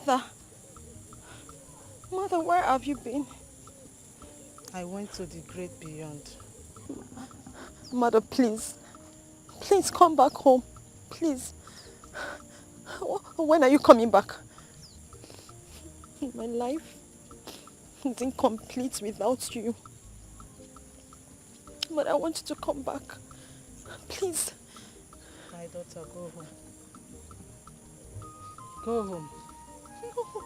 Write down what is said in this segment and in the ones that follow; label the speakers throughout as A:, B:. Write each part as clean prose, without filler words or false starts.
A: Mother! Mother, where have you been?
B: I went to the great beyond.
A: Mother, please. Please come back home. Please. When are you coming back? My life is incomplete without you. But I want you to come back. Please.
B: My daughter, go home. Go home.
A: No.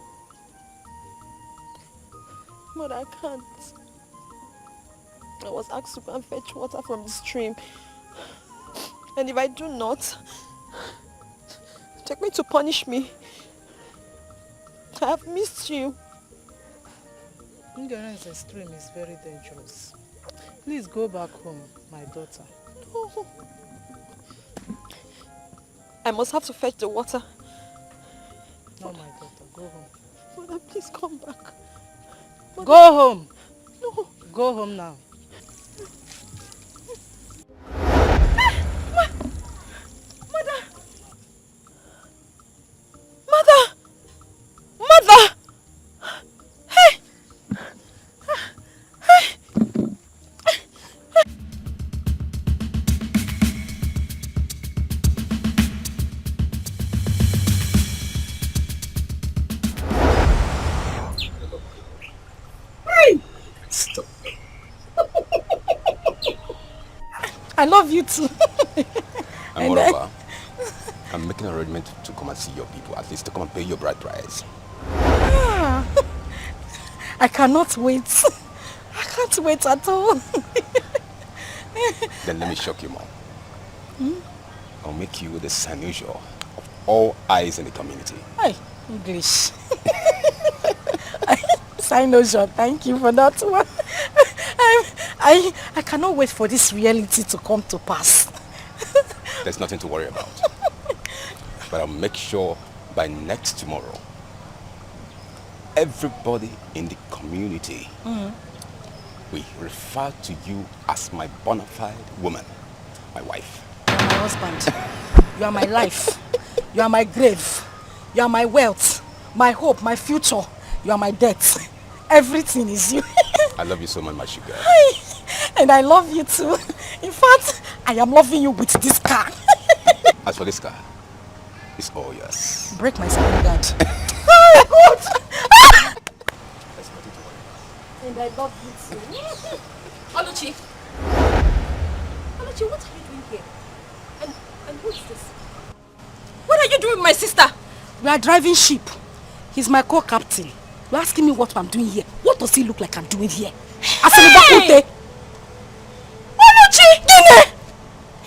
A: But I can't. I was asked to go and fetch water from the stream. And if I do not, they're going to punish me. I have missed you.
B: Ignorance in stream is very dangerous. Please go back home, my daughter.
A: No. I must have to fetch the water.
B: No, my daughter, go home.
A: Mother, please come back. Mother.
B: Go home.
A: No.
B: Go home now.
A: Mother! Mother! Mother! Hey! Hey!
C: Stop.
A: I love you too.
C: And moreover, I'm making an arrangement to come and see your people, at least to come and pay your bride price.
A: Ah, I cannot wait. I can't wait at all.
C: Then let me shock you more. I'll make you the Sanusho of all eyes in the community.
A: Hey, English. Sanusho, thank you for that one. I cannot wait for this reality to come to pass.
C: There's nothing to worry about. But I'll make sure by next tomorrow, everybody in the community will refer to you as my bona fide woman, my wife.
A: You are my husband. You are my life. You are my grave. You are my wealth, my hope, my future. You are my death. Everything is you.
C: I love you so much, my sugar.
A: And I love you too. In fact, I am loving you with this car.
C: As for this car, it's all yours.
A: Break my spine, Dad. Oh, God.
C: There's nothing to worry about.
A: And I love you too.
D: Alichi, what are you doing here? And who is this? What are you doing with my sister?
A: We are driving sheep. He's my co-captain. You're asking me what I'm doing here. What does he look like I'm doing here?
D: Hey!
A: Alichi!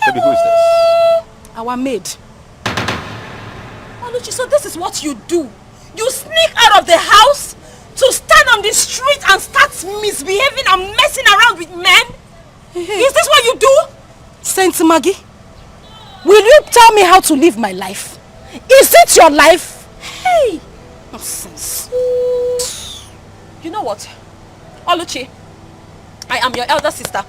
C: Baby, who is this?
A: Our maid.
D: Alichi, so this is what you do? You sneak out of the house to stand on the street and start misbehaving and messing around with men? Is this what you do?
A: Saint Maggie, will you tell me how to live my life? Is it your life?
D: Hey!
A: Nonsense.
D: You know what? Alichi, I am your elder sister.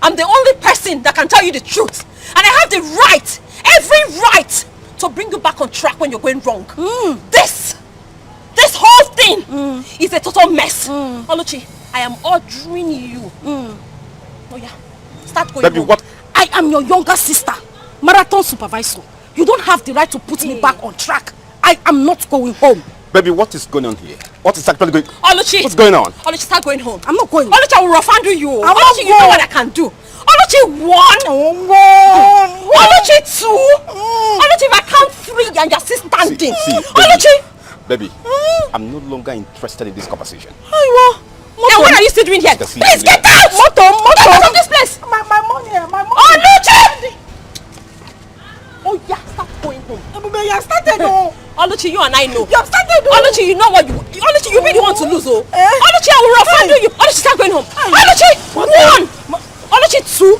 D: I'm the only person that can tell you the truth. And I have the right, every right, to bring you back on track when you're going wrong. This whole thing is a total mess. Alichi, I am ordering you. Oh yeah, start going
C: Baby,
D: home.
C: what?
A: I am your younger sister, marathon supervisor. You don't have the right to put me back on track. I am not going home.
C: Baby, what is going on here? What is actually going on?
D: Alichi!
C: What's going on?
D: Alichi, start going home.
A: I'm not going.
D: Alichi, I will rough handle you.
A: I'm not
D: Alichi, you know what I can do. Alichi, 1. Alichi, 2. Alichi, if I count 3 and you're still standing.
C: See,
D: Alichi!
C: Baby, I'm no longer interested in this conversation.
D: And what are you still doing here?
C: Just
D: Please
C: leave me.
D: get out! Get out of this place!
A: My money, my money.
D: Alichi! Oh yeah, start going home.
A: You have started, oh.
D: Alichi, you and I know.
A: You have started, oh.
D: Alichi, you know what you... Alichi, you really want to lose, oh. Alichi, I will rough handle you. Alichi, start going home. Alichi, 1. Alichi, 2.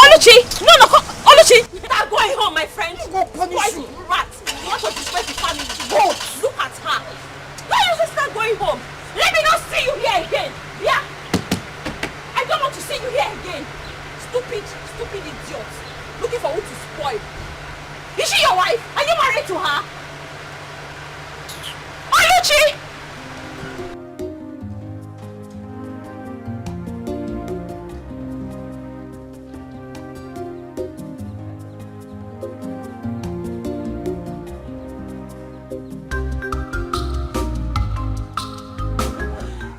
D: Alichi, no, Alichi. Start going home, my friend. Why you rat? You want to disgrace the family. Go, look at her. Why you just start going home? Let me not see you here again. Yeah. I don't want to see you here again. Stupid idiot. Looking for who to spoil. Is she your wife? Are you married to her? Oluchi!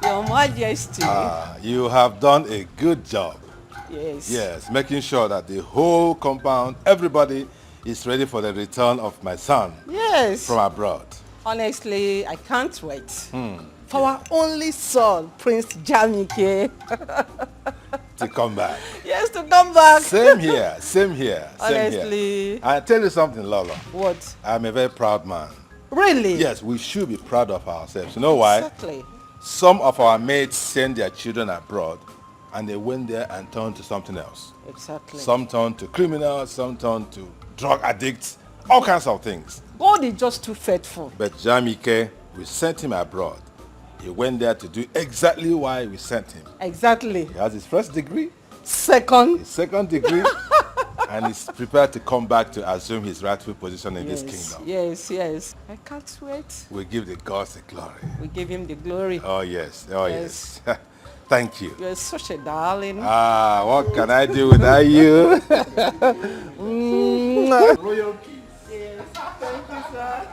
B: Your Majesty.
E: You have done a good job.
B: Yes.
E: Yes, making sure that the whole compound, everybody is ready for the return of my son
B: Yes.
E: from abroad.
B: Honestly, I can't wait. For our only son, Prince Jamike.
E: To come back.
B: Yes, to come back.
E: Same here, same here, same
B: Honestly.
E: here. I tell you something, Lolo.
B: What?
E: I'm a very proud man.
B: Really?
E: Yes, we should be proud of ourselves. You know why?
B: Exactly.
E: Some of our mates send their children abroad and they went there and turned to something else.
B: Exactly.
E: Some turned to criminals, some turned to drug addicts, all kinds of things.
B: God is just too faithful.
E: But Jamike, we sent him abroad. He went there to do exactly why we sent him.
B: Exactly.
E: He has his first degree,
B: Second.
E: his second degree, and he's prepared to come back to assume his rightful position in this kingdom.
B: Yes, yes. I can't wait.
E: We give the gods the glory.
B: We give him the glory.
E: Oh yes, oh yes. Thank you.
B: You're such a darling.
E: What can I do without you? Royal peace.
B: Yes. Thank you, sir.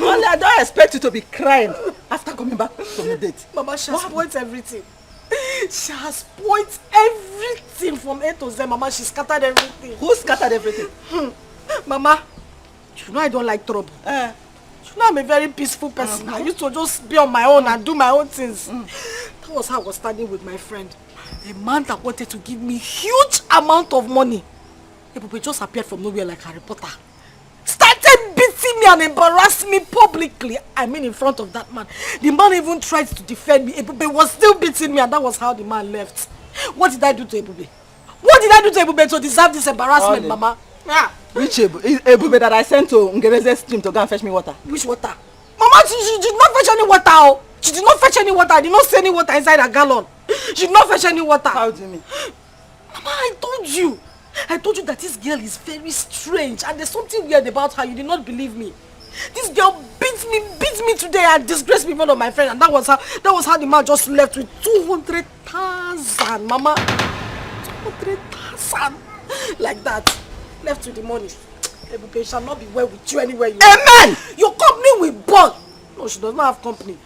B: Only I don't expect you to be crying after coming back from the date.
A: Mama, she has spoiled everything. She has spoiled everything from A to Z. Mama, she scattered everything.
B: Who scattered everything?
A: Mama, you know I don't like trouble. You know I'm a very peaceful person. I used to just be on my own and do my own things. That was how I was standing with my friend. A man that wanted to give me huge amount of money. Ebube just appeared from nowhere like Harry Potter. Started beating me and embarrassing me publicly. I mean in front of that man. The man even tried to defend me. Ebube was still beating me and that was how the man left. What did I do to Ebube? What did I do to Ebube to deserve this embarrassment, Mama? Yeah.
B: Which Ebube that I sent to Ngereze's stream to go and fetch me water?
A: Which water? Mama, she did not fetch any water. Oh. She did not fetch any water. I did not see any water inside a gallon. She did not fetch any water.
B: How do you mean?
A: Mama, I told you. I told you that this girl is very strange and there's something weird about her. You did not believe me. This girl beat me today and disgraced me in front of my friend, and that was how the man just left with 200,000, Mama. 200,000. Like that. Left with the money. Ebube shall not be well with you anywhere you are.
B: Amen!
A: Your company will burn. No, she does not have company.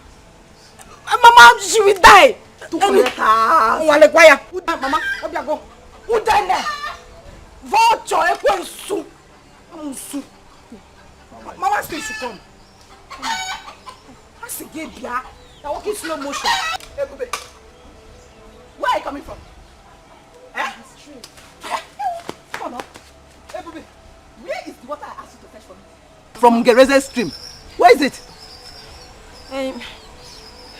A: Mama, she will die. 200,000. Mama, go. Who died there? Vulture, Ekwensu. Mama said she come. That's a gay bia. You're walking slow motion. Ebube, where are you coming from? Eh? Come on. Ebube, where is the water I asked you to fetch for me?
B: From Ngereze's stream. Where is it?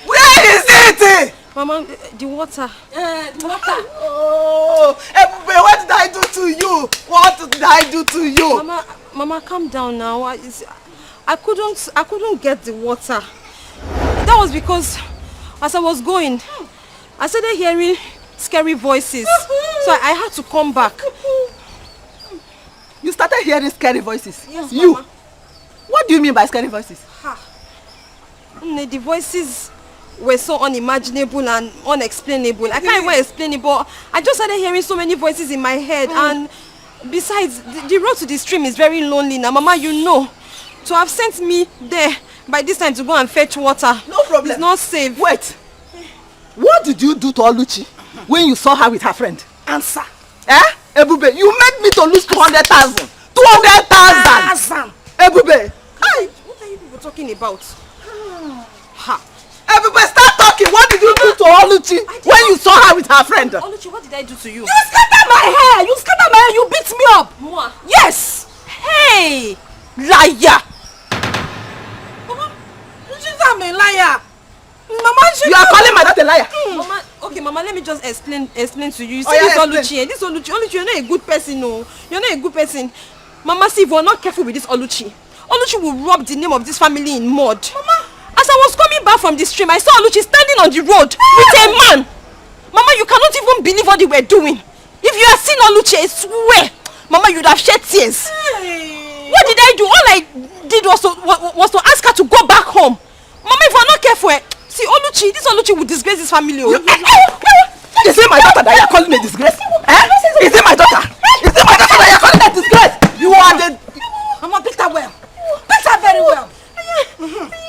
A: Where is it?
D: Mama, the water.
A: The water. Oh, Ebube, what did I do to you? What did I do to you?
D: Mama, calm down now. I couldn't get the water. That was because as I was going, I started hearing scary voices. So I had to come back.
B: You started hearing scary voices?
D: Yes,
B: you?
D: Mama.
B: What do you mean by scary voices?
D: The voices were so unimaginable and unexplainable. I can't even explain it, but I just started hearing so many voices in my head. And besides, the road to the stream is very lonely now. Mama, you know. To have sent me there by this time to go and fetch water.
B: No problem.
D: It's not safe.
B: Wait. What did you do to Alichi when you saw her with her friend?
A: Answer.
B: Ebube, you made me to lose 200,000. 200,000. Ebube.
D: What are you people talking about?
B: Ebube, start talking. What did you do to Alichi when you saw her with her friend?
D: Alichi, what did I do to you?
A: You scattered my hair. You beat me up.
D: Moi?
A: Yes.
D: Hey!
A: Liar. Mama, she's a liar. Mama,
B: You are calling my daughter a liar.
D: Mama, Okay, Mama, let me just explain to you. See, this Oluchi, you're not a good person, no. You're not a good person. Mama, see, if we're not careful with this Oluchi will rub the name of this family in mud. Mama, as I was coming back from the stream, I saw Oluchi standing on the road with a man. Mama, you cannot even believe what they were doing. If you had seen Oluchi, I swear, Mama, you'd have shed tears. Hey. What did I do? All I did was to ask her to go back home. Mama, if we're not careful, see, this Oluchi will disgrace this family.
B: Is it my daughter that you're calling a disgrace? Is it my daughter? Is it my daughter that you're calling a disgrace? You are the...
A: Mama, pick her well. Pick her very well.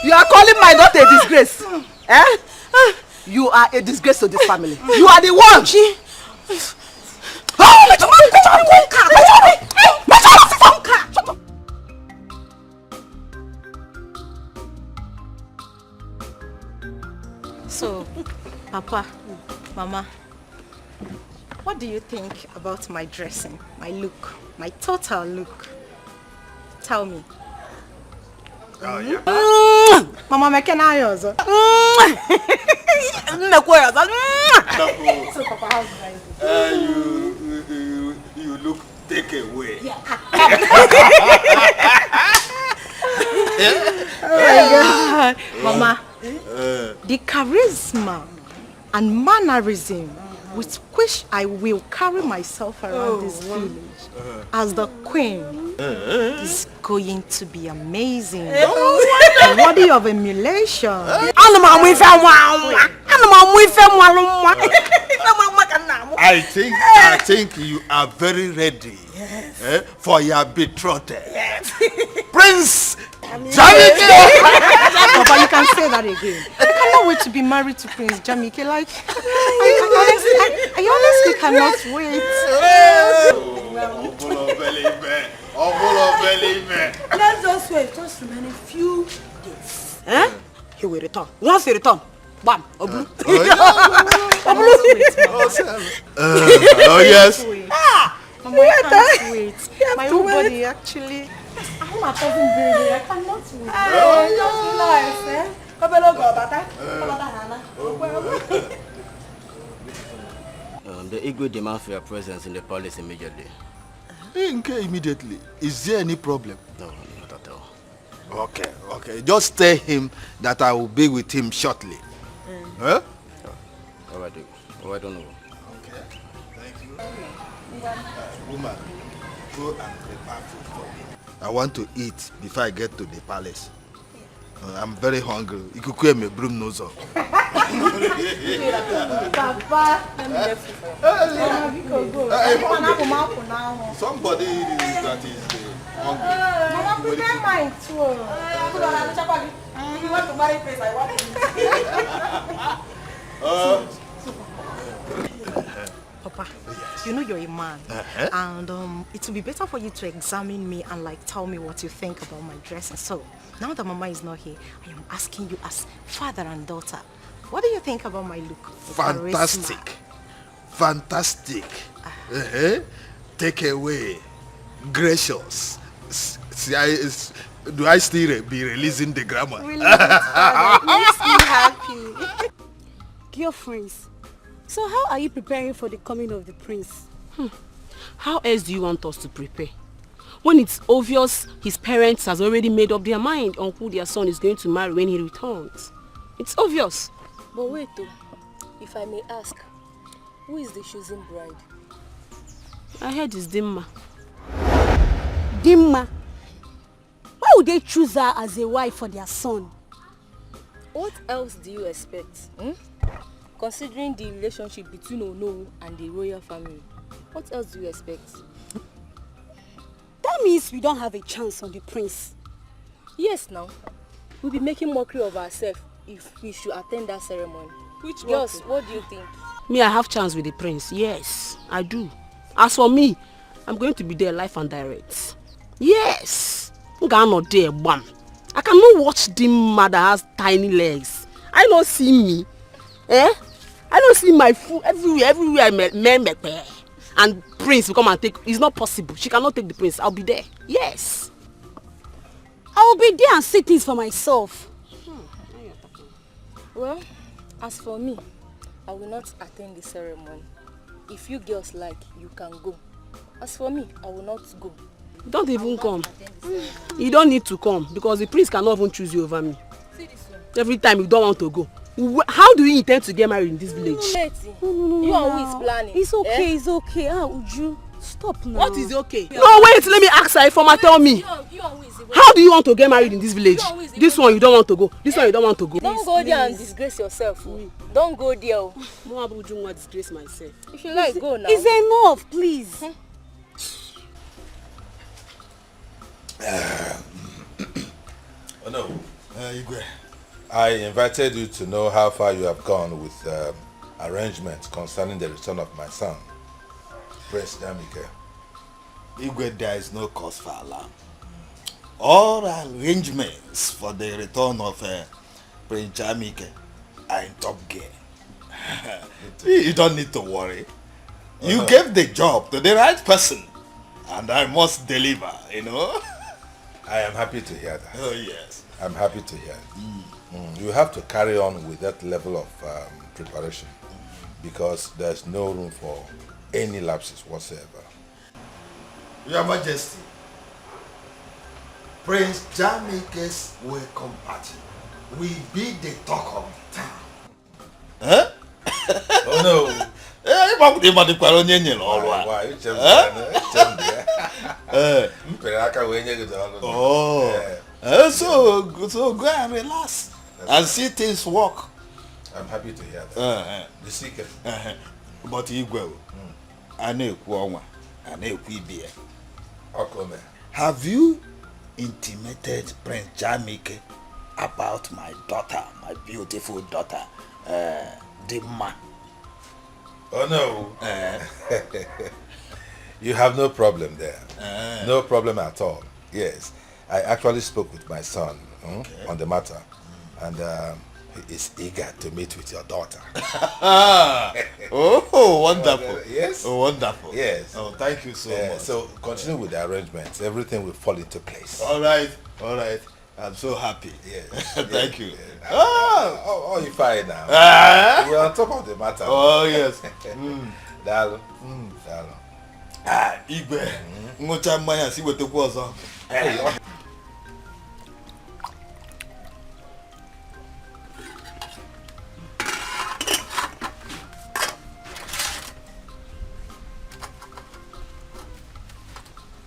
B: You are calling my daughter a disgrace? You are a disgrace to this family. You are the one.
D: So, Papa, Mama, what do you think about my dressing, my look, my total look? Tell me.
E: Oh, yeah.
A: Mama, make an eye also. So, Papa, how's
E: You look take away.
A: Yeah.
D: Oh my God. Mama, the charisma and mannerism with which I will carry myself around this village as the queen is going to be amazing. And worthy of emulation.
E: I think you are very ready for your betrothed. Yes. Prince Jamike!
D: Papa, you can say that again. I cannot wait to be married to Prince Jamike. Like, I honestly cannot wait.
A: Let's just wait. Just remain a few days. He will return. Once he return, bam, Oblu.
E: Oh yes.
D: Mama, I can't wait. My whole body actually.
A: I cannot wait.
F: The Igwe demand for your presence in the palace immediately.
E: Immediately. Is there any problem?
F: No, not at all.
E: Okay. Just tell him that I will be with him shortly. Huh?
F: All right, I don't know.
E: Okay. Thank you. Woman, go and prepare food for me. I want to eat before I get to the palace. I'm very hungry. Ikuku me broom nose up.
A: Papa, let me get food for
E: Somebody that is hungry.
A: Mama, prepare mine too. You want to marry face, I want to.
D: Papa, you know you're a man, and it will be better for you to examine me and like tell me what you think about my dress. And so, now that Mama is not here, I am asking you as father and daughter, what do you think about my look?
E: Fantastic. Fantastic. Take away. Gracious. Do I still be releasing the grammar?
D: Really, makes me happy.
G: Girlfriends, so how are you preparing for the coming of the prince?
H: How else do you want us to prepare? When it's obvious his parents has already made up their mind on who their son is going to marry when he returns. It's obvious.
G: But wait though, if I may ask, who is the chosen bride?
H: I heard it's Dimma.
G: Dimma? Why would they choose her as a wife for their son?
I: What else do you expect? Considering the relationship between Ono and the royal family, what else do you expect?
G: That means we don't have a chance on the prince.
I: Yes, now. We'll be making mockery of ourselves if we should attend that ceremony.
H: Which one?
I: Yes, what do you think?
H: Me, I have chance with the prince. Yes, I do. As for me, I'm going to be there live and direct. Yes. I'm not there, bam. I cannot watch Dimma that has tiny legs. I don't see me. I don't see my food everywhere I met. And prince will come and take. It's not possible. She cannot take the prince. I'll be there. Yes.
G: I will be there and see things for myself.
I: Well, as for me, I will not attend the ceremony. If you girls like, you can go. As for me, I will not go.
H: Don't even come. You don't need to come because the prince cannot even choose you over me.
I: See this one.
H: Every time you don't want to go. How do you intend to get married in this village?
I: No, you are who is planning.
G: It's okay, it's okay. Uju, stop now.
H: What is okay? No, wait, let me ask her. Informer, tell me. How do you want to get married in this village? This one you don't want to go. This one you don't want to go.
I: Don't go there and disgrace yourself. Don't go there.
H: No, Uju want to disgrace myself.
I: If you like, go now.
G: It's enough, please.
E: Oh no, Igwe. I invited you to know how far you have gone with arrangements concerning the return of my son, Prince Jamike.
J: Igwe, there is no cause for alarm. All arrangements for the return of Prince Jamike are in top gear. You don't need to worry. You gave the job to the right person, and I must deliver, you know.
E: I am happy to hear that.
J: Oh yes.
E: I'm happy to hear it. You have to carry on with that level of preparation because there's no room for any lapses whatsoever.
J: Your Majesty, Prince Jamike's welcome party will be the talk of the town. Huh?
E: Oh no.
J: Oh, so go and relax and see things work.
E: I'm happy to hear that. The secret.
J: But Igwe, have you intimated Prince Jamike about my daughter, my beautiful daughter, Dimma?
E: Oh no. You have no problem there. No problem at all. Yes. I actually spoke with my son on the matter, and he is eager to meet with your daughter.
J: Oh, wonderful.
E: Yes.
J: Oh, wonderful.
E: Yes.
J: Oh, thank you so much.
E: So continue with the arrangements. Everything will fall into place.
J: All right. All right. I'm so happy.
E: Yes.
J: Thank you.
E: Oh, you're fine now. We're on top of the matter.
J: Oh, yes.
E: Dalo.
J: Igwe. Ngocha mmanya si wetekwa ọzọ.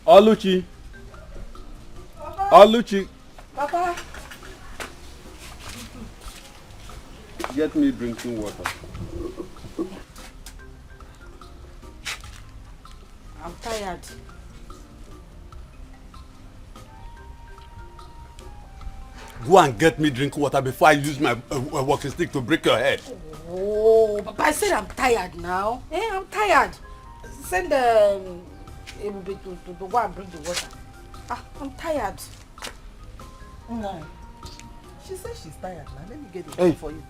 K: Alichi. Alichi.
A: Papa.
K: Get me drinking water.
A: I'm tired.
K: Go and get me drinking water before I use my walking stick to break your head.
A: Oh, Papa, I said I'm tired now. I'm tired. Send to go and bring the water. I'm tired. No. She said she's tired now. Let me get it for you.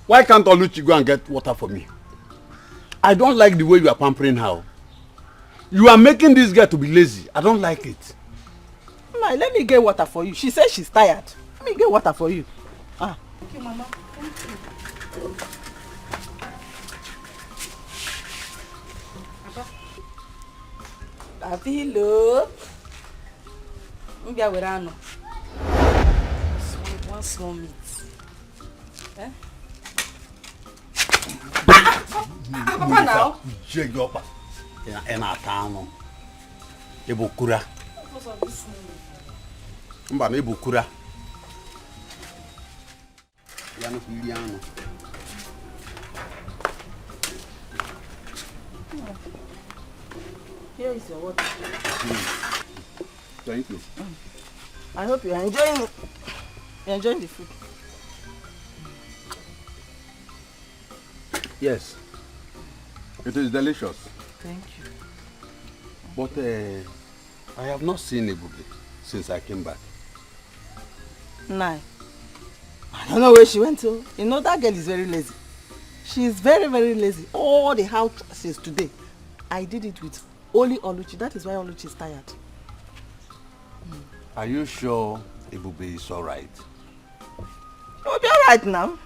K: Why can't Alichi go and get water for me? I don't like the way you are pampering her. You are making this girl to be lazy. I don't like it.
B: No, let me get water for you. She says she's tired. Let me get water for you.
A: Thank you, Mama. Thank you. Papa. Hello. Mbia werano. One small meat. Papa now.
K: Jegopa. Ena tano. Ebukura. Mba na ebukura. Yano kiliano.
A: Here is your water.
K: Thank you.
A: I hope you are enjoying it. You're enjoying the food.
K: Yes. It is delicious.
A: Thank you.
K: But I have not seen Ebube since I came back.
B: Nah. I don't know where she went to. You know, that girl is very lazy. She is very, very lazy. All the house since today. I did it with only Oluchi. That is why Oluchi is tired.
K: Are you sure Ebube is alright?
B: It will be alright now.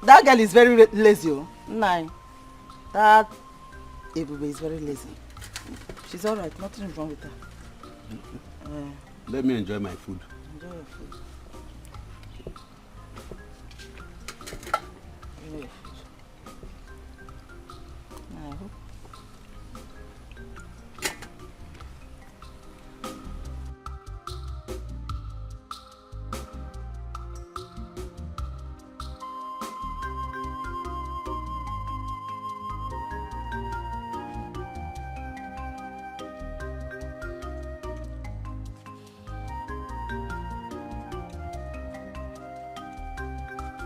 B: That girl is very lazy. Oh. Nine. That Ebube is very lazy. She's alright. Nothing is wrong with her.
K: Let me enjoy my food.
B: Enjoy your food. Enjoy your food. I hope.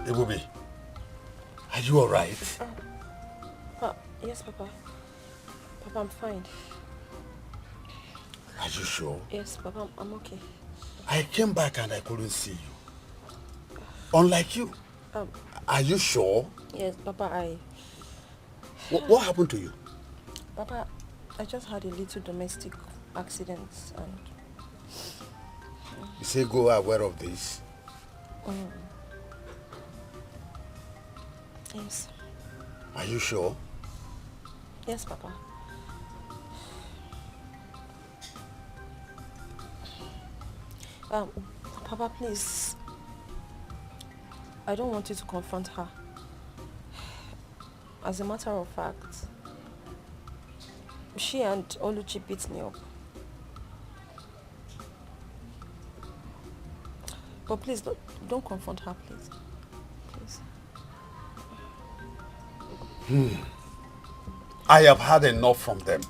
K: Ebube, are you alright?
D: Yes, Papa. Papa, I'm fine.
K: Are you sure?
D: Yes, Papa, I'm okay.
K: I came back and I couldn't see you. Unlike you. Are you sure?
D: Yes, Papa,
K: What happened to you?
D: Papa, I just had a little domestic accident and...
K: You say go aware of this?
D: Yes.
K: Are you sure?
D: Yes, Papa. Papa, please. I don't want you to confront her. As a matter of fact, she and Oluchi beat me up. But please, don't confront her, please. Please.
K: I have had enough from them.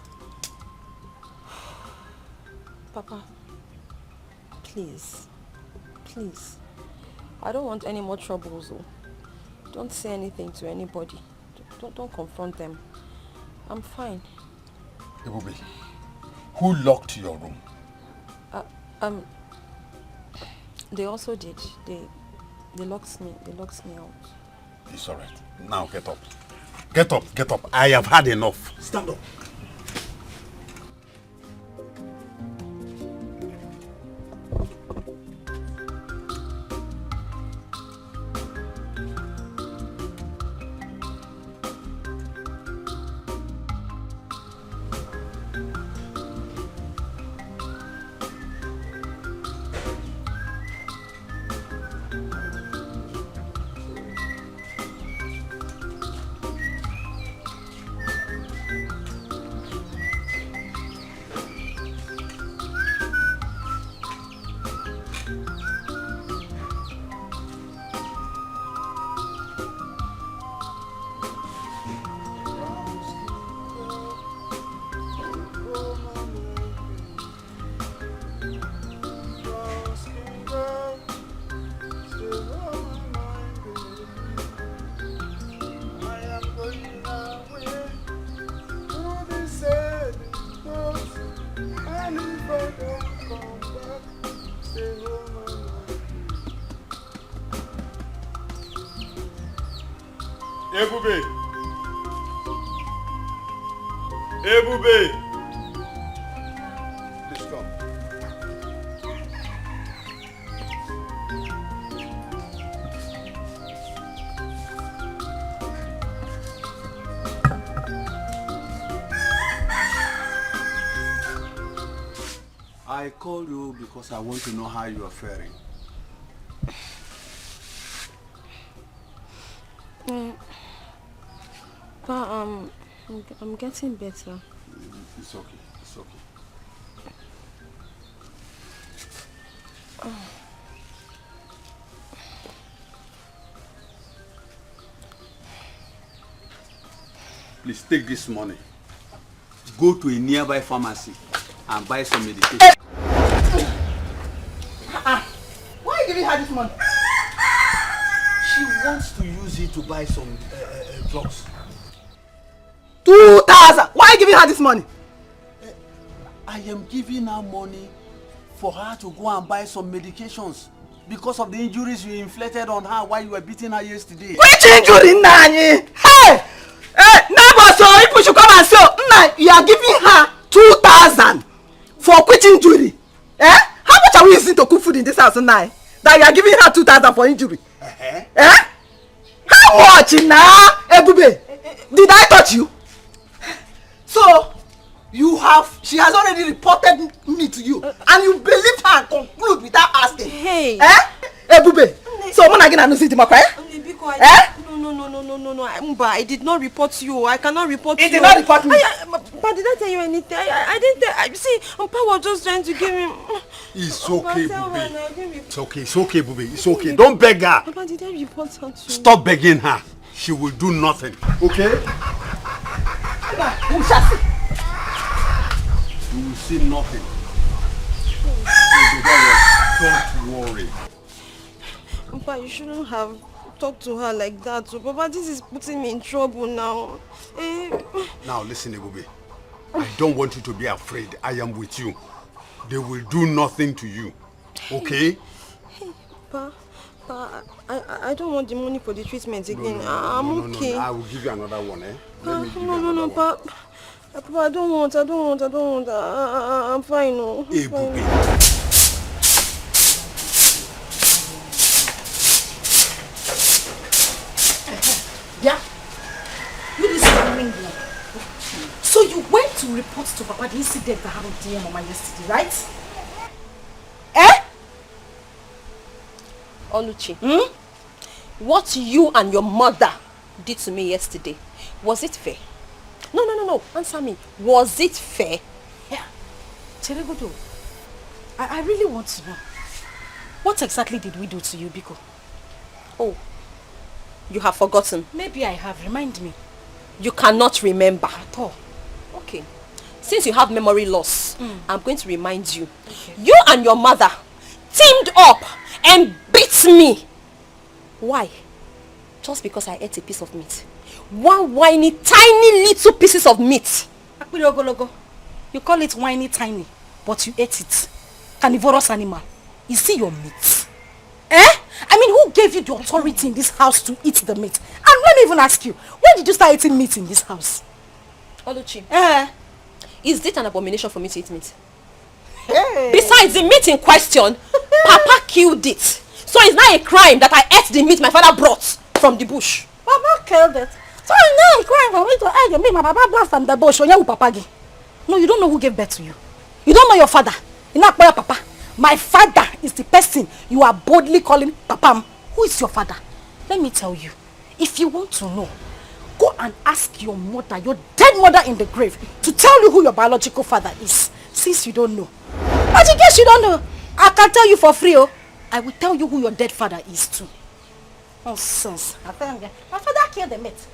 D: Papa, please. Please. I don't want any more troubles. Don't say anything to anybody. Don't confront them. I'm fine.
K: Ebube, who locked your room?
D: They also did. They locked me. They locked me out.
K: It's alright. Now get up. Get up, get up. I have had enough.
J: Stand up.
K: Ebube! Ebube! Please come. I called you because I want to know how you are faring.
D: But I'm getting better.
K: It's okay. It's okay. Please take this money. Go to a nearby pharmacy and buy some medication.
B: Why are you giving her this money?
K: She wants to use it to buy some drugs.
B: 2,000! Why are you giving her this money?
K: I am giving her money for her to go and buy some medications because of the injuries you inflicted on her while you were beating her yesterday.
B: Which injury, Nani? Hey! Hey, neighbor, so people should come and say, you are giving her 2,000 for which injury? Eh? How much are we using to cook food in this house, Nai? That you are giving her 2,000 for injury? Eh? How watching now, Ebube. Did I touch you? So, she has already reported me to you, and you believe her and conclude without asking.
D: Hey.
B: Ebube. So, I'm not going to see the
D: No, I did not report you. I cannot report you.
B: You did not report me.
D: But did I tell you anything? I didn't tell. See, Papa was just trying to give him.
K: It's okay, Bube. It's okay, Bube. It's okay. Don't beg her.
D: Papa, did I report her to you?
K: Stop begging her. She will do nothing. Okay?
B: We shall see.
K: You will see nothing. Don't worry.
D: Papa, you shouldn't have talked to her like that. So, Papa, this is putting me in trouble now.
K: Now, listen, Ebube. I don't want you to be afraid. I am with you. They will do nothing to you. Okay?
D: Hey, Papa, I don't want the money for the treatment again. I'm okay.
K: No. I will give you another one, eh?
D: No, Papa. Papa, I don't want. I'm fine, no.
K: Hey, Bube.
A: Yeah. You listen. So you went to report to Papa the incident that happened to your mama yesterday, right?
D: Oluchi, what you and your mother did to me yesterday, was it fair? No. Answer me. Was it fair?
A: Yeah. Cheregodo, I really want to know. What exactly did we do to you, Biko?
D: Oh, you have forgotten.
A: Maybe I have. Remind me.
D: You cannot remember.
A: At all.
D: Okay. Since you have memory loss, I'm going to remind you. Okay. You and your mother teamed up and beat me. Why? Just because I ate a piece of meat. One whiny, tiny little pieces of meat.
A: You call it whiny tiny, but you ate it. Carnivorous animal. Is it your meat? I mean, who gave you the authority in this house to eat the meat? And let me even ask you, when did you start eating meat in this house?
D: Oluchi, is it an abomination for me to eat meat? Hey. Besides, the meat in question, Papa killed it. So it's not a crime that I ate the meat my father brought from the bush.
A: Papa killed it. So it's not a crime for me to eat the meat my papa brought from the bush. No, you don't know who gave birth to you. You don't know your father. You're not your papa. My father is the person you are boldly calling Papa. Who is your father? Let me tell you. If you want to know, go and ask your mother, your dead mother in the grave, to tell you who your biological father is. Since you don't know. But in case you don't know, I can tell you for free. I will tell you who your dead father is too. Nonsense. My father killed the meat.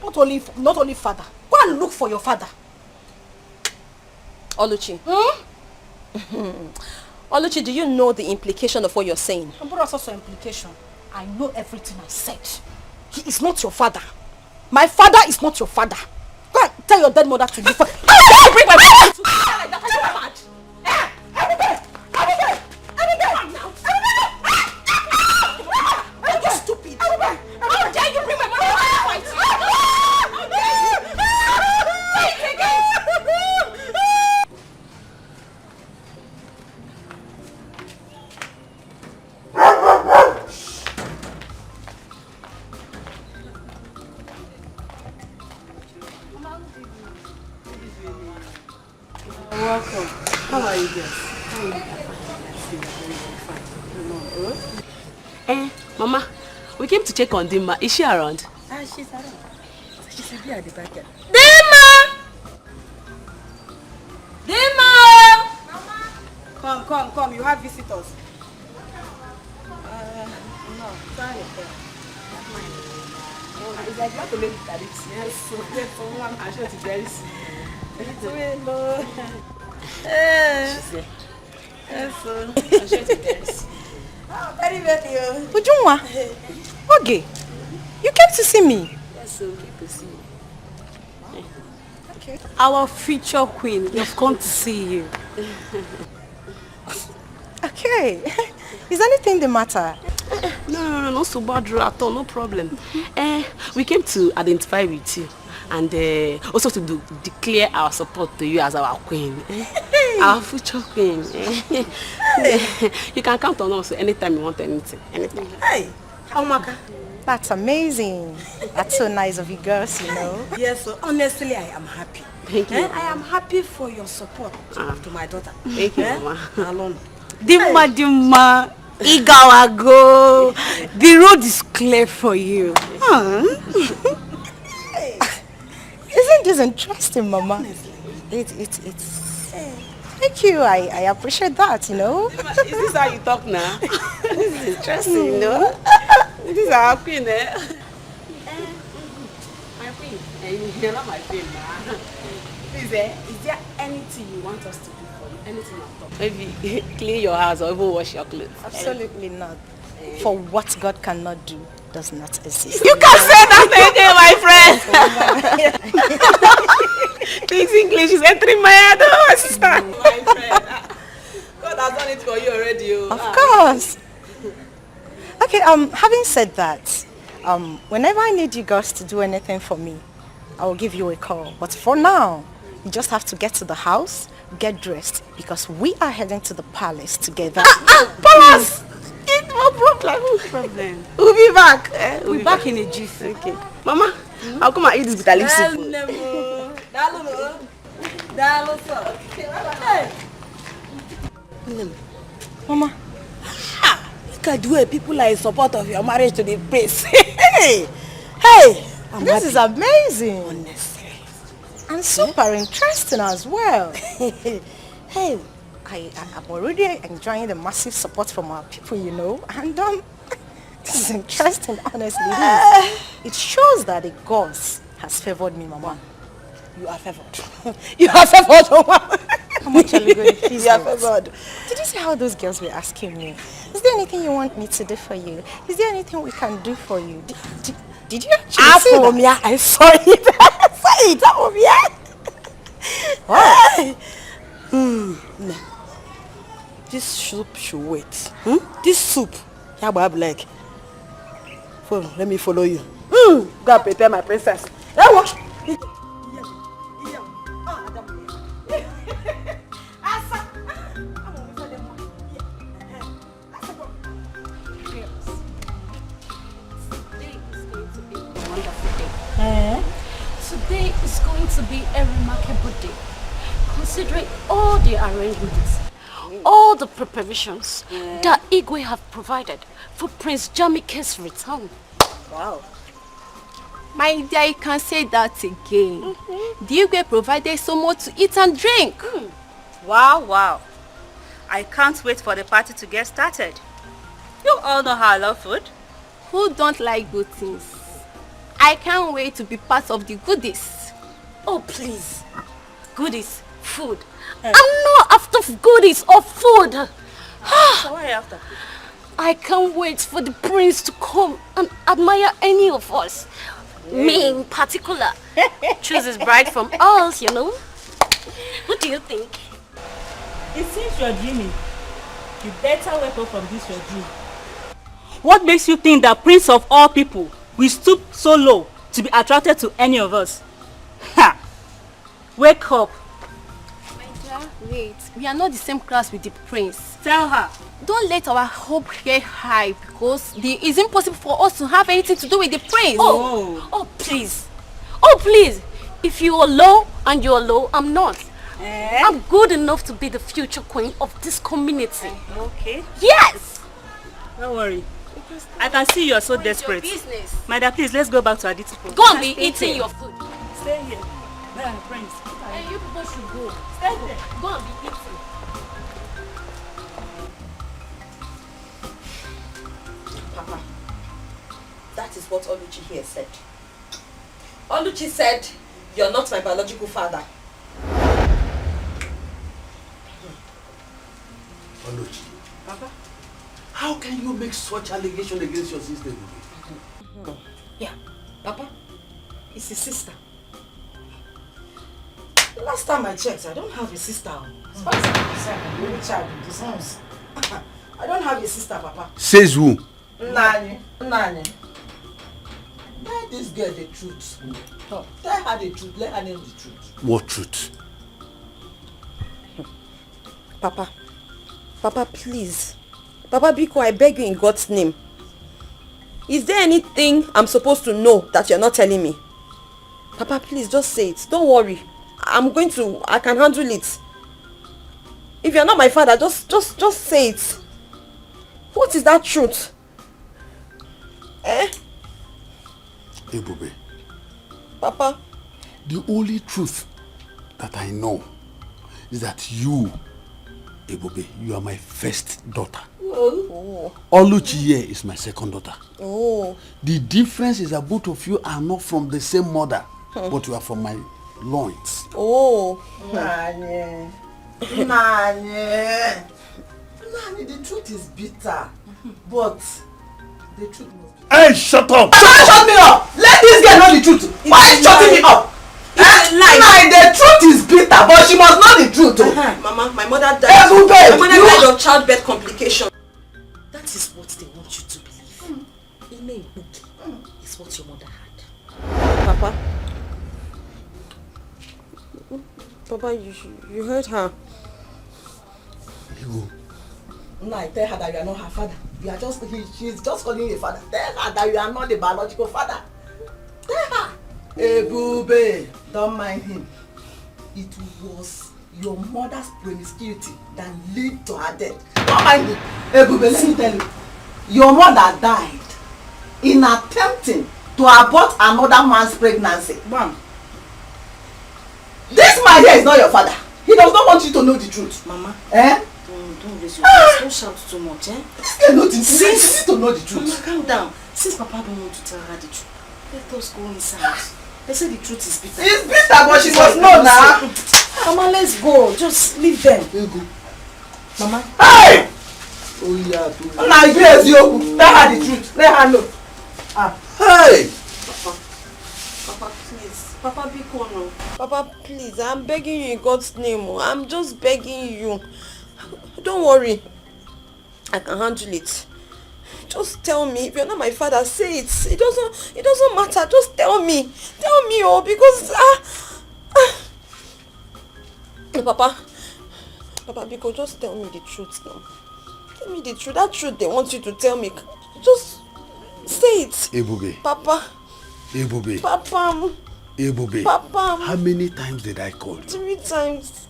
A: Not only father. Go and look for your father.
D: Oluchi. Oluchi, do you know the implication of what you're saying?
A: But also implication. I know everything I said. He is not your father. My father is not your father. Go and tell your dead mother to leave. Bring my father to like that. Are you mad? Are you stupid? How dare you bring my mother to fight? Say it again.
H: Welcome. How are you guys? Mama, we came to check on Dima. Is she around?
A: She's around. She should be at the back there. Dima! Mama! Come. You have visitors. No, sorry. It's like you have to make it at it. Yes, so for one, I'm sure it's very soon. It's hello. She's there. Yes, so I'm sure it's very soon. Oh, very well.
D: Ujunwa, okay. You came to see me.
H: Yes, so we came to see you.
D: Okay.
G: Our future queen, we've come to see you.
D: Okay. Is anything the matter?
H: No so bad at all, no problem. We came to identify with you and also to declare our support to you as our queen. Our future queen. You can count on us anytime you want anything. Anytime.
A: Hey, Omaka,
L: That's amazing. That's so nice of you girls, you know.
A: Yes, so honestly, I am happy.
H: Thank you,
A: I am happy for your support to my daughter.
H: Thank you, Mama.
A: Alone.
G: Dima, Igawago. The road is clear for you.
L: Isn't this interesting, Mama? It's... Thank you. I appreciate that, you know.
H: Is this how you talk now? This is interesting, you know. This is our queen, eh? My queen. You're not my queen, man. Please, is there anything you want us to do for you? Anything at all? Maybe clean your house or even wash your clothes.
L: Absolutely not. For what God cannot do does not exist.
H: You can say that again, my friend. This English is entering my head, my sister. My friend. God has done it for you already.
L: Of course. Okay, having said that, whenever I need you girls to do anything for me, I will give you a call. But for now, you just have to get to the house, get dressed, because we are heading to the palace together.
H: Palace! No problem. No problem. We'll be back.
G: We'll be back in a jiffy.
H: Okay. Mama, I'll come and eat this bitter leaf soup.
L: Mama.
G: Look at the way people are in support of your marriage to the prince. Hey!
L: This is amazing. Honestly. And super interesting as well. Hey, I'm already enjoying the massive support from our people, you know. And this is interesting, honestly. It shows that the gods has favored me, Mama.
G: You are favored. You are favored, Mama.
L: How much are you going to please?
G: You are favored.
L: Did you see how those girls were asking me? Is there anything you want me to do for you? Is there anything we can do for you? Did you actually see that?
G: I saw it. I saw it. No. This soup should wait. This soup. Like, let me follow you. Go and prepare my princess.
M: Today is going to be a remarkable day, considering all the arrangements, all the preparations that Igwe have provided for Prince Jamike's return.
G: Wow.
I: My dear, you can say that again. The Igwe provided so much to eat and drink.
N: Wow. I can't wait for the party to get started. You all know how I love food.
I: Who don't like good things? I can't wait to be part of the goodies.
M: Oh, please. Goodies, food. I'm not after goodies or food.
N: So what are you after?
M: I can't wait for the prince to come and admire any of us. Me in particular. Choose his bride from us, you know. What do you think?
N: It seems you're dreaming. You better wake up from this your dream.
O: What makes you think that Prince of all people will stoop so low to be attracted to any of us? Ha! Wake up.
I: My dear, wait. We are not the same class with the prince.
O: Tell her.
I: Don't let our hope get high because it is impossible for us to have anything to do with the prince.
M: Oh, please. Oh, please. If you are low and you are low, I'm not. I'm good enough to be the future queen of this community.
O: Okay.
M: Yes.
O: Don't worry. I can see you are so desperate. My dear, please, let's go back to Etiko.
M: Go and be eating your food.
O: Stay here. Then, Prince.
M: And you people should go.
O: Stay there.
M: Go and be eating.
B: Papa, that is what Alichi here said. Alichi said, you're not my biological father.
K: Alichi.
B: Papa?
K: How can you make such allegation against your sister?
B: Yeah, Papa, it's his sister. The last time I checked, I don't have a sister. As far as I'm concerned, I'm the only child in this house. I don't have a sister, Papa.
K: Says who?
B: Nani. Tell this girl the truth. Tell her the truth. Let her know the truth.
K: What truth?
G: Papa, please. Papa Biko, I beg you in God's name.
D: Is there anything I'm supposed to know that you're not telling me? Papa, please just say it. Don't worry. I can handle it. If you're not my father, just say it. What is that truth?
K: Ebube.
D: Papa.
K: The only truth that I know is that you, Ebube, you are my first daughter.
D: Oh.
K: Oluchi here is my second daughter.
D: Oh.
K: The difference is that both of you are not from the same mother, but you are from my loins.
D: Oh.
B: Nanye. Nanye. Nanye, the truth is bitter, but the truth must be...
K: Hey, shut up!
B: Shut me up! Let this girl know the truth. Why are you shutting me up? Nanye, the truth is bitter, but she must know the truth.
D: Mama, my mother died.
B: Hey,
D: my mother died of childbirth complication.
H: That is what they want you to believe. Ine Ibuki is what your mother had.
D: Papa, you heard her.
K: You.
B: No, I tell her that you are not her father. You are just, she's just calling you a father. Tell her that you are not the biological father. Tell her. Ebube, don't mind him. It was your mother's promiscuity that led to her death. Don't mind him. Ebube, let me tell you. Your mother died in attempting to abort another man's pregnancy. Mom. This man here is not your father. He does not want you to know the truth.
H: Mama.
B: Eh?
H: Don't raise your voice. Don't shout too much, eh?
B: This girl knows the truth. She needs to know the truth.
H: Mama, calm down. Since Papa don't want to tell her the truth, let us go inside. They say the truth is bitter.
B: It's bitter, but she must know now.
H: Mama, let's go. Just leave them. Mama.
B: Hey! Oh yeah. Now yes, you tell her the truth. Let her know. Hey!
D: Papa, please. Papa, be calm. Papa, please. I'm begging you in God's name. I'm just begging you. Don't worry. I can handle it. Just tell me. If you're not my father, say it. It doesn't matter. Just tell me. Tell me, because Papa, because just tell me the truth now. Tell me the truth. That truth they want you to tell me. Just say it.
K: Ebube.
D: Papa.
K: Ebube.
D: Papa.
K: Ebube.
D: Papa.
K: How many times did I call you?
D: 3 times.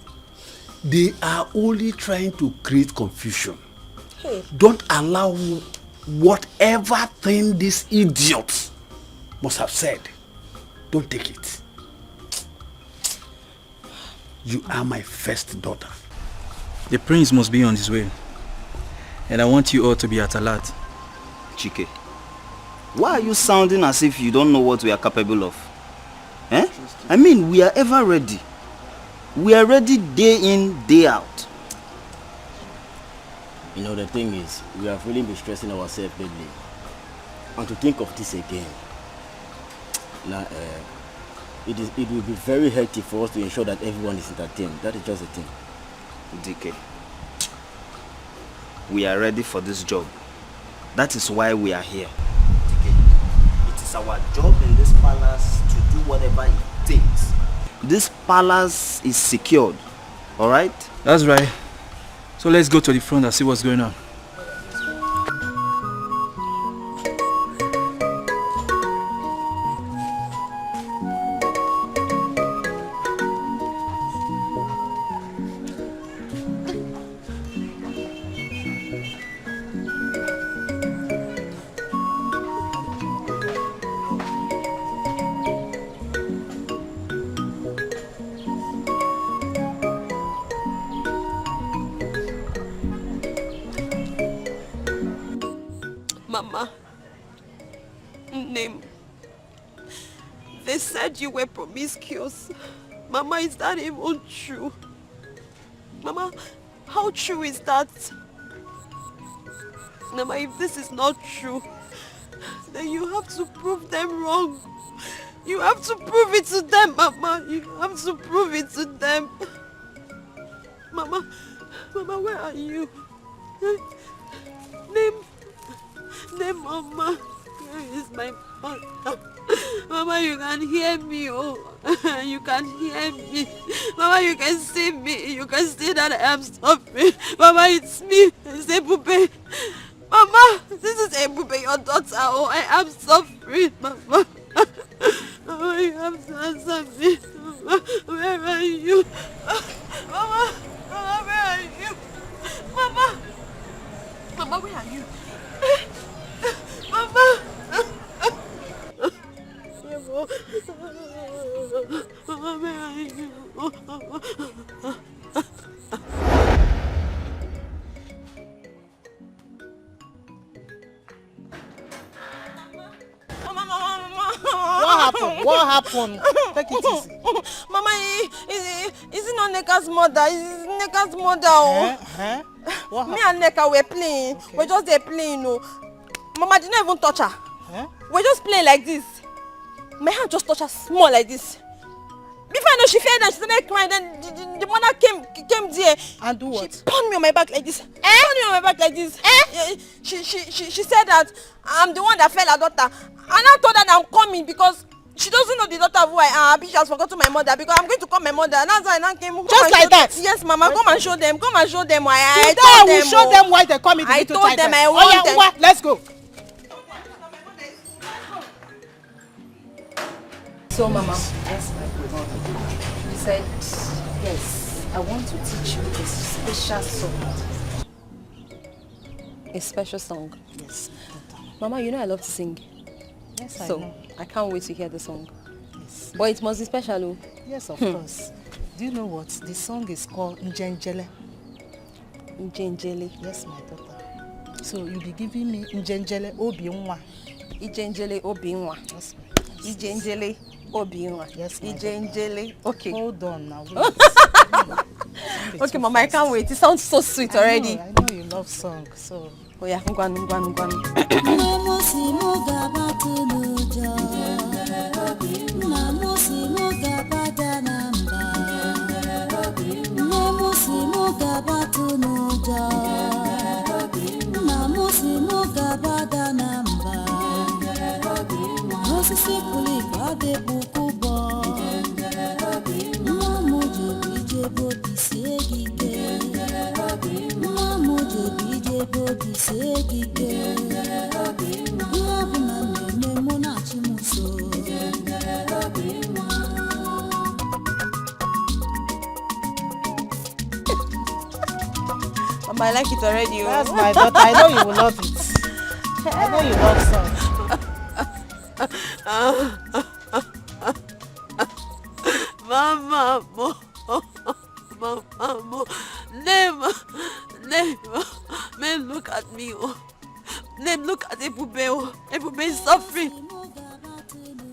K: They are only trying to create confusion.
D: Hey.
K: Don't allow whatever thing this idiot must have said. Don't take it. You are my first daughter.
P: The prince must be on his way. And I want you all to be at alert.
F: Chike, why are you sounding as if you don't know what we are capable of? Eh? I mean, we are ever ready. We are ready day in, day out. You know, the thing is, we have really been stressing ourselves lately. And to think of this again, now, it will be very hectic for us to ensure that everyone is entertained. That is just the thing.
Q: DK, we are ready for this job. That is why we are here. DK, it is our job in this palace to do whatever it takes. This palace is secured, alright?
P: That's right. So let's go to the front and see what's going on.
D: Mama, name. They said you were promiscuous. Mama, is that even true? Mama, how true is that? Mama, if this is not true, then you have to prove them wrong. You have to prove it to them, Mama. You have to prove it to them. Mama, where are you? Name, Mama. Where is my mother? Mama, you can hear me, oh. You can hear me. Mama, you can see me. You can see that I am suffering. Mama, it's me. It's Ebube. Mama, this is Ebube, your daughter. Oh, I am suffering, Mama. Oh, you have to answer me. Mama, where are you? Mama, Mama, where are you? Mama, Mama, where are you? Mama. Mama, where are you?
L: What happened? What happened? Take it easy.
D: Mama, is it not Neka's mother? Is Neka's mother? Oh.
L: What
D: Me and Neka were playing. Okay. We're just there playing. Oh. Mama didn't even touch her. We're just playing like this. My hand just touched her small like this. Before I know, she fell and she started crying. Then the mother came there.
L: And do what?
D: She pounded me on my back like this. Pounded me on my back like this. She said that I'm the one that fell her daughter. And I told her that I'm coming because she doesn't know the daughter who I am. She has forgotten my mother because I'm going to call my mother. And that's why I came.
L: Just like that?
D: Yes, Mama. Come and show them. Come and show them why I
L: told them. Show them why they come in.
D: I told them I want them.
L: Let's go.
I: So, Mama, yes, you said, yes, I want to teach you a special song. A special song?
L: Yes.
I: Mama, you know I love to sing.
L: Yes, I know.
I: So, I can't wait to hear the song.
L: Yes.
I: But it must be special, oh.
L: Yes, of course. Do you know what? The song is called Njenjele.
I: Njenjele?
L: Yes, my daughter. So, you'll be giving me Njenjele Obiunwa.
I: Njenjele Obiunwa.
L: Yes,
I: Njenjele Obiunwa.
L: Yes,
I: Njenjele. Okay.
L: Hold on now.
I: Okay, Mama, I can't wait. It sounds so sweet already.
L: I know you love song, so.
I: Oh yeah, ngwanu. Mama, I like it already.
L: That's my daughter. I know you will love it. I know you love song.
D: Mama, Name, men look at me. Name, look at Ebube. Ebube is suffering.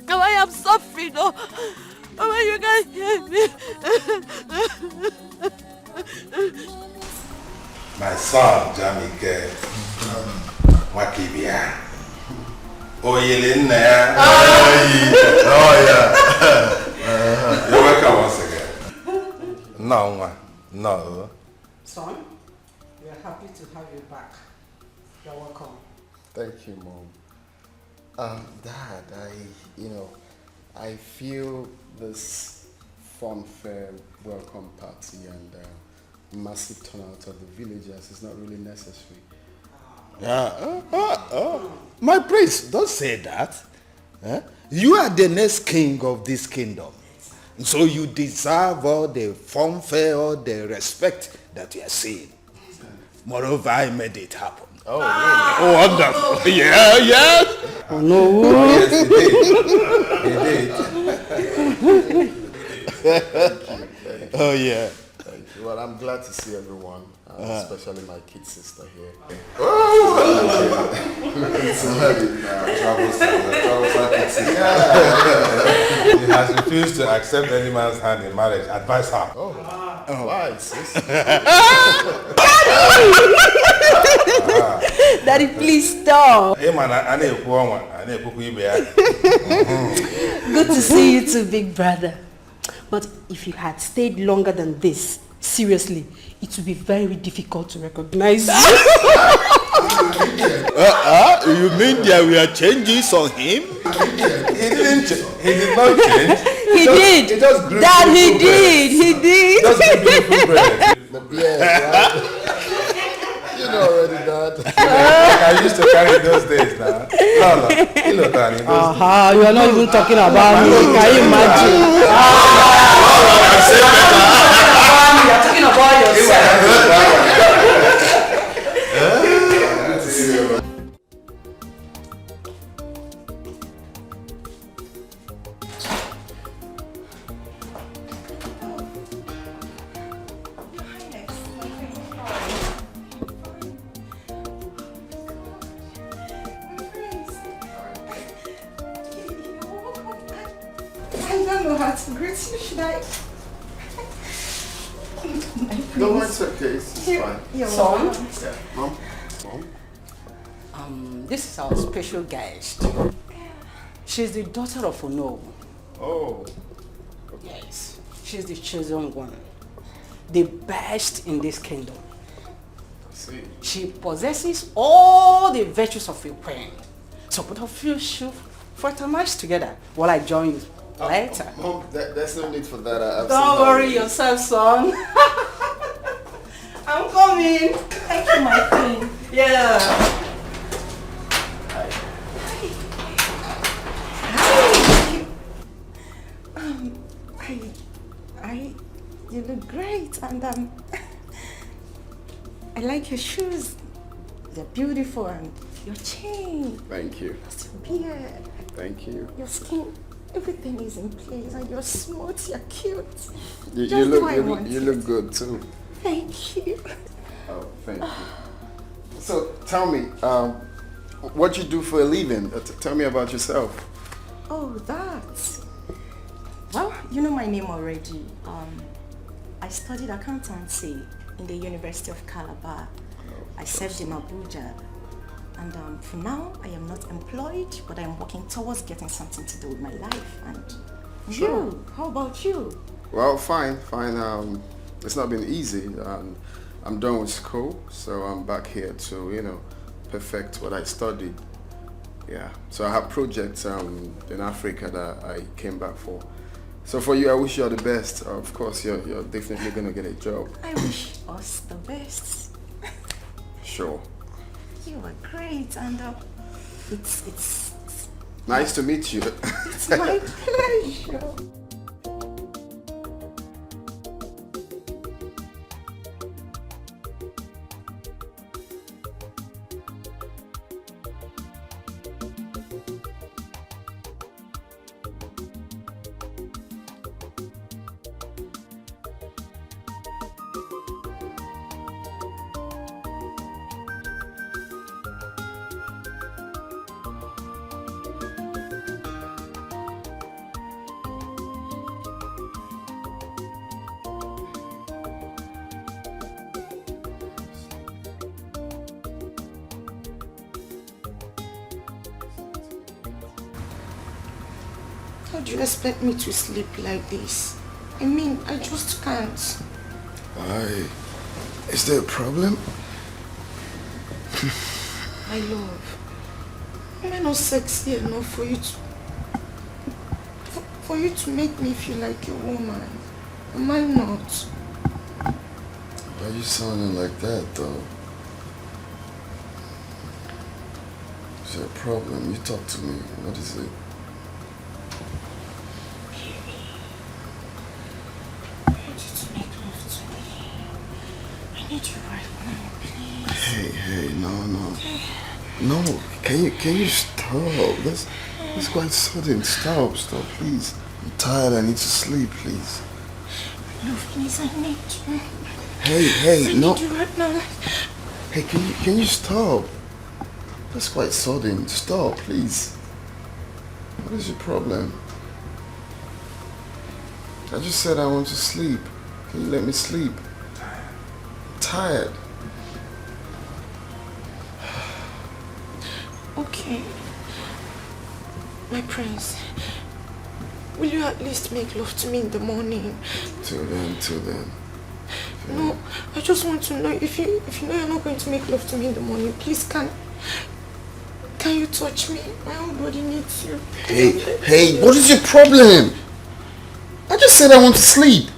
D: Now I am suffering. Oh, you guys hear me?
E: My son, Jamike, Wakibia. Oh, you're in there. Oh, yeah. You're welcome once again. No.
B: Son, we are happy to have you back. You're welcome.
R: Thank you, Mom. Dad, I feel this fun-fair welcome party and massive turnout of the villagers is not really necessary.
J: My prince, don't say that. You are the next king of this kingdom. So you deserve all the fanfare, all the respect that you are seeing. Moreover, I made it happen.
R: Oh, really?
J: Oh, wonderful. Yeah.
R: Oh, no.
J: Yes, he did. Oh, yeah.
R: Thank you. Well, I'm glad to see everyone, especially my kid sister here.
E: He has refused to accept any man's hand in marriage. Advise her.
R: Why, sis?
D: Daddy, please stop.
E: Hey, man,
H: Good to see you too, big brother. But if you had stayed longer than this, seriously, it would be very difficult to recognize you.
J: You mean there were changes on him?
E: He did not change.
D: He did. Dad, he did.
E: Just give beautiful bread.
R: Yeah, right? You know already, Dad.
E: Can carry those days now. No, you look at those days.
G: You are not even talking about me. Can you imagine? You are talking about yourself.
R: No, it's okay. It's fine.
G: Son?
R: Yeah. Mom?
G: This is our special guest. She's the daughter of Ono.
R: Oh.
G: Yes. She's the chosen one. The best in this kingdom.
R: I see.
G: She possesses all the virtues of a queen. So both of you should fraternize together while I join you later.
R: Mom, there's no need for that.
G: Don't worry yourself, son. I'm coming.
L: Thank you, my queen.
G: Yeah.
L: You look great, and I like your shoes. They're beautiful, and your chain.
R: Thank you.
L: Your beard.
R: Thank you.
L: Your skin. Everything is in place, and you're smooth. You're cute.
R: You look good too.
L: Thank you.
R: Oh, thank you. So tell me, what you do for a living? Tell me about yourself.
L: Oh, that. Well, you know my name already. I studied accountancy in the University of Calabar. I served in Abuja. And for now, I am not employed, but I'm working towards getting something to do with my life. And you, how about you?
R: Well, fine. It's not been easy. I'm done with school, so I'm back here to, perfect what I studied. Yeah, so I have projects in Africa that I came back for. So for you, I wish you all the best. Of course, you're definitely gonna get a job.
L: I wish us the best.
R: Sure.
L: You are great, and it's
R: nice to meet you.
L: It's my pleasure. How do you expect me to sleep like this? I mean, I just can't.
R: Why? Is there a problem?
L: My love, am I not sexy enough for you to make me feel like a woman? Am I not?
R: Why are you sounding like that, though? Is there a problem? You talk to me. What is it? Hey, no. Can you stop? That's quite sudden. Stop, please. I'm tired. I need to sleep, please.
L: No, please, I need you.
R: Hey, no.
L: I need you right now.
R: Hey, can you stop? That's quite sudden. Stop, please. What is your problem? I just said I want to sleep. Can you let me sleep? I'm tired.
L: Okay. My prince, will you at least make love to me in the morning?
R: Till then.
L: No, I just want to know if you know you're not going to make love to me in the morning, please can you touch me? My whole body needs you.
R: Hey, what is your problem? I just said I want to sleep.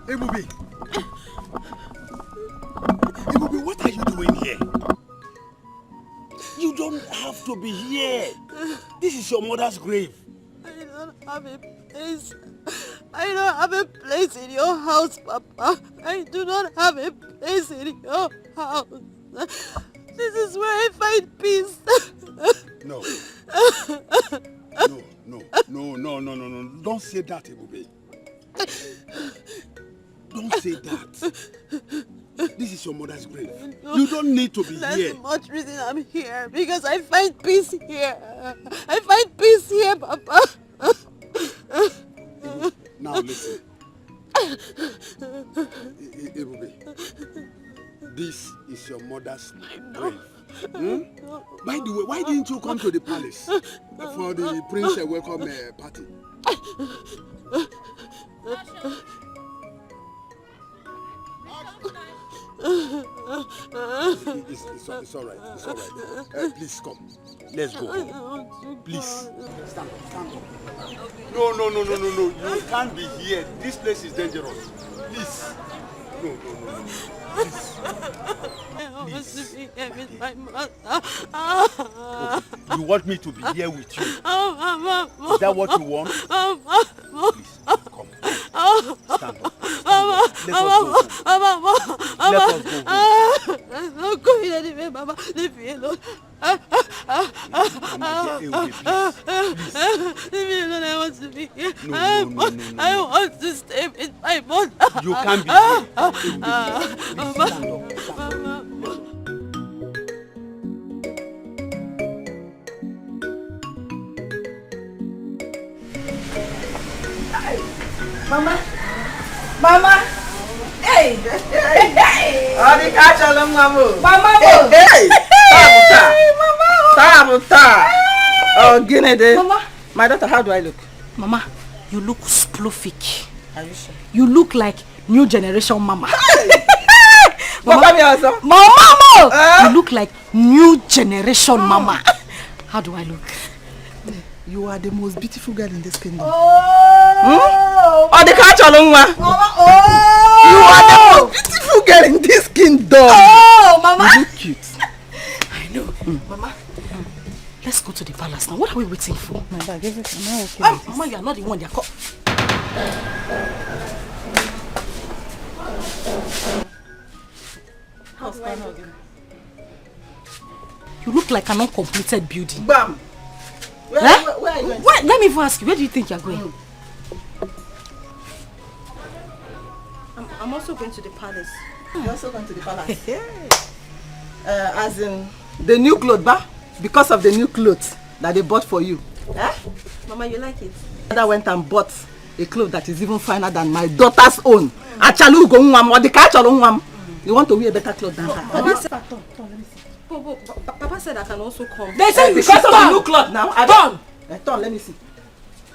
K: Ebubi, what are you doing here? You don't have to be here. This is your mother's grave.
G: I don't have a place. I don't have a place in your house, Papa. I do not have a place in your house. This is where I find peace.
K: No. No. Don't say that, Ebubi. Don't say that. This is your mother's grave. You don't need to be here.
G: That's much reason I'm here. Because I find peace here. I find peace here, Papa.
K: Now listen. Ebubi, this is your mother's grave. By the way, why didn't you come to the palace for the prince welcome party? It's all right. Please come. Let's go home. Please. Stand up. No. You can't be here. This place is dangerous. Please. No. Please.
G: I want to be here with my mother.
K: Okay. You want me to be here with you? Is that what you want? Please, come. Stand up. Let us go home.
G: I'm not going anywhere, Mama. Leave me alone. Leave me alone. I want to be here.
K: No.
G: I want to stay with my mother.
K: You can't be here.
B: Mama. Hey. Oh, the catch along, Mama. Hey. Tabuta. Oh, Guinea. Mama. My daughter, how do I look?
A: Mama, you look sploofic.
B: Are you sure?
A: You look like new generation mama.
B: Mama.
A: You look like new generation mama. How do I look?
B: You are the most beautiful girl in this kingdom.
A: Oh,
B: the catch along, Mama. You are the most beautiful girl in this kingdom.
A: Oh, Mama.
B: You look cute.
A: I know. Mama, let's go to the palace now. What are we waiting for?
B: My bag, everything. Am I okay?
A: Mama, you are not the one. You're
B: How's fun again?
A: You look like an uncompleted building.
B: Bam. Where are you going?
A: Wait, let me even ask you. Where do you think you're going?
L: I'm also going to the palace.
B: You're also going to the palace? As in the new clothes, ba? Because of the new clothes that they bought for you. Eh?
L: Mama, you like it?
B: Mother went and bought a cloth that is even finer than my daughter's own. Achalu go nwam or the kachalu nwam. You want to wear a better cloth than her.
L: Let me see. Papa said I can also come.
B: They said because of the new cloth now. Turn. Turn, let me see.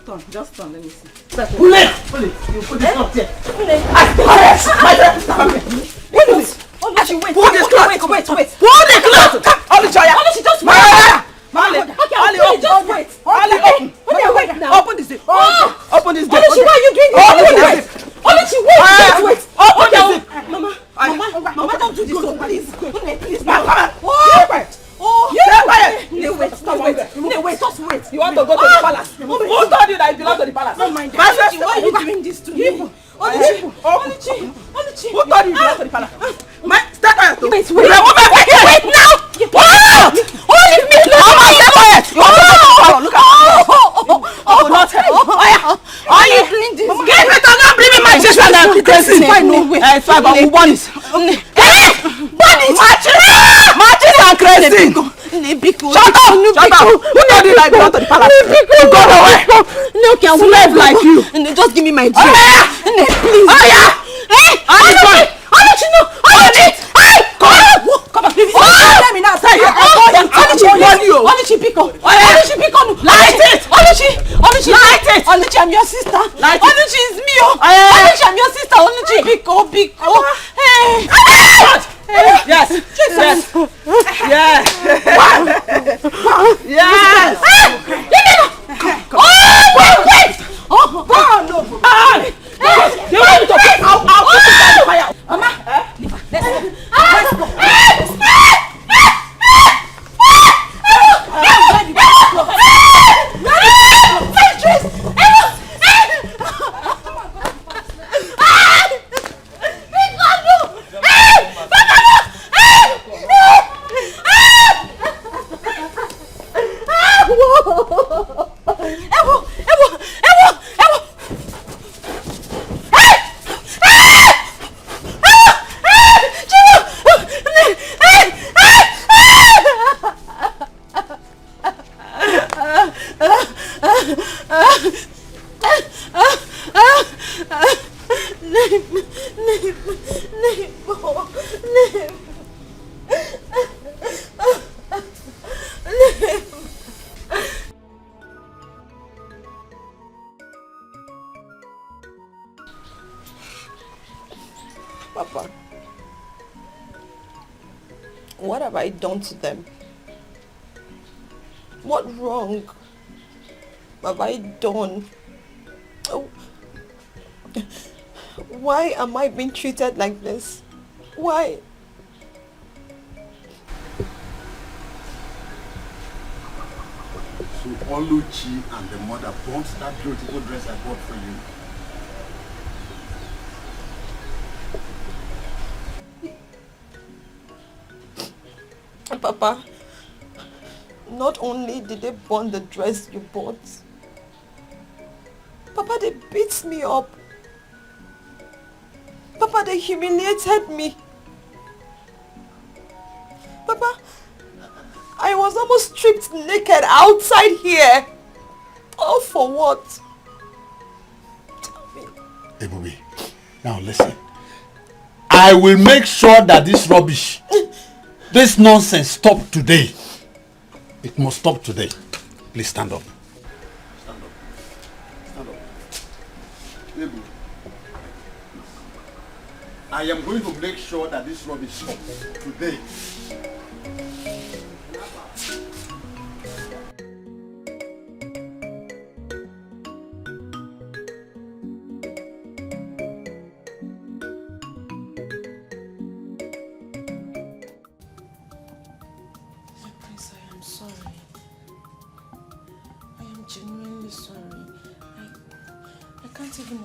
B: Turn, just turn, let me see. Pull it. You put this cloth here. Pull it. Wait. Pull this cloth. Wait. Pull the cloth. Alichi, just wait. Just wait. Open this door. Open this door.
G: Alichi, why are you doing this? Alichi, wait.
B: Mama, don't do this, please. Please, Mama. Wait, just wait. You want to go to the palace? Who told you that you belong to the palace?
G: Oh my God. Alichi, why are you doing this to me? Alichi.
B: Who told you you belong to the palace? Stay quiet.
G: Wait now.
B: Leave me alone. Look at
G: Why are you doing this?
B: Get it or not, bring me my sister and crazy. It's fine, but bunnies. Matches and crazy. Shut up. Who told you that you belong to the palace? You go away. Slave like you.
G: Just give me my drink. Please.
B: Come on, please. Let me now say Light it.
G: Alichi, I'm your sister. Alichi is me. Alichi, I'm your sister. Alichi, Biko. Hey.
B: Yes. Wait.
G: Papa, what have I done to them? What wrong have I done? Oh, why am I being treated like this? Why?
K: So Alichi and the mother bought that beautiful dress I bought for you.
G: Papa, not only did they burn the dress you bought, Papa, they beat me up. Papa, they humiliated me. Papa, I was almost stripped naked outside here. All for what?
K: Hey, Bobby, now listen. I will make sure that this rubbish, this nonsense stop today. It must stop today. Please stand up. Stand up. Stand up. Baby, I am going to make sure that this rubbish stops today.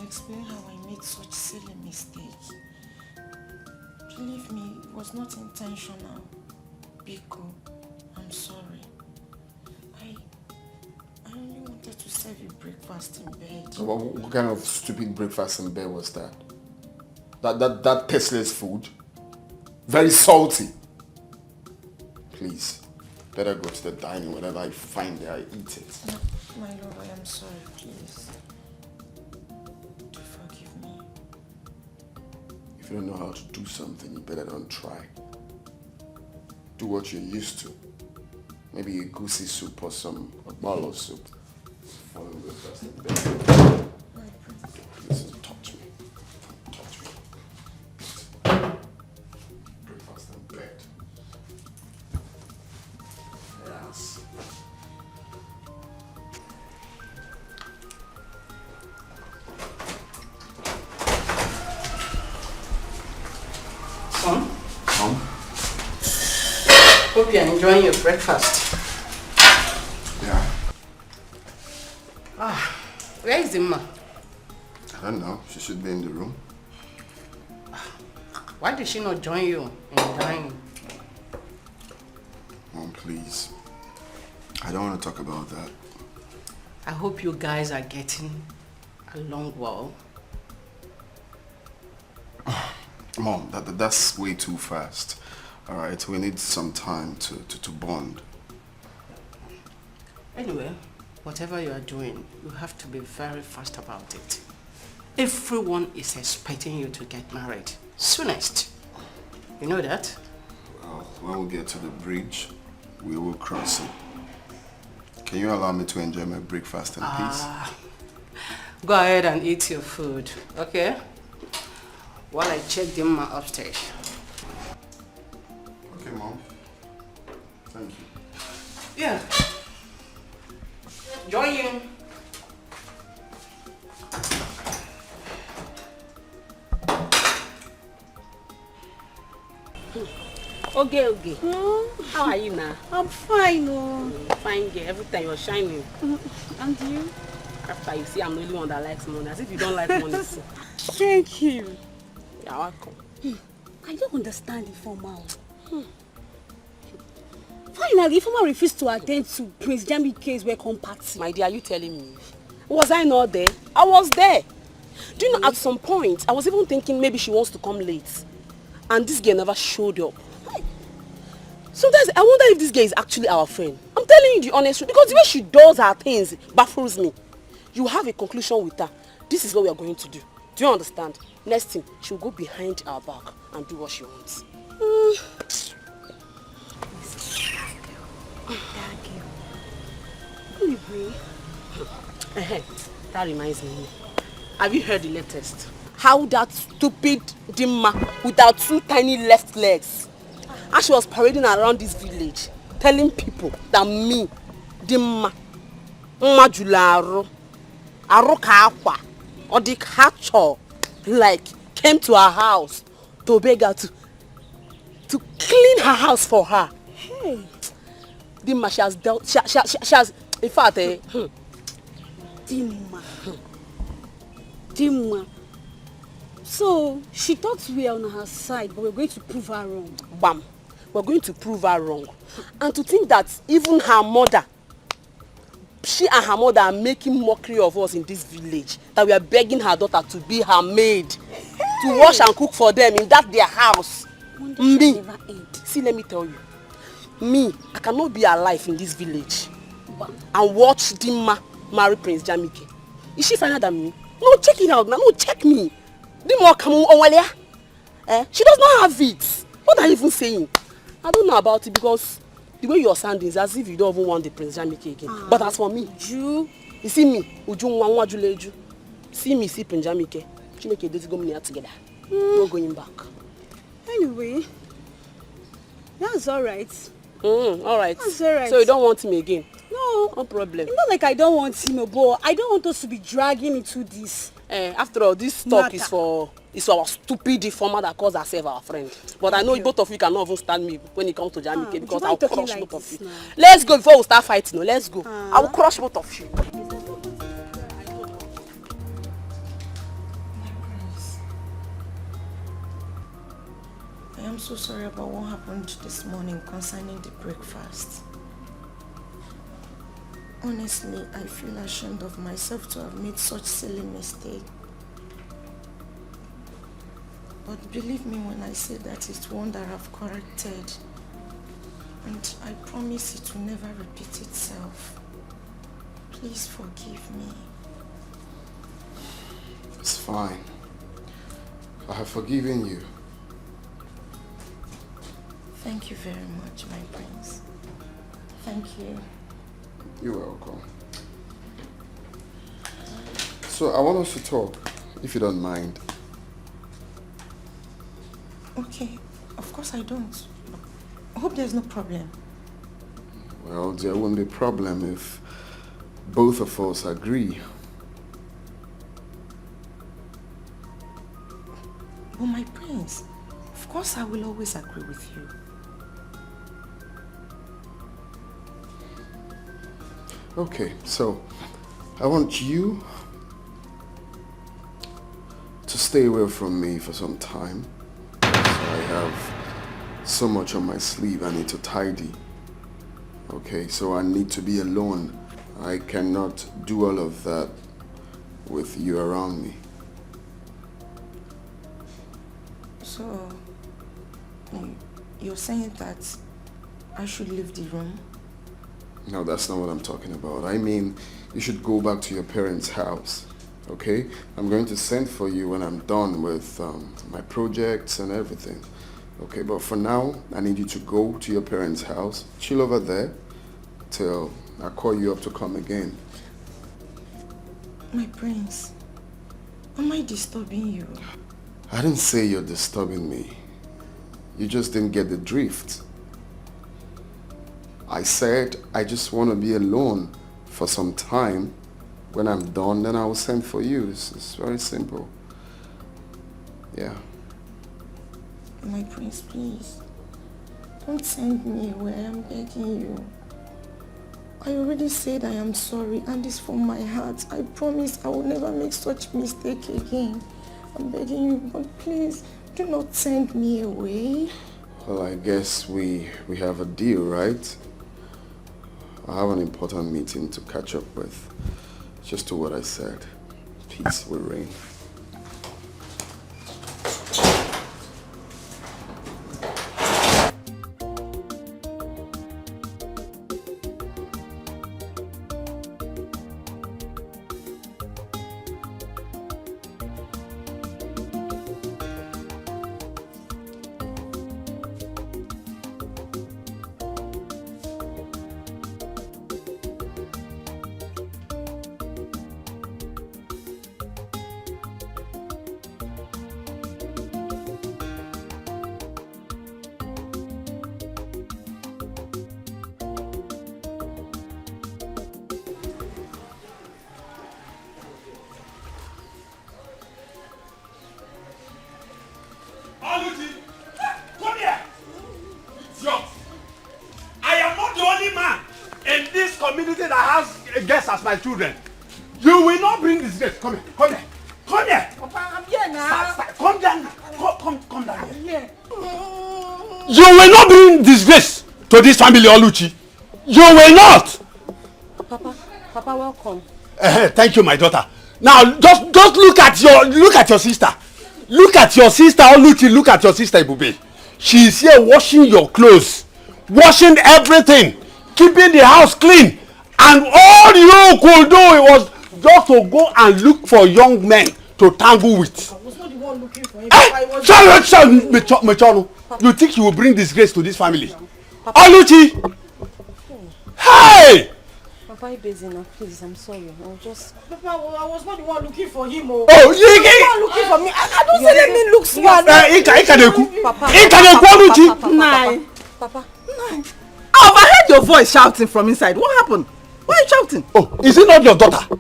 L: Explain how I made such silly mistake. Believe me, it was not intentional. Biko, I'm sorry. I only wanted to serve you breakfast in bed.
R: What kind of stupid breakfast in bed was that? That tasteless food? Very salty. Please, better go to the dining. Whatever I find there, I eat it.
L: No, my love, I am sorry, please.
R: If you don't know how to do something, you better don't try. Do what you're used to. Maybe a goosey soup or a bottle of soup. Follow me first in bed. Please don't touch me. Don't touch me. Breakfast in bed. Yes.
H: Hope you're enjoying your breakfast.
R: Yeah.
H: Where is Emma?
R: I don't know. She should be in the room.
H: Why did she not join you in dining?
R: Mom, please. I don't want to talk about that.
H: I hope you guys are getting along well.
R: Mom, that's way too fast. All right, we need some time to bond.
H: Anyway, whatever you are doing, you have to be very fast about it. Everyone is expecting you to get married soonest. You know that?
R: Well, when we get to the bridge, we will cross it. Can you allow me to enjoy my breakfast in peace?
H: Go ahead and eat your food, okay? While I check them upstairs.
R: Okay, Mom. Thank you.
H: Yeah. Join you. Okay. How are you now?
O: I'm fine. Oh.
H: Fine girl. Every time you're shining.
O: And you?
H: After you see I'm the only one that likes money. As if you don't like money. So.
O: Thank you.
H: You're welcome.
O: I don't understand Informa. Finally, Informa refused to attend to Prince Jamike's welcome party.
H: My dear, are you telling me? Was I not there? I was there. Do you know, at some point, I was even thinking maybe she wants to come late. And this girl never showed up. Sometimes I wonder if this girl is actually our friend. I'm telling you the honest truth. Because the way she does her things baffles me. You have a conclusion with her. This is what we are going to do. Do you understand? Next thing, she'll go behind our back and do what she wants. That reminds me. Have you heard the latest? How that stupid Dimma with her 2 tiny left legs, and she was parading around this village, telling people that me, Dimma, Majularo, Arokakwa, or the catcher, like, came to her house to beg her to clean her house for her.
L: Hey.
H: Dimma, she has, in fact,
M: Dimma. So, she thought we are on her side, but we're going to prove her wrong.
H: Bam. We're going to prove her wrong. And to think that even her mother, she and her mother are making mockery of us in this village, that we are begging her daughter to be her maid, to wash and cook for them in that their house. Me, see, let me tell you, me, I cannot be alive in this village and watch Dimma marry Prince Jamike. Is she finer than me? No, check it out now. No, check me. Dimma come on, she does not have it. What are you even saying? I don't know about it because the way you're sounding is as if you don't even want the Prince Jamike again. But as for me, you see me, Uju, see me, see Prince Jamike. She make a date go together. No going back.
M: Anyway, that's alright.
H: Alright.
M: That's alright.
H: So you don't want him again?
M: No.
H: No problem.
M: It's not like I don't want him, but I don't want us to be dragging into this.
H: After all, this talk is for our stupid deformer that calls herself our friend. But I know both of you cannot even stand me when it comes to Jamike because I'll crush both of you. Let's go before we start fighting. Let's go. I will crush both of you.
L: I am so sorry about what happened this morning concerning the breakfast. Honestly, I feel ashamed of myself to have made such silly mistake. But believe me when I say that it's one that I've corrected. And I promise it will never repeat itself. Please forgive me.
R: It's fine. I have forgiven you.
L: Thank you very much, my prince. Thank you.
R: You're welcome. So I want us to talk, if you don't mind.
L: Okay, of course I don't. I hope there's no problem.
R: Well, there won't be a problem if both of us agree.
L: But my prince, of course I will always agree with you.
R: Okay, so I want you to stay away from me for some time. So I have so much on my sleeve I need to tidy. Okay, so I need to be alone. I cannot do all of that with you around me.
L: So, you're saying that I should leave the room?
R: No, that's not what I'm talking about. I mean, you should go back to your parents' house, okay? I'm going to send for you when I'm done with my projects and everything. Okay, but for now, I need you to go to your parents' house, chill over there, till I call you up to come again.
L: My prince, am I disturbing you?
R: I didn't say you're disturbing me. You just didn't get the drift. I said I just want to be alone for some time. When I'm done, then I will send for you. It's very simple. Yeah.
L: My prince, please. Don't send me away. I'm begging you. I already said I am sorry and it's from my heart. I promise I will never make such mistake again. I'm begging you, but please, do not send me away.
R: Well, I guess we have a deal, right? I have an important meeting to catch up with. Just to what I said. Peace will reign.
K: as my children. You will not bring disgrace. Come here. Come here. Come here.
A: Papa, I'm here now.
K: Come down. Come down here. You will not bring disgrace to this family, Oluchi. You will not.
D: Papa, welcome.
K: Thank you, my daughter. Now, just look at your sister. Look at your sister, Oluchi. Look at your sister, Ibube. She is here washing your clothes, washing everything, keeping the house clean, and all you could do was just to go and look for young men to tangle with.
A: I was not the one looking for him.
K: Mechonu. You think you will bring disgrace to this family? Oluchi! Hey!
D: Papa, you busy now, please. I'm sorry. I'll just.
A: Papa, I was not the one looking for him. Oh,
K: you
A: the one looking for me. I don't say let me look smart.
B: Papa. I overheard your voice shouting from inside. What happened? Why are you shouting?
K: Oh, is it not your daughter?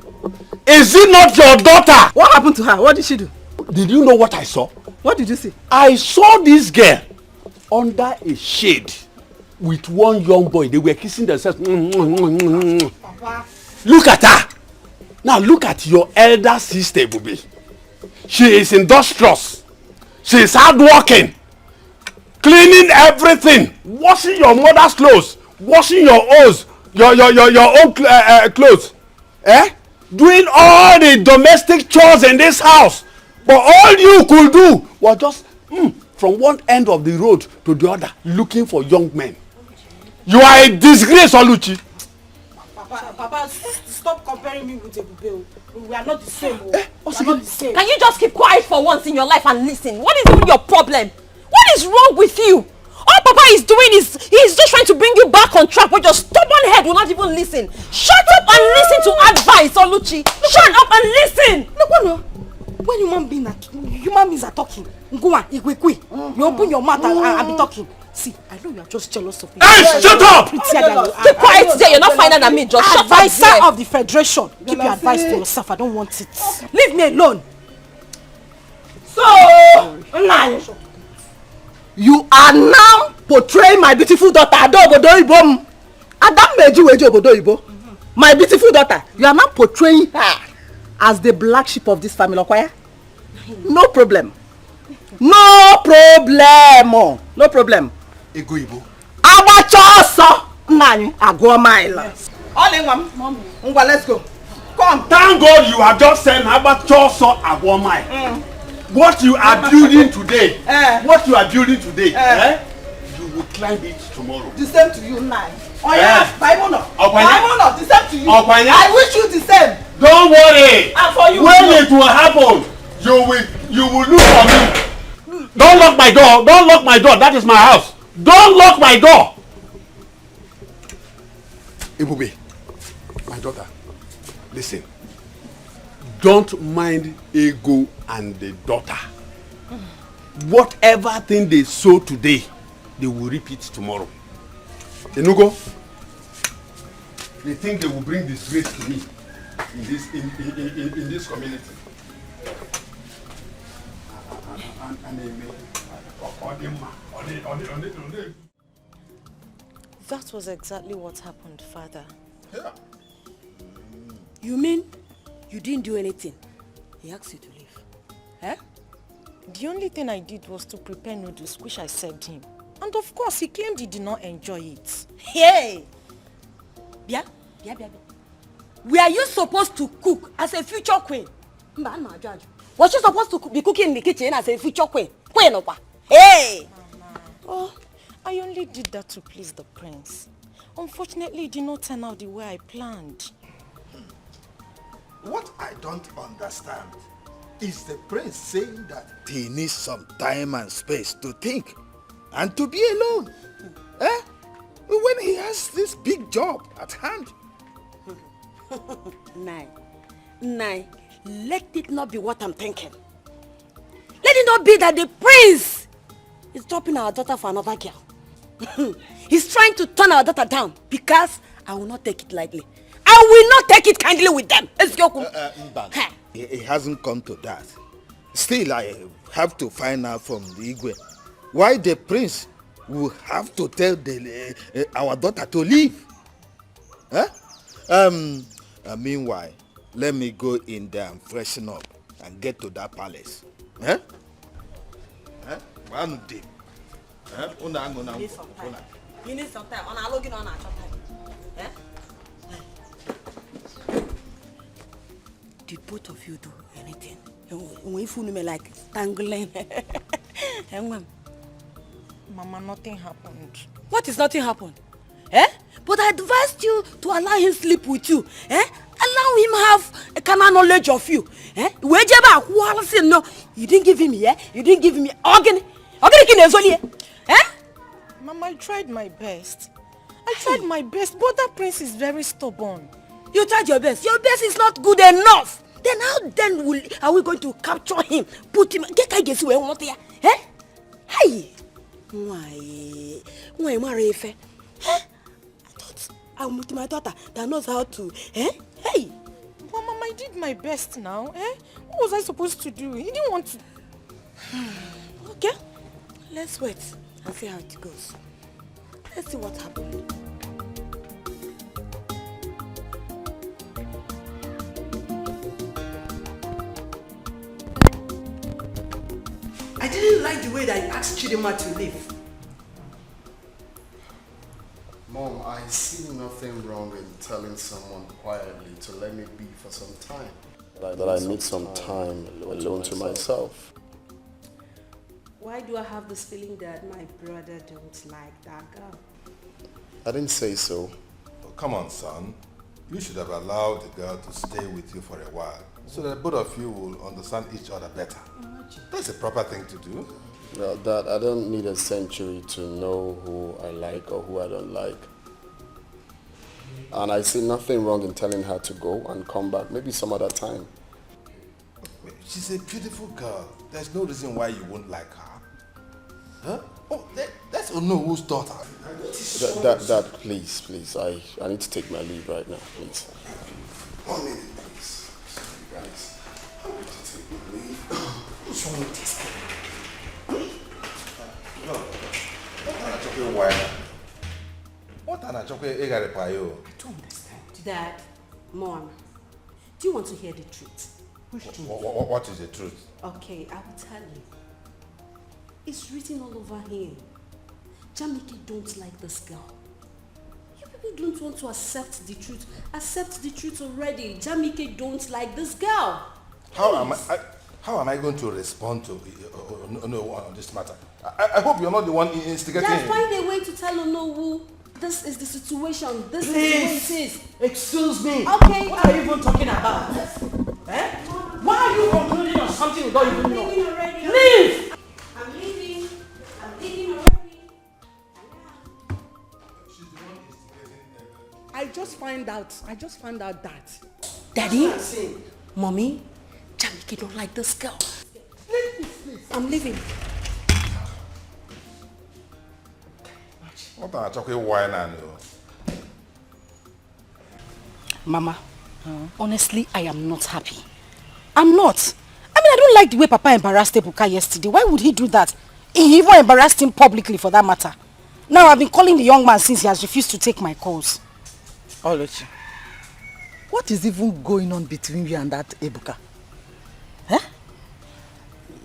K: Is it not your daughter?
B: What happened to her? What did she do?
K: Did you know what I saw?
B: What did you see?
K: I saw this girl under a shade with one young boy. They were kissing themselves.
A: Papa.
K: Look at her. Now look at your elder sister, Bubi. She is industrious. She is hardworking. Cleaning everything. Washing your mother's clothes. Washing your own clothes. Doing all the domestic chores in this house. But all you could do was just from one end of the road to the other looking for young men. You are a disgrace, Oluchi.
A: Papa, stop comparing me with Ebube. We are not the same. We are not the same.
D: Can you just keep quiet for once in your life and listen? What is even your problem? What is wrong with you? All Papa is doing is he's just trying to bring you back on track, but your stubborn head will not even listen. Shut up and listen to advice, Oluchi. Shut up and listen.
A: No. When human beings are talking, go on, you open your mouth and be talking. See, I know you are just jealous of me.
K: Hey, shut up!
D: Keep quiet there. You're not finer than me. Just shut up.
A: Advisor of the Federation. Keep your advice to yourself. I don't want it. Leave me alone.
B: So, you are now portraying my beautiful daughter, Adobodoibo. My beautiful daughter. You are now portraying her as the black sheep of this family, okay? No problem. No problem.
E: Egoibo.
B: Nani, Agua Mile. All in one. Ngwa, let's go. Come.
K: Thank God you have just said Abachoso Agwamai. What you are building today, you will climb it tomorrow.
B: The same to you, Nai. Oh yeah, Baimono, the same to you. I wish you the same.
K: Don't worry.
B: And for you.
K: When it will happen, you will look for me. Don't lock my door. That is my house. Don't lock my door. Ibube, my daughter, listen. Don't mind Ego and the daughter. Whatever thing they sow today, they will reap it tomorrow. Enugo, they think they will bring disgrace to me in this community.
L: That was exactly what happened, Father.
E: Yeah.
L: You mean you didn't do anything? He asked you to leave. Eh? The only thing I did was to prepare noodles, which I served him. And of course, he claimed he did not enjoy it.
D: Hey! Bia. Were you supposed to cook as a future queen? Was you supposed to be cooking in the kitchen as a future queen? Hey!
L: Oh, I only did that to please the prince. Unfortunately, it did not turn out the way I planned.
E: What I don't understand is the prince saying that he needs some time and space to think and to be alone. When he has this big job at hand.
D: Nai, let it not be what I'm thinking. Let it not be that the prince is dropping our daughter for another girl. He's trying to turn our daughter down because I will not take it lightly. I will not take it kindly with them.
E: It hasn't come to that. Still, I have to find out from the Igwe why the prince will have to tell our daughter to leave. Meanwhile, let me go in there and freshen up and get to that palace. Eh? Eh? One day. Eh?
G: You need some time. You need some time. On a login on a time. Eh? Did both of you do anything? When you fool me like tangling.
L: Mama, nothing happened.
G: What is nothing happened? Eh? But I advised you to allow him sleep with you. Eh? Allow him have a kind of knowledge of you. Eh? No, you didn't give him, yeah? You didn't give him organ. Eh?
L: Mama, I tried my best. But that prince is very stubborn.
G: You tried your best. Your best is not good enough. Then how are we going to capture him? Put him. Get I guess where want there? Eh? Hey. Why marry Ife? I thought I'm with my daughter that knows how to. Eh? Hey.
L: Mama, I did my best now. Eh? What was I supposed to do? He didn't want to.
G: Okay. Let's wait and see how it goes. Let's see what happens.
S: I didn't like the way that you asked Chidima to leave.
R: Mom, I see nothing wrong in telling someone quietly to let me be for some time. That I need some time alone to myself.
M: Why do I have this feeling that my brother don't like that girl?
R: I didn't say so.
E: Oh, come on, son. You should have allowed the girl to stay with you for a while so that both of you will understand each other better. That's a proper thing to do.
R: Well, Dad, I don't need a century to know who I like or who I don't like. And I see nothing wrong in telling her to go and come back, maybe some other time.
E: She's a beautiful girl. There's no reason why you won't like her. Huh? Oh, that's Onowo's daughter.
R: Dad, please. I need to take my leave right now, please.
E: Only, please. Guys, I need to take my leave.
S: What's wrong with this guy?
E: What an achoke egarepayo.
S: I don't understand.
M: Dad, Mom, do you want to hear the truth?
E: What is the truth?
M: Okay, I will tell you. It's written all over him. Jamike don't like this girl. You people don't want to accept the truth. Accept the truth already. Jamike don't like this girl.
E: How am I going to respond to on this matter? I hope you're not the one instigating
M: Dad,
E: him.
M: find a way to tell Onowu this is the situation. This is the way it is.
S: Excuse me.
M: Okay.
S: What are you even talking about? Eh? Why are you concluding on something you don't even know?
M: I'm leaving already.
S: Leave!
M: I'm leaving. I'm leaving already.
G: I just found out that. Daddy, Mommy, Jamike don't like this girl. I'm leaving.
E: What an achoke wine and
G: Mama, honestly, I am not happy. I'm not. I mean, I don't like the way Papa embarrassed Ebuka yesterday. Why would he do that? He even embarrassed him publicly for that matter. Now I've been calling the young man since he has refused to take my calls.
B: Alichi, what is even going on between you and that Ebuka?
G: Huh?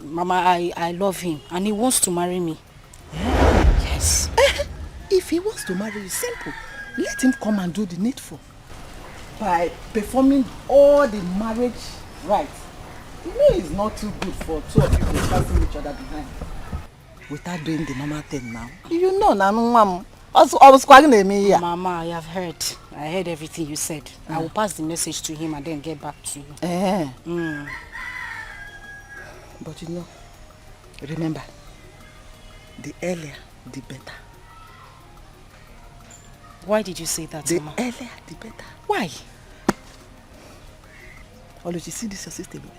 G: Mama, I love him and he wants to marry me.
B: Yes. If he wants to marry you, simple. Let him come and do the needful. By performing all the marriage rites. You know it's not too good for two of you to passing each other behind. Without doing the normal thing now. You know, Mama, I was calling me here.
G: Mama, I have heard. I heard everything you said. I will pass the message to him and then get back to you.
B: But you know, remember, the earlier, the better.
G: Why did you say that, Mama?
B: The earlier, the better.
G: Why?
B: Alichi, see this your sister, baby.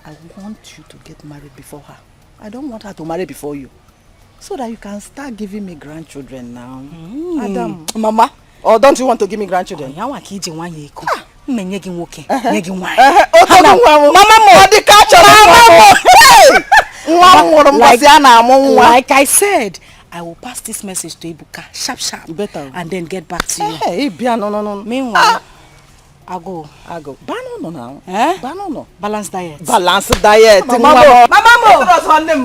B: I want you to get married before her. I don't want her to marry before you. So that you can start giving me grandchildren now. Adam.
G: Mama.
B: Or don't you want to give me grandchildren?
G: Mama mo. Like I said, I will pass this message to Ebuka sharp, and then get back to you.
B: Hey, no.
G: Meanwhile, I go.
B: Banana now.
G: Eh?
B: Banana.
G: Balanced diet.
B: Balanced diet.
G: Mama mo.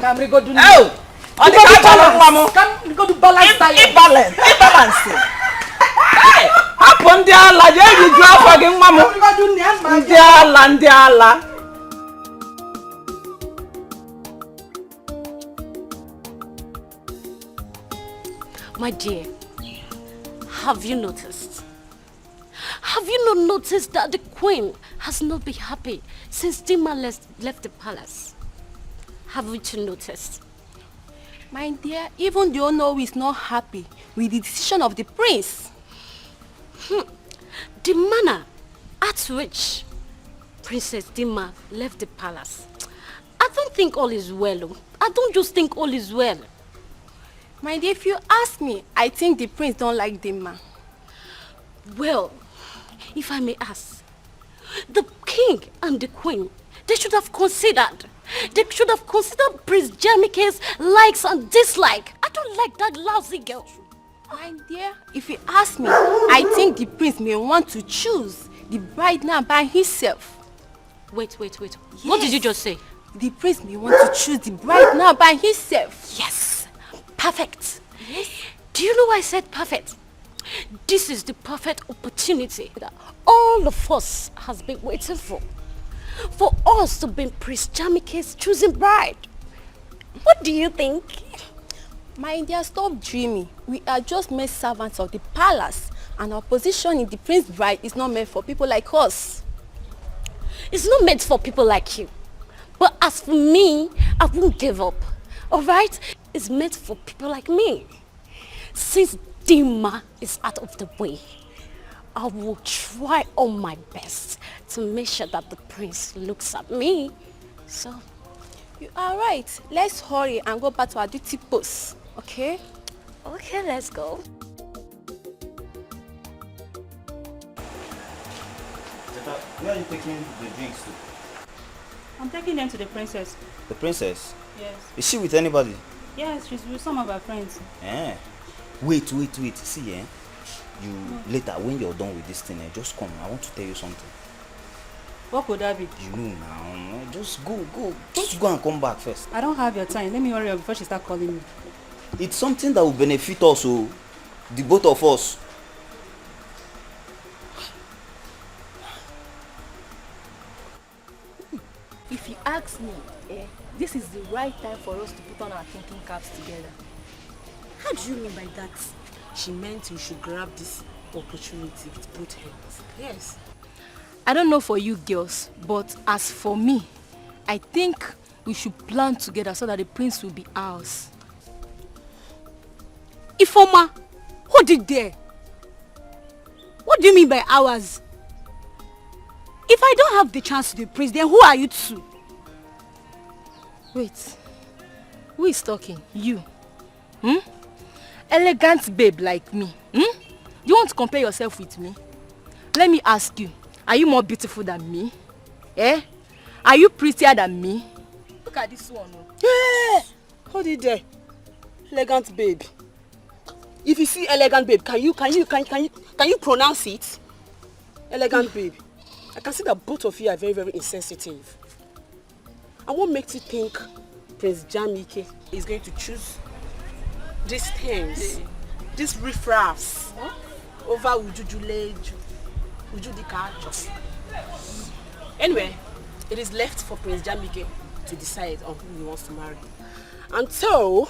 G: Come we go do.
B: Oh.
G: On the balance. Come we go do balanced diet.
B: Balance. Hapo ndị ala je riju afọ gị nwa m. Ndị ala.
M: My dear, have you noticed? Have you not noticed that the queen has not been happy since Dima left the palace? Haven't you noticed?
I: My dear, even the owner is not happy with the decision of the prince.
M: The manner at which Princess Dima left the palace, I don't think all is well. I don't just think all is well.
I: My dear, if you ask me, I think the prince don't like Dima.
M: Well, if I may ask, the king and the queen, they should have considered Prince Jamike's likes and dislikes. I don't like that lousy girl.
I: My dear, if you ask me, I think the prince may want to choose the bride now by himself.
M: Wait.
I: Yes.
M: What did you just say?
I: The prince may want to choose the bride now by himself.
M: Yes. Perfect. Yes. Do you know why I said perfect? This is the perfect opportunity that all of us has been waiting for us to be Prince Jamike's choosing bride. What do you think?
I: My dear, stop dreaming. We are just mere servants of the palace, and our position in the prince's bride is not meant for people like us.
M: It's not meant for people like you. But as for me, I won't give up. Alright? It's meant for people like me. Since Dima is out of the way, I will try all my best to make sure that the prince looks at me. So,
I: you are right. Let's hurry and go back to our duty post. Okay?
M: Okay, let's go.
Q: Where are you taking the drinks to?
O: I'm taking them to the princess.
Q: The princess?
O: Yes.
Q: Is she with anybody?
O: Yes, she's with some of her friends.
Q: Wait. See, you later, when you're done with this thing, just come. I want to tell you something.
O: What could that be?
Q: You know now. Just go. Just go and come back first.
O: I don't have your time. Let me hurry up before she starts calling me.
Q: It's something that will benefit us, the both of us.
I: If you ask me, this is the right time for us to put on our thinking caps together.
H: How do you mean by that? She meant you should grab this opportunity with both hands. Yes.
I: I don't know for you girls, but as for me, I think we should plan together so that the prince will be ours.
H: Ifoma, who did there? What do you mean by ours? If I don't have the chance to be prince, then who are you two?
I: Wait, who is talking? You? Elegant babe like me. You want to compare yourself with me? Let me ask you, are you more beautiful than me? Are you prettier than me? Look at this one.
H: Hold it there. Elegant babe. If you see elegant babe, can you pronounce it? Elegant babe. I can see that both of you are very, very insensitive. And what makes you think Prince Jamike is going to choose these things, these riffraffs, over Uju Dikacho? Anyway, it is left for Prince Jamike to decide on who he wants to marry. And so,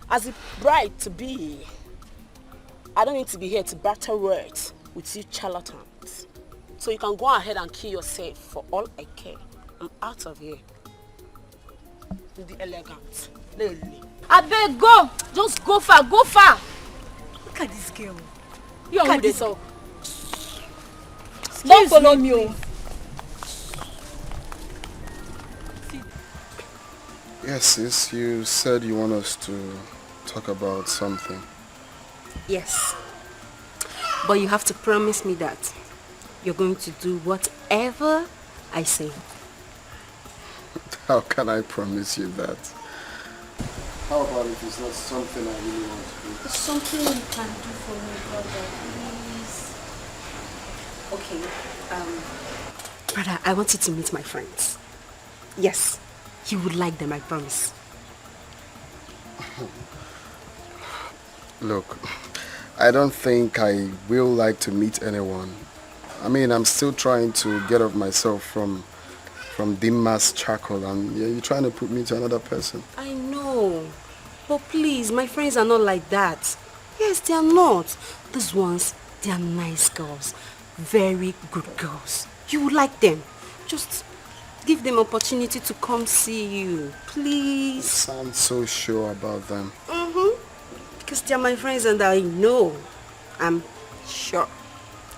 H: as a bride to be, I don't need to be here to battle words with you charlatans. So you can go ahead and kill yourself for all I care. I'm out of here. With the elegant.
I: I beg, go. Just go far, go far.
H: Look at this girl.
I: Look at this up.
H: Don't follow me.
R: Yes, sis, you said you want us to talk about something.
H: Yes. But you have to promise me that you're going to do whatever I say.
R: How can I promise you that? How about if it's not something I really want to do?
M: It's something you can do for me, brother,
H: Okay, brother, I want you to meet my friends. Yes, you would like them, I promise.
R: Look, I don't think I will like to meet anyone. I mean, I'm still trying to get off myself from Dimas charcoal, and you're trying to put me to another person.
H: I know, but please, my friends are not like that. Yes, they are not. These ones, they are nice girls. Very good girls. You would like them. Just give them opportunity to come see you. Please.
R: You sound so sure about them.
H: Because they are my friends and I know. I'm sure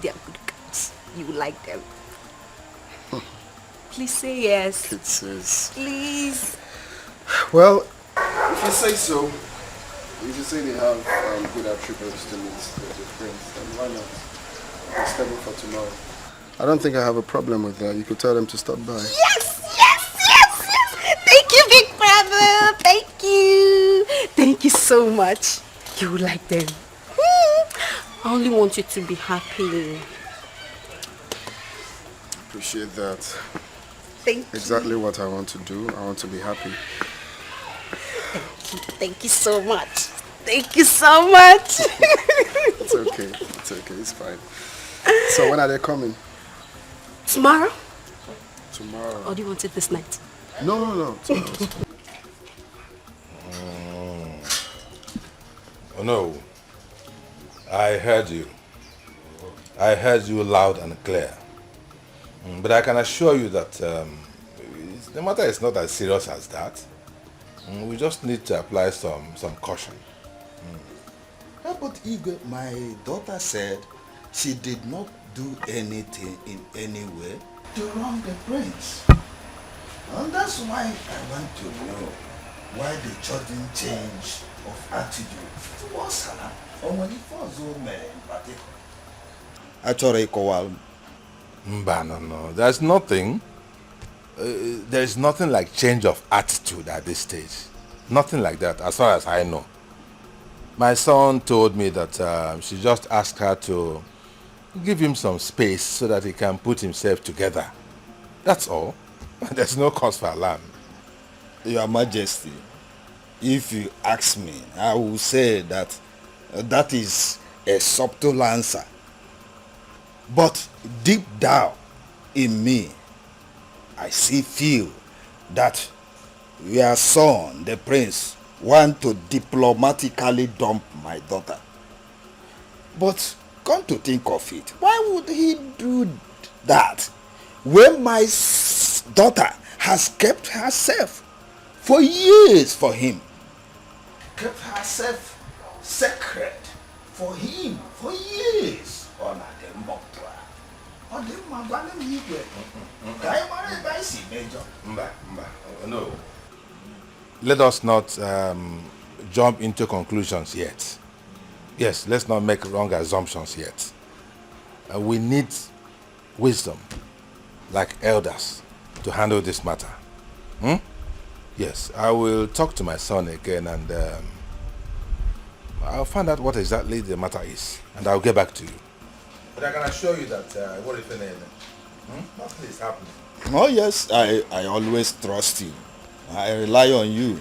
H: they are good girls. You would like them. Please say yes.
R: Kisses.
H: Please.
R: Well, if you say so, if you say they have good attributes to meet with your friends, then why not? It's scheduled for tomorrow. I don't think I have a problem with that. You could tell them to stop by.
H: Yes! Thank you, big brother. Thank you. Thank you so much. You would like them. I only want you to be happy.
R: Appreciate that.
H: Thank you.
R: Exactly what I want to do. I want to be happy.
H: Thank you so much. Thank you so much.
R: It's okay. It's okay. It's fine. So when are they coming?
H: Tomorrow?
R: Tomorrow.
H: Or do you want it this night?
R: No. Tomorrow.
E: Oh no. I heard you. I heard you loud and clear. But I can assure you that the matter is not as serious as that. We just need to apply some caution.
J: But Igwe, my daughter said she did not do anything in any way to wrong the prince. And that's why I want to know why the sudden change of attitude towards her or when it was all men in particular. Actually,
E: no. There's nothing. There's nothing like change of attitude at this stage. Nothing like that, as far as I know. My son told me that she just asked her to give him some space so that he can put himself together. That's all. There's no cause for alarm.
J: Your Majesty, if you ask me, I will say that that is a subtle answer. But deep down in me, I feel that your son, the prince, want to diplomatically dump my daughter. But come to think of it, why would he do that when my daughter has kept herself for years for him? Kept herself sacred for him for years.
E: No. Let us not jump into conclusions yet. Yes, let's not make wrong assumptions yet. We need wisdom, like elders, to handle this matter. Yes, I will talk to my son again and I'll find out what exactly the matter is and I'll get back to you. But I can assure you that what if nothing is happening.
J: Oh yes, I always trust you. I rely on you.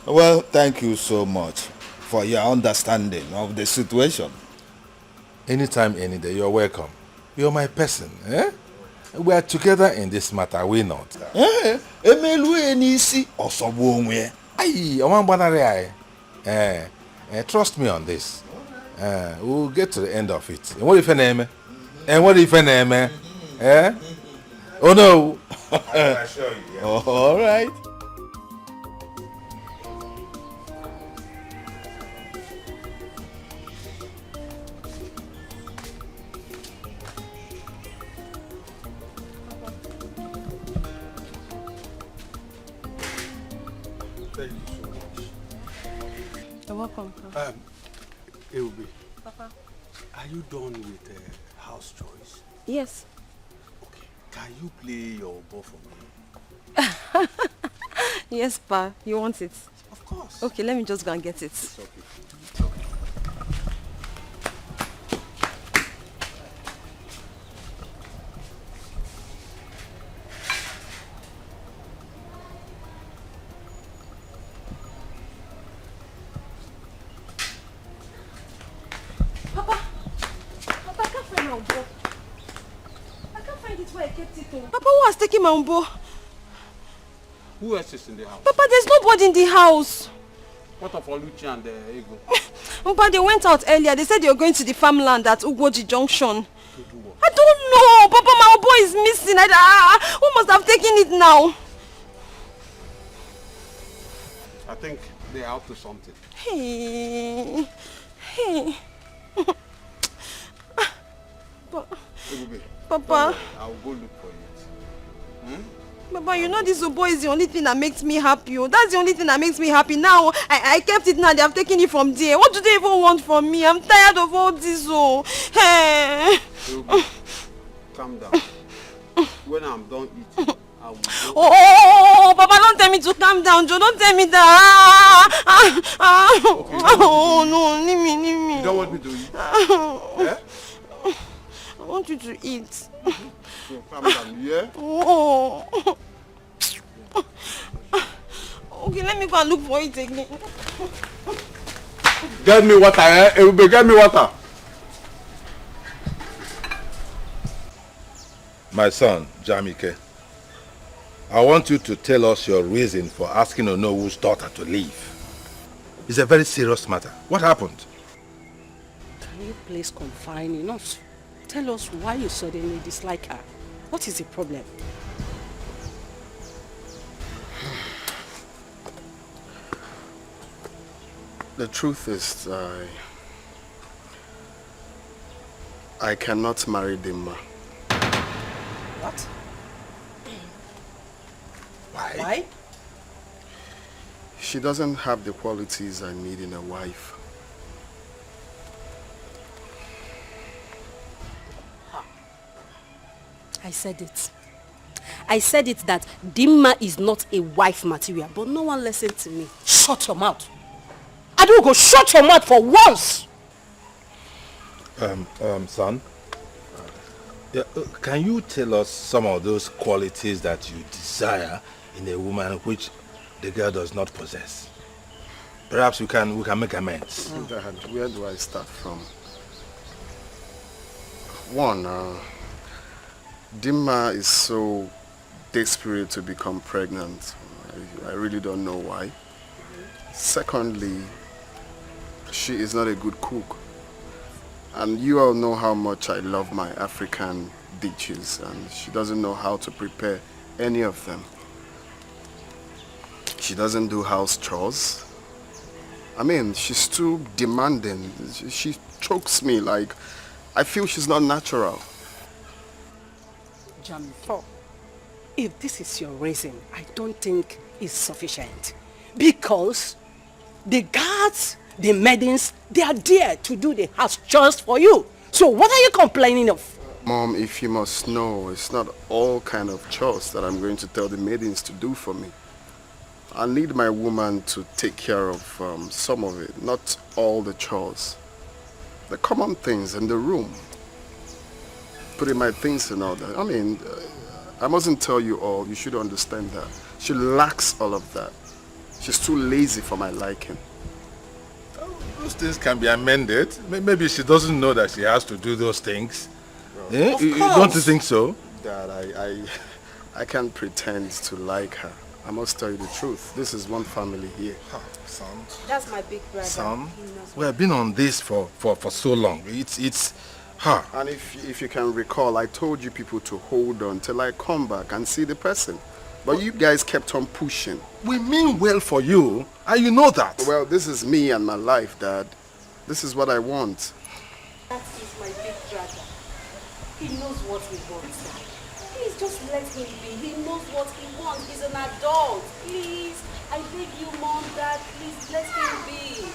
J: Well, thank you so much for your understanding of the situation.
E: Anytime, any day, you're welcome. You're my person, eh? We are together in this matter, are we not? Trust me on this. We'll get to the end of it. And what if an name? And what if an name? Eh? Oh no! I can assure you. Yeah.
J: All right.
K: Thank you so much.
H: You're welcome.
K: Eubi,
H: Papa.
K: are you done with house chores?
H: Yes.
K: Okay. Can you play your ball for me?
H: Yes, Pa. You want it?
K: Of course.
H: Okay, let me just go and get it.
K: It's okay.
G: Mambo.
K: Who else is in the house?
G: Papa, there's nobody in the house.
K: What of Alichi and Ego?
G: Papa, they went out earlier. They said they were going to the farmland at Ugoji Junction. I don't know. Papa, my boy is missing. Who must have taken it now?
K: I think they're out to something.
G: Hey. Papa.
K: I'll go look for it.
G: Papa, you know this boy is the only thing that makes me happy. That's the only thing that makes me happy. Now, I kept it now. They have taken it from there. What do they even want from me? I'm tired of all this. Hey.
K: Calm down. When I'm done eating, I will go.
G: Oh, Papa, don't tell me to calm down, Joe. Don't tell me that.
K: Okay,
G: oh, no, leave me.
K: You don't want me to eat?
G: Yeah? I want you to eat.
K: So calm down, yeah?
G: Oh. Okay, let me go and look for it again.
K: Get me water, eh? Everybody, get me water.
E: My son, Jamike, I want you to tell us your reason for asking Onowu's daughter to leave. It's a very serious matter. What happened?
H: Can you please confine in us? Tell us why you suddenly dislike her. What is the problem?
R: The truth is, I cannot marry Dimma.
H: What?
E: Why?
R: She doesn't have the qualities I need in a wife.
H: I said it. I said it that Dimma is not a wife material, but no one listened to me. Shut your mouth. Adugo, shut your mouth for once!
E: Son, can you tell us some of those qualities that you desire in a woman which the girl does not possess? Perhaps we can make amends.
R: Dad, where do I start from? One, Dimma is so desperate to become pregnant. I really don't know why. Secondly, she is not a good cook. And you all know how much I love my African dishes, and she doesn't know how to prepare any of them. She doesn't do house chores. I mean, she's too demanding. She chokes me like I feel she's not natural.
H: Jamiko, if this is your reason, I don't think it's sufficient. Because the guards, the maidens, they are there to do the house chores for you. So what are you complaining of?
R: Mom, if you must know, it's not all kind of chores that I'm going to tell the maidens to do for me. I need my woman to take care of some of it, not all the chores. The common things in the room. Putting my things in order. I mean, I mustn't tell you all. You should understand that. She lacks all of that. She's too lazy for my liking.
E: Those things can be amended. Maybe she doesn't know that she has to do those things.
R: Of course.
E: Don't you think so?
R: Dad, I can't pretend to like her. I must tell you the truth. This is one family here.
E: Son.
L: That's my big brother.
E: Son, we have been on this for so long. It's her.
R: And if you can recall, I told you people to hold on till I come back and see the person. But you guys kept on pushing.
E: We mean well for you, and you know that.
R: Well, this is me and my life, Dad. This is what I want.
L: That is my big brother. He knows what he wants, Dad. Please just let him be. He knows what he wants. He's an adult. Please, I beg you, Mom, Dad, please let him be.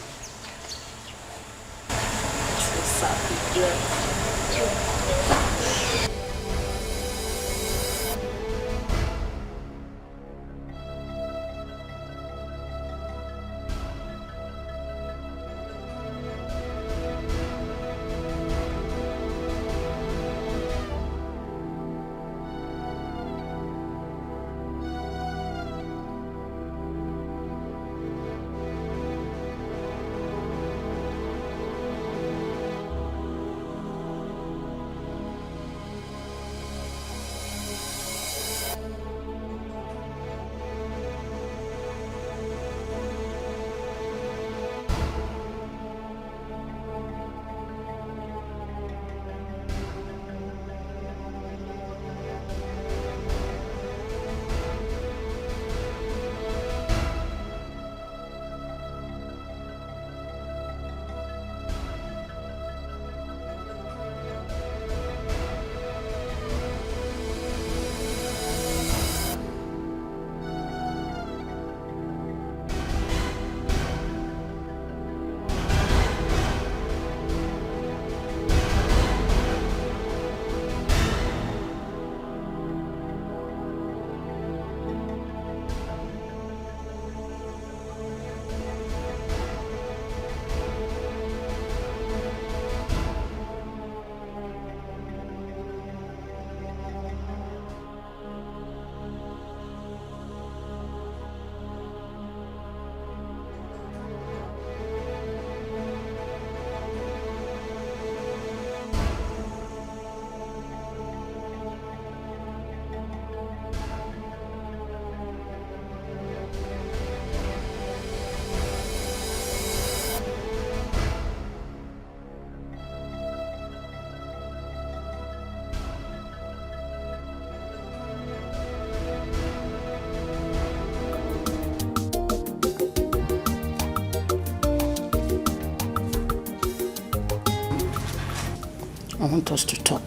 T: want us to talk.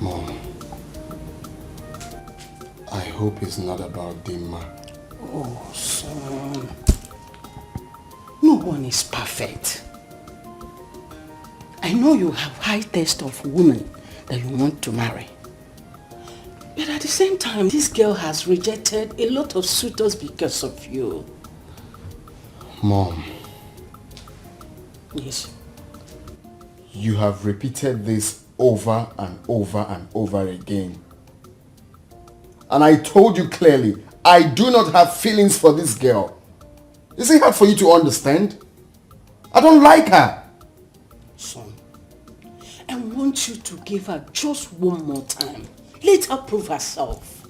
R: Mom, I hope it's not about Dimma.
T: Oh, son. No one is perfect. I know you have high taste of women that you want to marry. But at the same time, this girl has rejected a lot of suitors because of you.
R: Mom.
T: Yes.
R: You have repeated this over and over and over again. And I told you clearly, I do not have feelings for this girl. Is it hard for you to understand? I don't like her.
T: Son, I want you to give her just one more time. Let her prove herself.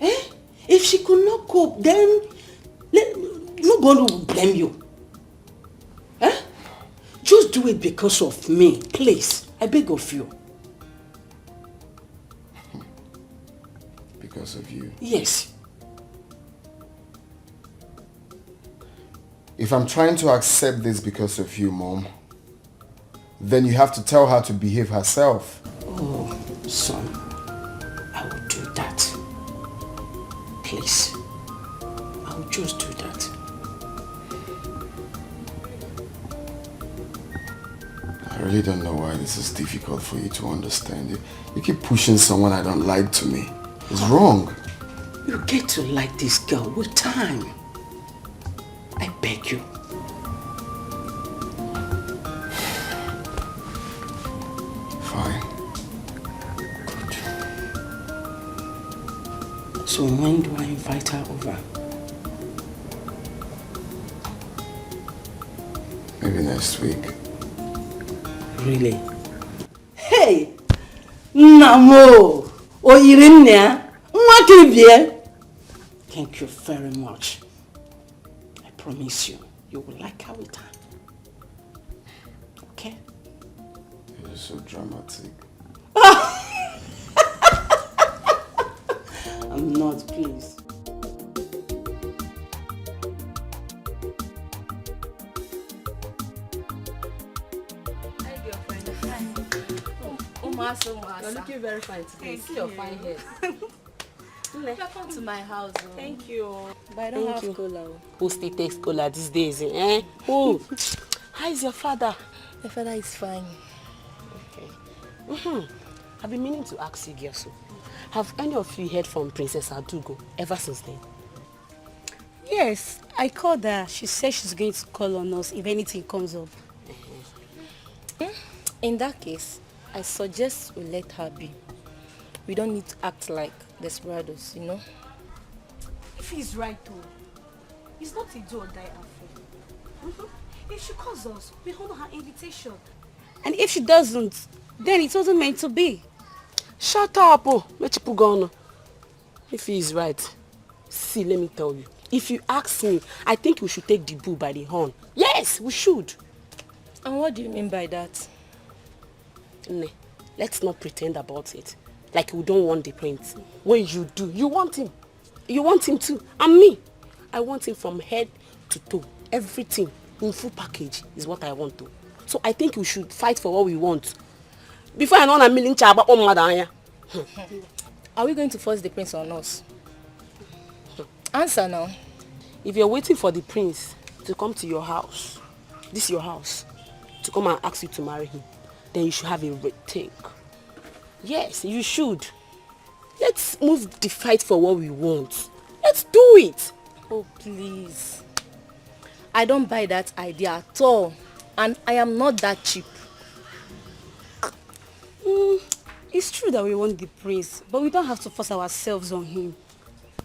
T: Eh? If she could not cope, then nobody will blame you. Eh? Just do it because of me, please. I beg of you.
R: Because of you?
T: Yes.
R: If I'm trying to accept this because of you, Mom, then you have to tell her to behave herself.
T: Oh, son, I will do that. Please. I will just do that.
R: I really don't know why this is difficult for you to understand. You keep pushing someone I don't like to me. It's wrong.
T: You get to like this girl with time. I beg you.
R: Fine.
T: Good. So when do I invite her over?
R: Maybe next week.
T: Really? Hey! Namo! Oyirinne! Mwakibie! Thank you very much. I promise you, you will like her with time. Okay?
R: You're so dramatic.
T: I'm not, please.
H: You're looking very fine today. See your fine hair.
I: Welcome to my house. Oh.
H: Thank you.
I: But I don't have cola.
H: Who still takes cola these days? Eh? Who? How is your father?
I: My father is fine.
H: Okay. I've been meaning to ask you, Gyoso. Have any of you heard from Princess Adugo ever since then?
M: Yes, I called her. She said she's going to call on us if anything comes up.
I: In that case, I suggest we let her be. We don't need to act like desperados, you know?
D: If he's right though, it's not a do or die affair. If she calls us, we honor her invitation.
M: And if she doesn't, then it wasn't meant to be.
H: Shut up, oh. Mechipugano. If he is right, see, let me tell you. If you ask me, I think we should take the bull by the horn. Yes, we should.
I: And what do you mean by that?
H: Ne, let's not pretend about it. Like we don't want the prince. When you do, you want him. You want him too. And me. I want him from head to toe. Everything in full package is what I want to. So I think we should fight for what we want. Before I know I'm milling chaba on madanya.
I: Are we going to force the prince on us? Answer now.
H: If you're waiting for the prince to come to your house, this is your house, to come and ask you to marry him, then you should have a rethink. Yes, you should. Let's move the fight for what we want. Let's do it.
I: Oh, please. I don't buy that idea at all. And I am not that cheap.
M: It's true that we want the prince, but we don't have to force ourselves on him.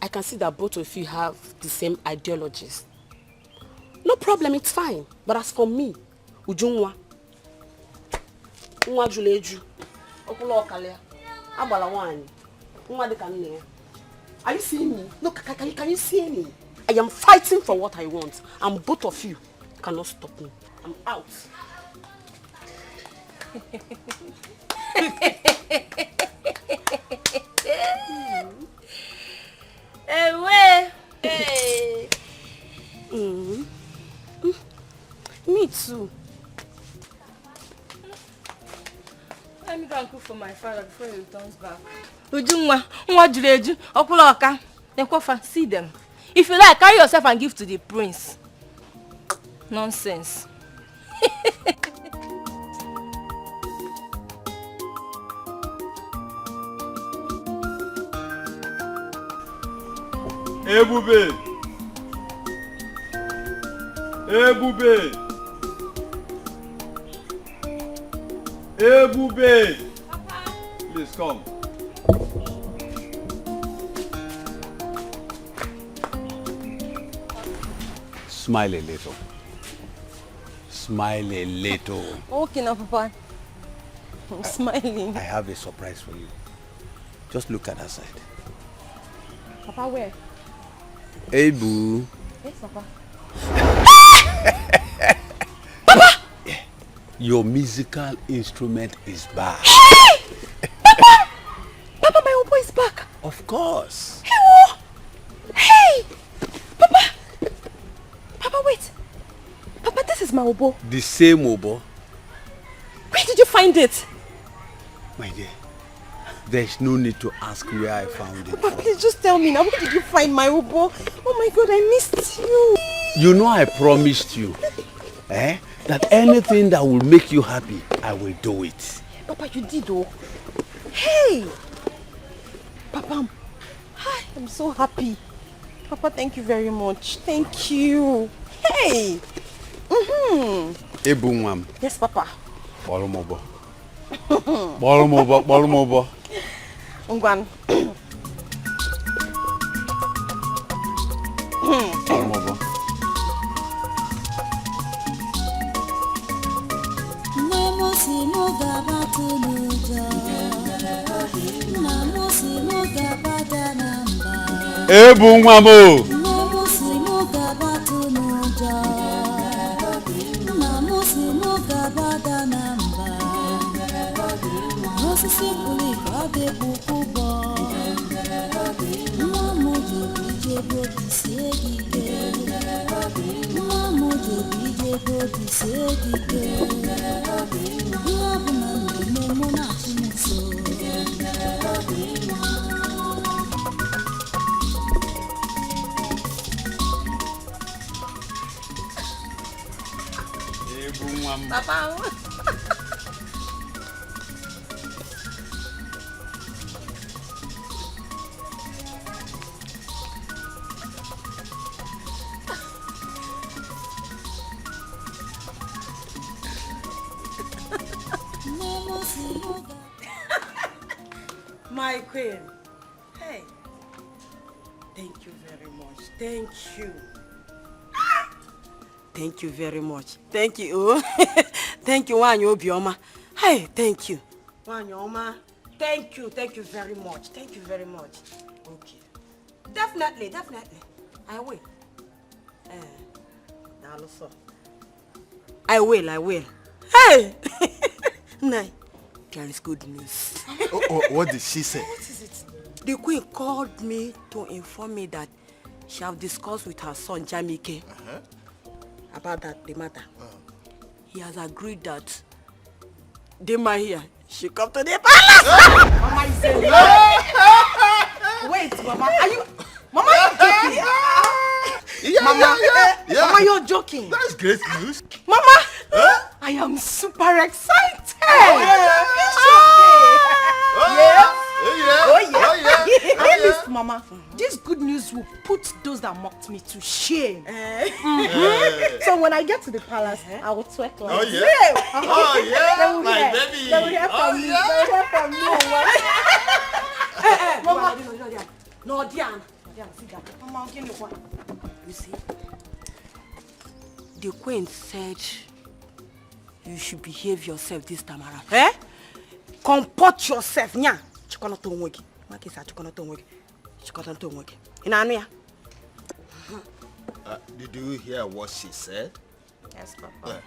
H: I can see that both of you have the same ideologies. No problem, it's fine. But as for me, Ujunwa, Nwa Juleju, Okulo Okalia, Abala Wani, Nwa de Kanne. Are you seeing me? No, can you see me? I am fighting for what I want, and both of you cannot stop me. I'm out.
I: Hey. father before he returns back. Ujunwa, nwa juru eju, okula oka. Nekwafa, see them. If you like, carry yourself and give to the prince. Nonsense.
K: Ebube! Ebube! Ebube! Please come.
C: Smile a little. Smile a little.
I: Okay now, Papa. I'm smiling.
C: I have a surprise for you. Just look at that side.
I: Papa, where?
C: Hey, boo.
I: Yes, Papa.
C: Papa! Yeah. Your musical instrument is back.
I: Papa! Papa, my oboe is back.
C: Of course.
I: Hey! Papa! Papa, wait. Papa, this is my oboe.
C: The same oboe?
I: Where did you find it?
C: My dear, there's no need to ask where I found it.
I: Papa, please just tell me now. Where did you find my oboe? Oh my God, I missed you.
C: You know I promised you, that anything that will make you happy, I will do it.
I: Papa, you did though. Hey! Papa, I'm so happy. Papa, thank you very much. Thank you. Hey!
C: Ebunwam.
I: Yes, Papa.
C: Bolomobo. Bolomobo.
I: Ungwan.
C: Bolomobo. Ebunwamo.
I: Papa.
T: My queen. Hey. Thank you very much. Thank you. Thank you very much. Thank you. Thank you, Wanyo Obioma. Hey, thank you. Wanyo, thank you. Thank you very much. Thank you very much. Okay. Definitely. I will. I will. Hey! Nay, there is good news.
E: What did she say?
T: What is it? The queen called me to inform me that she have discussed with her son, Jamike, about the matter. He has agreed that Dema here, she come to the palace. Mama is saying, wait, Mama, are you joking? Mama, you're joking.
E: That's great news.
T: Mama, I am super excited. Listen, Mama, this good news will put those that mocked me to shame. So when I get to the palace, I will twerk like
E: my baby.
T: They will hear from me. Mama, no, Diana. Sit down. Mama, I'll give you one. You see, the queen said you should behave yourself this time around. Comport yourself, nya. Chikono to nwegi. Makisa chikono to nwegi. Chikono to nwegi. Inanu ya?
E: Did you hear what she said?
T: Yes, Papa.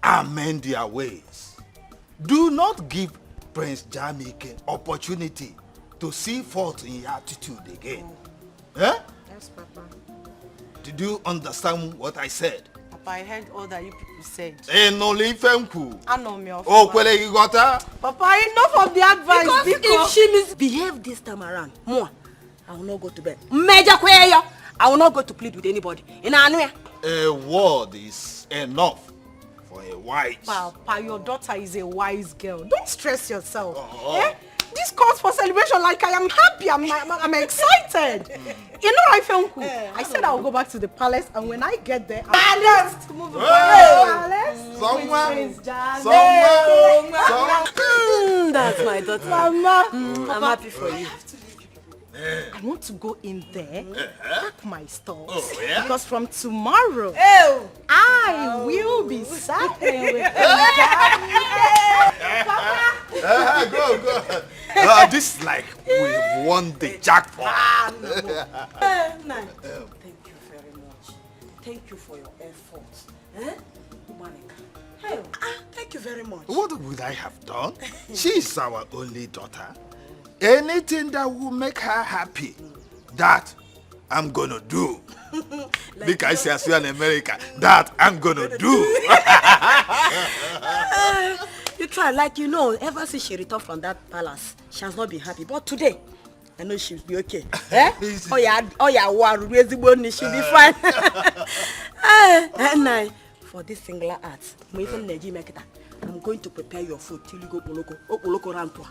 E: Amend their ways. Do not give Prince Jamike opportunity to see fault in your attitude again.
T: Yes, Papa.
E: Did you understand what I said?
T: Papa,
G: Papa, I heard all that you people said.
E: Oh, Kwele, you got her?
G: Papa, enough of the advice.
H: Because if she misbehave this time around, more, I will not go to bed. I will not go to plead with anybody.
E: A word is enough for a wise.
L: Papa, your daughter is a wise girl. Don't stress yourself. This calls for celebration. Like I am happy. I'm excited. You know, I feel cool. I said I'll go back to the palace, and when I get there, I'll move to the palace.
H: That's my daughter.
L: Mama,
H: I'm happy for you.
L: I want to go in there, pack my stores.
E: Oh, yeah?
L: Because from tomorrow, I will be serving with
E: Go. This is like we won the jackpot.
G: Thank you very much. Thank you for your efforts. Thank you very much.
E: What would I have done? She's our only daughter. Anything that will make her happy, that I'm gonna do. Like I say, as you in America, that I'm gonna do.
H: You try, like you know, ever since she returned from that palace, she has not been happy. But today, I know she'll be okay. She'll be fine. And for this singular art, I'm going to prepare your food till you go Oloko Rantua.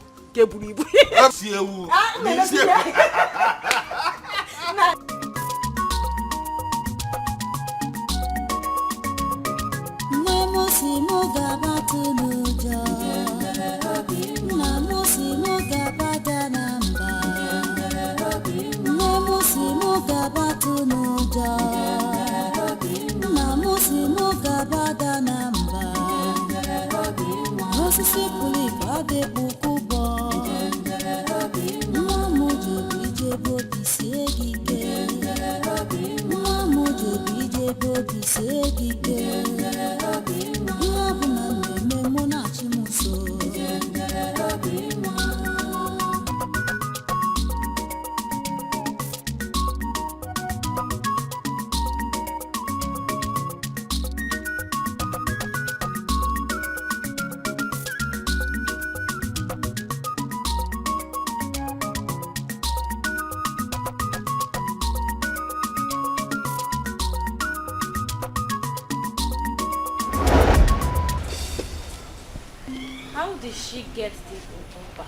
M: How did she get the Ubu back?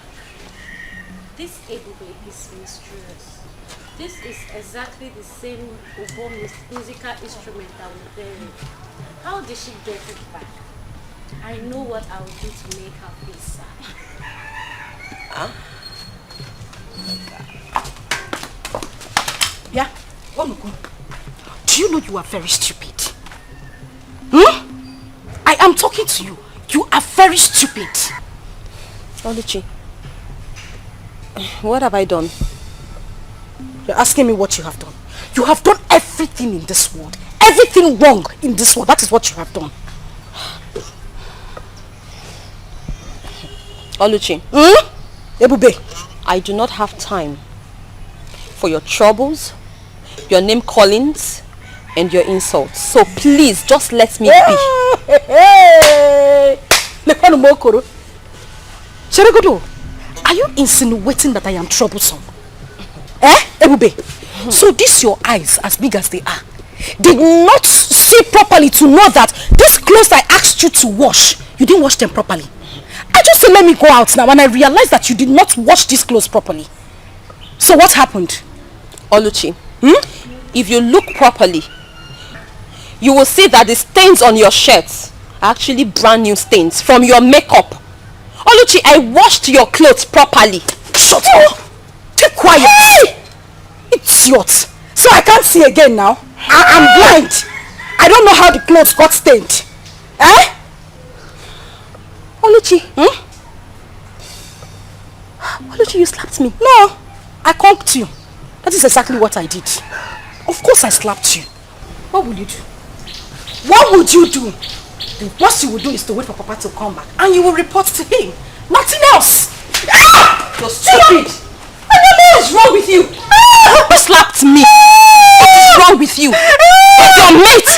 M: This Ebube is mysterious. This is exactly the same Ubu musical instrument that was buried. How did she get it back? I know what I will do to make her feel sad.
H: Huh?
L: Yeah? Do you know you are very stupid? I am talking to you. You are very stupid.
H: Alichi, what have I done?
L: You're asking me what you have done. You have done everything in this world. Everything wrong in this world. That is what you have done.
H: Alichi,
L: Ebube,
H: I do not have time for your troubles, your name callings, and your insults. So please, just let me be.
L: Cheregodo, are you insinuating that I am troublesome? Ebube, so these your eyes, as big as they are, did not see properly to know that these clothes I asked you to wash, you didn't wash them properly. I just said let me go out now and I realized that you did not wash these clothes properly. So what happened?
H: Oluchi, if you look properly, you will see that the stains on your shirts are actually brand new stains from your makeup. Oluchi, I washed your clothes properly.
L: Shut up! Keep quiet! Hey! Idiot! So I can't see again now? I'm blind! I don't know how the clothes got stained.
H: Oluchi, Oluchi, you slapped me.
L: No, I conked you. That is exactly what I did. Of course I slapped you. What would you do? What would you do? The worst you will do is to wait for Papa to come back and you will report to him. Nothing else.
H: You're stupid.
L: I don't know what's wrong with you.
H: You slapped me. What is wrong with you? It's your mate.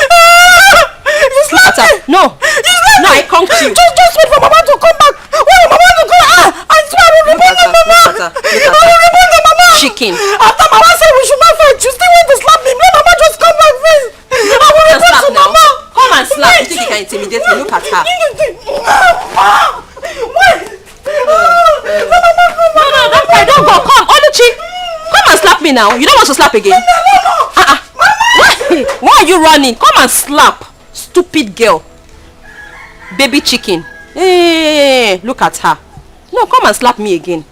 D: Look at her. Chicken.
A: After Mama said we should not fight, you still want to slap me. No, Mama, just come back, please. I will report to Mama.
D: Come and slap. You think you can intimidate me? Look at her.
A: Wait.
D: No, don't go. Come, Alichi. Come and slap me now. You don't want to slap again? No. Why are you running? Come and slap. Stupid girl. Baby chicken. Hey, look at her. No, come and slap me again.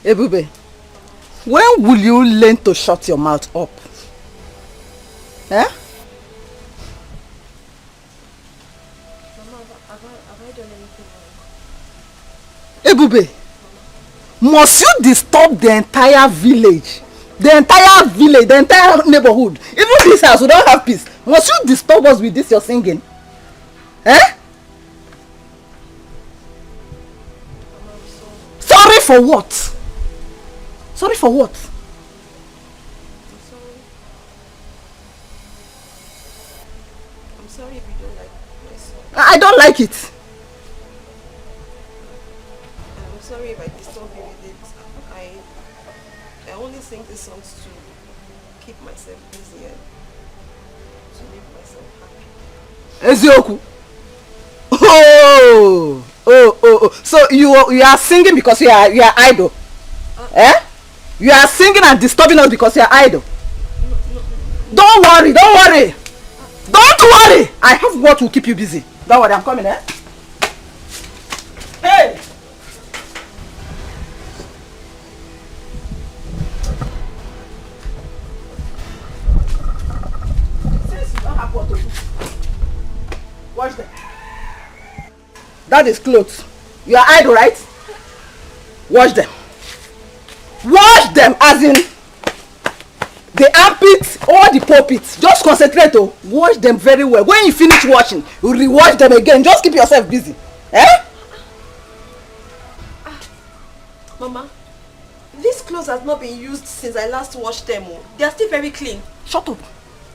B: Ebube, when will you learn to shut your mouth up? Eh? Ebube, must you disturb the entire village? The entire neighborhood? Even this house, we don't have peace. Must you disturb us with this your singing? Eh? Sorry for what? Sorry for what?
G: I'm sorry if you don't like my song.
B: I don't like it.
G: I'm sorry if I disturb you with it. I only sing these songs to keep myself busy and to make myself happy.
B: Ezioku. Oh. So you are singing because you are idle. Eh? You are singing and disturbing us because you are idle. Don't worry. Don't worry. I have what will keep you busy. Don't worry, I'm coming, eh? Hey! Since you don't have what to do, wash them. That is clothes. You are idle, right? Wash them. Wash them as in the armpits or the pulpits. Just concentrate, oh. Wash them very well. When you finish washing, you re-wash them again. Just keep yourself busy. Eh?
G: Mama, these clothes have not been used since I last washed them. They are still very clean.
B: Shut up.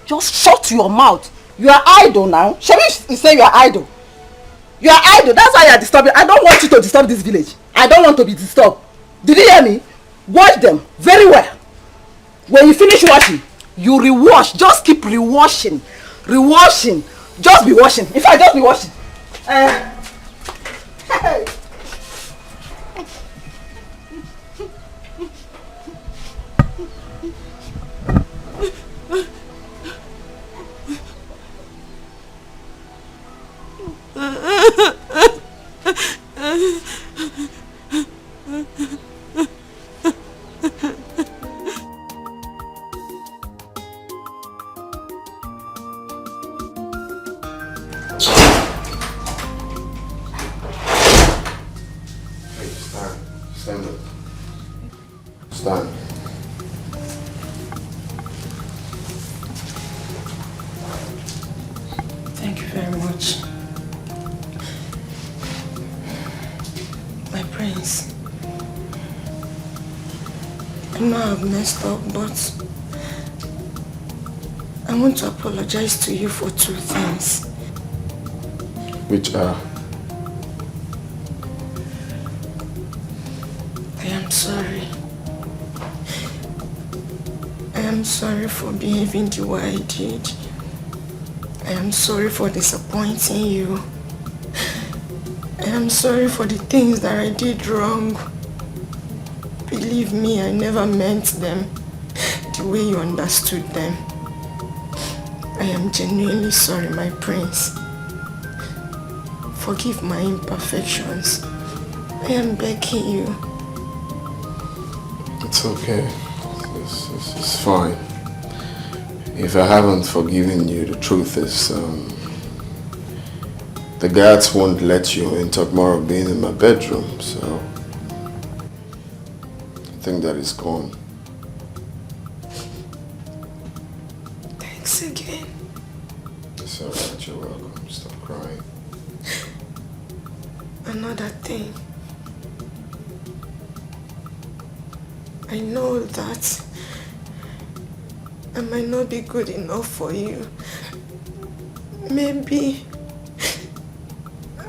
B: Just shut your mouth. You are idle now. Shall we say you are idle? You are idle. That's why you are disturbing. I don't want you to disturb this village. I don't want to be disturbed. Did you hear me? Wash them very well. When you finish washing, you re-wash. Just keep re-washing. Re-washing. Just be washing. In fact, just be washing. Hey.
R: Stand.
G: Thank you very much. My prince. I know I've messed up, but I want to apologize to you for 2 things.
R: Which are?
G: I am sorry. I am sorry for behaving the way I did. I am sorry for disappointing you. I am sorry for the things that I did wrong. Believe me, I never meant them the way you understood them. I am genuinely sorry, my prince. Forgive my imperfections. I am begging you.
R: It's okay. It's fine. If I haven't forgiven you, the truth is, the guards won't let you in tomorrow being in my bedroom, so I think that is gone.
G: Thanks again.
R: It's alright, you're welcome. Stop crying.
G: Another thing. I know that I might not be good enough for you. Maybe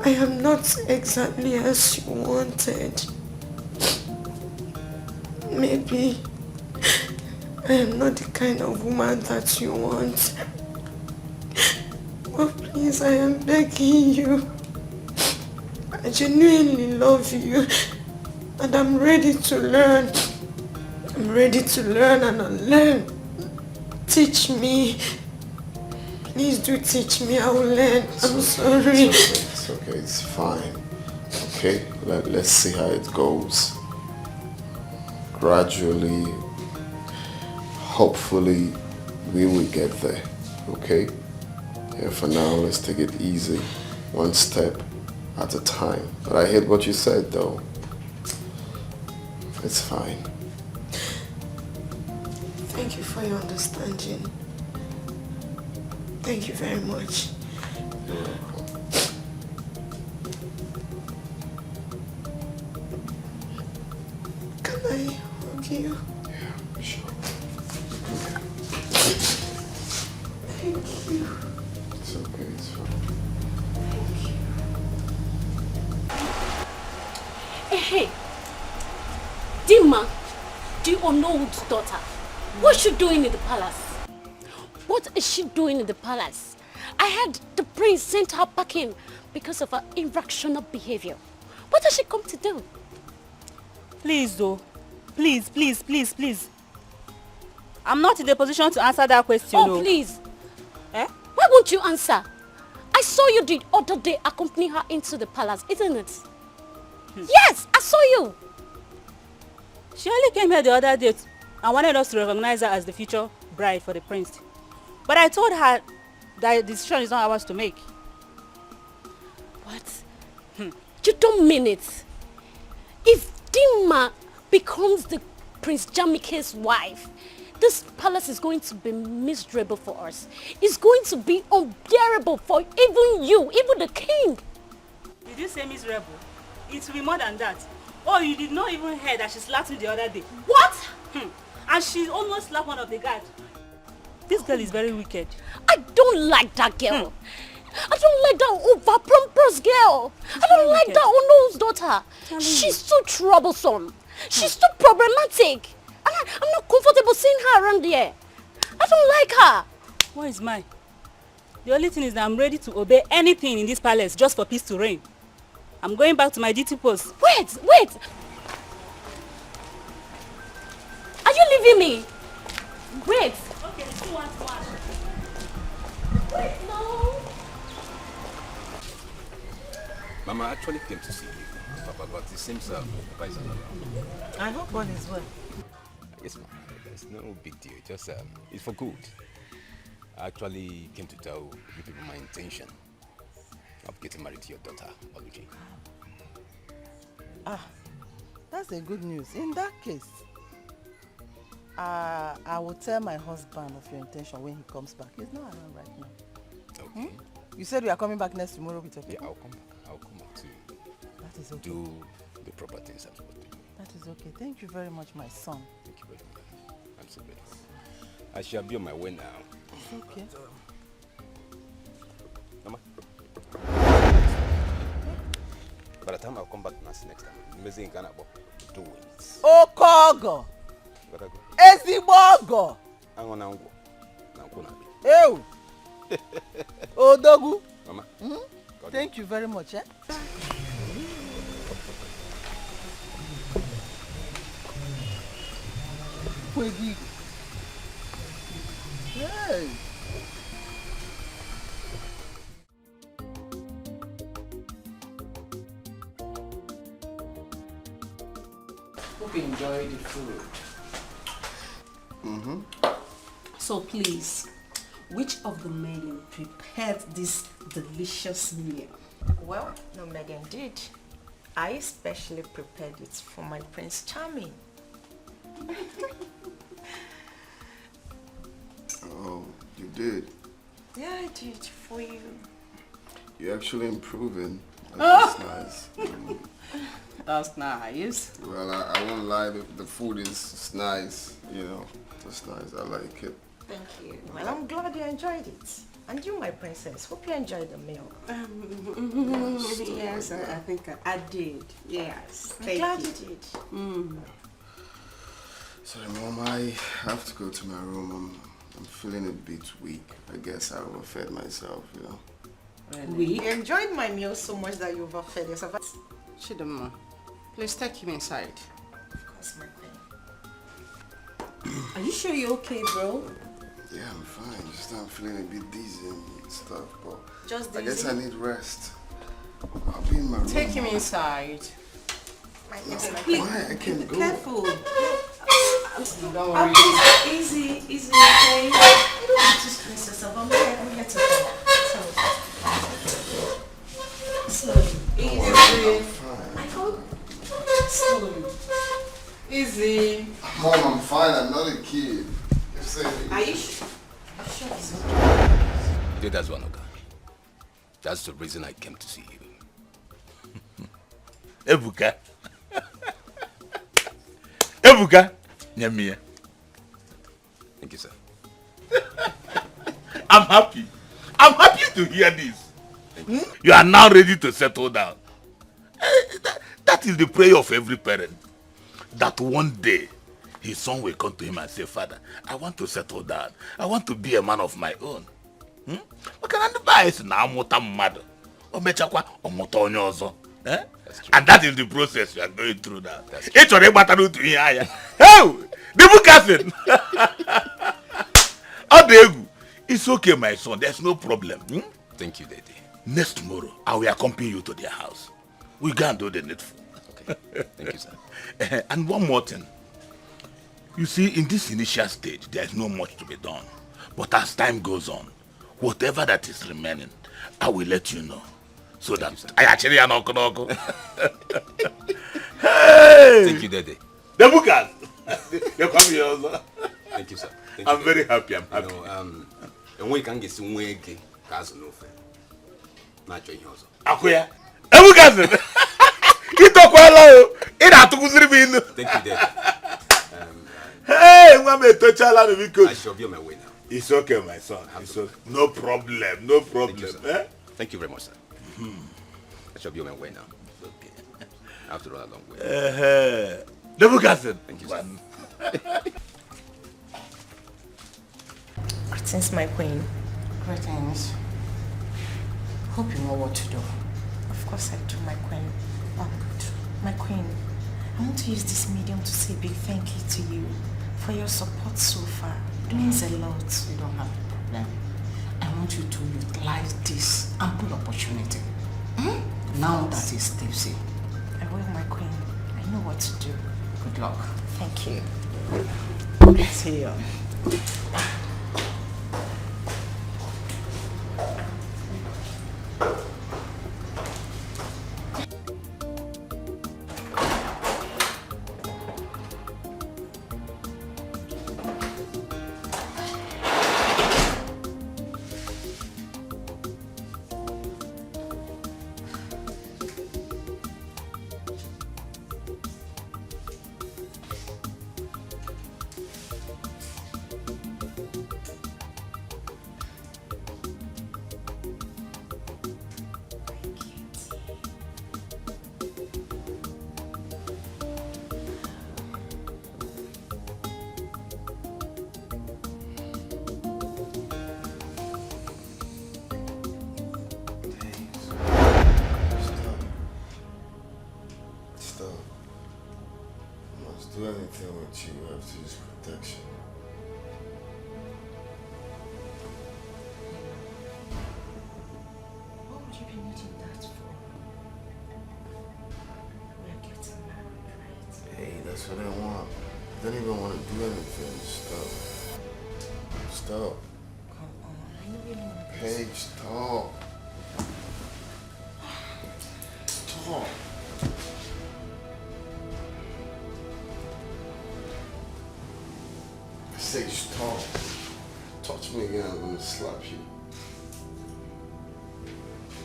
G: I am not exactly as you wanted. Maybe I am not the kind of woman that you want. But please, I am begging you. I genuinely love you and I'm ready to learn. I'm ready to learn and unlearn. Teach me. Please do teach me. I will learn. I'm sorry.
R: It's okay. It's fine. Okay? Let's see how it goes. Gradually, hopefully, we will get there. Okay? Yeah, for now, let's take it easy. One step at a time. But I heard what you said, though. It's fine.
G: Thank you for your understanding. Thank you very much.
R: You're welcome.
L: I hug you?
R: Yeah, sure.
L: Thank you.
R: It's okay, it's fine.
M: Hey, Dima, the Onnowood's daughter, what's she doing in the palace? What is she doing in the palace? I heard the prince sent her packing because of her irrational behavior. What has she come to do?
O: Please, though. Please, please, please, please. I'm not in the position to answer that question.
M: Oh, please. Why won't you answer? I saw you the other day accompany her into the palace, isn't it? Yes, I saw you.
O: She only came here the other day and wanted us to recognize her as the future bride for the prince. But I told her that the decision is not ours to make.
M: What? You don't mean it. If Dima becomes the Prince Jamike's wife, this palace is going to be miserable for us. It's going to be unbearable for even you, even the king.
O: Did you say miserable? It will be more than that. Oh, you did not even hear that she slapped me the other day.
M: What?
O: And she almost slapped one of the guards. This girl is very wicked.
M: I don't like that girl. I don't like that over-pompous girl. I don't like that Ono's daughter. She's too troublesome. She's too problematic. I'm not comfortable seeing her around here. I don't like her.
O: What is mine? The only thing is that I'm ready to obey anything in this palace just for peace to reign. I'm going back to my duty post.
M: Wait! Are you leaving me? Wait!
O: Okay, see one.
M: Wait, no!
C: Mama actually came to see you, but it seems Papa is not around.
B: I hope all is well.
C: Yes, Mama. There's no big deal. Just it's for good. I actually came to tell you people my intention of getting married to your daughter, Alichi.
B: That's a good news. In that case, I will tell my husband of your intention when he comes back. He's not around right now.
C: Okay.
B: You said you are coming back next tomorrow with your people?
C: Yeah, I'll come back. I'll come back to
B: That is okay.
C: do the proper things I'm supposed to do.
B: That is okay. Thank you very much, my son.
C: Thank you very much. I'm so grateful. I shall be on my way now.
B: It's okay.
C: Mama. By the time I'll come back next time, Mezi in Ghana doings.
B: Okogo! Ezigbogo!
C: Angonango.
B: Ew! Odogu!
C: Mama.
B: Thank you very much, eh? Hey!
T: Hope you enjoy the food. So please, which of the men prepared this delicious meal?
L: Well, no, Megan did. I especially prepared it for my Prince Charming.
R: Oh, you did?
L: Yeah, I did for you.
R: You're actually improving. That's nice.
T: That's nice.
R: Well, I won't lie, the food is nice, you know. It's nice, I like it.
L: Thank you. Well, I'm glad you enjoyed it. And you, my princess, hope you enjoyed the meal.
T: Yes, I think I did. Yes.
L: I'm glad you did.
R: Sorry, Mom, I have to go to my room. I'm feeling a bit weak. I guess I overfed myself, you know.
L: Really? You enjoyed my meal so much that you overfed yourself.
T: Chidama, please take him inside.
L: Of course, my queen.
T: Are you sure you're okay, bro?
R: Yeah, I'm fine. Just I'm feeling a bit dizzy and stuff, but
L: Just
R: I guess
L: dizzy?
R: I need rest. I'll be in my room.
T: Take him inside.
L: Please,
R: why? I can't go.
L: Careful.
T: Don't worry.
L: Easy, okay? You don't have to stress yourself. I'm here to help. Slowly. Easy. Slowly.
T: Easy.
R: Mom, I'm fine. I'm not a kid.
L: Are you sure?
C: Yeah, that's one, okay. That's the reason I came to see you.
J: Ebuka.
E: Ebuka, nyamie.
C: Thank you, sir.
E: I'm happy. I'm happy to hear this. You are now ready to settle down. That is the prayer of every parent. That one day, his son will come to him and say, Father, I want to settle down. I want to be a man of my own. And that is the process you are going through now. It's okay, my son. There's no problem.
C: Thank you, Daddy.
E: Next tomorrow, I will accompany you to their house. We go and do the needful.
C: Okay. Thank you, sir.
E: And one more thing. You see, in this initial stage, there is no much to be done. But as time goes on, whatever that is remaining, I will let you know. So that I actually am not Hey!
C: Thank you, Daddy.
E: The bookers! You come here also.
C: Thank you, sir.
E: I'm very happy. I'm happy.
C: And we can get some way again. Not your house.
E: Akuya. The bookers! You talk well. It had to go through me.
C: Thank you, Daddy.
E: Hey, I
C: shall be on my way now.
E: It's okay, my son. It's okay. No problem. No problem.
C: Thank you very much, sir. I shall be on my way now.
E: Okay.
C: I have to run a long way.
E: Thank you,
C: sir.
L: Greetings, my queen. Greetings. Hope you know what to do. Of course I do, my queen. My queen, I want to use this medium to say a big thank you to you for your support so far. It means a lot.
T: You don't have a problem. I want you to utilize this ample opportunity. Now that it's tipsy.
L: I will, my queen. I know what to do.
T: Good luck.
L: Thank you.
T: See you.
R: Do anything with you, you have to use protection.
T: What would you be needing that for? We're getting married, right?
R: Hey, that's what I want. I don't even want to do anything. Stop. Stop.
T: Come on, I know you don't want to.
R: Hey, stop. Stop. Say stop. Touch me again, I'm gonna slap you.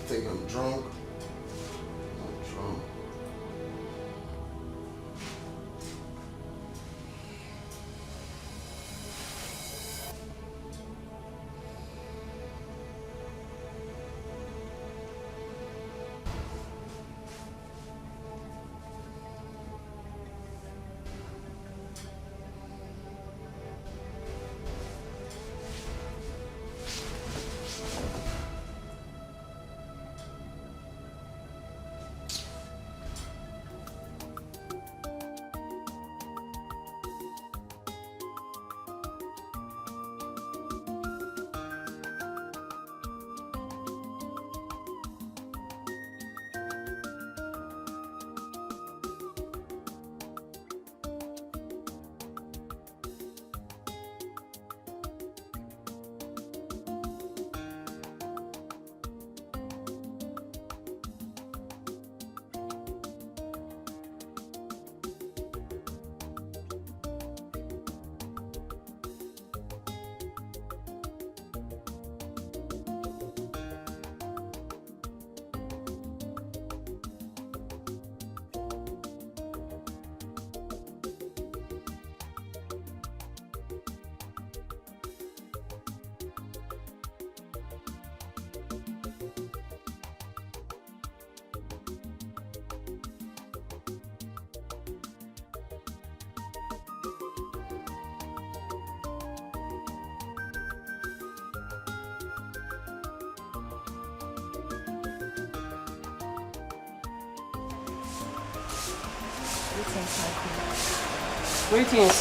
R: Think I'm drunk? I'm drunk.
L: Greetings, my queen.
H: Greetings.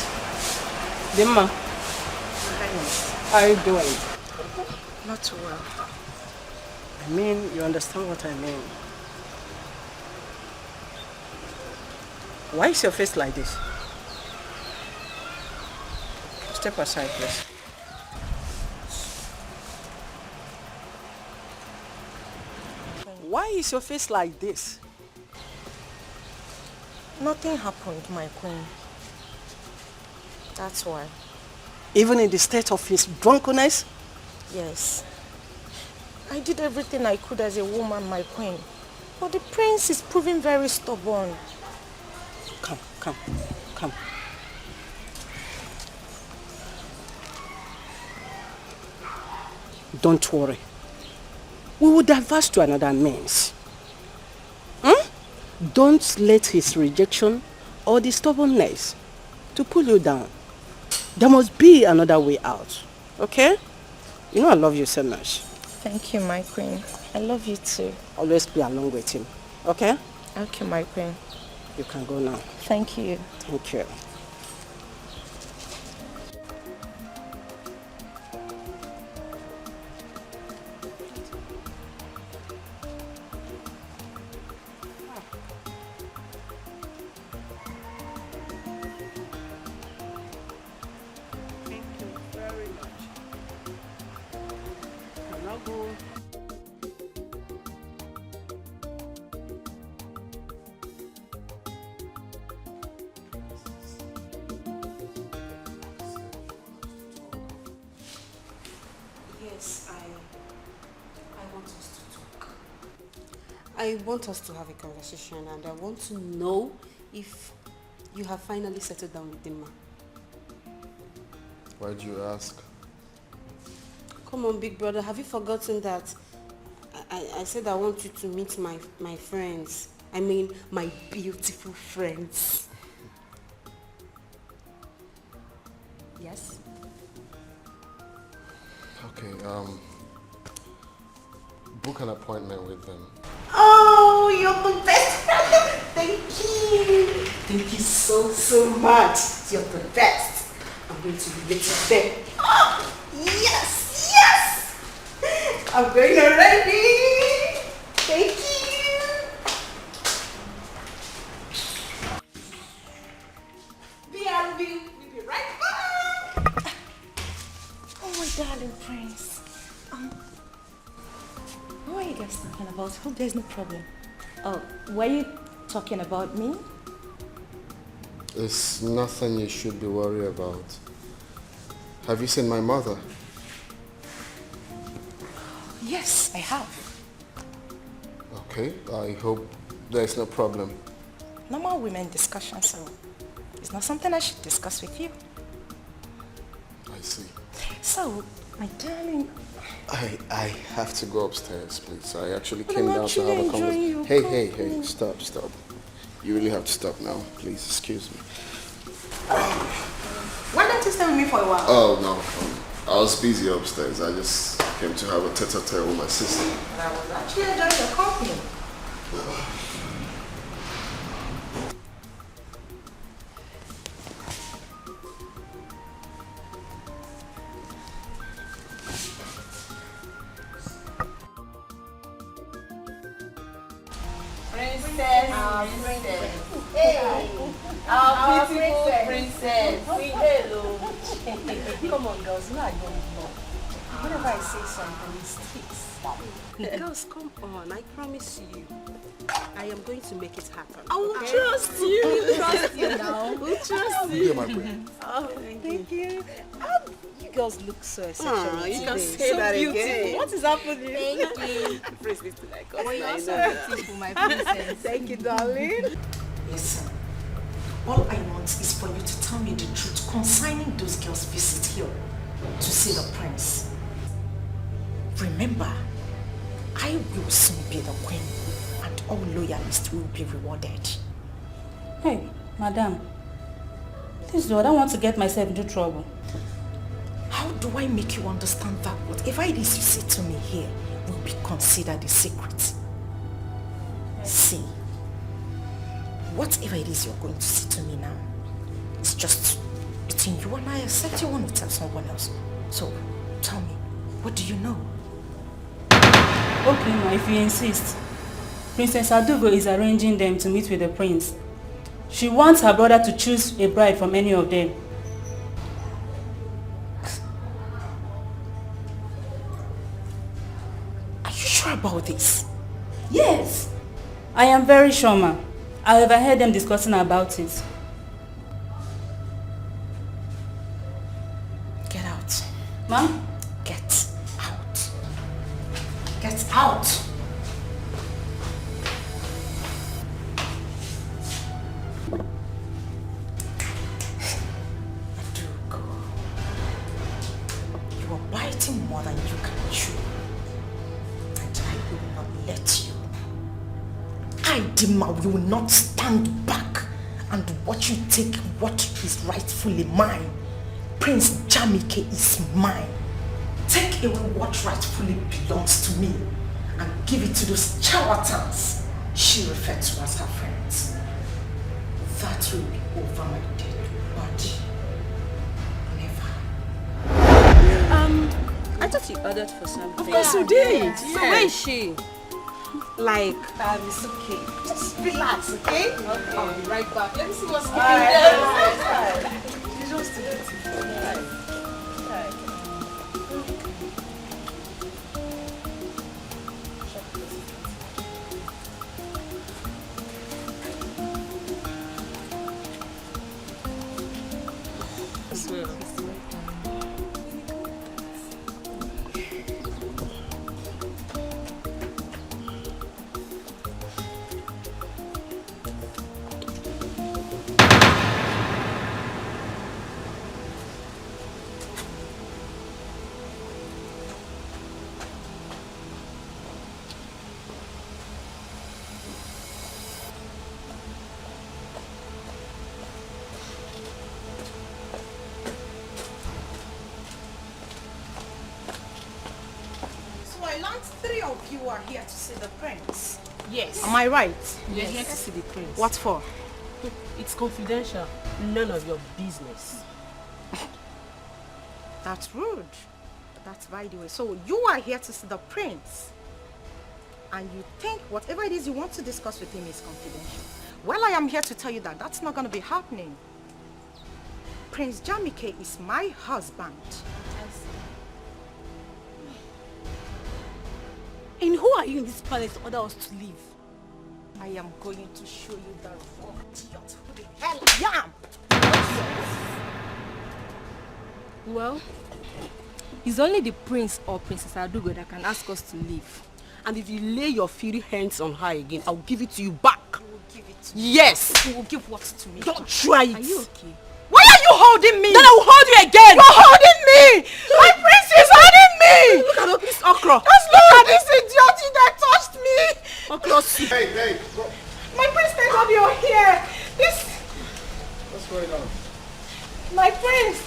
H: Dimma. How are you doing?
L: Not too well.
H: I mean, you understand what I mean. Why is your face like this? Step aside, please. Why is your face like this?
L: Nothing happened, my queen. That's why.
H: Even in the state of his drunkenness?
L: Yes. I did everything I could as a woman, my queen. But the prince is proving very stubborn.
H: Come. Don't worry. We will diverse to another means. Don't let his rejection or the stubbornness to pull you down. There must be another way out. Okay? You know I love you so much.
L: Thank you, my queen. I love you too.
H: Always be along with him. Okay?
L: Okay, my queen.
H: You can go now.
L: Thank you.
H: Thank you.
U: I want us to have a conversation, and I want to know if you have finally settled down with Dimma.
R: Why do you ask?
U: Come on, big brother, have you forgotten that I said I want you to meet my friends? I mean, my beautiful friends. Yes?
R: Okay, book an appointment with them.
U: Oh, you're the best brother. Thank you. Thank you so much. You're the best. I'm going to be late today. Oh, yes. I'm going already. Thank you. BRB, we'll be right back.
L: Oh, my darling prince. What are you guys talking about? Hope there's no problem. Oh, were you talking about me?
R: It's nothing you should be worried about. Have you seen my mother?
L: Yes, I have.
R: Okay, I hope there's no problem.
L: Normal women discussion, so it's not something I should discuss with you.
R: I see.
L: So, my darling...
R: I have to go upstairs, please. I actually
L: But
R: came
L: I'm
R: down to have a conversation.
L: enjoying
R: Hey, stop. You really have to stop now. Please, excuse me.
L: Why don't you stay with me for a while?
R: Oh, no. I was busy upstairs. I just came to have a tete-a-tete with my sister.
L: But I was actually enjoying your company.
D: Our beautiful princess. Hello. Come on, girls. Now I don't know. Whenever I say something, it sticks.
H: Girls, come on. I promise you. I am going to make it happen.
D: I will
H: okay?
D: trust you.
H: We'll
D: trust you now.
H: We'll trust
R: Here,
H: you.
R: my friend.
H: Oh, thank you. You girls look so exceptional.
D: You
H: today.
D: can say
H: so
D: that
H: beautiful.
D: again.
H: What is happening?
D: Thank you.
H: Praise me to like us.
D: Well, you're
H: I
D: so
H: know.
D: beautiful, my princess.
H: Thank you, darling.
L: Listen, all I want is for you to tell me the truth concerning those girls' visit here to see the prince. Remember, I will soon be the queen and all loyalists will be rewarded.
O: Hey, madam. Please do, I don't want to get myself into trouble.
L: How do I make you understand that whatever it is you say to me here will be considered a secret? See, whatever it is you're going to say to me now, it's just between you and I, except you want to tell someone else. So, tell me, what do you know?
O: Okay, ma, if you insist. Princess Adugo is arranging them to meet with the prince. She wants her brother to choose a bride from any of them.
L: Are you sure about this?
O: Yes. I am very sure, ma. I overheard them discussing about it.
L: Get out.
O: Ma'am?
L: Get out. Get out. You are biting more than you can chew. And I will not let you. I, Dima, will not stand back and watch you take what is rightfully mine. Prince Jamike is mine. Take away what rightfully belongs to me and give it to those charlatans she referred to as her friends. That will be over my dead body. Never.
D: I thought you ordered for something.
A: Of course you did.
D: Yeah. So where is she?
A: Like,
L: it's okay. Just relax, okay?
A: Okay.
L: I'll be right back. Let me see what's
A: All right,
L: there.
A: you just do it.
L: You are here to see the prince.
H: Yes.
L: Am I right?
H: You're here to see the prince.
L: What for?
H: It's confidential. None of your business.
L: That's rude. That's by the way. So you are here to see the prince. And you think whatever it is you want to discuss with him is confidential. Well, I am here to tell you that that's not going to be happening. Prince Jamike is my husband.
H: And who are you in this palace to order us to leave?
L: I am going to show you the raw idiot who the hell I am.
I: Well, it's only the prince or Princess Adugo that can ask us to leave.
H: And if you lay your filthy hands on her again, I'll give it to you back.
L: You will give it to me.
H: Yes.
L: You will give what to me?
H: Don't try it.
L: Are you okay? Why are you holding me?
H: Then I will hold you again.
L: You're holding me. My prince is holding me.
H: Look at this okra.
L: Just look at this idiot that touched me.
H: Okra.
K: Hey, go.
L: My prince, thank God you're here. This.
K: What's going on?
L: My prince.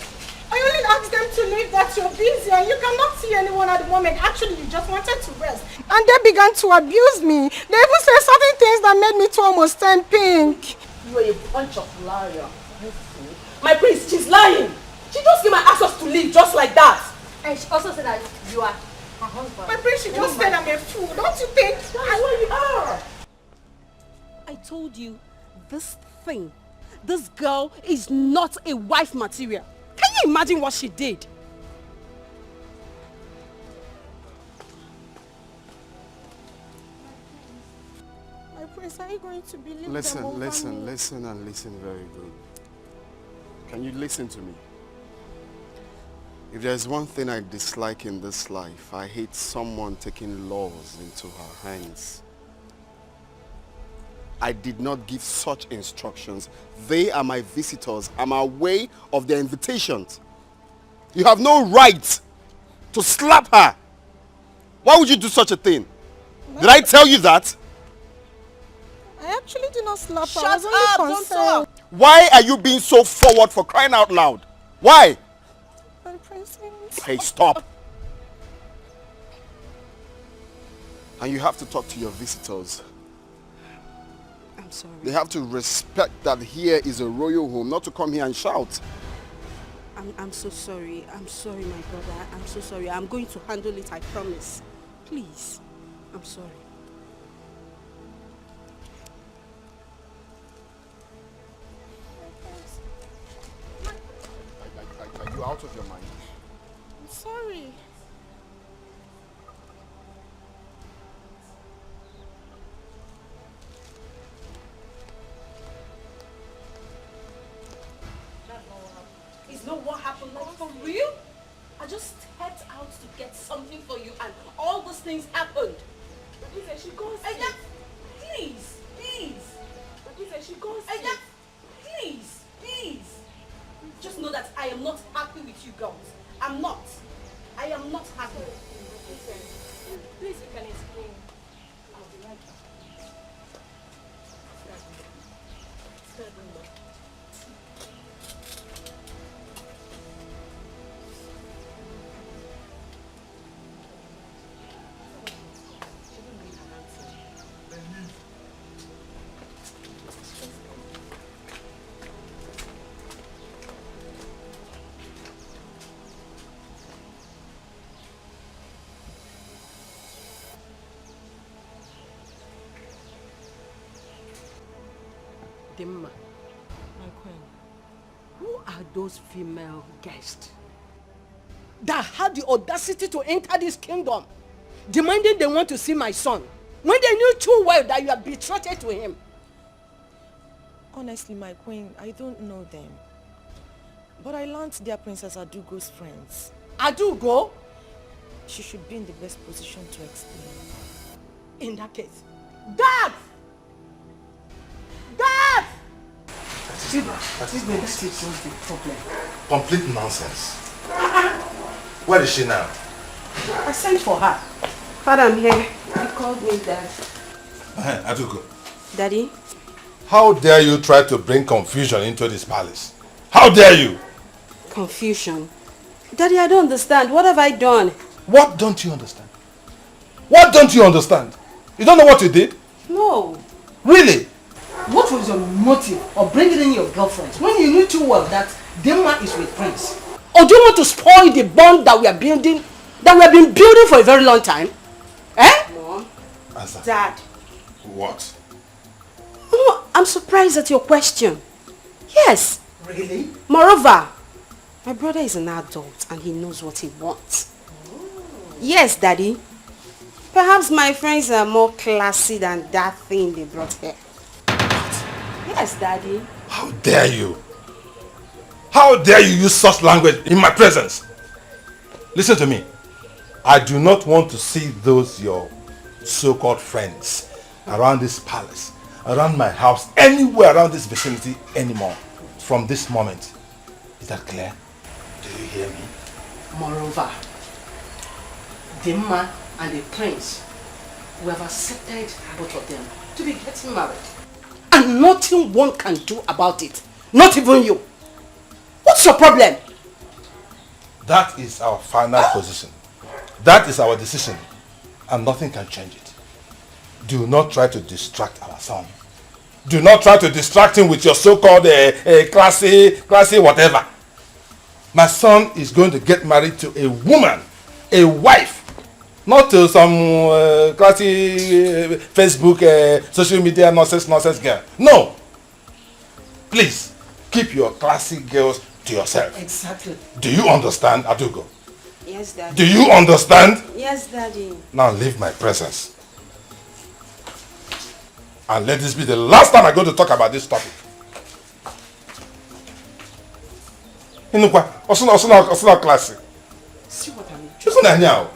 L: I only asked them to leave that you're busy and you cannot see anyone at the moment. Actually, you just wanted to rest. And they began to abuse me. They even said certain things that made me to almost turn pink.
H: You are a bunch of liars. My prince, she's lying. She just came and asked us to leave just like that.
I: And she also said that you are her husband.
L: My prince, she just said I'm a fool. Don't you think?
H: That's what you are. I told you, this girl is not a wife material. Can you imagine what she did?
L: My prince, are you going to believe them
R: Listen
L: over me?
R: and listen very good. Can you listen to me? If there's one thing I dislike in this life, I hate someone taking laws into her hands. I did not give such instructions. They are my visitors. I'm aware of their invitations. You have no right to slap her. Why would you do such a thing? Did I tell you that?
L: I actually did not slap her.
H: Shut
L: I was only
H: up, don't
L: concerned.
H: talk.
R: Why are you being so forward for crying out loud? Why?
L: My prince,
R: Hey, stop. And you have to talk to your visitors.
O: I'm sorry.
R: They have to respect that here is a royal home, not to come here and shout.
O: I'm so sorry. I'm sorry, my brother. I'm so sorry. I'm going to handle it, I promise. Please. I'm sorry.
R: Are you out of your mind?
O: I'm sorry.
H: Is not what happened, like for real? I just stepped out to get something for you and all those things happened. Listen, she goes please, please. Listen, she goes please, please. Just know that I am not happy with you girls. I'm not. I am not happy. Listen, please you can explain. I'll be right back.
T: Dimma, my queen, who are those female guests that had the audacity to enter this kingdom, demanding they want to see my son, when they knew too well that you are betrothed to him?
L: Honestly, my queen, I don't know them. But I learned they are Princess Adugo's friends.
T: Adugo?
L: She should be in the best position to explain.
T: In that case, Dad! Dad!
E: That is the problem. Complete nonsense. Where is she now?
T: I sent for her. Father, I'm here. You called me, Dad.
E: Adugo.
L: Daddy?
E: How dare you try to bring confusion into this palace? How dare you?
L: Confusion? Daddy, I don't understand. What have I done?
E: What don't you understand? What don't you understand? You don't know what you did?
T: No.
E: Really?
T: What was your motive of bringing in your girlfriends when you knew too well that Dimma is with Prince? Or do you want to spoil the bond that we are building, that we have been building for a very long time? Eh?
L: Mom.
E: Answer.
L: Dad.
E: What?
L: No, I'm surprised at your question. Yes.
T: Really?
L: Moreover, my brother is an adult and he knows what he wants. Yes, Daddy. Perhaps my friends are more classy than that thing they brought here. Yes, Daddy.
E: How dare you? How dare you use such language in my presence? Listen to me. I do not want to see those your so-called friends around this palace, around my house, anywhere around this vicinity anymore from this moment. Is that clear? Do you hear me?
T: Moreover, Dimma and the prince, we have accepted both of them to be getting married. And nothing one can do about it. Not even you. What's your problem?
E: That is our final position. That is our decision. And nothing can change it. Do not try to distract our son. Do not try to distract him with your so-called classy whatever. My son is going to get married to a woman, a wife. Not to some classy Facebook, social media nonsense girl. No. Please, keep your classy girls to yourself.
T: Exactly.
E: Do you understand, Adugo?
L: Yes, Daddy.
E: Do you understand?
L: Yes, Daddy.
E: Now leave my presence. And let this be the last time I go to talk about this topic. Inukwa, osuna classy.
T: See what I mean?
E: Just not now.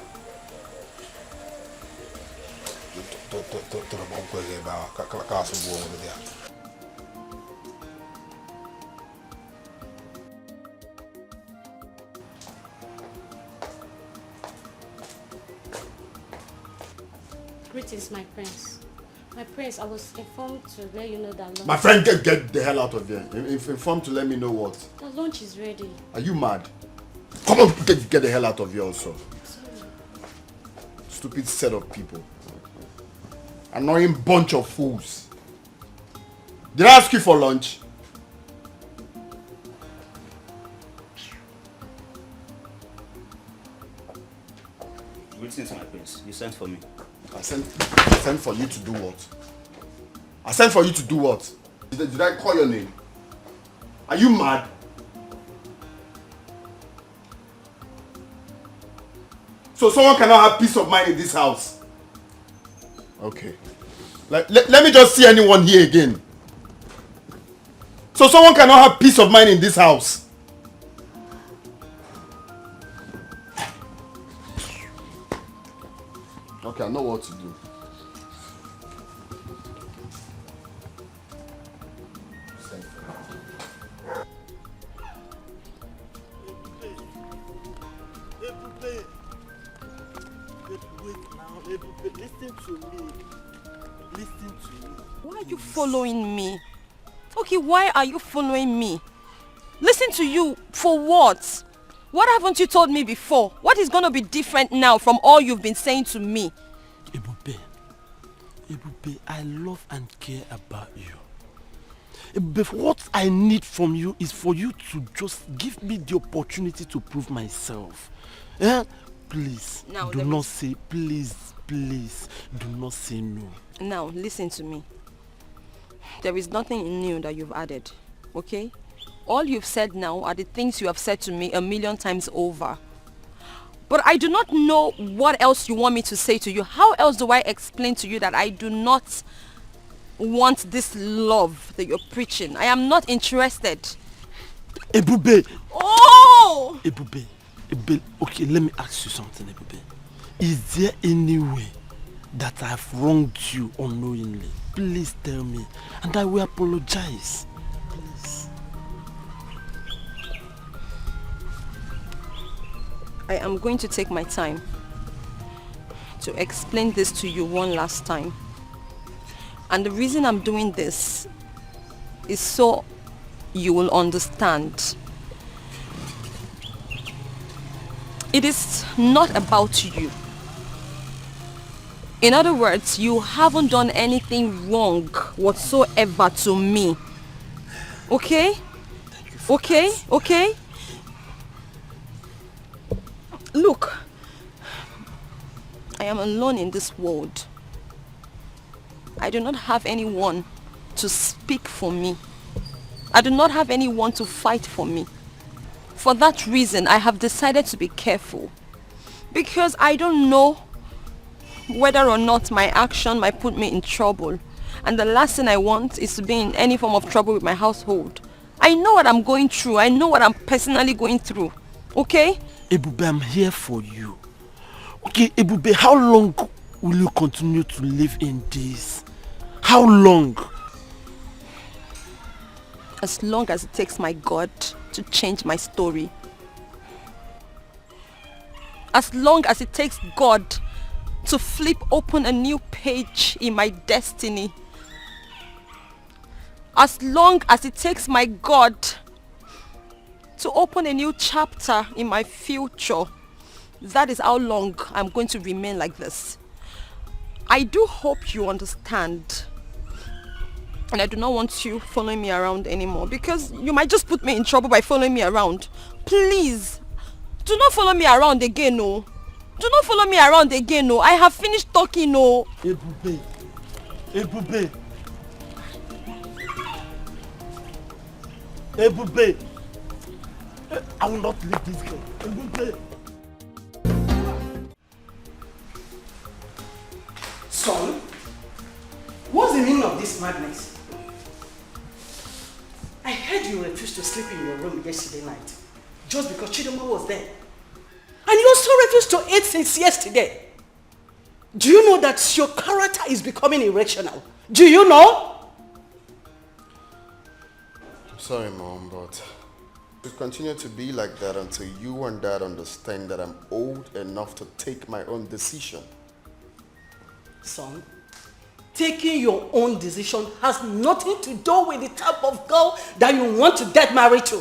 M: Greetings, my prince. My prince, I was informed to let you know that lunch...
R: My friend, get the hell out of here. Informed to let me know what?
M: The lunch is ready.
R: Are you mad? Come on, get the hell out of here also.
M: Sorry.
R: Stupid set of people. Annoying bunch of fools.
K: Did I ask you for lunch?
F: Greetings, my prince. You sent for me.
K: I sent for you to do what? I sent for you to do what? Did I call your name? Are you mad? So someone cannot have peace of mind in this house? Okay. Let me just see anyone here again. So someone cannot have peace of mind in this house? Okay, I know what to do.
A: Listen to me. Listen to me.
D: Why are you following me? Okay, why are you following me? Listen to you for what? What haven't you told me before? What is going to be different now from all you've been saying to me?
N: Ebube, I love and care about you. Ebube, what I need from you is for you to just give me the opportunity to prove myself. Eh? Please,
D: Now,
N: do not say, please, do not say no.
D: Now, listen to me. There is nothing new that you've added, okay? All you've said now are the things you have said to me 1,000,000 times over. But I do not know what else you want me to say to you. How else do I explain to you that I do not want this love that you're preaching? I am not interested.
N: Ebube!
D: Oh!
N: Ebube, okay, let me ask you something, Ebube. Is there any way that I've wronged you unknowingly? Please tell me, and I will apologize. Please.
D: I am going to take my time to explain this to you one last time. And the reason I'm doing this is so you will understand. It is not about you. In other words, you haven't done anything wrong whatsoever to me. Okay? Okay? Okay? Look, I am alone in this world. I do not have anyone to speak for me. I do not have anyone to fight for me. For that reason, I have decided to be careful. Because I don't know whether or not my action might put me in trouble. And the last thing I want is to be in any form of trouble with my household. I know what I'm going through. I know what I'm personally going through. Okay?
N: Ebube, I'm here for you. Okay, Ebube, how long will you continue to live in this? How long?
D: As long as it takes my God to change my story. As long as it takes God to flip open a new page in my destiny. As long as it takes my God to open a new chapter in my future. That is how long I'm going to remain like this. I do hope you understand. And I do not want you following me around anymore because you might just put me in trouble by following me around. Please, do not follow me around again, no. Do not follow me around again, no. I have finished talking, no.
N: Ebube. Ebube. Ebube. I will not leave this girl. Ebube.
T: Son, what's the meaning of this madness? I heard you refused to sleep in your room yesterday night just because Chidoma was there. And you also refused to eat since yesterday. Do you know that your character is becoming irrational? Do you know?
R: I'm sorry, Mom, but it will continue to be like that until you and Dad understand that I'm old enough to take my own decision.
T: Son, taking your own decision has nothing to do with the type of girl that you want to get married to.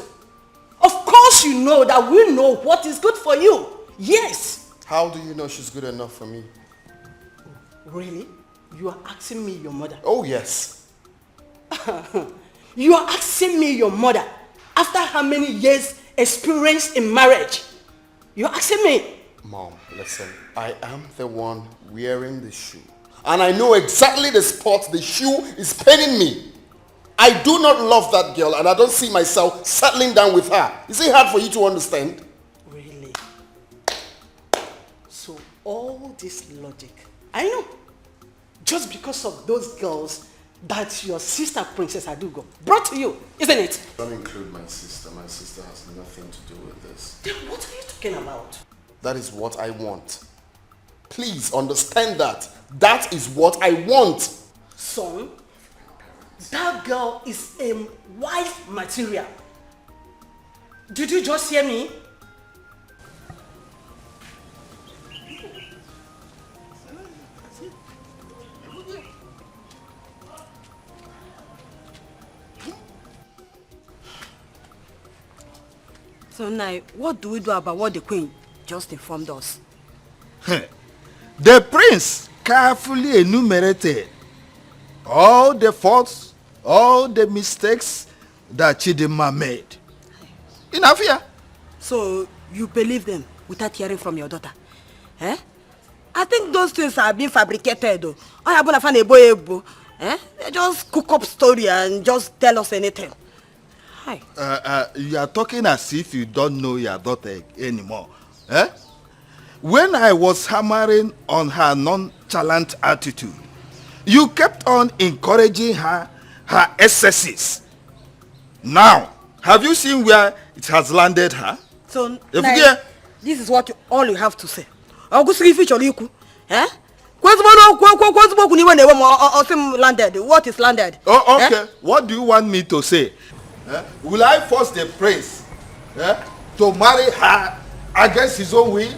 T: Of course you know that we know what is good for you. Yes.
R: How do you know she's good enough for me?
T: Really? You are asking me your mother?
R: Oh, yes.
T: You are asking me your mother after how many years experience in marriage? You are asking me?
R: Mom, listen, I am the one wearing the shoe. And I know exactly the spot the shoe is paining me. I do not love that girl and I don't see myself settling down with her. Is it hard for you to understand?
T: Really? So all this logic, I know, just because of those girls that your sister Princess Adugo brought to you, isn't it?
R: Don't include my sister. My sister has nothing to do with this.
T: Then what are you talking about?
R: That is what I want. Please understand that. That is what I want.
T: Son, that girl is a wife material. Did you just hear me?
H: So now, what do we do about what the queen just informed us?
E: The prince carefully enumerated all the faults, all the mistakes that Chidinma made. Enough here.
H: So you believe them without hearing from your daughter? Eh? I think those things are being fabricated though. They just cook up story and just tell us anything. Hi.
E: You are talking as if you don't know your daughter anymore. Eh? When I was hammering on her nonchalant attitude, you kept on encouraging her excesses. Now, have you seen where it has landed her?
H: So, this is what all you have to say. Eh? What is landed?
E: Oh, okay. What do you want me to say? Will I force the prince to marry her against his own will?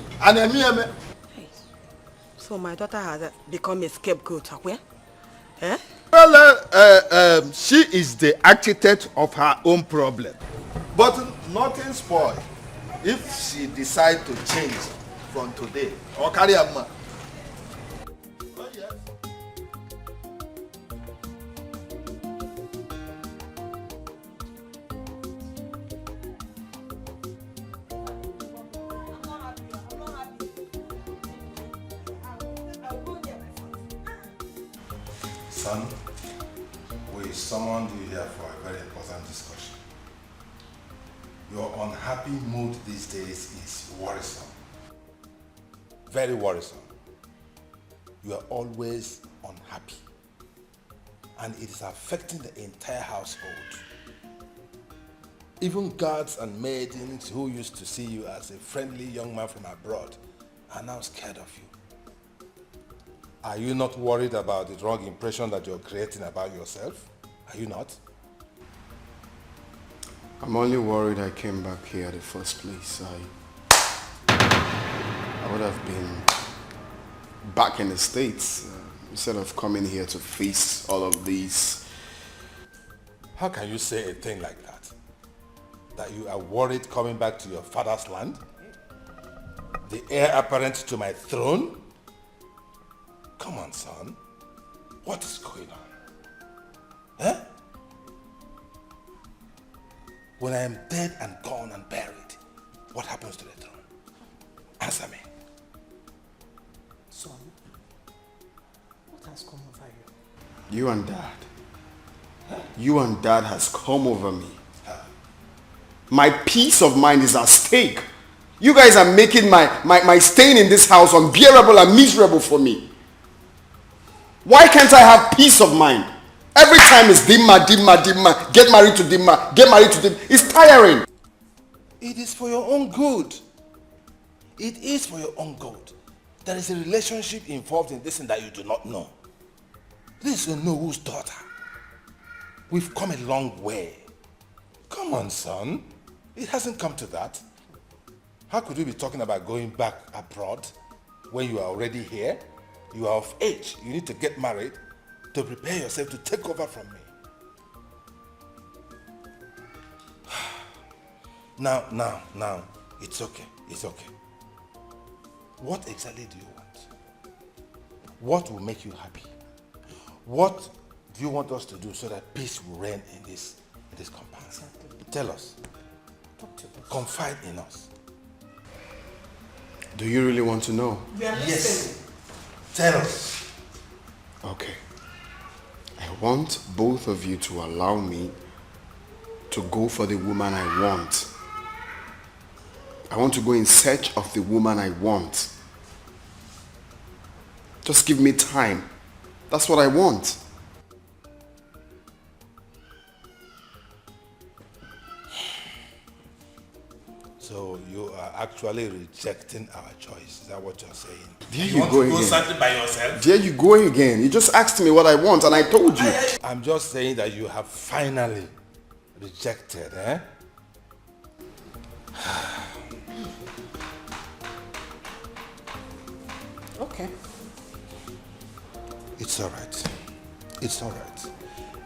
H: So my daughter has become a scapegoat, eh?
E: Well, she is the architect of her own problem. But nothing spoiled if she decides to change from today. Or carry a man.
J: Son, we summoned you here for a very important discussion. Your unhappy mood these days is worrisome. Very worrisome. You are always unhappy. And it is affecting the entire household. Even guards and maidens who used to see you as a friendly young man from abroad are now scared of you. Are you not worried about the wrong impression that you're creating about yourself? Are you not?
R: I'm only worried I came back here in the first place. I would have been back in the States instead of coming here to face all of these.
J: How can you say a thing like that? That you are worried coming back to your father's land? The heir apparent to my throne? Come on, son. What is going on? Eh? When I am dead and gone and buried, what happens to the throne? Answer me.
T: Son, what has come over you?
R: You and Dad. You and Dad has come over me. My peace of mind is at stake. You guys are making my staying in this house unbearable and miserable for me. Why can't I have peace of mind? Every time it's dimma. Get married to dimma. Get married to dimma. It's tiring.
J: It is for your own good. It is for your own good. There is a relationship involved in this thing that you do not know. This is Noah's daughter. We've come a long way. Come on, son. It hasn't come to that. How could we be talking about going back abroad when you are already here? You are of age. You need to get married to prepare yourself to take over from me. Now, it's okay. It's okay. What exactly do you want? What will make you happy? What
E: do you want us to do so that peace will reign in this compound? Exactly. Tell us.
T: Talk to us.
E: Confide in us.
R: Do you really want to know?
E: Yes. Tell us.
R: Okay. I want both of you to allow me to go for the woman I want. I want to go in search of the woman I want. Just give me time. That's what I want.
E: So you are actually rejecting our choice. Is that what you're saying?
R: There
E: you want
R: go
E: to go
R: again.
E: searching by yourself?
R: There you go again. You just asked me what I want and I told you.
E: I'm just saying that you have finally rejected, eh?
T: Okay.
E: It's all right. It's all right.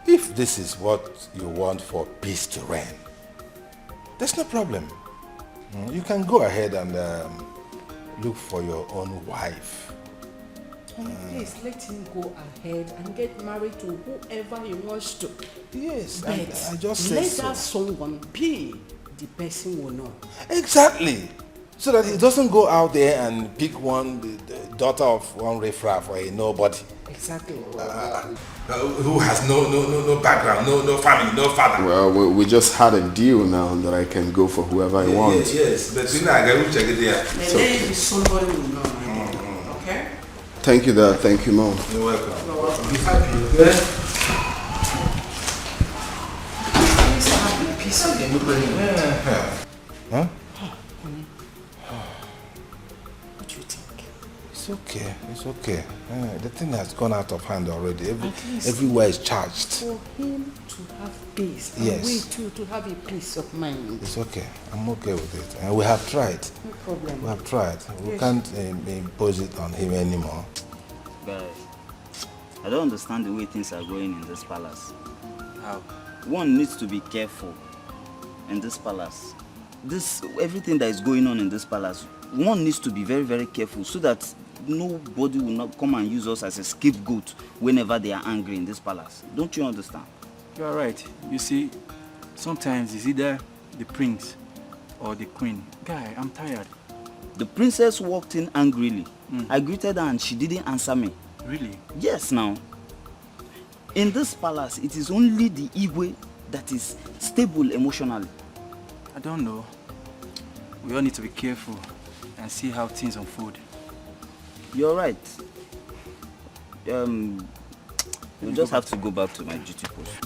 E: If this is what you want for peace to reign, there's no problem. You can go ahead and look for your own wife.
T: Please let him go ahead and get married to whoever he wants to.
E: Yes,
T: but
E: I just said
T: let
E: so.
T: that someone be the person we know.
E: Exactly. So that he doesn't go out there and pick the daughter of one riffraff or a nobody.
T: Exactly.
E: Who has no background, no family, no father.
R: Well, we just had a deal now that I can go for whoever I want.
E: Yes, but you know, I will check it there.
T: And then somebody will know. Okay?
R: Thank you, Dad. Thank you, Mom.
E: You're welcome.
T: You're welcome.
E: Be happy, okay?
T: Please have a piece of the
E: Huh?
T: What do you think?
E: It's okay. It's okay. The thing has gone out of hand already. Everywhere is charged.
T: For him to have peace.
E: Yes.
T: And we too to have a peace of mind.
E: It's okay. I'm okay with it. And we have tried.
T: No problem.
E: We have tried. We can't impose it on him anymore.
F: Guys, I don't understand the way things are going in this palace.
E: How?
F: One needs to be careful in this palace. Everything that is going on in this palace, one needs to be very, very careful so that nobody will not come and use us as a scapegoat whenever they are angry in this palace. Don't you understand?
P: You are right. You see, sometimes it's either the prince or the queen. Guy, I'm tired.
F: The princess walked in angrily. I greeted her and she didn't answer me.
P: Really?
F: Yes, now. In this palace, it is only the Igwe that is stable emotionally.
P: I don't know. We all need to be careful and see how things unfold.
F: You're right. We'll just have to go back to my duty post.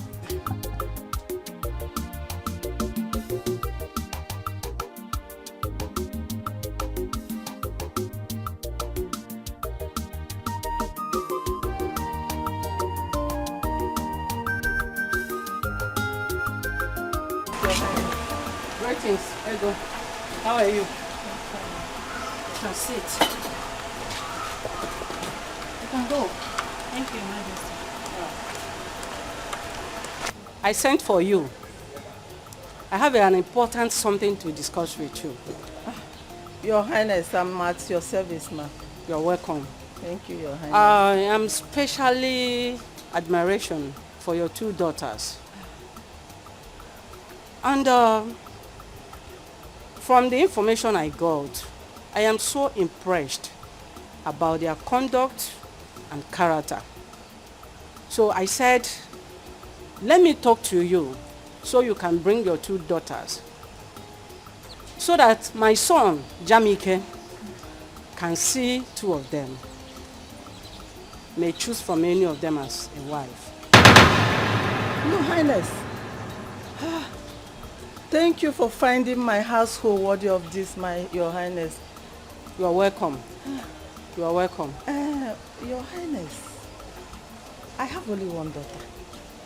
T: Greetings, Ego. How are you? Now sit. You can go.
O: Thank you, Majesty.
T: I sent for you. I have an important something to discuss with you.
B: Your Highness, I'm at your service, ma'am.
T: You're welcome.
B: Thank you, Your Highness.
T: I am specially admiration for your two daughters. And from the information I got, I am so impressed about their conduct and character. So I said, let me talk to you so you can bring your two daughters so that my son, Jamike, can see two of them. May choose from any of them as a wife.
B: Your Highness, thank you for finding my household worthy of this, Your Highness.
T: You are welcome. You are welcome.
B: Your Highness, I have only one daughter.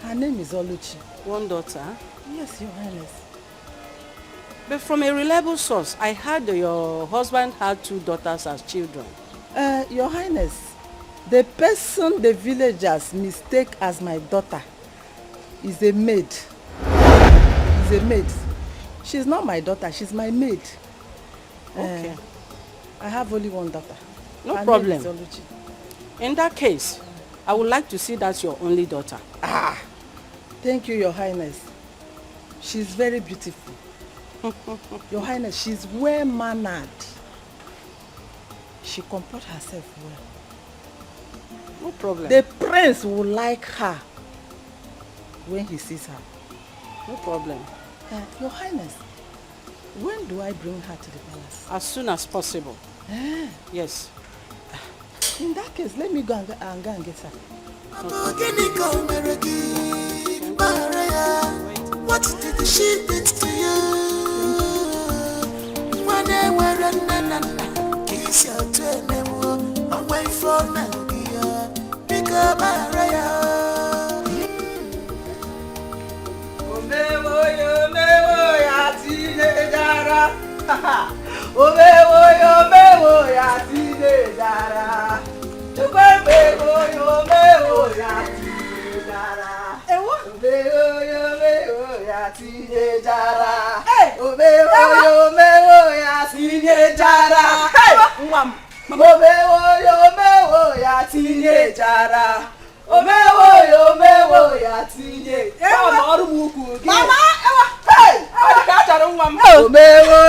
B: Her name is Alichi.
T: One daughter?
B: Yes, Your Highness.
T: But from a reliable source, I heard that your husband had two daughters as children.
B: Your Highness, the person the villagers mistake as my daughter is a maid. Is a maid. She's not my daughter, she's my maid.
T: Okay.
B: I have only one daughter.
T: No
B: Her
T: problem.
B: name is Oluchi.
T: In that case, I would like to see that's your only daughter.
B: Thank you, Your Highness. She's very beautiful. Your Highness, she's well-mannered. She comports herself well.
G: No problem.
B: The prince will like her when he sees her.
G: No problem.
B: Your Highness, when do I bring her to the palace?
G: As soon as possible. Yes.
B: In that case, let me go and get her.
U: What did she did to you? When they were in kiss your twin away from Melodia, pick up Maria.
B: Omewo ya tinejara. Omewo ya tinejara. Omewo ya tinejara. Omewo ya tinejara. Omewo ya tinejara. Omewo ya tinejara. Omewo ya tinejara. Mama, hey! Omewo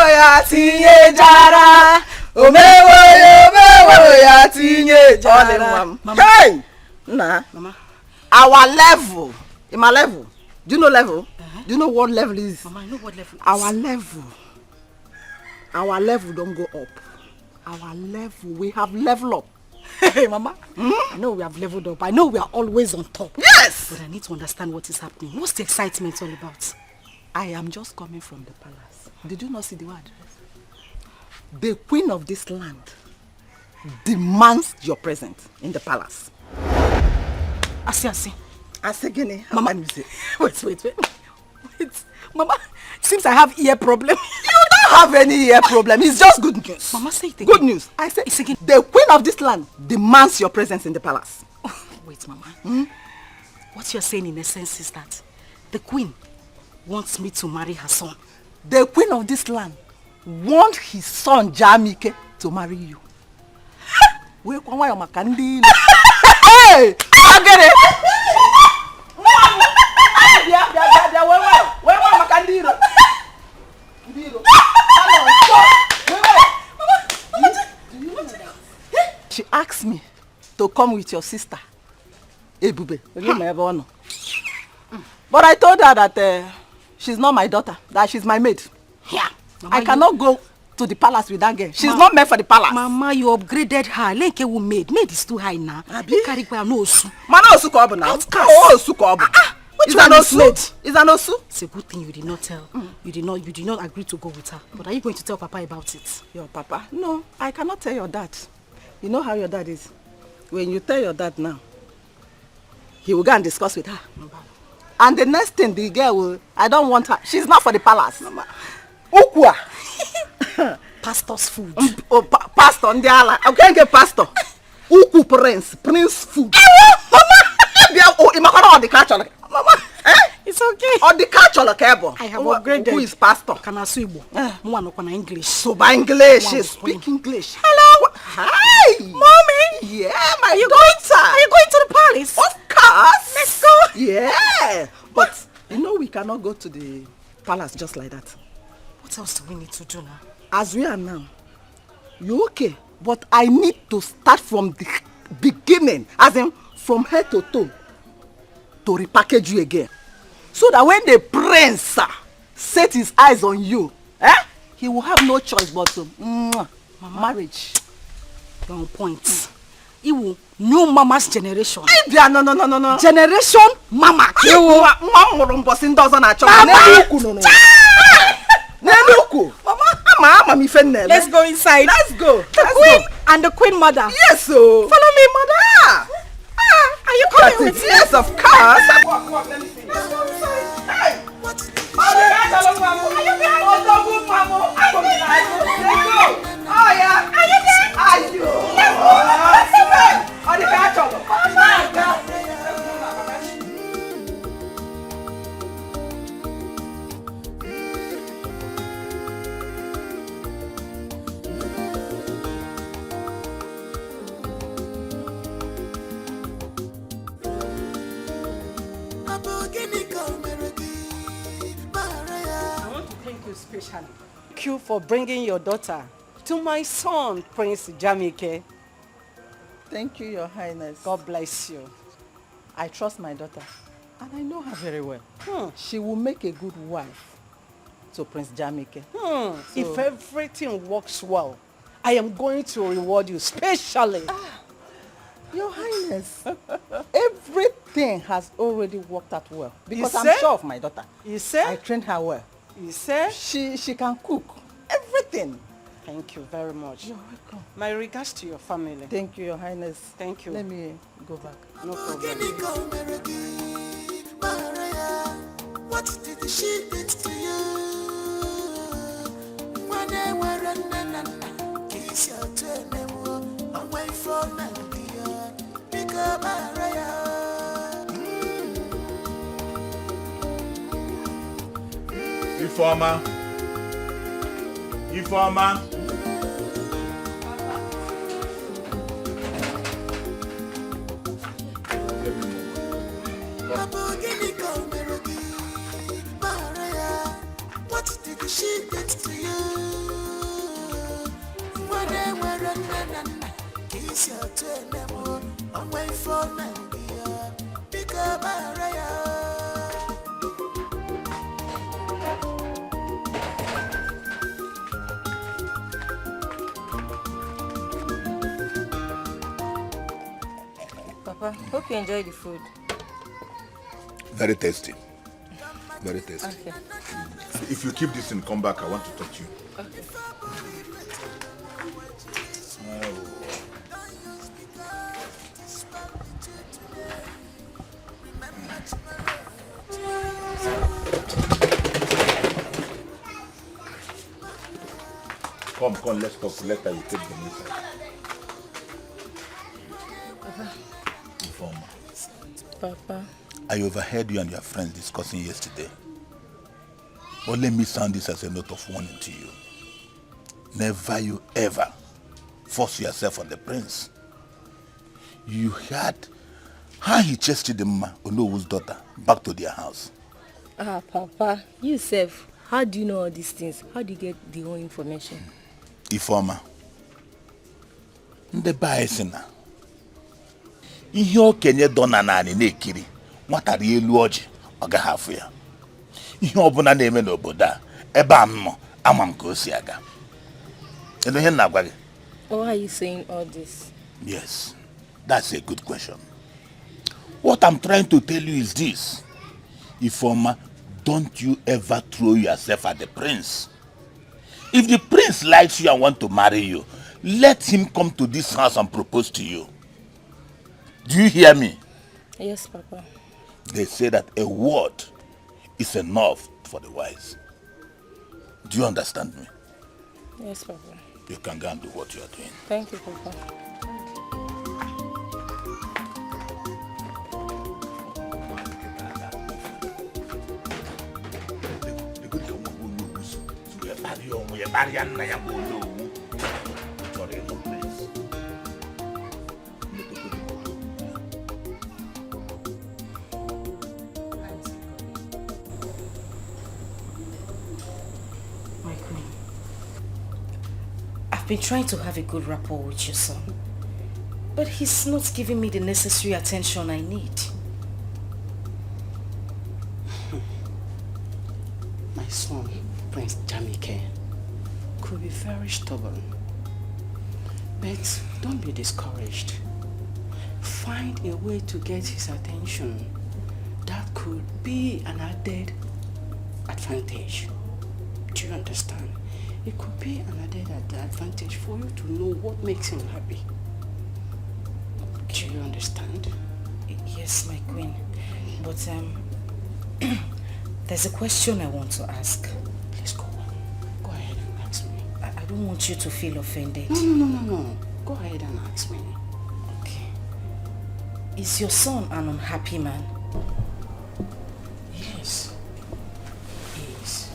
B: ya tinejara. Omewo ya tinejara. Hey! Nah. Mama. Our level. In my level. Do you know level? Do you know what level is?
H: Mama, I know what level is.
B: Our level don't go up. Our level, we have level up. Hey, Mama.
H: I know we have leveled up. I know we are always on top.
B: Yes!
H: But I need to understand what is happening. What's the excitement all about?
B: I am just coming from the palace. Did you not see the word? The queen of this land demands your presence in the palace.
H: I see.
B: Asegene,
H: Mama, wait. Mama, seems I have ear problem.
B: You don't have any ear problem. It's just good news.
H: Mama, say it again.
B: Good news. I say it's again. The queen of this land demands your presence in the palace.
H: Wait, Mama. What you're saying in essence is that the queen wants me to marry her son.
B: The queen of this land wants his son Jamike to marry you. Hey! I get it! She asked me to come with your sister, Ebube. But I told her that she's not my daughter, that she's my maid.
H: Yeah.
B: Mama, I cannot go to the palace with that girl. She's not meant for the palace.
H: Mama, you upgraded her. Lenke who maid. Maid is too high now. Carry no osu.
B: Mana osu ko obu now. Osu ko obu. Is an osu? Is an osu?
H: It's a good thing you did not tell. You did not agree to go with her. But are you going to tell Papa about it?
B: Your Papa? No, I cannot tell your dad. You know how your dad is. When you tell your dad now, he will go and discuss with her. And the next thing, the girl will, I don't want her. She's not for the palace. Mama. Ukwa.
H: Pastor's food.
B: Pastor, I can't get pastor. Uku prince food. Mama. Mama.
H: It's okay.
B: Or the culture cable.
H: I have upgraded.
B: Who is pastor?
H: Can I speak English?
B: So by English, she speak English. Hello. Hi.
H: Mommy.
B: Yeah, my daughter.
H: Are you going to the palace?
B: Of course.
H: Let's go.
B: Yeah. But you know we cannot go to the palace just like that.
H: What else do we need to do now?
B: As we are now, you okay? But I need to start from the beginning, as in from head to toe, to repackage you again. So that when the prince set his eyes on you, he will have no choice but to marriage.
H: You're on point. You will new mama's generation.
B: No.
H: Generation mama.
B: Mama.
H: Let's go inside.
B: Let's go.
H: The queen and the queen mother.
B: Yes, so.
H: Follow me, mother. Are you coming with me?
B: Yes, of course.
U: Walk, let me see. Let's go inside. Hey! What is this?
B: Are you there? Oh, yeah. Are you there? Are you? Let's go. On the car, Cholo.
G: especially. Thank you for bringing your daughter to my son, Prince Jamike.
B: Thank you, Your Highness.
G: God bless you.
B: I trust my daughter, and I know her very well. She will make a good wife to Prince Jamike.
G: If everything works well, I am going to reward you specially.
B: Your Highness, everything has already worked out well because
G: You
B: I'm
G: say?
B: sure of my daughter.
G: You say?
B: I trained her well.
G: You say?
B: She can cook. Everything.
G: Thank you very much.
B: You're welcome.
G: My regards to your family.
B: Thank you, Your Highness.
G: Thank you.
B: Let me go back.
G: No problem.
U: What did she did to you? When they were in kiss your turn, away from Nigeria, pick up
J: Informer.
U: What did she did to you? When they were in kiss your turn, away from Nigeria, pick up
I: Papa, hope you enjoy the food.
E: Very tasty. Very tasty.
I: Okay.
E: If you keep this and come back, I want to touch you.
I: Okay.
E: Come, let's talk later. You take them inside. Informer.
I: Papa.
E: I overheard you and your friends discussing yesterday. But let me sound this as a note of warning to you. Never you ever force yourself on the prince. You heard how he chased Chidimma, Onowu's daughter, back to their house.
I: Papa, you self, how do you know all these things? How do you get the whole information?
E: Ifeoma, ndị be anyị sị na ihe okenye dọ na naanị na-ekiri nwata rie elu ọjị ọ gaghị afụ ya. Ihe ọbụla na-eme n'obodo a ebe a m nọ ama m ka o si aga. Kedu ihe na-agwa gị?
I: Why are you saying all this?
E: Yes, that's a good question. What I'm trying to tell you is this. Ifeoma, don't you ever throw yourself at the prince. If the prince likes you and wants to marry you, let him come to this house and propose to you. Do you hear me?
I: Yes, Papa.
E: They say that a word is enough for the wise. Do you understand me?
I: Yes, Papa.
E: You can go and do what you are doing.
I: Thank you, Papa.
U: My queen, I've been trying to have a good rapport with your son, but he's not giving me the necessary attention I need.
G: My son, Prince Jamike, could be very stubborn. But don't be discouraged. Find a way to get his attention. That could be an added advantage. Do you understand? It could be an added advantage for you to know what makes him happy. Do you understand?
U: Yes, my queen. But there's a question I want to ask.
G: Let's go. Go ahead and ask me.
U: I don't want you to feel offended.
G: No. Go ahead and ask me.
U: Okay. Is your son an unhappy man?
G: Yes. He is.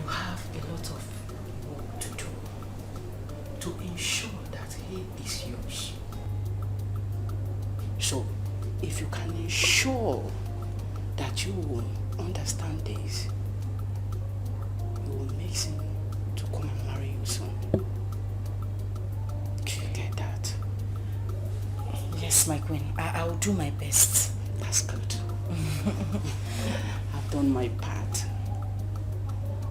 G: You have a lot of work to do to ensure that he is yours. So, if you can ensure that you will understand this,
T: makes him to come and marry you soon. Do you get that?
L: Yes, my queen. I'll do my best.
T: That's good. I've done my part.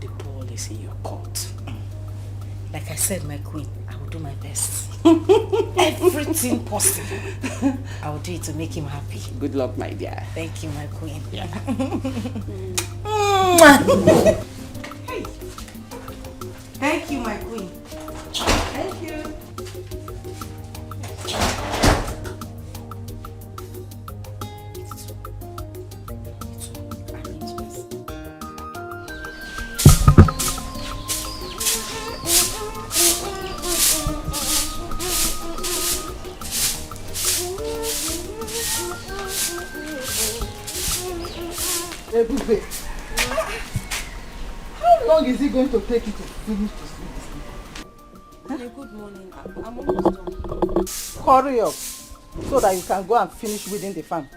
T: The ball is in your court.
L: Like I said, my queen, I will do my best. Everything possible. I will do it to make him happy.
T: Good luck, my dear.
L: Thank you, my queen.
T: Yeah.
L: Hey. Thank you, my queen. Thank you.
B: Ebube, how long is it going to take you to finish this sleep?
O: Good morning. I'm almost done.
B: Hurry up so that you can go and finish weeding the farm.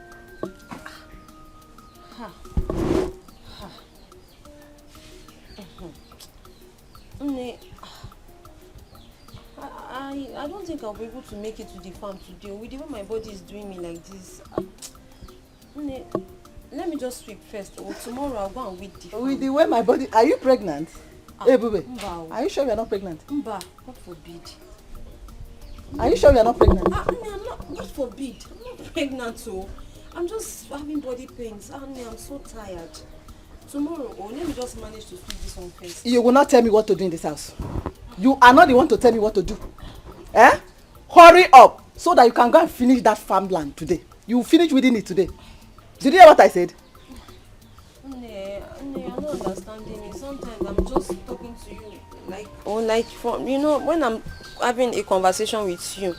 D: I don't think I'll be able to make it to the farm today. With the way my body is doing me like this. Let me just sweep first. Or tomorrow I'll go and weed the farm.
B: With the way my body... Are you pregnant? Ebube,
D: Mba.
B: are you sure you are not pregnant?
D: Mba, God forbid.
B: Are you sure you are not pregnant?
D: I'm not, God forbid. I'm not pregnant, so I'm just having body pains. I'm so tired. Tomorrow, let me just manage to sweep this one first.
B: You will not tell me what to do in this house. You are not the one to tell me what to do. Eh? Hurry up so that you can go and finish that farmland today. You will finish weeding it today. Did you hear what I said?
D: You're not understanding me. Sometimes I'm just talking to you like when I'm having a conversation with you,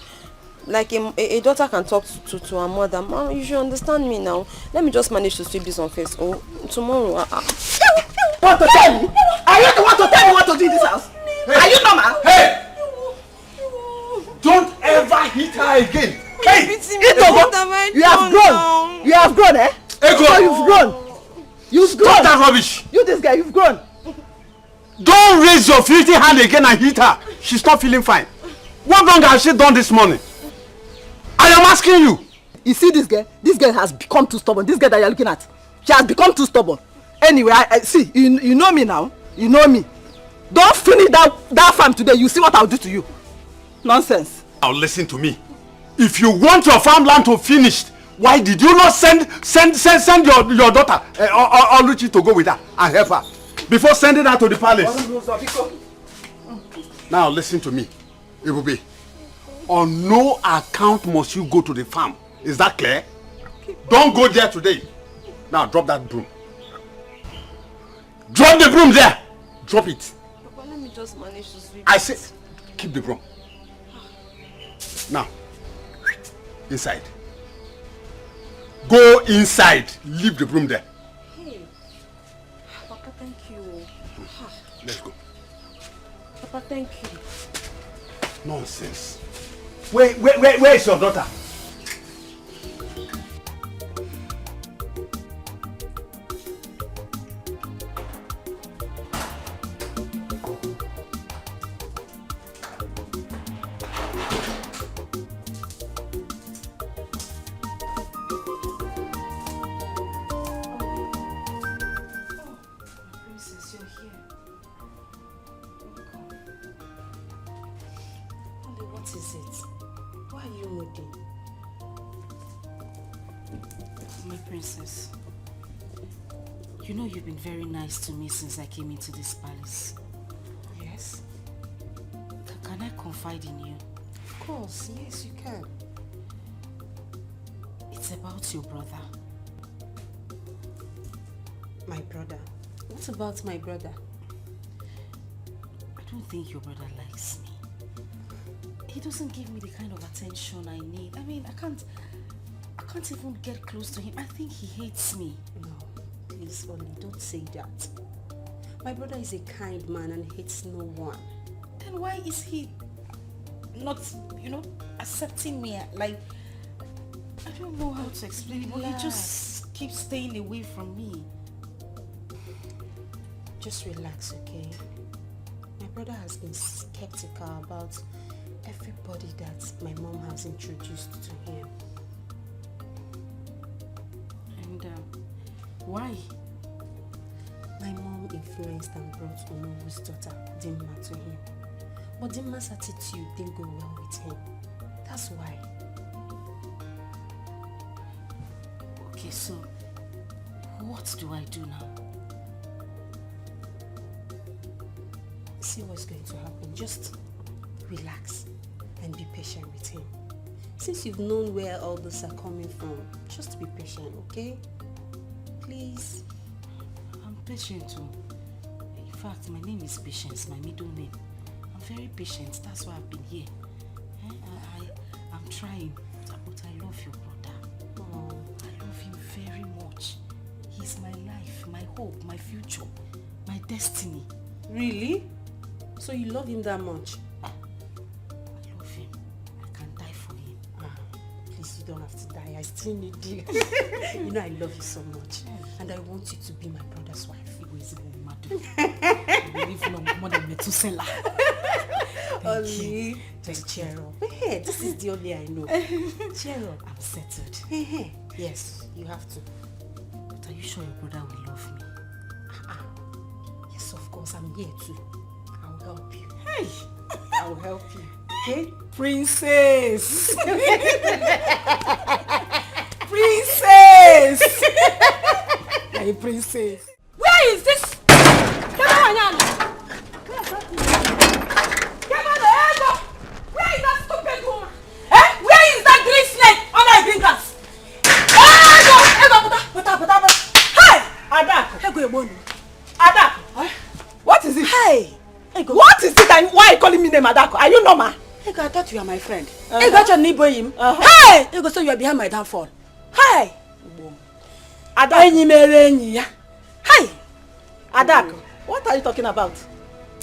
D: like a daughter can talk to her mother. Mom, you should understand me now. Let me just manage to sweep this on first. Tomorrow.
B: Want to tell me? Are you the one to tell me what to do in this house?
K: Hey.
B: Are you normal?
K: Hey! Don't ever hit her again. Hey!
B: You have grown. You have grown, eh?
K: Ego.
B: So you've grown. You've grown.
K: Stop that rubbish.
B: You this guy, you've grown.
K: Don't raise your filthy hand again and hit her. She's not feeling fine. What wrong has she done this morning? I am asking you.
B: You see this girl? This girl has become too stubborn. This girl that you're looking at, she has become too stubborn. Anyway, I see. You know me now. You know me. Don't finish that farm today. You see what I'll do to you. Nonsense.
K: Now listen to me. If you want your farmland to finish, why did you not send your daughter Alichi to go with her and help her before sending her to the palace? Now listen to me, Ebube. On no account must you go to the farm. Is that clear? Don't go there today. Now drop that broom. Drop the broom there. Drop it.
D: Papa, let me just manage to sweep.
K: I said, keep the broom. Now, inside. Go inside. Leave the broom there.
D: Hey, Papa, thank you.
K: Let's go.
D: Papa, thank you.
K: Nonsense. Where is your daughter?
L: Very nice to me since I came into this palace.
T: Yes?
L: Can I confide in you?
T: Of course, yes you can.
L: It's about your brother.
T: My brother? What about my brother?
L: I don't think your brother likes me. He doesn't give me the kind of attention I need. I mean, I can't even get close to him. I think he hates me.
T: No. Please, Only, don't say that. My brother is a kind man and hates no one.
L: Then why is he not, accepting me? Like, I don't know how to explain it, but he just keeps staying away from me.
T: Just relax, okay? My brother has been skeptical about everybody that my mom has introduced to him.
U: And why?
T: My mom influenced and brought Onobu's daughter, Dimma, to him. But Dimma's attitude didn't go well with him. That's why.
U: Okay, so what do I do now?
T: See what's going to happen. Just relax and be patient with him. Since you've known where all this are coming from, just be patient, okay? Please.
U: I'm patient too. In fact, my name is Patience, my middle name. I'm very patient, that's why I've been here. I'm trying, but I love your brother. Oh, I love him very much. He's my life, my hope, my future, my destiny.
T: Really? So you love him that much?
U: I love him. I can die for him.
T: Please, you don't have to die. I still need you. You know I love you so much. And I want you to be my brother's wife. Only, just cheer up. Hey, this is the only I know. Cheer up.
U: I'm settled.
T: Yes, you have to.
U: But are you sure your brother will love me?
T: Yes, of course. I'm here too. I'll help you.
A: Hey!
T: I'll help you. Okay?
A: Princess! Princess! Hey, princess.
D: Where is this? Where is that stupid woman? Where is that green snake under the green grass?
A: Hey! What is it? Hey! What is it and why are you calling me name Adako? Are you normal?
G: I thought you are my friend. I got your neighbor him. Hey! You go so you are behind my downfall. Hey!
A: Adako.
G: Hey!
A: Adako, what are you talking about?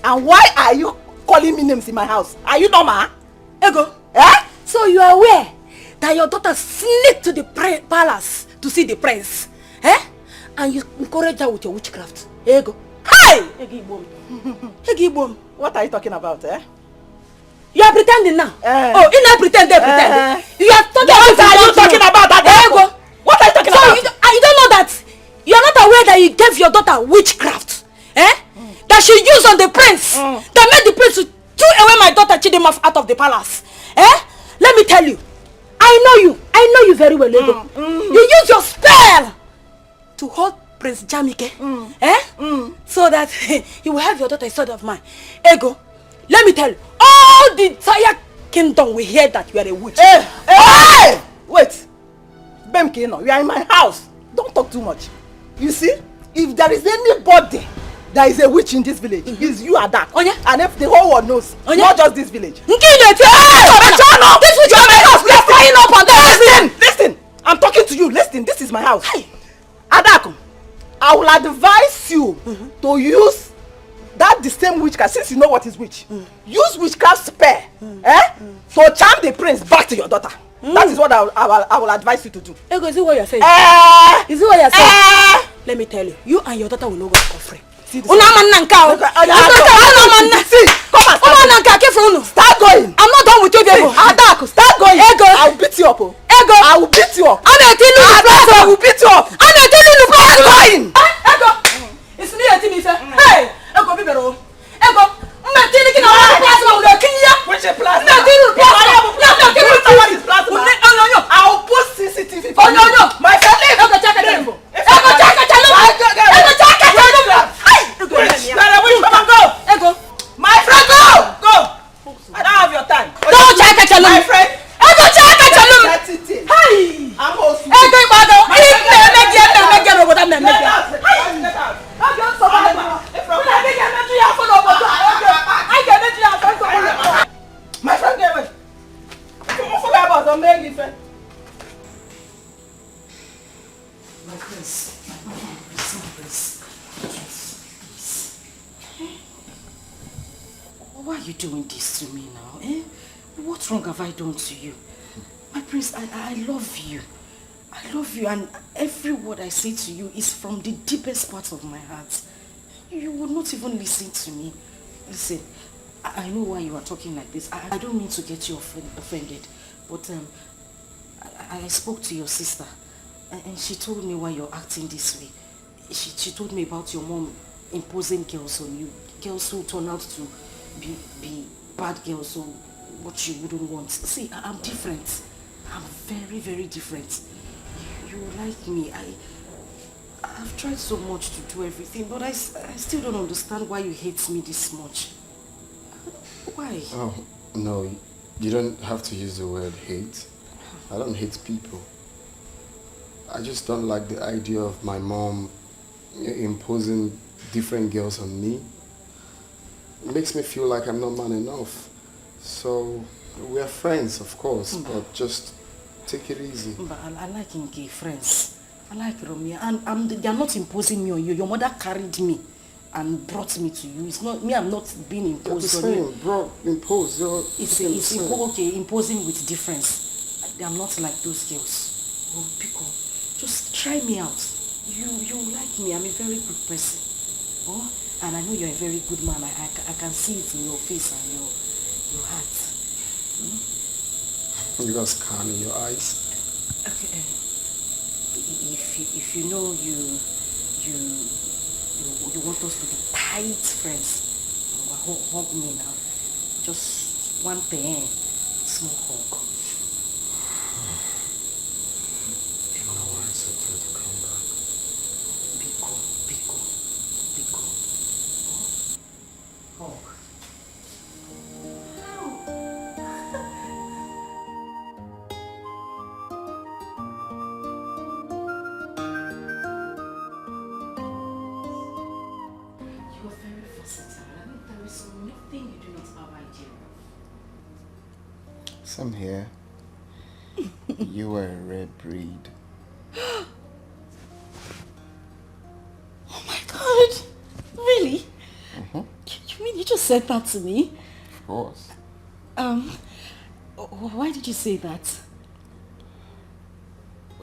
A: And why are you calling me names in my house? Are you normal?
G: Ego. So you are aware that your daughter sneaked to the palace to see the prince? And you encourage her with your witchcraft? Ego. Hey!
A: What are you talking about,
G: You are pretending now. Oh, you not pretend, they pretend. You are talking
A: what are you talking about?
G: Ego.
A: What are you talking about?
G: You don't know that you are not aware that you gave your daughter witchcraft, that she used on the prince, that made the prince to throw away my daughter Chidimma out of the palace. Let me tell you, I know you very well, Ego. You use your spell to hold Prince Jamike, so that you will have your daughter instead of mine. Ego, let me tell you, all the entire kingdom will hear that you are a witch.
A: Hey! Wait. Bemkino, you are in my house. Don't talk too much. You see, if there is anybody that is a witch in this village, it's you, Adak. And if the whole world knows, not just this village.
G: This witch is my house. We are flying up on that.
A: Listen. I'm talking to you. Listen, this is my house. Adak, I will advise you to use the same witchcraft, since you know what is witch. Use witchcraft spell to charm the prince back to your daughter. That is what I will advise you to do.
G: Ego, is it what you're saying? Is it what you're saying? Let me tell you, you and your daughter will not go for free.
A: Start going.
G: I'm not done with you, Ego.
A: Adak, start going.
G: Ego.
A: I will beat you up.
G: Ego.
A: I will beat you up.
G: I
A: will beat you up.
G: Start
A: going.
G: Ego. It's me, Etiko. Hey, Ego, be better. Ego.
A: I will put CCTV for you. My friend, go. My friend, go. I don't have your time.
G: Don't check it,
A: my friend.
G: Hey.
A: I'm also. My friend, get away.
U: My prince. Why are you doing this to me now? What wrong have I done to you? My prince, I love you. I love you, and every word I say to you is from the deepest part of my heart.
T: You would not even listen to me. Listen, I know why you are talking like this. I don't mean to get you offended, but I spoke to your sister, and she told me why you're acting this way. She told me about your mom imposing girls on you, girls who turn out to be bad girls, so what you wouldn't want. See, I'm different. I'm very, very different. You like me. I've tried so much to do everything, but I still don't understand why you hate me this much. Why?
R: Oh, no, you don't have to use the word hate. I don't hate people. I just don't like the idea of my mom imposing different girls on me. It makes me feel like I'm not man enough. So, we're friends, of course, but just take it easy.
T: But I like gay friends. I like Romeo, and they're not imposing me on you. Your mother carried me and brought me to you. It's not me. I'm not being imposed on you.
R: Imposed.
T: It's okay. Imposing with difference. I'm not like those girls. Oh, Pico, just try me out. You like me. I'm a very good person. Oh, and I know you're a very good man. I can see it in your face and your heart.
R: You got scan in your eyes.
T: Okay. If you know you want us to be tight friends, hug me now. Just one thing, small hug.
R: No, I accept you to come back.
T: Biko. Hug.
R: Some here. You are a rare breed.
T: Oh my God! Really? You mean you just said that to me?
R: Of course.
T: Why did you say that?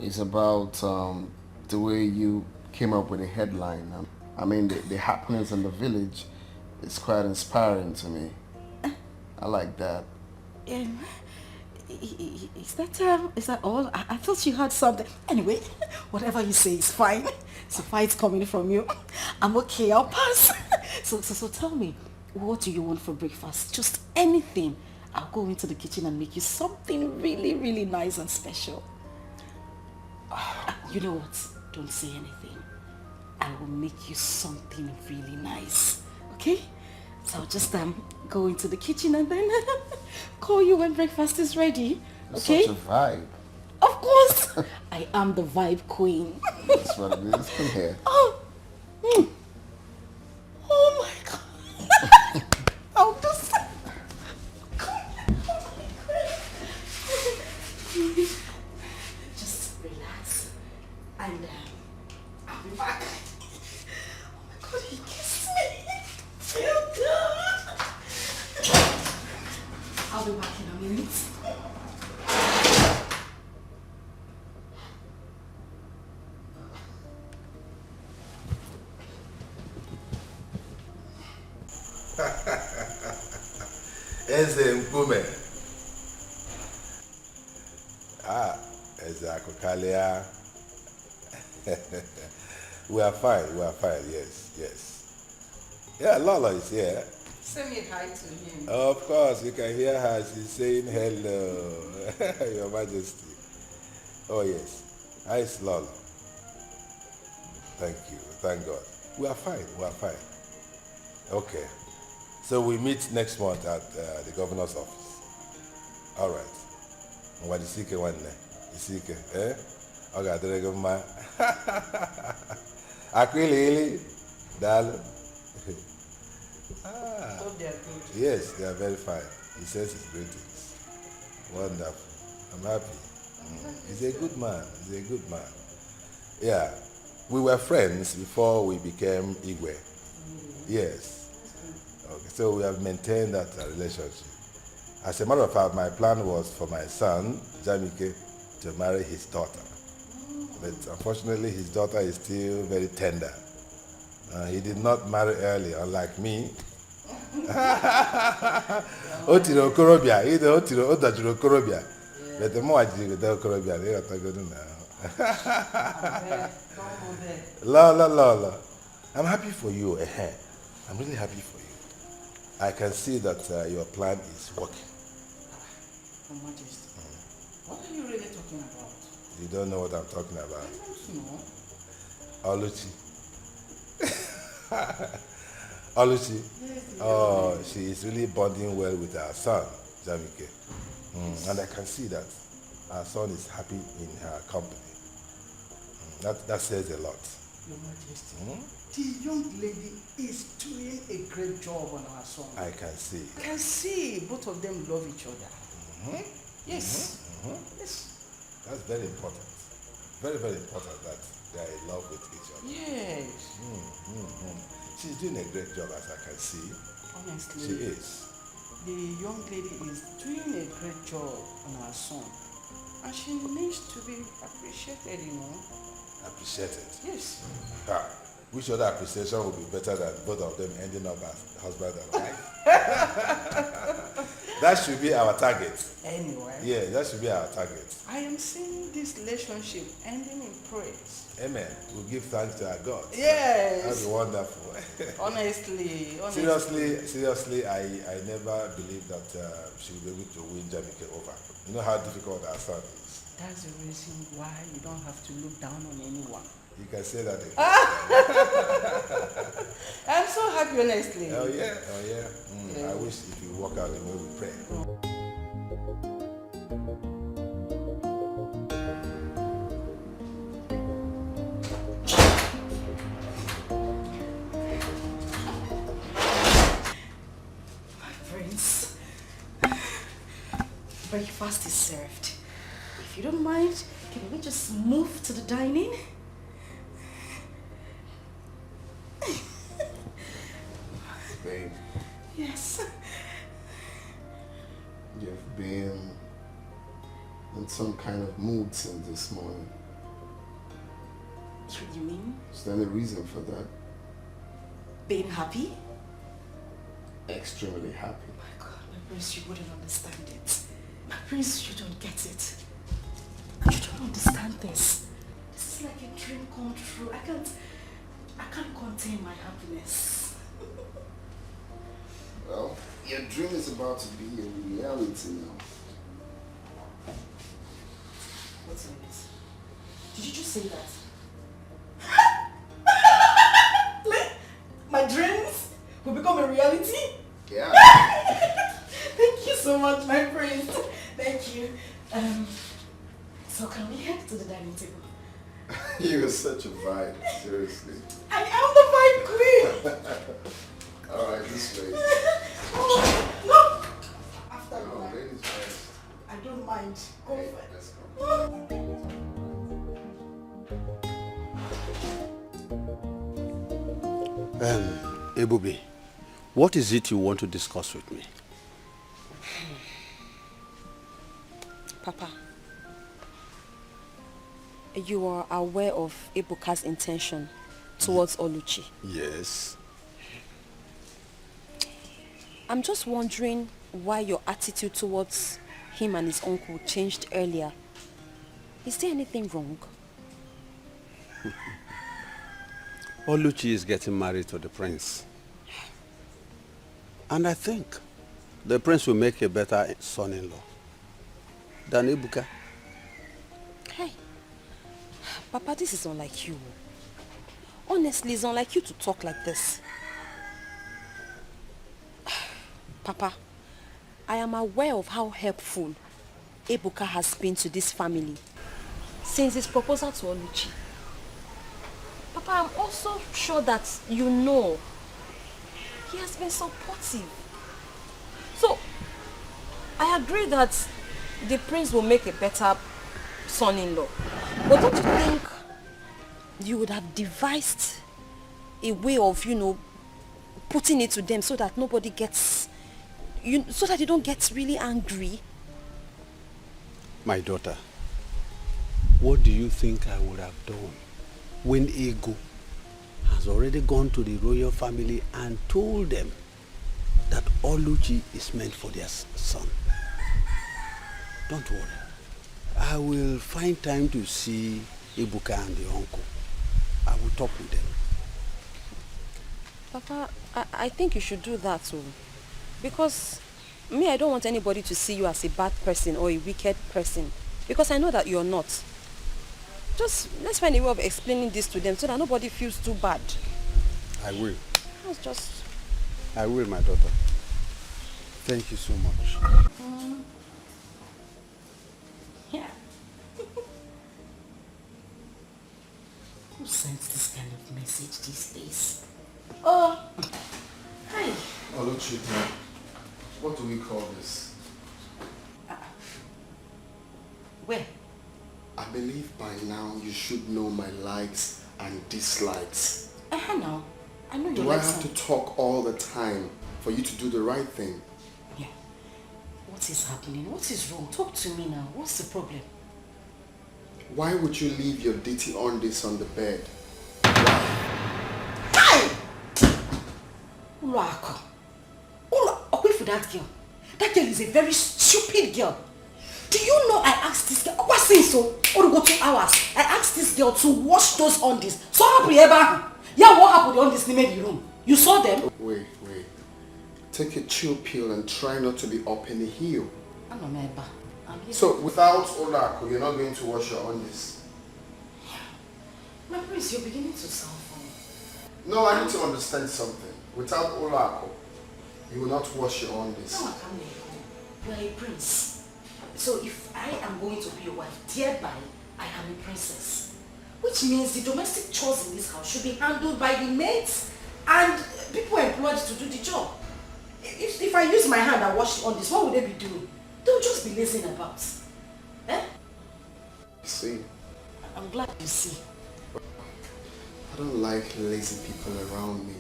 R: It's about the way you came up with a headline. I mean, the happenings in the village is quite inspiring to me. I like that.
T: Is that all? I thought you had something. Anyway, whatever you say is fine. So far it's coming from you. I'm okay, I'll pass. So tell me, what do you want for breakfast? Just anything. I'll go into the kitchen and make you something really, really nice and special. You know what? Don't say anything. I will make you something really nice. Okay? So I'll just go into the kitchen and then call you when breakfast is ready. Okay?
R: Such a vibe.
T: Of course. I am the vibe queen.
R: That's what it is. Come here.
T: Oh my God. I'll just... Just relax. And I'll be back. Oh my God, he kissed me. Feel good. I'll be back in a minute.
E: Eze Mpume. Eze Akokalia. We are fine, yes. Yeah, Lola is here.
B: Say me hi to him.
E: Of course, you can hear her. She's saying hello, Your Majesty. Oh yes, hi, it's Lola. Thank you, thank God. We are fine. Okay, so we meet next month at the governor's office. All right. What is it? Isike, eh? Okay, there you go, Aquilili, Dalo.
B: Hope they are good.
E: Yes, they are very fine. He says his greetings. Wonderful. I'm happy. He's a good man. Yeah. We were friends before we became Igwe. Yes. Okay, so we have maintained that relationship. As a matter of fact, my plan was for my son, Jamike, to marry his daughter. But unfortunately, his daughter is still very tender. He did not marry early, unlike me. Otiro Korobia, either Otiro Odajuro Korobia. But the more I do with the Korobia, they are talking now. La. I'm happy for you. I'm really happy for you. I can see that your plan is working.
T: Your Majesty, what are you really talking about?
E: You don't know what I'm talking about.
T: I don't know.
E: Alichi. Alichi. Oh, she is really bonding well with her son, Jamike. And I can see that our son is happy in her company. That says a lot.
T: Your Majesty, the young lady is doing a great job on our son.
E: I can see.
T: I can see both of them love each other. Yes. Yes.
E: That's very important. Very, very important that they are in love with each other.
T: Yes.
E: She's doing a great job, as I can see.
T: Honestly.
E: She is.
T: The young lady is doing a great job on our son. And she needs to be appreciated, you know.
E: Appreciated?
T: Yes.
E: Which other appreciation would be better than both of them ending up as husband and wife? That should be our target.
T: Anyway.
E: Yeah, that should be our target.
T: I am seeing this relationship ending in praise.
E: Amen. We'll give thanks to our God.
T: Yes.
E: That'd be wonderful.
T: Honestly.
E: Seriously, I never believed that she would be able to win Jamike over. You know how difficult our son is.
T: That's the reason why you don't have to look down on anyone.
E: You can say that again.
T: I'm so happy, honestly.
E: Oh yeah. I wish if you walk out the way we pray.
L: My prince, breakfast is served. If you don't mind, can we just move to the dining?
R: Babe,
L: Yes.
R: you've been in some kind of mood since this morning.
L: What do you mean?
R: Is there any reason for that?
L: Being happy?
R: Extremely happy.
L: My God, my prince, you wouldn't understand it. My prince, you don't get it. You don't understand this. This is like a dream come true. I can't contain my happiness.
R: Well, your dream is about to be a reality now.
L: What's in it? Did you just say that? My dreams will become a reality?
R: Yeah.
L: Thank you so much, my prince. Thank you. So can we head to the dining table?
R: You are such a vibe, seriously.
L: I am the vibe queen.
R: Alright, this way.
L: Oh, no. After
R: No, ladies first.
L: I don't mind. Go for it.
R: Let's go.
K: Ebubi, what is it you want to discuss with me?
D: Papa, you are aware of Ebuka's intention towards Oluchi.
K: Yes.
D: I'm just wondering why your attitude towards him and his uncle changed earlier. Is there anything wrong?
K: Oluchi is getting married to the prince. And I think the prince will make a better son-in-law than Ebuka.
D: Hey, Papa, this is unlike you. Honestly, it's unlike you to talk like this. Papa, I am aware of how helpful Ebuka has been to this family since his proposal to Oluchi. Papa, I'm also sure that you know he has been supportive. So, I agree that the prince will make a better son-in-law. But don't you think you would have devised a way of, putting it to them so that nobody gets, so that you don't get really angry?
K: My daughter, what do you think I would have done when Ego has already gone to the royal family and told them that Oluchi is meant for their son. Don't worry. I will find time to see Ibuka and the uncle. I will talk with them.
D: Papa, I think you should do that too. Because me, I don't want anybody to see you as a bad person or a wicked person. Because I know that you're not. Just let's find a way of explaining this to them so that nobody feels too bad.
K: I will.
D: That's just...
K: I will, my daughter. Thank you so much.
T: Yeah. Who sends this kind of message these days? Oh, hi.
R: Alichi, what do we call this?
T: Where?
R: I believe by now you should know my likes and dislikes.
T: No. I know you
R: Do
T: like
R: I have to talk all the time for you to do the right thing?
T: Yeah. What is happening? What is wrong? Talk to me now. What's the problem?
R: Why would you leave your dirty undies on the bed?
T: Hi! Uluako. Away for that girl. That girl is a very stupid girl. Do you know I asked this girl, what since so? Or go 2 hours. I asked this girl to wash those undies. So happy ever. Yeah, what happened on this in the room? You saw them?
R: Wait. Take a chill pill and try not to be up in the heel.
T: I'm not member.
R: So without Olako, you're not going to wash your undies?
T: My prince, you're beginning to sound funny.
R: No, I need to understand something. Without Olako, you will not wash your undies.
T: No, I can't let you. You are a prince. So if I am going to be your wife, thereby I am a princess. Which means the domestic chores in this house should be handled by the maids and people employed to do the job. If I use my hand and wash on this, what would they be doing? They'll just be lazing about. Eh?
R: See?
T: I'm glad you see.
R: I don't like lazy people around me.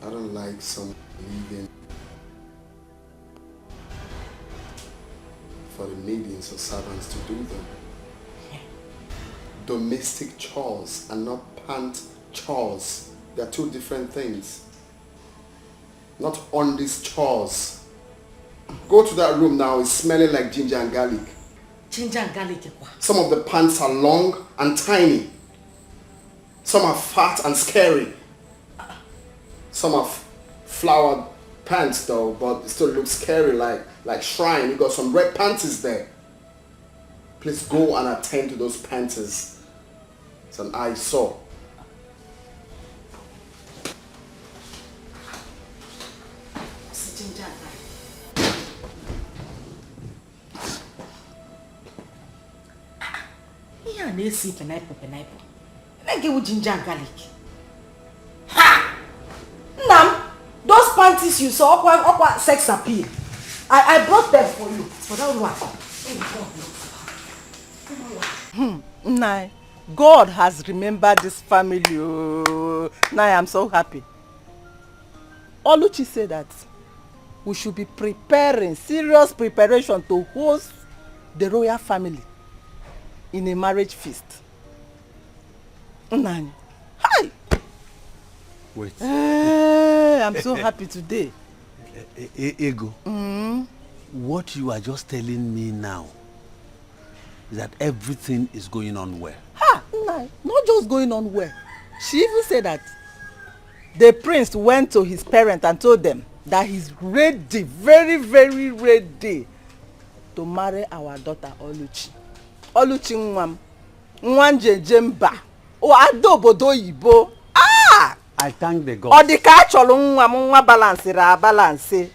R: I don't like some leaving for the millions of servants to do them.
T: Yeah.
R: Domestic chores and not pant chores. They are two different things. Not on these chores. Go to that room now, it's smelling like ginger and garlic.
T: Ginger and garlic.
R: Some of the pants are long and tiny. Some are fat and scary. Some are flowered pants though, but it still looks scary like shrine. You got some red panties there. Please go and attend to those panties. It's an eyesore.
T: Ginger and garlic. Yeah, they see pineapple. Like it with ginger and garlic. Ha! Nam, those panties you saw, aqua sex appeal. I brought them for you. For that one.
B: Nai, God has remembered this family. Oh. Nai, I'm so happy. Oluchi said that we should be preparing, serious preparation to host the royal family in a marriage feast. Nai, hi!
K: Wait.
B: I'm so happy today.
K: Ego, what you are just telling me now is that everything is going on well.
B: Ha! Nai, not just going on well. She even said that the prince went to his parents and told them that he's ready, very, very ready to marry our daughter Oluchi. Oluchi Nwam. Nwanje Jemba. O adobodo yibo. Ah!
K: I thank the God.
B: Odika cholo nwa balance ra balance.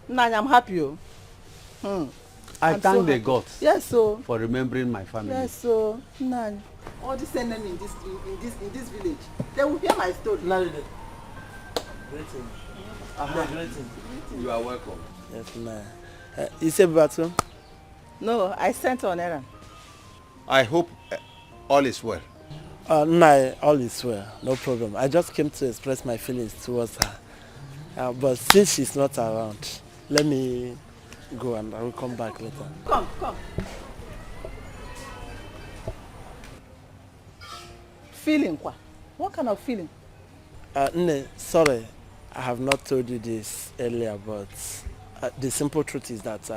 B: Nanya, I'm happy.
K: I thank the God.
B: Yes, so.
K: For remembering my family.
B: Yes, so. Nanya. All these enemy in this village, they will hear my story.
F: Greeting.
K: Greeting. You are welcome.
F: Yes, ma'am. You said Batu?
B: No, I sent on errand.
K: I hope all is well.
F: No, all is well. No problem. I just came to express my feelings towards her. But since she's not around, let me go and I will come back later.
B: Come. Feeling what? What kind of feeling?
N: Sorry, I have not told you this earlier, but the simple truth is that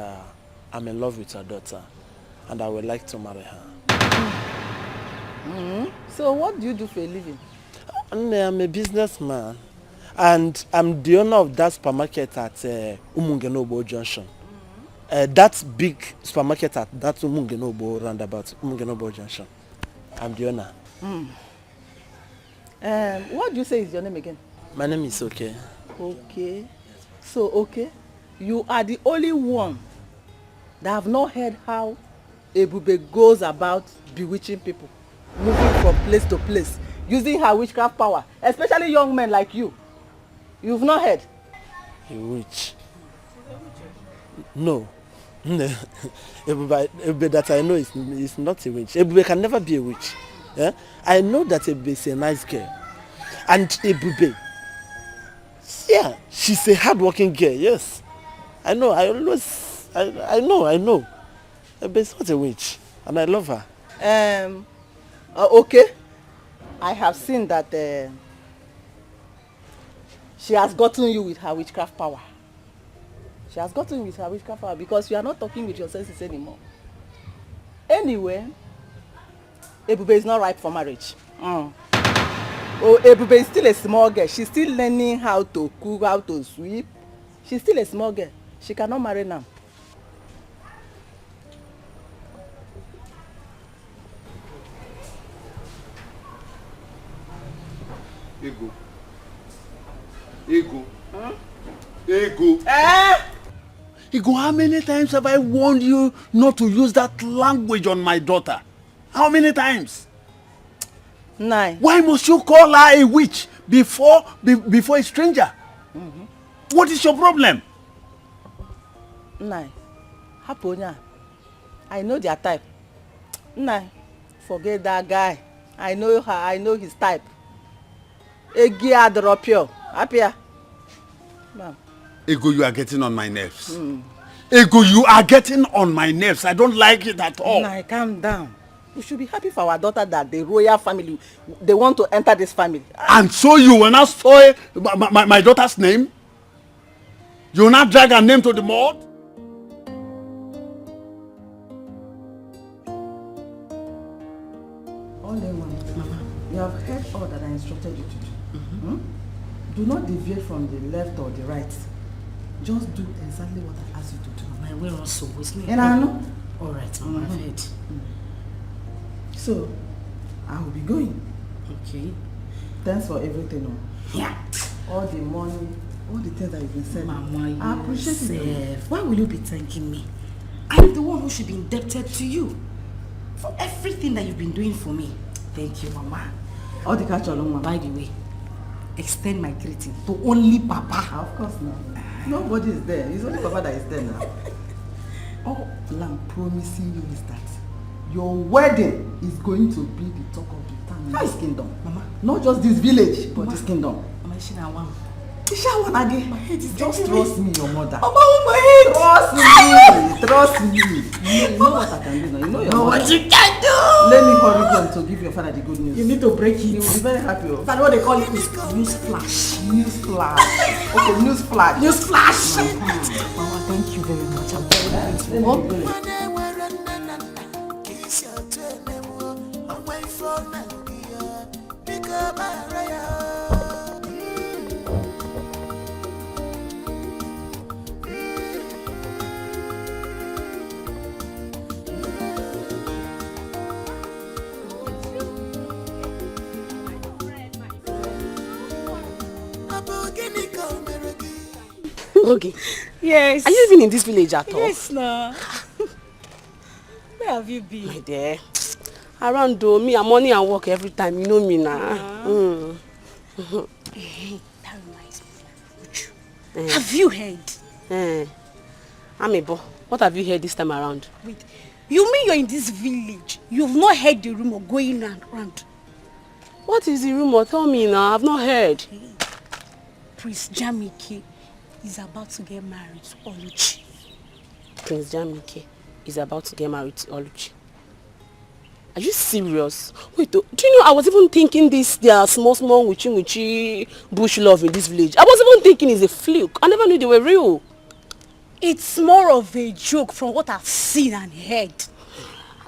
N: I'm in love with your daughter, and I would like to marry her.
B: So what do you do for a living?
N: I'm a businessman, and I'm the owner of that supermarket at Umungenobo Junction. That big supermarket at that Umungenobo roundabout, Umungenobo Junction. I'm the owner.
B: What do you say is your name again?
N: My name is Okay.
B: Okay. So, okay, you are the only one that have not heard how Ebube goes about bewitching people, moving from place to place, using her witchcraft power, especially young men like you. You've not heard?
N: A witch? No. Ebube that I know is not a witch. Ebube can never be a witch. Yeah? I know that Ebube is a nice girl. And Ebube, yeah, she's a hard-working girl, yes. I know, I know. Ebube is not a witch. And I love her.
B: Okay. I have seen that she has gotten you with her witchcraft power. She has gotten you with her witchcraft power because you are not talking with your senses anymore. Anyway, Ebube is not ripe for marriage. Oh, Ebube is still a small girl. She's still learning how to cook, how to sweep. She's still a small girl. She cannot marry now.
K: Ego. Ego, how many times have I warned you not to use that language on my daughter? How many times?
B: 9.
K: Why must you call her a witch before a stranger? What is your problem?
B: 9. Haponya. I know their type. 9. Forget that guy. I know her. I know his type. Egia drop you. Apia.
K: Ego, you are getting on my nerves. Ego, you are getting on my nerves. I don't like it at all.
B: Nah, calm down. We should be happy for our daughter that the royal family, they want to enter this family.
K: And so you will not spoil my daughter's name? You will not drag her name to the mud?
B: Only one. Mama, you have heard all that I instructed you to do. Do not deviate from the left or the right. Just do exactly what I asked you to do.
T: Mama, we're also listening.
B: And I know.
T: All right, Mama, I've heard.
B: So, I will be going.
T: Okay.
B: Thanks for everything.
T: Yeah.
B: All the money, all the things that you've been saying.
T: Mama,
B: I appreciate it.
T: Why will you be thanking me? I'm the one who should be indebted to you for everything that you've been doing for me. Thank you, Mama.
B: All the catch along,
T: by the way, extend my greeting to only Papa.
B: Of course not. Nobody is there. It's only Papa that is there now. All I'm promising you is that your wedding is going to be the talk of the town in this kingdom.
T: Mama.
B: Not just this village, but this kingdom.
T: Mama,
B: Just trust me, your mother.
T: Mama, my head.
B: Trust me. You know what I can do now. You know your mother.
T: What you can do.
B: Let me hurry on to give your father the good news.
T: You need to break it.
B: He will be very happy.
T: That's what they call it. News flash.
B: News flash. Okay, news flash.
T: News flash. Mama, thank you very much. I'm very grateful.
H: Okay.
I: Yes.
H: Are you even in this village at all?
I: Yes, no. Where have you been?
H: My dear. Around though, me, I'm money and work every time. You know me now.
I: Hey, that reminds me. Have you heard?
H: Amebo, what have you heard this time around?
I: Wait, you mean you're in this village? You've not heard the rumor going around?
H: What is the rumor? Tell me now. I've not heard.
I: Hey, Prince Jamike is about to get married to Alichi.
H: Prince Jamike is about to get married to Alichi. Are you serious? Wait, do you know I was even thinking their small witchy bush love in this village. I was even thinking it's a fluke. I never knew they were real.
O: It's more of a joke from what I've seen and heard.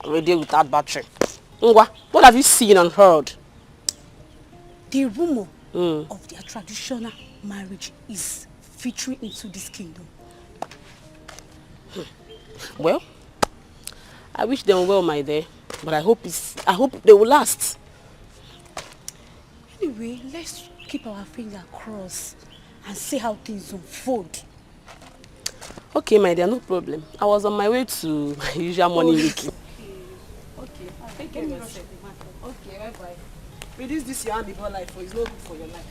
H: Already without battery. Ngwa, what have you seen and heard?
O: The rumor of their traditional marriage is featuring into this kingdom.
H: Well, I wish them well, my dear. But I hope they will last.
O: Anyway, let's keep our finger crossed and see how things unfold.
H: Okay, my dear, no problem. I was on my way to my usual morning making.
O: Okay, thank you.
H: Okay, bye-bye. Reduce this your ambivore life, for it's not good for your life.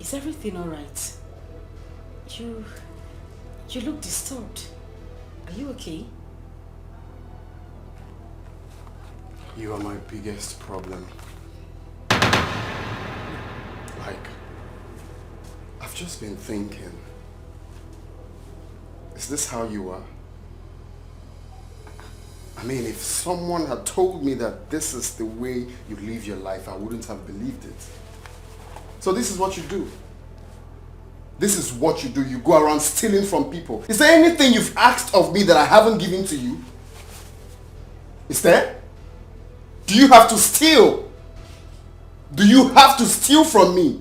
T: Is everything all right? You look disturbed. Are you okay?
R: You are my biggest problem. Like, I've just been thinking, is this how you are? I mean, if someone had told me that this is the way you live your life, I wouldn't have believed it. So this is what you do. This is what you do. You go around stealing from people. Is there anything you've asked of me that I haven't given to you? Is there? Do you have to steal? Do you have to steal from me?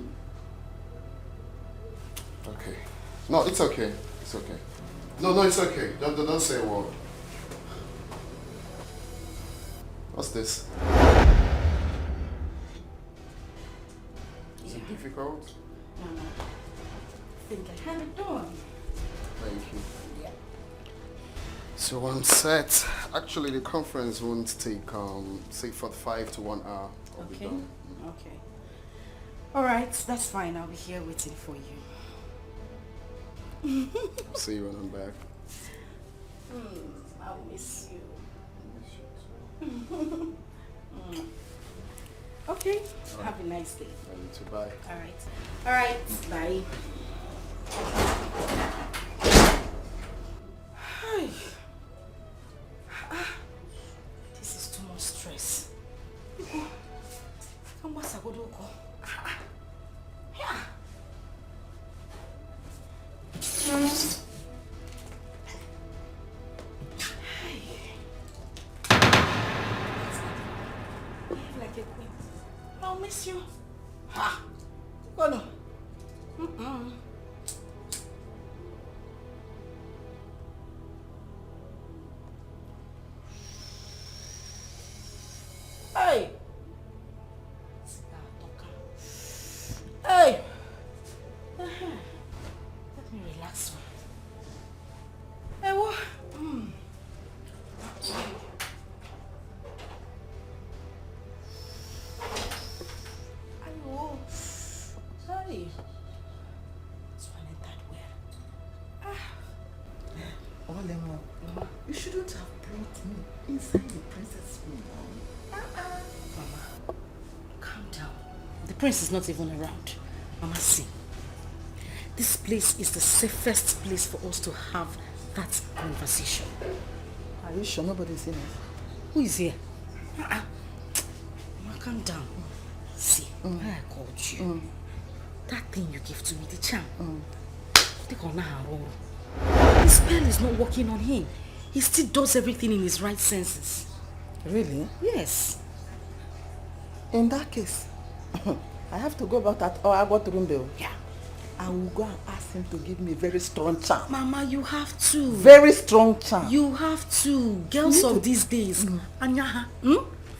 R: Okay. No, it's okay. It's okay. No, it's okay. Don't say a word. What's this? Is it difficult?
T: No. I think I have it done.
R: Thank you. Yeah. So I'm set. Actually, the conference won't take, say, 45 to 1 hour. I'll be done.
T: Okay. All right, that's fine. I'll be here waiting for you.
R: See you when I'm back.
T: I'll miss you. Okay. Right. Have a nice day.
R: You too. Bye.
T: All right. Bye. This is too much stress. I'll miss you. Ha! Oh no. Hey! Hey! Let me relax. Hey, what? Hey. This one ain't that well.
B: Olemo, you shouldn't have brought me inside the princess room.
T: Mama, calm down. The prince is not even around. Mama, see. This place is the safest place for us to have that conversation.
B: Are you sure nobody's in it?
T: Who is here? Mama, calm down. See, when I called you, that thing you gave to me, the charm, the spell is not working on him. He still does everything in his right senses.
B: Really?
T: Yes.
B: In that case, I have to go about that or I got room bill.
T: Yeah.
B: I will go and ask him to give me a very strong charm.
L: Mama, you have to.
B: Very strong charm.
L: You have to. Girls of these days, Anyaha,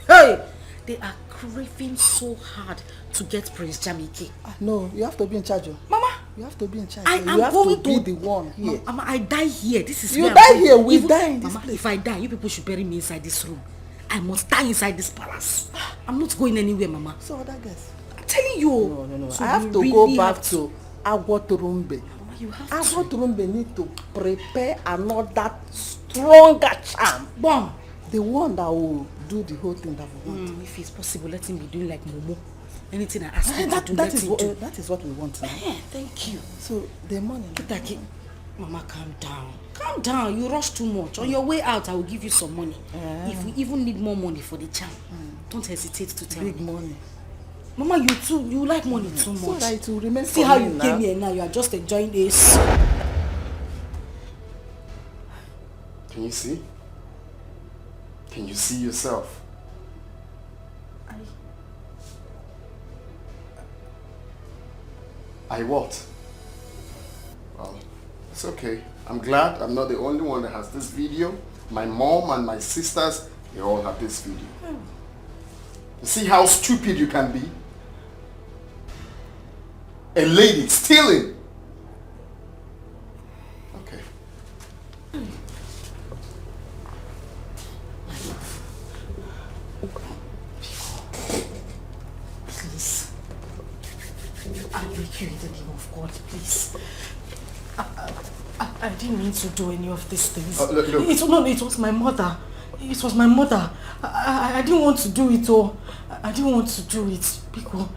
B: Hey!
L: they are craving so hard to get Prince Jamike.
B: No, you have to be in charge.
L: Mama,
B: you have to be in charge.
L: I
B: You
L: am
B: have
L: going
B: to be the one here.
L: Mama, I die here. This is
B: You
L: where
B: die
L: I'm going.
B: here, we
L: Even-
B: die in this
L: Mama,
B: place.
L: if I die, you people should bury me inside this room. I must die inside this palace. I'm not going anywhere, Mama.
B: So other girls.
L: I'm telling you.
B: No.
L: So
B: I have
L: you
B: to
L: really
B: go back
L: have
B: to Agwoturumbe.
L: You have
B: Agwoturumbe need to prepare another stronger charm.
L: Bomb.
B: The one that will do the whole thing that we want.
L: If it's possible, let him be doing like Momo. Anything I ask him to do,
B: that
L: let
B: is
L: him
B: what,
L: do.
B: that is what we want now.
L: Thank you.
B: So the money.
L: Mama, calm down. Calm down. You rush too much. On your way out, I will give you some money. If we even need more money for the charm, don't hesitate to tell
B: Big
L: me.
B: money.
L: Mama, you like money too much.
B: So that it will remain
L: See
B: for
L: how
B: me
L: you
B: now.
L: came here now. You are just enjoying this.
R: Can you see? Can you see yourself? I what? Well, it's okay. I'm glad I'm not the only one that has this video. My mom and my sisters, they all have this video. You see how stupid you can be? A lady stealing. Okay.
L: Please. I beg you in the name of God, please. I didn't mean to do any of these things.
R: Look.
L: It was my mother. It was my mother. I didn't want to do it all. I didn't want to do it. Pico.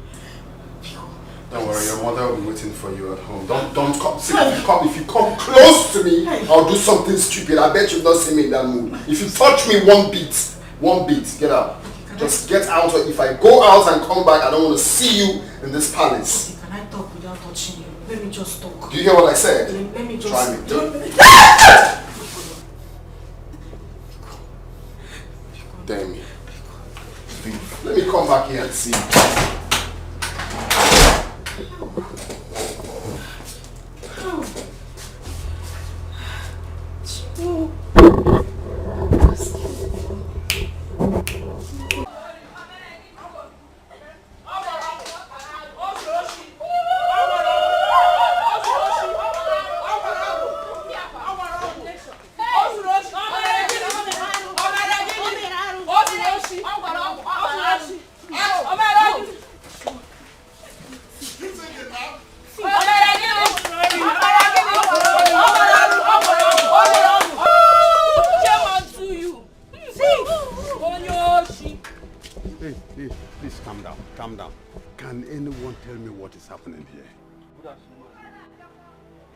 R: Don't worry, your mother will be waiting for you at home. Don't come. See, if you come close to me, I'll do something stupid. I bet you've not seen me in that mood. If you touch me one beat, get out. Just get out. Or if I go out and come back, I don't want to see you in this palace.
L: Can I talk without touching you? Let me just talk.
R: Do you hear what I said?
L: Let me just...
R: Try me. Damn you. Let me come back here and see you.
K: Hey, please calm down. Can anyone tell me what is happening here?
P: Good afternoon.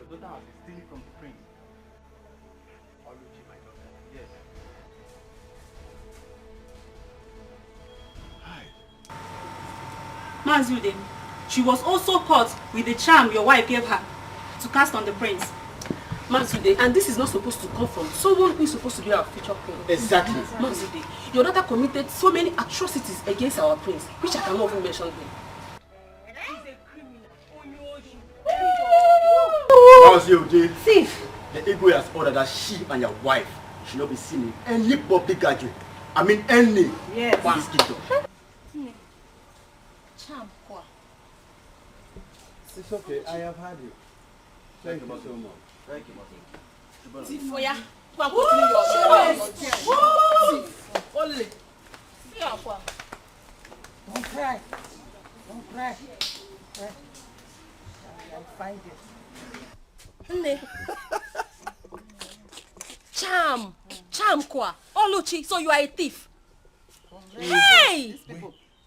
P: Your daughter has been stealing from the prince. Alichi, my daughter. Yes.
O: Mazudin, she was also caught with the charm your wife gave her to cast on the prince.
H: Mazude, and this is not supposed to come from someone who is supposed to be our future queen.
P: Exactly.
H: Mazude, your daughter committed so many atrocities against our prince, which I cannot even mention here.
F: How's you, Jay? Thief! The Igwe has ordered that she and your wife should not be seen in any public gathering. I mean any.
O: Yes.
F: In this kingdom.
K: It's okay, I have had you. Thank you so much.
F: Thank you, Mother.
H: Thief, Oya. Go and put me your Thief. Only.
B: Don't cry. Don't cry. I'll find it.
D: Charm kwa. Oluchi, so you are a thief. Hey!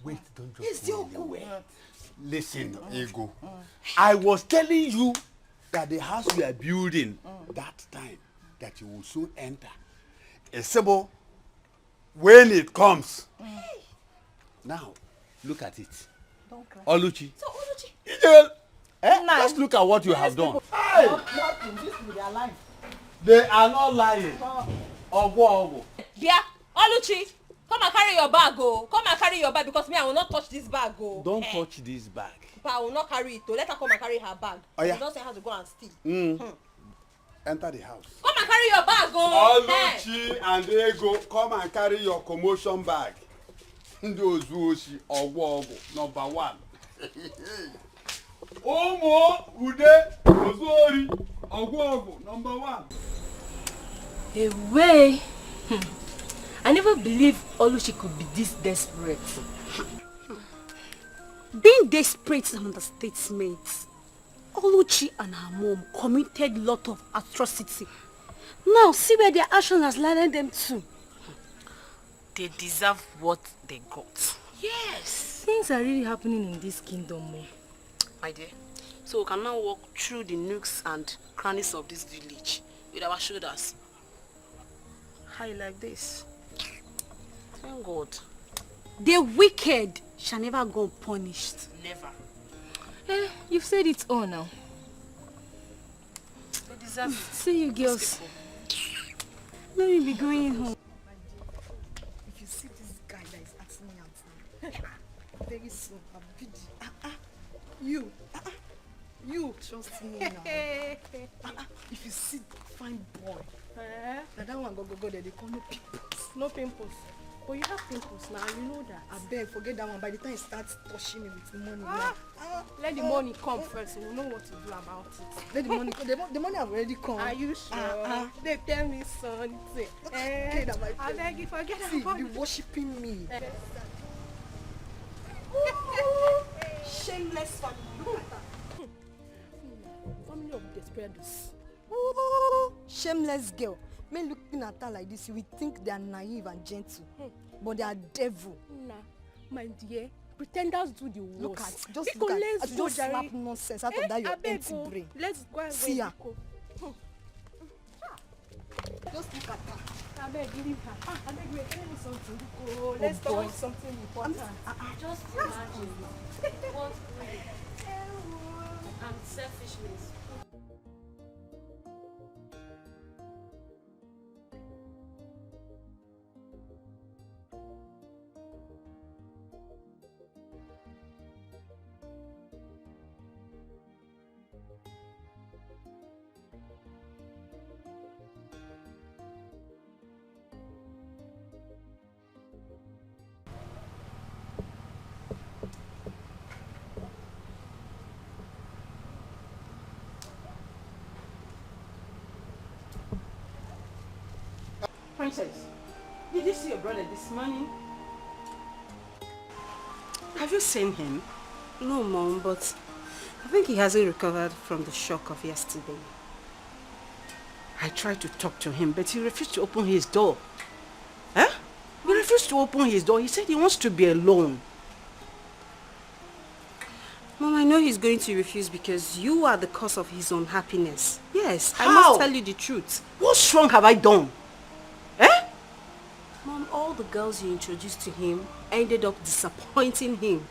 K: Wait, don't just go anywhere. Listen, Ego. I was telling you that the house we are building that time that you will soon enter. Esebo, when it comes. Now, look at it.
B: Don't cry.
K: Oluchi.
B: So Oluchi.
K: Just look at what you have done.
B: Hey! Nothing. This is their life.
K: They are not lying. Ogo.
D: Dear, Oluchi, come and carry your bag, oh. Come and carry your bag because me, I will not touch this bag, oh.
K: Don't touch this bag.
G: I will not carry it. Let her come and carry her bag.
K: Oh, yeah.
G: You don't say how to go and steal.
K: Enter the house.
G: Come and carry your bag, go.
K: Alichi and Ego, come and carry your commotion bag. Those Ozuoshi, Ogwogo, number 1. Omo, Ude, Ozori, Ogwogo, number 1.
I: Away. I never believed Oluchi could be this desperate.
H: Being desperate is an understatement. Oluchi and her mom committed a lot of atrocity. Now see where their action has led them to.
I: They deserve what they got.
H: Yes.
I: Things are really happening in this kingdom, Mo.
H: My dear, so we can now walk through the nooks and crannies of this village with our shoulders. How you like this? Thank God. The wicked shall never go unpunished. Never.
I: You've said it all now.
H: They deserve it.
I: See you girls. Let me be going home.
A: If you see this guy that is asking me out now, very soon I'll be you. You trust me now. If you see fine boy, now that one go there, they call no pimples.
I: No pimples. But you have pimples now, you know that.
A: I beg, forget that one. By the time he starts touching me with money,
I: Let the money come first. We'll know what to do about it.
A: Let the money come. The money have already come.
I: Are you sure? They tell me something. I beg you, forget about it.
A: You'll be worshipping me.
G: Shameless family. Look at that.
A: Family of desperados.
L: Shameless girl. Men looking at her like this, you will think they are naive and gentle. But they are devil.
I: Nah, my dear. Pretenders do the worst.
L: Look at, just slap nonsense out of that your empty brain.
I: Let's go and
L: see her.
A: Just look at her.
I: I beg, leave her. I beg, wait, tell me something. Oh, let's talk about something important.
M: Just imagine what greed and selfishness.
B: Princess, did you see your brother this morning? Have you seen him?
H: No, Mom, but I think he hasn't recovered from the shock of yesterday.
B: I tried to talk to him, but he refused to open his door. Huh? He refused to open his door. He said he wants to be alone.
H: Mom, I know he's going to refuse because you are the cause of his unhappiness. Yes,
B: How?
H: I must tell you the truth.
B: What wrong have I done?
H: Mom, all the girls you introduced to him ended up disappointing him.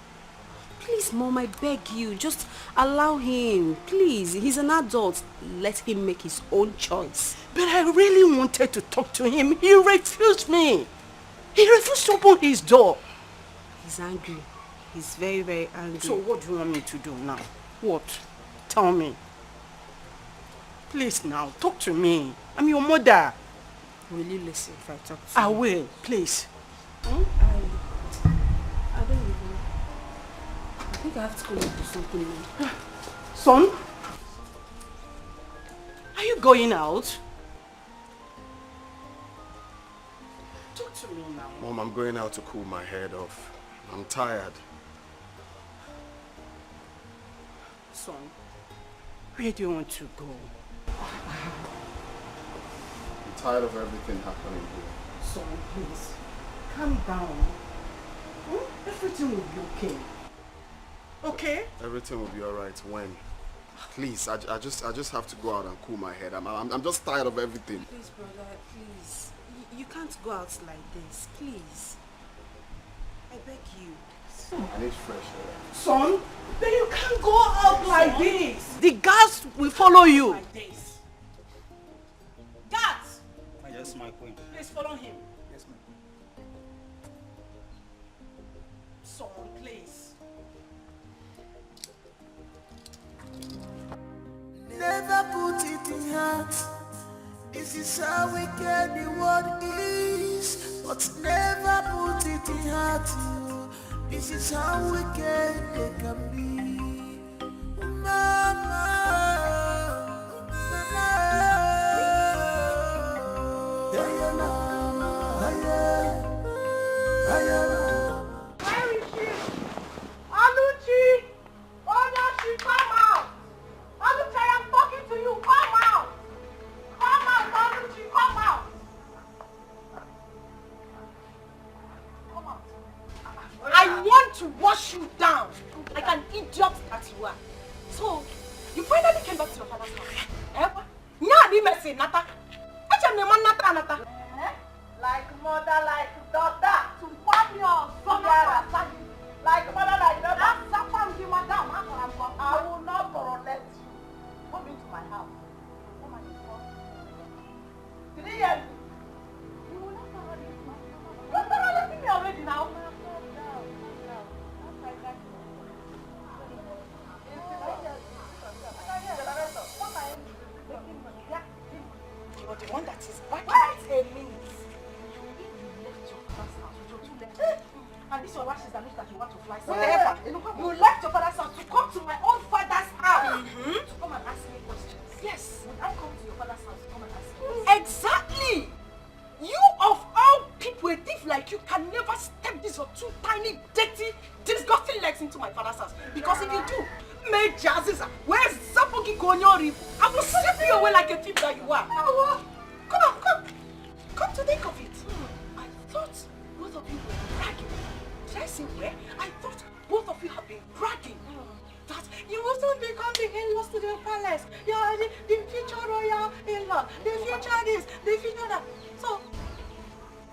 H: Please, Mom, I beg you, just allow him. Please, he's an adult. Let him make his own choice.
B: But I really wanted to talk to him. He refused me. He refused to open his door.
H: He's angry. He's very, very angry.
B: So what do you want me to do now? What? Tell me. Please now, talk to me. I'm your mother.
H: Will you listen if I talk to you?
B: I will, please.
H: I don't even... I think I have to go and do something now.
B: Son? Are you going out? Talk to me now.
R: Mom, I'm going out to cool my head off. I'm tired.
B: Son, where do you want to go?
R: I'm tired of everything happening here.
B: Son, please, calm down. Everything will be okay. Okay?
R: Everything will be alright when? Please, I just have to go out and cool my head. I'm just tired of everything.
H: Please, brother, please. You can't go out like this, please. I beg you.
R: I need fresh air.
B: Son, then you can't go out like this. The guards will follow you.
H: Like this. Guards!
F: Yes, my queen.
B: Please follow him.
F: Yes, ma'am.
B: Son, please.
U: never put it in heart. This is how wicked the world is, but never put it in heart. This is how wicked they can be. Mama,
A: where is she? Alichi! Edochie, come out! Alichi, I'm talking to you. Come out! Come out, Alichi, come out! Come out. I want to wash you down like an idiot that you are. So, you finally came back to your father's house. Eh? Nata. Nata. Like mother, like daughter. To warn your son. Like mother, like daughter. I will not tolerate you. Come into my house. Come and inform me. Did you hear me? You will not tolerate me. You're tolerating me already now. You're the one that is back. Wait a minute. You left your father's house with your 2 legs. And this your wishes that means that you want to fly. Whatever. You left your father's house to come to my own father's house. To come and ask me questions. Yes. When I come to your father's house to come and ask me questions. Exactly. You of all people, a thief like you can never step these your 2 tiny, dirty, disgusting legs into my father's house. Because if you do, where's Zapogi Konyori? I will slap you away like a thief that you are. Come to think of it. I thought both of you were bragging. Did I say where? I thought both of you have been bragging. That you will soon become the in-laws to the palace. You are the future royal in-law. The future this, the future that. So,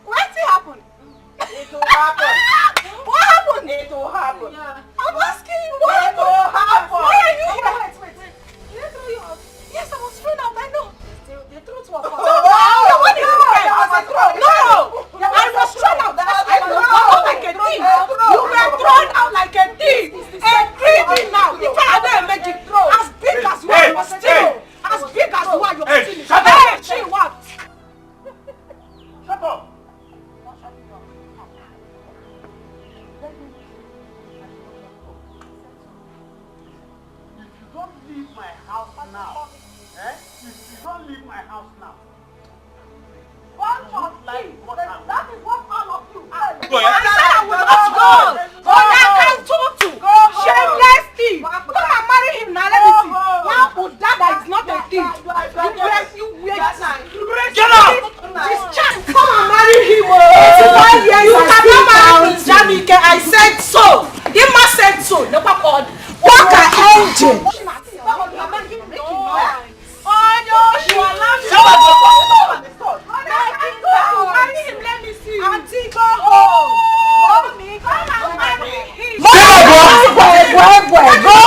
A: what's it happen? It will happen. What happened? It will happen. Yeah. I'm asking you what happened. It will happen. Why are you here? Wait. Did they throw you out? Yes, I was thrown out. I know. The truth was false. No, what is it? No, I was thrown out. I was thrown out like a thief. You were thrown out like a thief. A greedy now. You can't imagine. As big as you are, you are still. As big as you are, you are still. Shut up. She what? Shut up.
K: Leave my house now. If you don't leave my house now,
A: that is what all of you are.
K: Go ahead.
A: I will not go. I can't talk to. Shameless thief. Come and marry him now. Let me see. Now Dada is not a thief. You wait. Get out. This child, come and marry him. You cannot marry Prince Jamike. I said so. The man said so. Never called. Walk an engine. Auntie, go home. Mommy, come and marry him. Go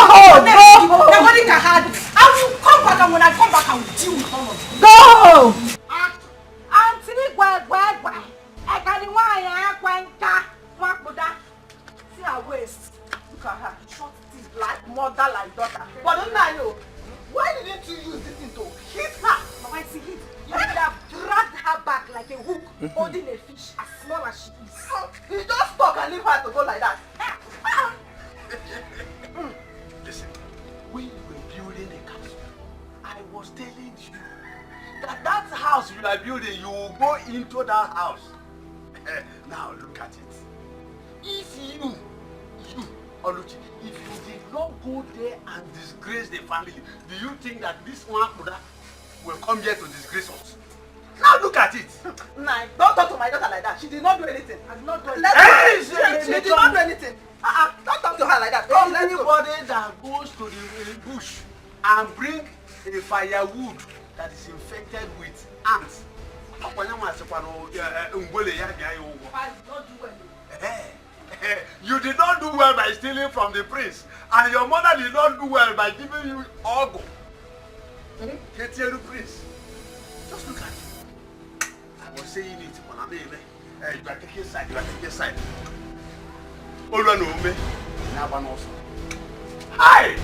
A: home. Nobody can hide. I will come back, and when I come back, I will deal with all of you. Go home. Auntie, I can't see her waist. Look at her. Short teeth like mother, like daughter. But don't I know? Why didn't you use this thing to hit her? Mama, I see hit. You would have dragged her back like a hook, holding a fish as small as she is. You just talk and leave her to go like that.
K: Listen, when you were building the castle, I was telling you that house you are building, you will go into that house. Now look at it. If you, Oluchi, if you did not go there and disgrace the family, do you think that this one will come here to disgrace us? Now look at it.
A: Nah, don't talk to my daughter like that. She did not do anything. I did not do anything. She did not do anything. Don't talk to her like that.
K: Anybody that goes to the bush and bring a firewood that is infected with ants, I did not do well. You did not do well by stealing from the prince, and your mother did not do well by giving you ogo. Get here, prince. Just look at it. I was saying it, but I'm you are taking side. You are taking side. Hi.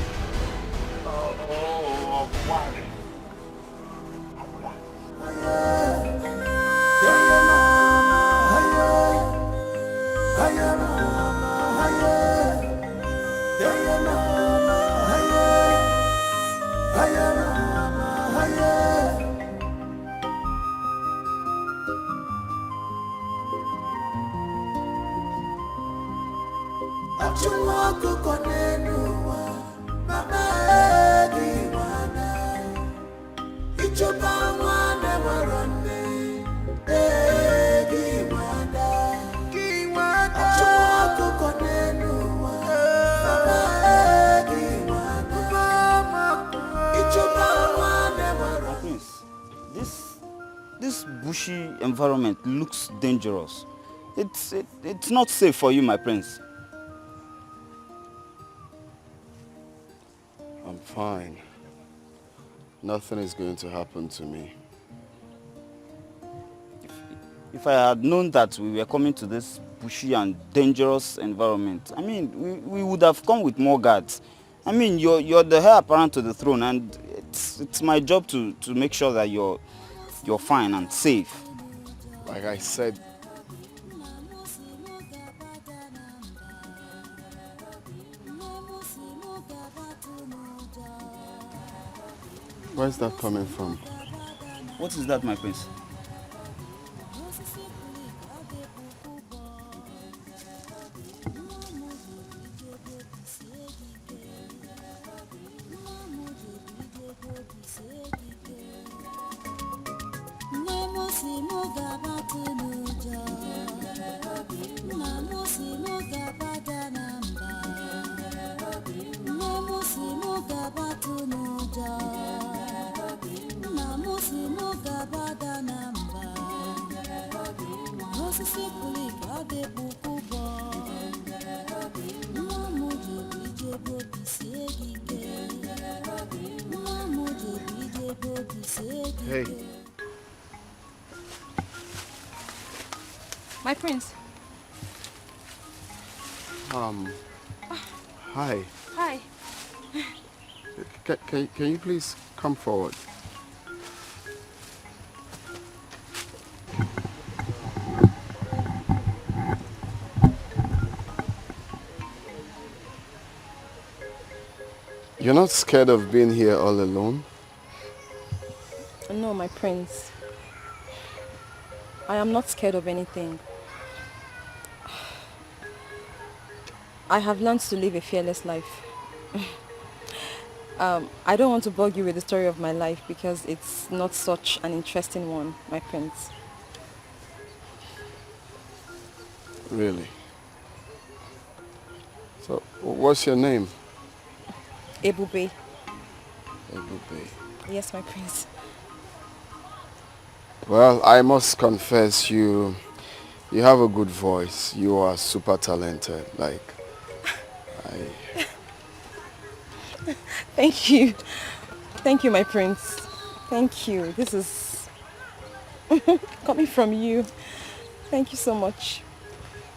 Q: This bushy environment looks dangerous. It's not safe for you, my prince.
R: I'm fine. Nothing is going to happen to me.
Q: If I had known that we were coming to this bushy and dangerous environment, I mean, we would have come with more guards. I mean, you're the heir apparent to the throne, and it's my job to make sure that you're fine and safe.
R: Like I said, where's that coming from?
Q: What is that, my prince?
R: Hey.
I: My prince.
R: Hi.
I: Hi.
R: Can you please come forward? You're not scared of being here all alone?
I: No, my prince. I am not scared of anything. I have learned to live a fearless life. I don't want to bug you with the story of my life because it's not such an interesting one, my prince.
R: Really? So, what's your name?
I: Ebube.
R: Ebube.
I: Yes, my prince.
R: Well, I must confess you have a good voice. You are super talented.
I: Thank you. Thank you, my prince. Thank you. This is coming from you. Thank you so much.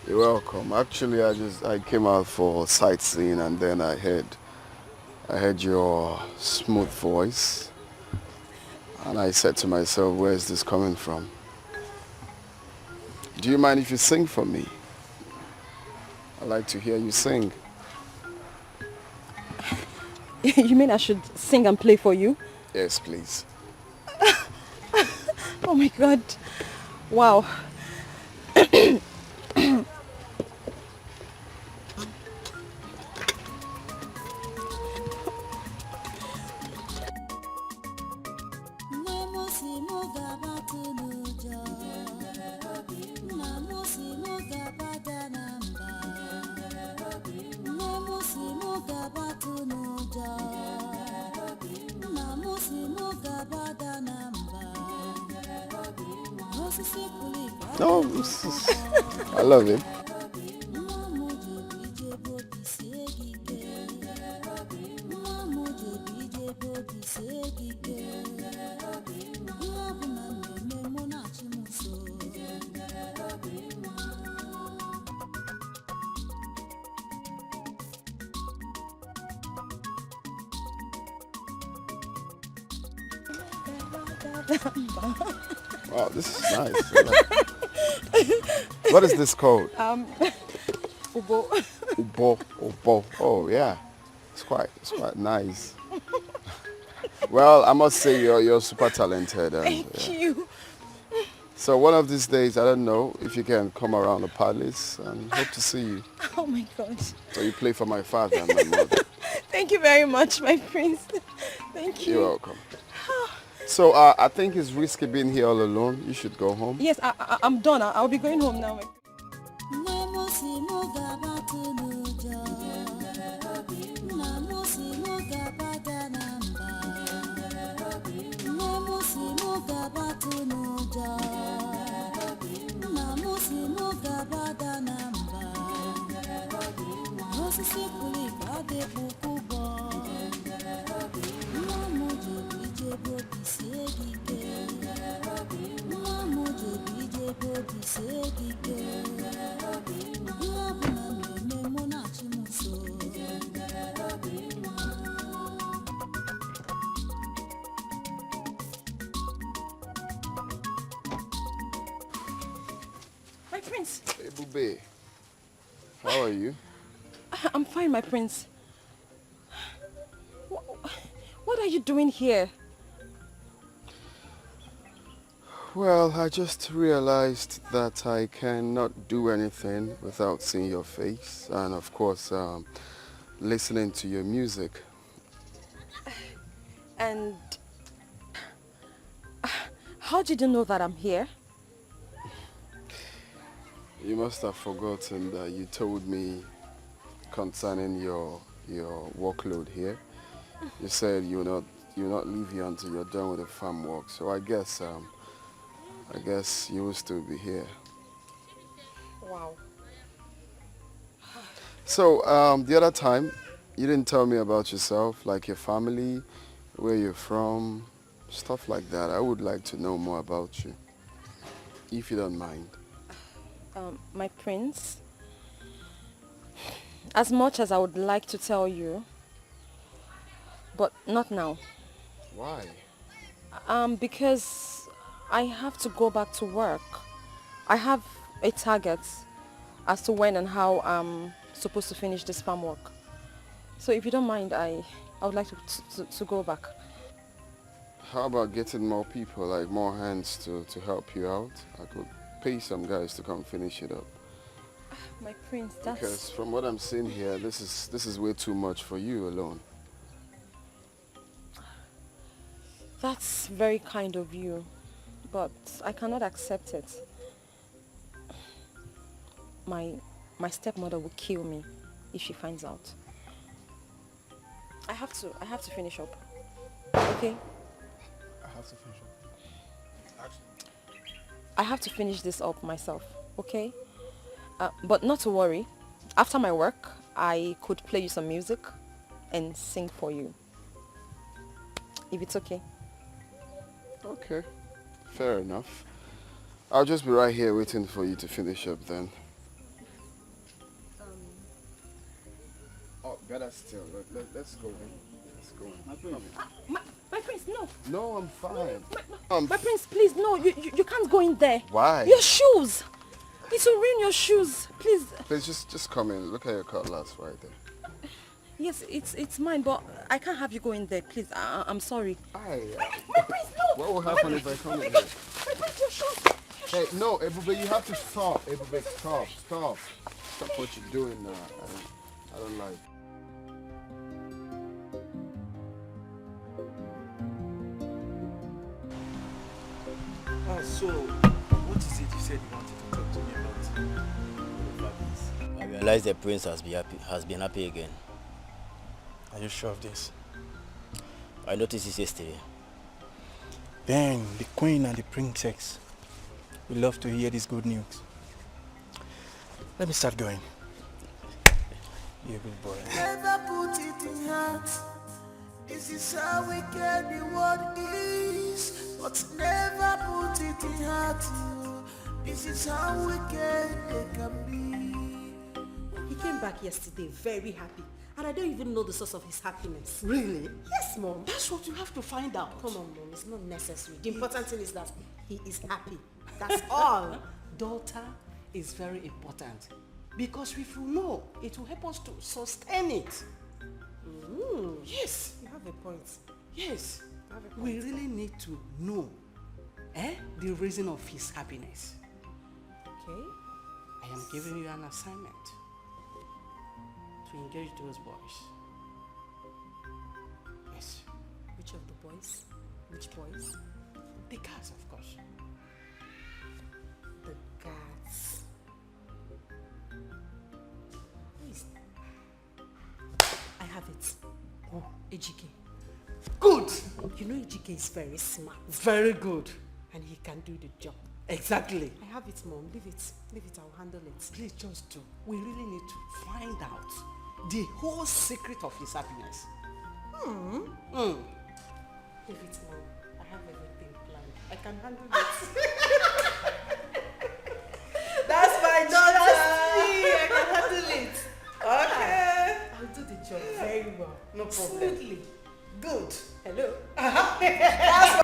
R: You're welcome. Actually, I came out for sightseeing and then I heard your smooth voice. And I said to myself, where is this coming from? Do you mind if you sing for me? I like to hear you sing.
I: You mean I should sing and play for you?
R: Yes, please.
I: Oh my God. Wow.
R: No, I love it. Wow, this is nice. What is this called?
L: Ubo.
R: Ubo. Oh yeah, it's quite nice. Well, I must say you're super talented. And,
L: Thank you.
R: So one of these days, I don't know if you can come around the palace, and hope to see you.
L: Oh my God.
R: So you play for my father and my mother.
L: Thank you very much, my prince. Thank you.
R: You're welcome. So I think it's risky being here all alone. You should go home.
L: Yes, I'm done. I'll be going home now. My prince.
R: Hey, Bube. How are you?
L: I'm fine, my prince. What are you doing here?
R: Well, I just realized that I cannot do anything without seeing your face and, of course, listening to your music.
L: And how did you know that I'm here?
R: You must have forgotten that you told me concerning your workload here. You said you'll not leave here until you're done with the farm work. So I guess you will still be here.
L: Wow.
R: So the other time, you didn't tell me about yourself, like your family, where you're from, stuff like that. I would like to know more about you, if you don't mind.
L: My prince, as much as I would like to tell you, but not now.
R: Why?
L: Because I have to go back to work. I have a target as to when and how I'm supposed to finish this farm work. So if you don't mind, I would like to go back.
R: How about getting more people, like more hands to help you out? I could pay some guys to come finish it up.
L: My prince, that's...
R: Because from what I'm seeing here, this is way too much for you alone.
L: That's very kind of you, but I cannot accept it. My stepmother will kill me if she finds out. I have to finish up. Okay?
R: I have to finish up.
L: I have to finish this up myself, okay? But not to worry. After my work, I could play you some music and sing for you. If it's okay.
R: Okay, fair enough. I'll just be right here waiting for you to finish up then. Oh, better still. Let's go then. Let's go.
L: My prince, no.
R: No, I'm fine.
L: My prince, please, no. You can't go in there.
R: Why?
L: Your shoes. It will ruin your shoes. Please.
R: Please just come in. Look at your cutlass right there.
L: Yes, it's mine, but I can't have you go in there. Please, I'm sorry.
R: My
L: prince, no.
R: What will happen if I come in here?
L: My prince, your shoes.
R: Hey, no, Ebube, you have to stop. Ebube, stop. Stop what you're doing now. I don't like.
P: So, what is it you said you wanted to talk to me about?
F: I realize the prince has been happy again.
P: Are you sure of this?
F: I noticed this yesterday.
P: Then the queen and the princess will love to hear this good news. Let me start going. You're a good boy.
S: Never put it in heart. This is how we get the world is. But never put it in heart. This is how we get it can be.
T: He came back yesterday very happy And I don't even know the source of his happiness.
B: Really?
T: Yes, Mom.
B: That's what you have to find out.
T: Come on, Mom. It's not necessary. The important thing is that he is happy. That's all.
B: Daughter is very important. Because if you know, it will help us to sustain it. Yes.
T: You have a point.
B: Yes. We really need to know the reason of his happiness.
T: Okay.
B: I am giving you an assignment to engage those boys. Yes.
T: Which of the boys? Which boys?
B: The cats, of course.
T: The cats. Please. I have it. Oh, Ejike.
B: Good.
T: You know Ejike is very smart.
B: Very good.
T: And he can do the job.
B: Exactly.
T: I have it, Mom. Leave it. Leave it. I'll handle it.
B: Please just do. We really need to find out the whole secret of his happiness.
T: Leave it, Mom. I have everything planned. I can handle it.
B: That's my daughter.
T: Trust me. I can handle it.
B: Okay.
T: I'll do the job very well.
B: No problem.
T: Smoothly.
B: Good.
T: Hello.
B: That's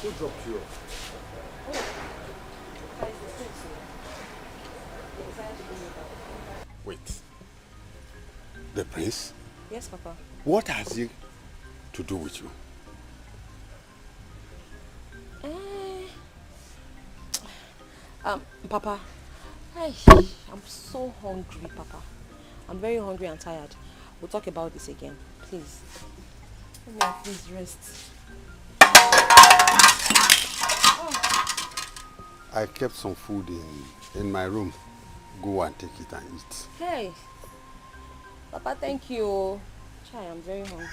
K: Who dropped you off? Wait. The prince?
D: Yes, Papa.
K: What has he to do with you?
D: Papa, I'm so hungry, Papa. I'm very hungry and tired. We'll talk about this again, please. Let me please rest.
K: I kept some food in my room. Go and take it and eat.
D: Hey, Papa, thank you. Chai, I'm very hungry.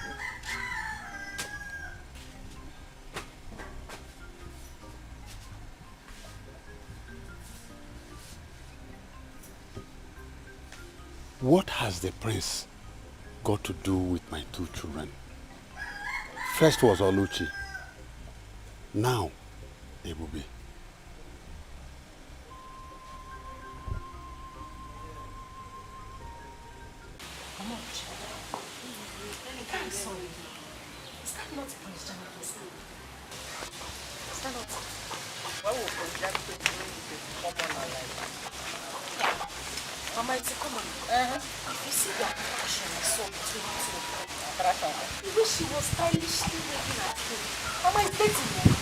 K: What has the prince got to do with my two children? First was Alichi. Now, Ebube.
T: I'm sorry. Is that not Prince Jamaica's name? Is that not?
B: Why would Prince Jamaica come on our life?
T: Mama, it's a common. If you see the attraction I saw between the two of them, the way she was stylishly looking at him. Mama, it's dating, man.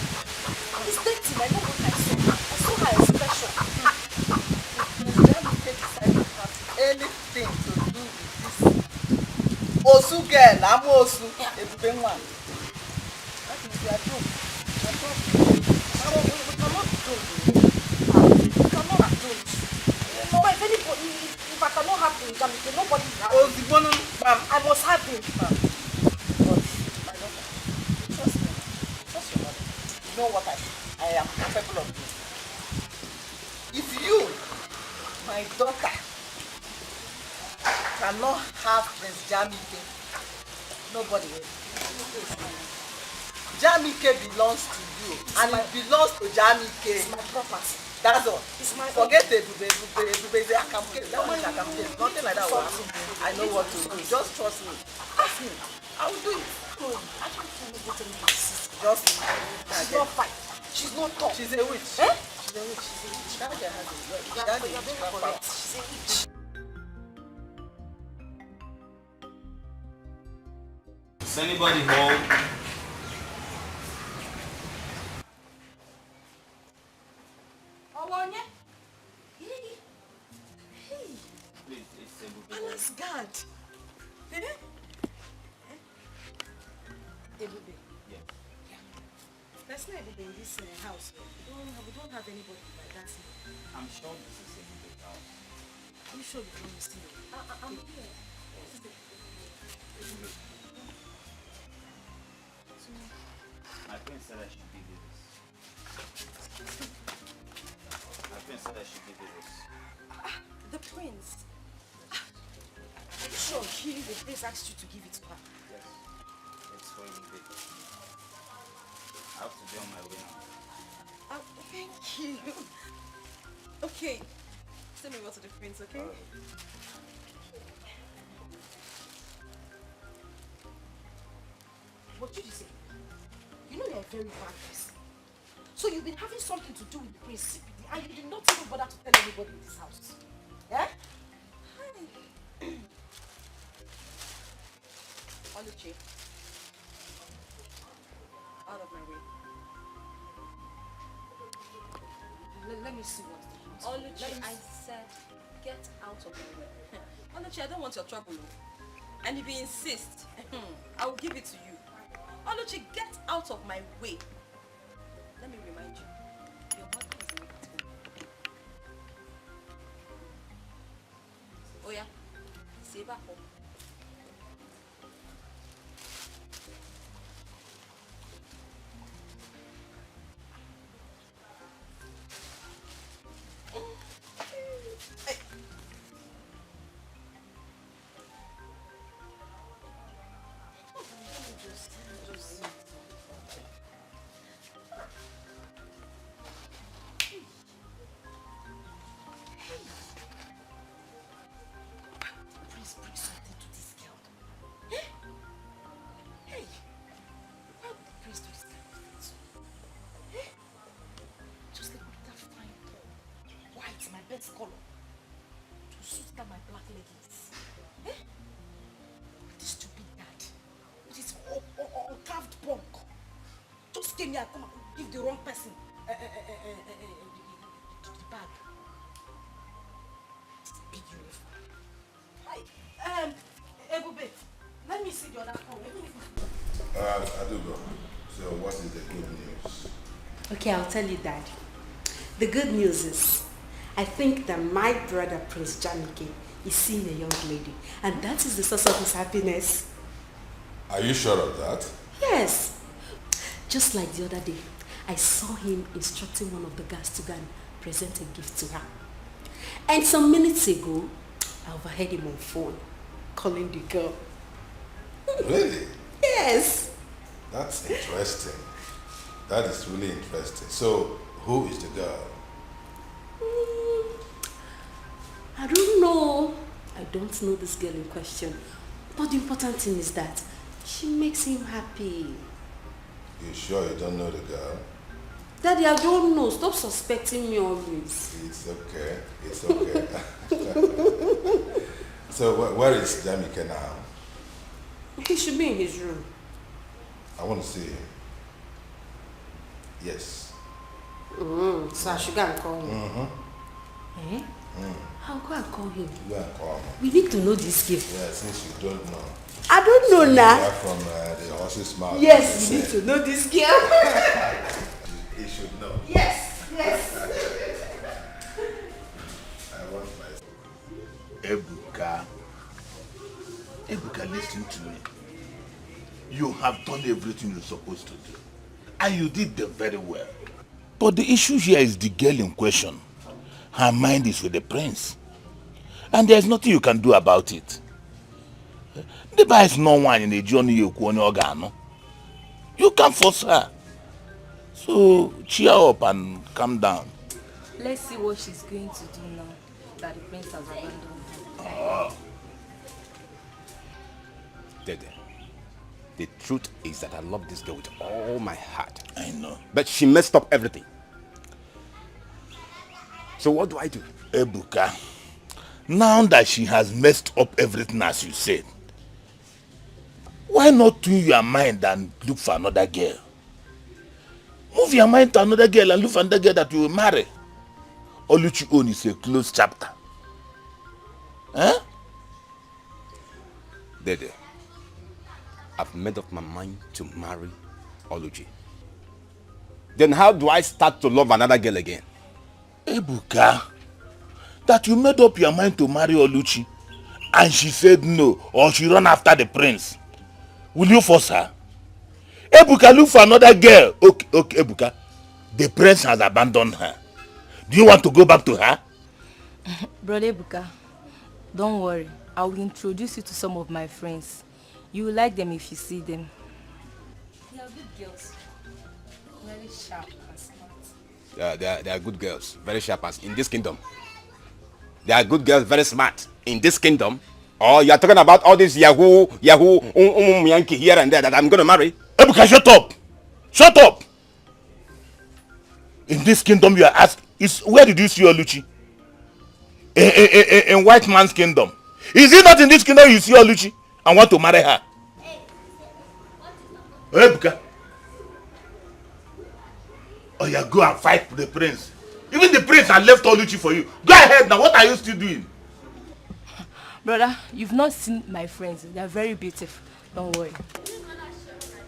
T: It's dating. I know what I saw. I saw her expression.
B: Prince Jamaica decided to have anything to do with this Osu girl, I'm Osu. It's been one. That is their joke. Their joke. We cannot do it. We cannot do it.
T: Mama, if anybody, if I cannot have him, nobody will have him. I must have him.
B: But my daughter, trust me. Trust your mother. You know what I am capable of doing. If you, my daughter, cannot have Prince Jamike, nobody will. Jamike belongs to you, and it belongs to Jamike.
T: It's my property.
B: That's all.
T: It's my
B: Forget Ebube, that one is Akamke. Nothing like that will happen. I know what to do. Just trust me. Trust me. I will do it.
T: I can't tell you what to do.
B: Just
T: she's not fine. She's not tall.
B: She's a witch.
T: Eh?
B: She's a witch. She's a witch. That girl has a witch.
T: You're very correct. She's a witch.
Q: Is anybody home?
T: Onye? Hey.
Q: Please, it's
T: Palace guard.
A: Yeah. There's no everybody in this house. We don't have anybody like that.
Q: I'm sure this is a good house.
A: I'm sure you don't understand. I'm here.
Q: My friend said I should give you this. My friend said I should give you this.
A: The prince. Are you sure the prince asked you to give it to her?
Q: Yes. It's for you, baby. I have to be on my way now.
A: Thank you. Okay. Send me over to the prince, okay? What did you say? You know you're a very bad person. So you've been having something to do with the prince secretly and you did not even bother to tell anybody in this house. Yeah? Alichi. Out of my way. Let me see what's the
D: Alichi, I said, get out of my way. Alichi, I don't want your trouble. And if you insist, I will give it to you. Alichi, get out of my way. Let me remind you, your mother is not at home. Oh yeah, save her home.
A: best color to suit that my black leggings. Eh? This stupid dad with his carved punk just came here and come and give the wrong person the bag. Big uniform. Ebube, let me see the other phone.
E: I do go. So what is the good news?
L: Okay, I'll tell you, Dad. The good news is, I think that my brother, Prince Jamike, is seeing a young lady. And that is the source of his happiness.
E: Are you sure of that?
L: Yes. Just like the other day, I saw him instructing one of the guys to go and present a gift to her. And some minutes ago, I overheard him on phone, calling the girl.
E: Really?
L: Yes.
E: That's interesting. That is really interesting. So, who is the girl?
L: I don't know. I don't know this girl in question. But the important thing is that she makes him happy.
E: You sure you don't know the girl?
L: Daddy, I don't know. Stop suspecting me always.
E: It's okay. It's okay. So, where is Jamike now?
L: He should be in his room.
E: I want to see him. Yes.
L: So I should go and call him.
E: Mm-hmm.
L: Eh? I'll go and call him.
E: Go and call him.
L: We need to know this gift.
E: Yeah, since you don't know.
L: I don't know now.
E: Yeah, from the horse's mouth.
L: Yes, we need to know this girl.
E: He should know.
L: Yes, yes.
E: I want my...
J: Ebuka, listen to me. You have done everything you're supposed to do. And you did them very well. But the issue here is the girl in question. Her mind is with the prince. And there's nothing you can do about it. There is no one in the journey you can. You can't force her. So cheer up and calm down.
I: Let's see what she's going to do now that the prince has abandoned her.
J: Oh.
C: Dede, the truth is that I love this girl with all my heart.
J: I know.
C: But she messed up everything. So what do I do?
J: Ebuka, now that she has messed up everything as you said, why not tune your mind and look for another girl? Move your mind to another girl and look for another girl that you will marry. All you own is a closed chapter. Huh?
C: Dede, I've made up my mind to marry Oluchi. Then how do I start to love another girl again?
J: Ebuka, that you made up your mind to marry Oluchi and she said no, or she run after the prince. Will you force her? Ebuka, look for another girl. Okay, Ebuka. The prince has abandoned her. Do you want to go back to her?
I: Brother Ebuka, don't worry. I will introduce you to some of my friends. You will like them if you see them. They are good girls. Very sharp and smart.
C: Yeah, they are good girls. Very sharp as in this kingdom. They are good girls, very smart in this kingdom. Oh, you are talking about all this Yahoo, Yankee here and there that I'm going to marry?
J: Ebuka, shut up! Shut up! In this kingdom you are asked, where did you see Oluchi? In white man's kingdom. Is it not in this kingdom you see Oluchi and want to marry her? Ebuka. Oh yeah, go and fight the prince. Even the prince has left Oluchi for you. Go ahead now, what are you still doing?
I: Brother, you've not seen my friends. They are very beautiful. Don't worry.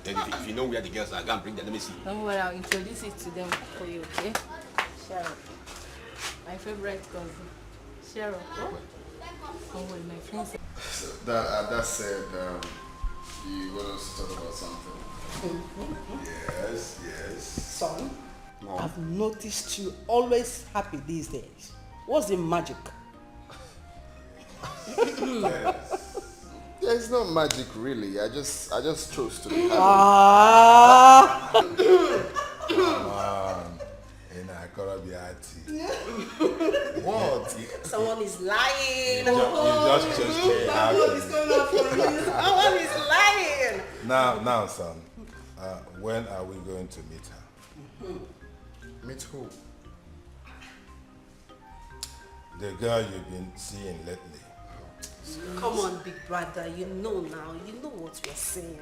C: If you know where the girls are, go and bring them. Let me see.
I: Don't worry, I'll introduce it to them for you, okay? Cheryl. My favorite cousin. Cheryl. Oh? Don't worry, my friends.
R: That said, you want us to talk about something?
B: Yes. Son, Mom. I've noticed you always happy these days. What's the magic?
R: Yes. There's no magic really. I just chose to be happy.
J: Come on. What?
U: Someone is lying.
J: You just chose to be happy.
U: What is going on for you? Someone is lying.
J: Now, son. When are we going to meet her?
R: Meet who?
J: The girl you've been seeing lately.
U: Come on, big brother. You know now. You know what we're saying.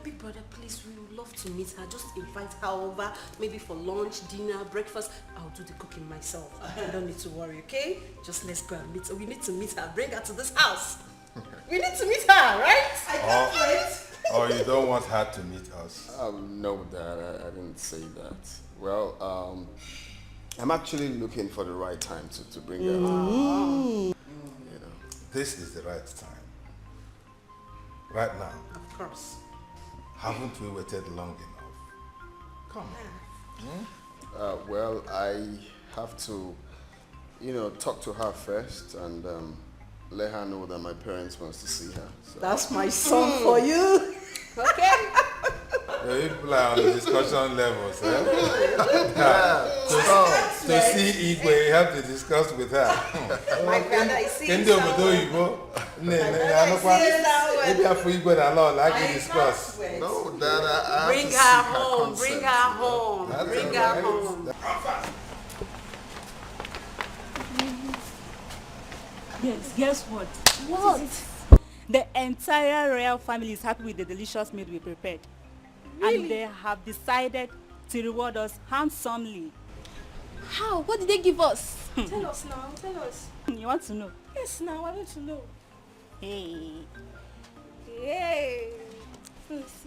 U: Big brother, please, we would love to meet her. Just invite her over, maybe for lunch, dinner, breakfast. I'll do the cooking myself. You don't need to worry, okay? Just let's go and meet her. We need to meet her. Bring her to this house. We need to meet her, right? I can't wait.
J: Or you don't want her to meet us?
R: No, Dad, I didn't say that. Well, I'm actually looking for the right time to bring her. You know.
J: This is the right time. Right now.
U: Of course.
J: Haven't we waited long enough? Come on.
R: Well, I have to, talk to her first and let her know that my parents want to see her. So.
B: That's my son for you.
U: Okay.
J: You play on the discussion levels, eh? To see Igwe, you have to discuss with her.
U: My brother is seeing
J: Maybe after Igwe and all, like to discuss.
R: No, Dad, I
U: Bring her home. Bring her home. Bring her home.
O: Yes, guess what?
U: What?
O: The entire royal family is happy with the delicious meal we prepared.
U: Really?
O: And they have decided to reward us handsomely.
I: How? What did they give us?
U: Tell us now. Tell us.
O: You want to know?
U: Yes, now. I want to know.
O: Hey.
U: Yay.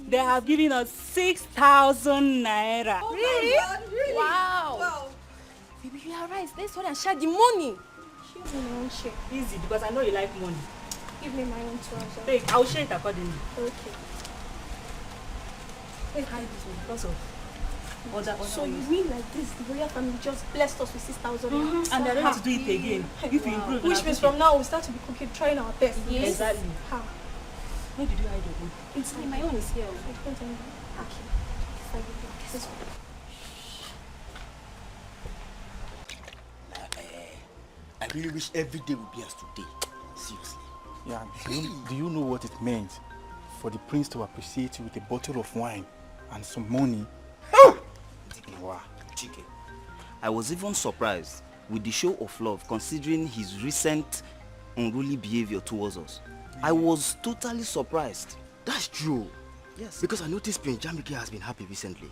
O: They have given us 6,000 naira.
U: Oh really? My God, really?
I: Wow. Baby, you are right. Let's go and share the money.
O: Give me my own share. Easy, because I know you like money.
U: Give me my own too.
O: Take, I will share it accordingly.
U: Okay.
O: Let's hide this one because of other
U: So you mean like this, the royal family just blessed us with 6,000
O: and they're ready to do it again. If you improve,
U: which means from now we start to be cooking, trying our best.
O: Yes. Exactly.
U: How?
O: Where did you hide your own?
U: It's my own is here. I don't know. Okay. This one.
F: I really wish every day would be as today. Seriously.
P: Yeah, do you know what it meant for the prince to appreciate you with a bottle of wine and some money?
Q: Wow. Chike, I was even surprised with the show of love considering his recent unruly behavior towards us. I was totally surprised.
F: That's true.
Q: Yes.
F: Because I noticed Prince Jamike has been happy recently.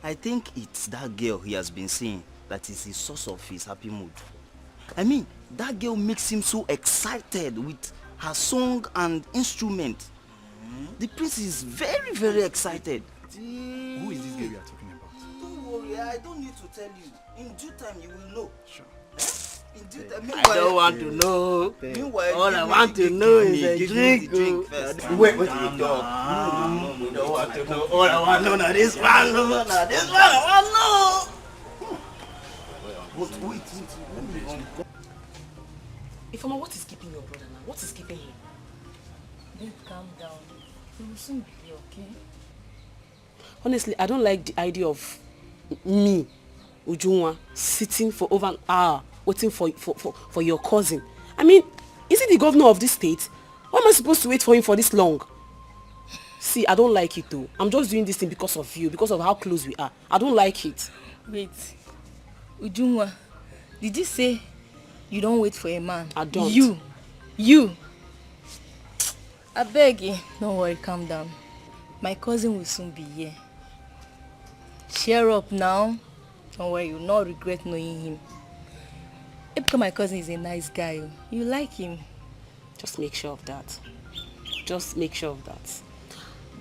Q: I think it's that girl he has been seeing that is the source of his happy mood. I mean, That girl makes him so excited with her song and instrument. The prince is very, very excited.
P: Who is this girl you are talking about?
Q: Don't worry, I don't need to tell you. In due time, you will know.
P: Sure.
Q: In due time.
B: I don't want to know.
Q: Meanwhile,
B: all I want to know is a drink.
Q: Wait, what
B: you
Q: you talk?
B: No, don't want to know. All I want to know now this one. No, now this one I want to know.
Q: Wait.
H: Ifeoma, what is keeping your brother now? What is keeping him?
I: Babe, calm down. He will soon be here, okay?
H: Honestly, I don't like the idea of me, Ujunwa, sitting for over an hour waiting for your cousin. I mean, is he the governor of this state? Why am I supposed to wait for him for this long? See, I don't like it though. I'm just doing this thing because of you, because of how close we are. I don't like it.
I: Wait. Ujunwa, did you say you don't wait for a man?
H: I don't.
I: You. I beg you. Don't worry, calm down. My cousin will soon be here. Cheer up now. Don't worry, you'll not regret knowing him. Because my cousin is a nice guy. You like him.
H: Just make sure of that. Just make sure of that.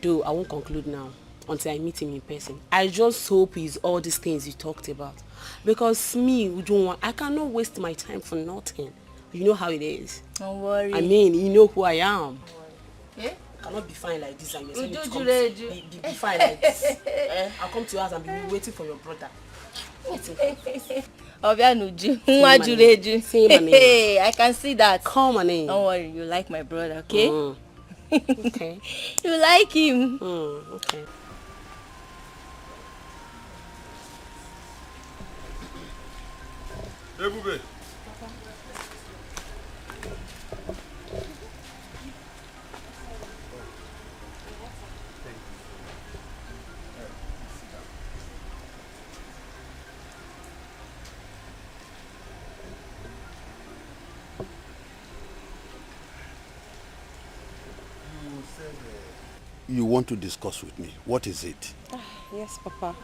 H: Though I won't conclude now until I meet him in person. I just hope he's all these things you talked about. Because me, Ujunwa, I cannot waste my time for nothing. You know how it is.
I: Don't worry.
H: I mean, you know who I am.
I: Yeah?
H: I cannot be fine like this and you're saying
I: Be
H: fine like this. I'll come to your house and be waiting for your brother.
I: Obianuju.
H: Hey,
I: I can see that.
H: Call my name.
I: Don't worry, you like my brother, okay?
H: Okay.
I: You like him.
H: Okay.
K: Ebube. You want to discuss with me. What is it?
N: Yes, Papa.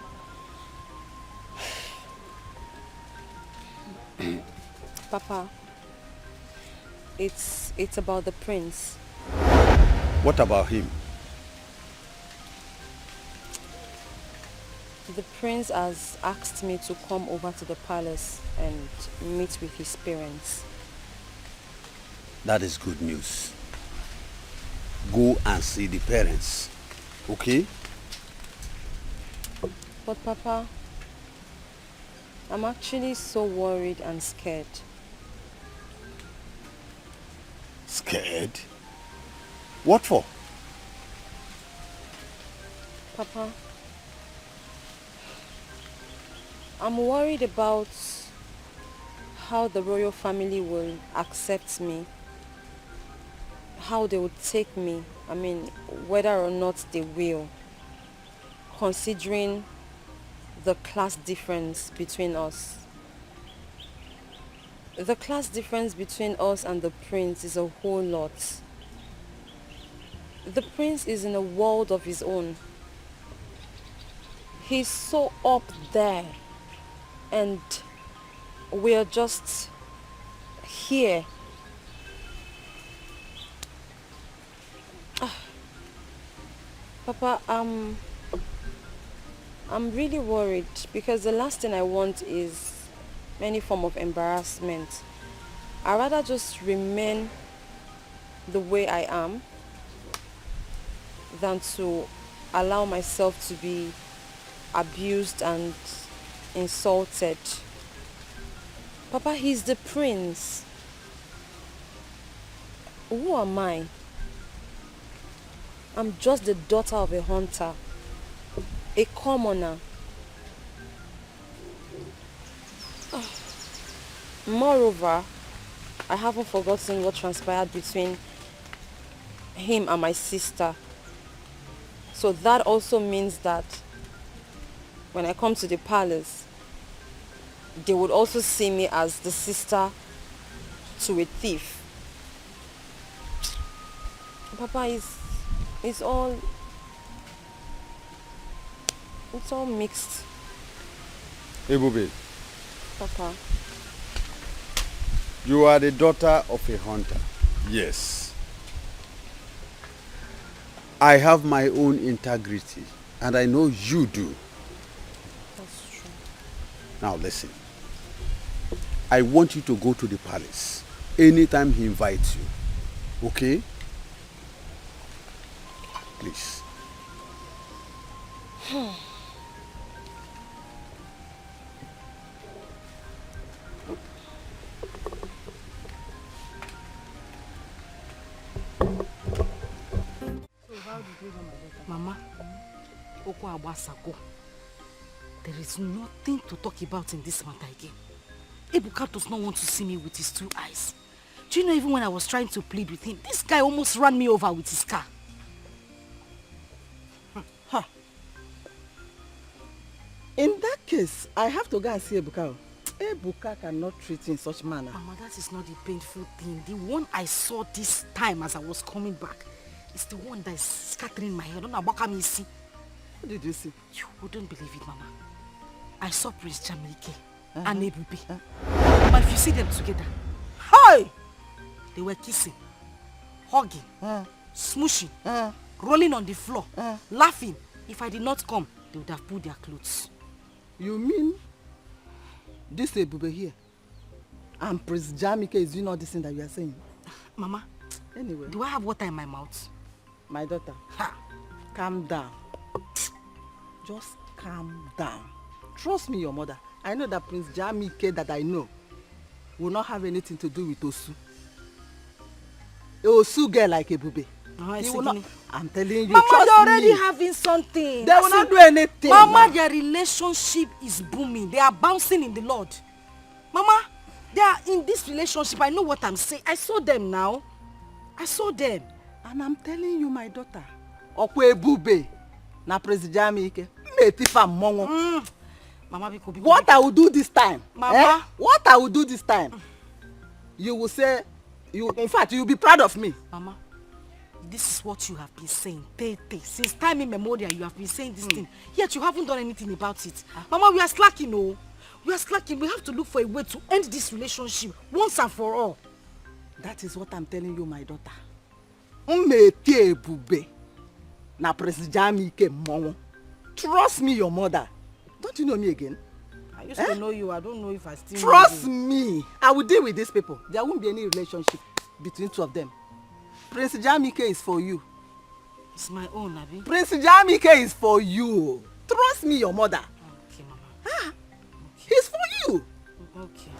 N: Papa, it's about the prince.
K: What about him?
N: The prince has asked me to come over to the palace and meet with his parents.
K: That is good news. Go and see the parents, okay?
N: But Papa, I'm actually so worried and scared.
K: Scared? What for?
N: Papa, I'm worried about how the royal family will accept me, how they will take me, I mean, whether or not they will, considering the class difference between us. The class difference between us and the prince is a whole lot. The prince is in a world of his own. He's so up there and we're just here. Papa, I'm really worried because the last thing I want is any form of embarrassment. I'd rather just remain the way I am than to allow myself to be abused and insulted. Papa, he's the prince. Who am I? I'm just the daughter of a hunter, a commoner. Moreover, I haven't forgotten what transpired between him and my sister. So that also means that when I come to the palace, they would also see me as the sister to a thief. Papa, it's all mixed.
K: Ebube,
N: Papa.
K: You are the daughter of a hunter. Yes. I have my own integrity, and I know you do.
O: That's true.
K: Now listen. I want you to go to the palace anytime he invites you. Okay? Please.
H: Mama, Oko Abasako, there is nothing to talk about in this matter again. Ebuka does not want to see me with his 2 eyes. Do you know, even when I was trying to plead with him, this guy almost ran me over with his car.
B: Huh. In that case, I have to go and see Ebuka. Ebuka cannot treat in such manner.
H: Mama, that is not the painful thing. The one I saw this time as I was coming back is the one that is scattering my head. What
B: did you see?
H: You wouldn't believe it, Mama. I saw Prince Jamike and Ebube. Mama, if you see them together, hi! They were kissing, hugging, smooshing, rolling on the floor, laughing. If I did not come, they would have pulled their clothes.
B: You mean this Ebube here and Prince Jamike is doing all this thing that you are saying?
H: Mama,
B: anyway,
H: do I have water in my mouth?
B: My daughter, calm down. Just calm down. Trust me, your mother. I know that Prince Jamike that I know will not have anything to do with Osu. A Osu girl like Ebube. He will not. I'm telling you,
H: Mama,
B: trust
H: they're already
B: me.
H: having something.
B: They will not do anything.
H: Mama, their relationship is booming. They are bouncing in the Lord. Mama, they are in this relationship. I know what I'm saying. I saw them now. I saw them.
B: And I'm telling you, my daughter, Okwe Ebube na President Jamike,
H: Mama,
B: what I will do this time?
H: Mama,
B: what I will do this time? You will say, in fact, you will be proud of me.
H: Mama, this is what you have been saying. Since time immemorial, you have been saying this thing. Yet you haven't done anything about it. Mama, we are slacking, oh. We are slacking. We have to look for a way to end this relationship once and for all.
B: That is what I'm telling you, my daughter. Ebube na President Jamike Mongo. Trust me, your mother. Don't you know me again?
H: I used to know you. I don't know if I still
B: Trust
H: know you.
B: me. I will deal with these people. There won't be any relationship between 2 of them. Prince Jamike is for you.
H: It's my own, Abi.
B: Prince Jamike is for you. Trust me, your mother.
H: Okay, Mama.
B: Okay. He's for you.
H: Okay.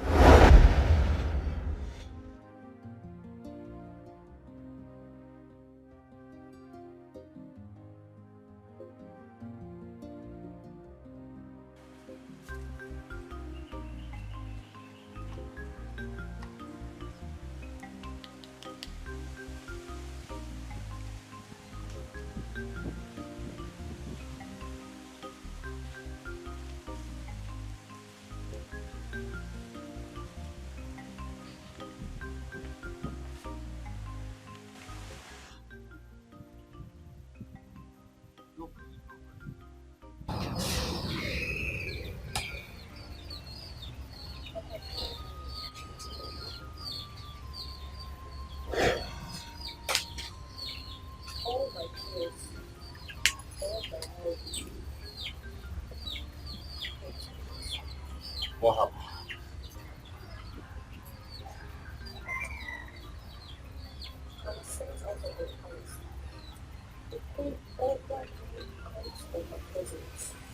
K: What happened?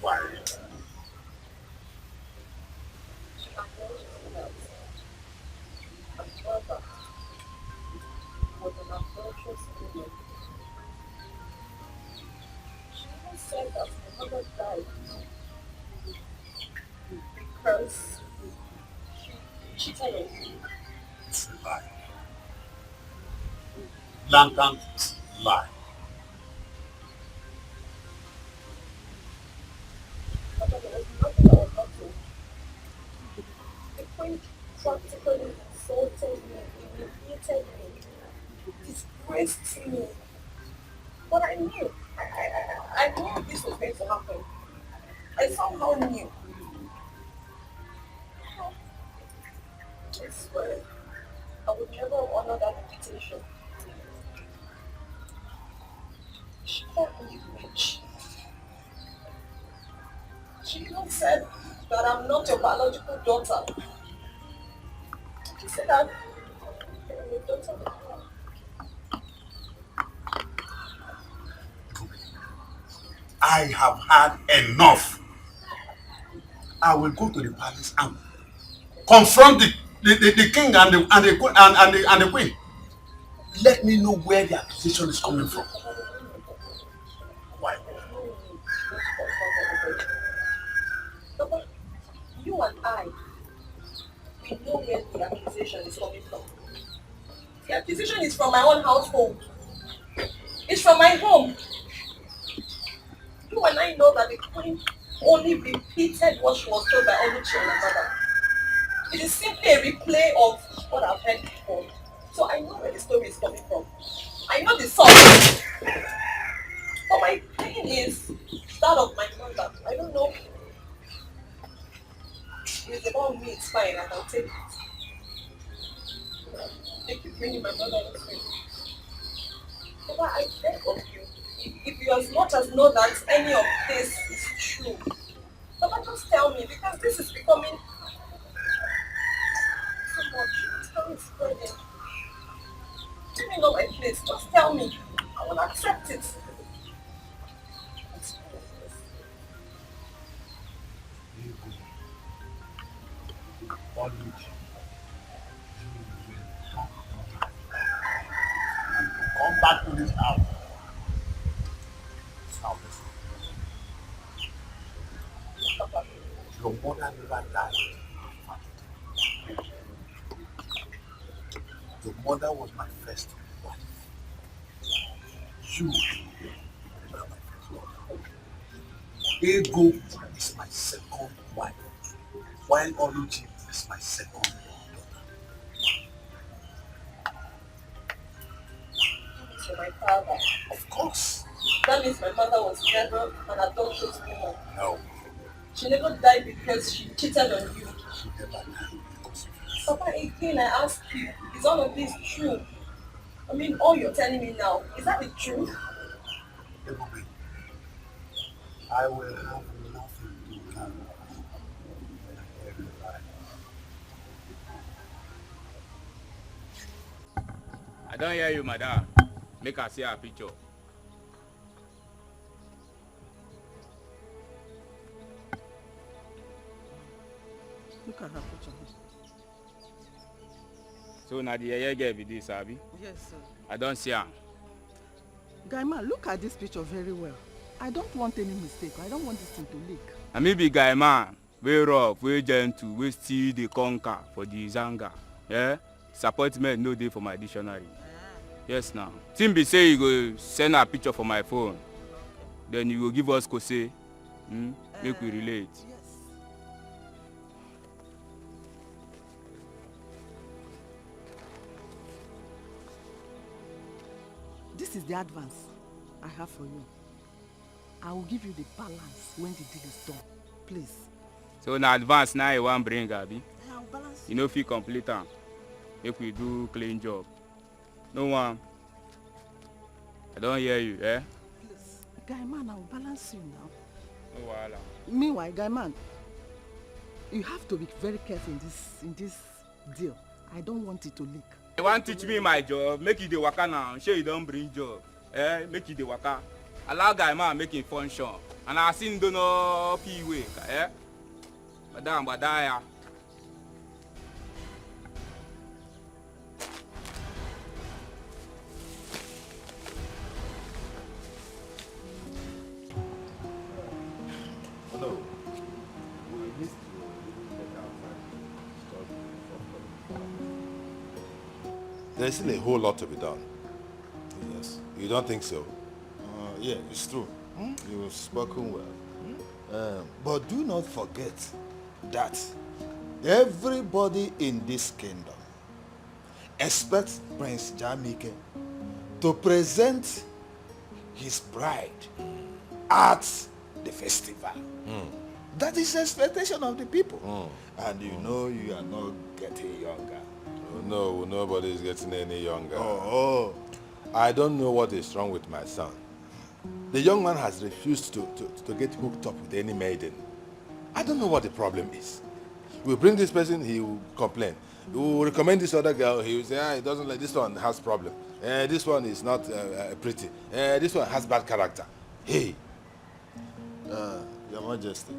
K: Why?
G: Said that my mother died because she cheated on me.
K: Lie. Blatant lie.
G: But there was nothing that was not true. The queen practically insulted me, humiliated me, disgraced me. But I knew. I knew this was going to happen. I somehow knew. I swear. I would never honor that invitation. She called me witch. She even said that I'm not your biological daughter. She said that I'm your daughter.
K: I have had enough. I will go to the palace and confront the king and the queen. Let me know where the accusation is coming from. Why?
G: Papa, you and I, we know where the accusation is coming from. The accusation is from my own household. It's from my home. You and I know that the queen only repeated what she was told by Alichi and her mother. It is simply a replay of what I've heard before. So I know where the story is coming from. I know the source. But my pain is that of my mother. I don't know. If it's about me, it's fine. I can take it. They keep bringing my mother into it. Papa, I beg of you. If you as much as know that any of this is true, Papa, just tell me, because this is becoming too much. Tell me spreading. Give me know my place. Just tell me. I will accept it.
K: Come back to this house. This house. Your mother never died. Your mother was my first wife. You are my first wife. Ego is my second wife, while Alichi is my second daughter.
G: So my father.
K: Of course.
G: That means my mother was never an adulterous woman.
K: No.
G: She never died because she cheated on you.
K: She never died because of you.
G: Papa, again, I ask you, is all of this true? I mean, all you're telling me now, is that the truth?
K: Edochie, I will have nothing to carry
C: I don't hear you, madam. Make her see her picture.
B: Look at her picture.
C: So now the yeye girl be this, Abi?
B: Yes, sir.
C: I don't see her.
B: Guy man, look at this picture very well. I don't want any mistake. I don't want this thing to leak.
C: I may be guy man, very rough, very gentle, we still the conquer for the zanga. Yeah? Disappointment no day for my dictionary. Yes now. Timbi say you go send a picture for my phone. Then you go give us kose. Make we relate.
B: Yes. This is the advance I have for you. I will give you the balance when the deal is done. Please.
C: So in advance now you want bring Abi?
B: I will balance.
C: You know if you complete am. Make we do clean job. No one. I don't hear you, eh?
B: Please. Guy man, I will balance you now.
C: No wahala.
B: Meanwhile, guy man, you have to be very careful in this deal. I don't want it to leak.
C: You want to teach me my job? Make you the waka now. Sure you don't bring job. Eh? Make you the waka. Allow guy man make it function. And I seen do no pee way. Eh? Madam, badaya.
E: No. There's still a whole lot to be done. Yes. You don't think so? Yeah, it's true. You've spoken well. But do not forget that everybody in this kingdom expects Prince Jamike to present his bride at the festival. That is the expectation of the people. And you know you are not getting younger.
M: No, nobody is getting any younger.
E: Oh.
M: I don't know what is wrong with my son. The young man has refused to get hooked up with any maiden. I don't know what the problem is. We bring this person, he will complain. We will recommend this other girl, he will say, he doesn't like, this one has problem. This one is not pretty. This one has bad character. Hey.
E: Your Majesty,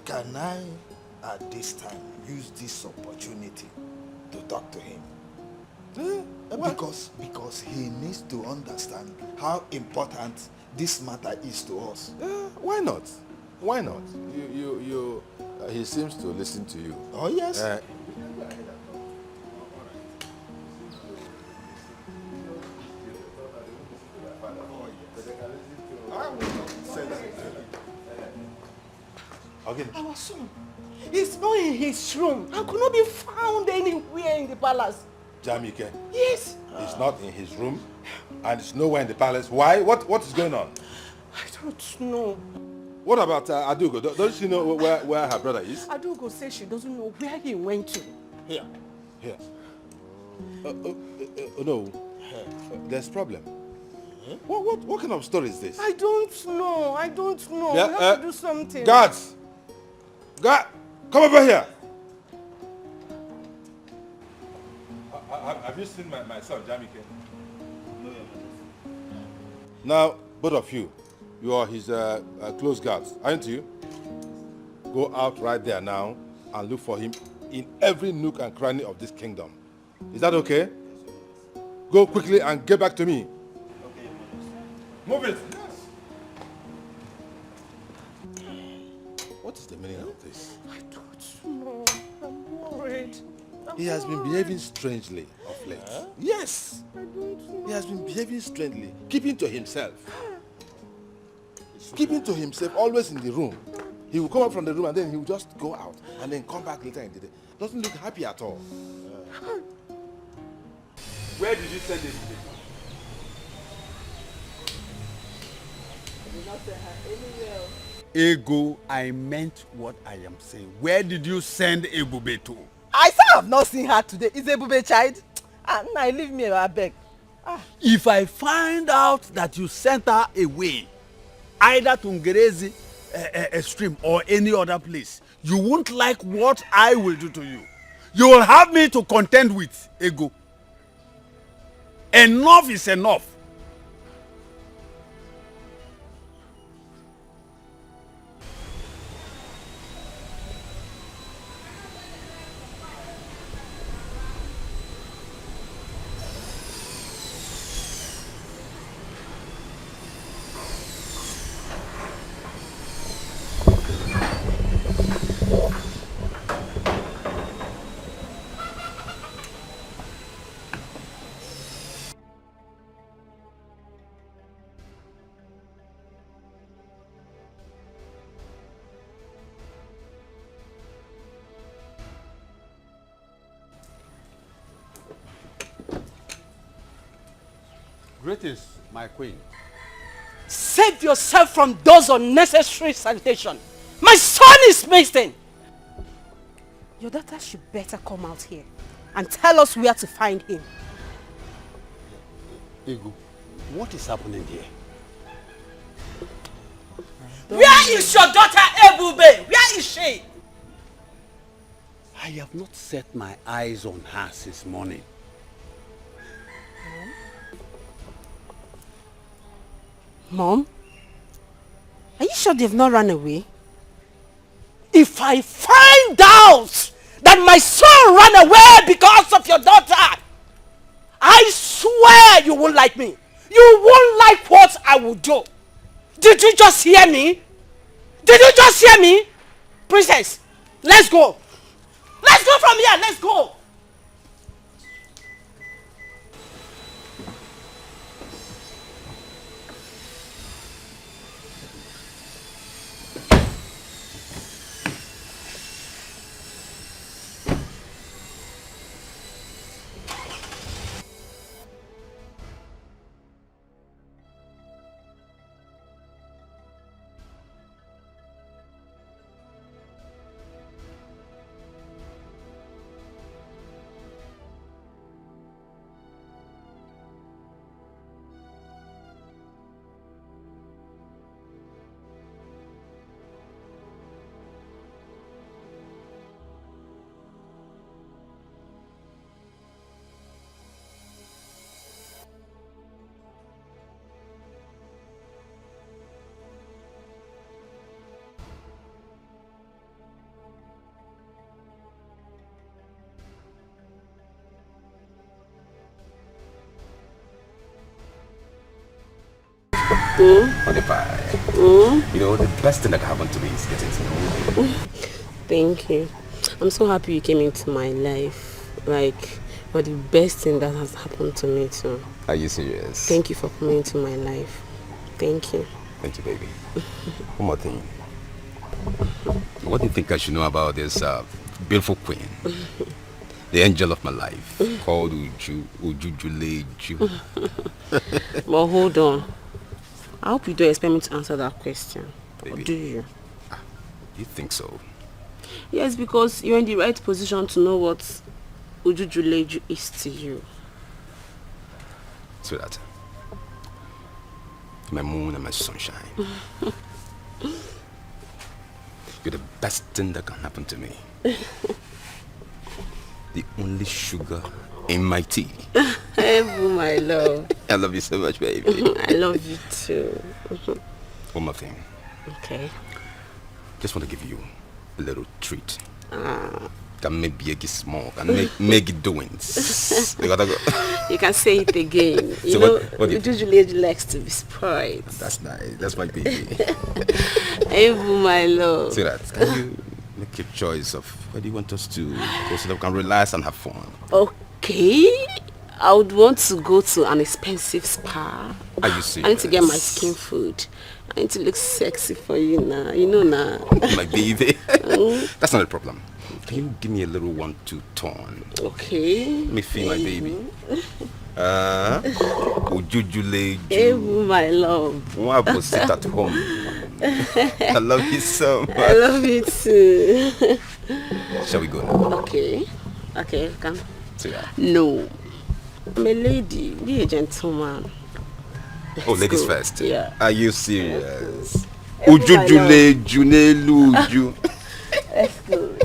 E: can I, at this time, use this opportunity to talk to him? Because he needs to understand how important this matter is to us.
M: Why not? Why not? He seems to listen to you.
E: Oh, yes.
M: Okay.
B: Our son is not in his room and could not be found anywhere in the palace.
M: Jamike?
B: Yes.
M: He's not in his room and it's nowhere in the palace. Why? What is going on?
B: I don't know.
M: What about Adugo? Don't she know where her brother is?
B: Adugo says she doesn't know where he went to.
M: Here. No. There's problem. What kind of story is this?
B: I don't know.
M: Yeah,
B: we have to do something.
M: Guards! Guard! Come over here! Have you seen my son, Jamike? No, Your Majesty. Now, both of you, you are his close guards, aren't you? Go out right there now and look for him in every nook and cranny of this kingdom. Is that okay? Go quickly and get back to me. Okay, Your Majesty. Move it! What is the meaning of this?
B: I don't know. I'm worried.
M: He has been behaving strangely of late. Yes.
B: I don't know.
M: He has been behaving strangely, keeping to himself. Keeping to himself, always in the room. He will come out from the room and then he will just go out and then come back later in the day. Doesn't look happy at all. Where did you send this?
B: I did not send her anywhere.
K: Ego, I meant what I am saying. Where did you send Ebube to?
B: I still have not seen her today. Is Ebube child? Now leave me, I beg.
K: If I find out that you sent her away, either to Ngerezi stream or any other place, you won't like what I will do to you. You will have me to contend with, Ego. Enough is enough.
V: Greetings, my queen.
H: Save yourself from those unnecessary salutations. My son is missing. Your daughter should better come out here and tell us where to find him.
K: Ego, what is happening here?
H: Where is your daughter Ebube? Where is she?
K: I have not set my eyes on her since morning.
H: Mom? Are you sure they've not run away? If I find out that my son ran away because of your daughter, I swear you won't like me. You won't like what I will do. Did you just hear me? Did you just hear me? Princess, let's go. Let's go from here. Let's go.
S: On the pie. You know, the best thing that can happen to me is getting to know you.
H: Thank you. I'm so happy you came into my life. Like, you're the best thing that has happened to me too.
S: Are you serious?
H: Thank you for coming into my life. Thank you.
S: Thank you, baby. One more thing. What do you think I should know about this beautiful queen? The angel of my life, called Uju.
H: But hold on. I hope you don't expect me to answer that question. Baby. Or do you?
S: You think so?
H: Yes, because you're in the right position to know what Uju is to you.
S: Sweetheart, my moon and my sunshine. You're the best thing that can happen to me. The only sugar in my tea.
H: Oh, my love.
S: I love you so much, baby.
H: I love you too.
S: One more thing.
H: Okay.
S: Just want to give you a little treat. Can make it small. Can make it doings. You gotta go.
H: You can say it again. You know, what usually likes to be spoiled.
S: That's nice. That's my baby.
H: Hey, my love.
S: See that? Can you make your choice of where do you want us to go so that we can relax and have fun?
H: Okay. I would want to go to an expensive spa.
S: Are you serious?
H: I need to get my skin food. I need to look sexy for you now. You know now.
S: My baby. That's not a problem. Can you give me a little 1-2 turn?
H: Okay.
S: Let me feel my baby. Uju.
H: Hey, my love.
S: Why will sit at home? I love you so much.
H: I love you too.
S: Shall we go now?
H: Okay. Okay, come.
S: Yeah.
H: No. I'm a lady. Be a gentleman.
S: Oh, ladies first.
H: Yeah.
S: Are you serious? Uju.
H: Let's go.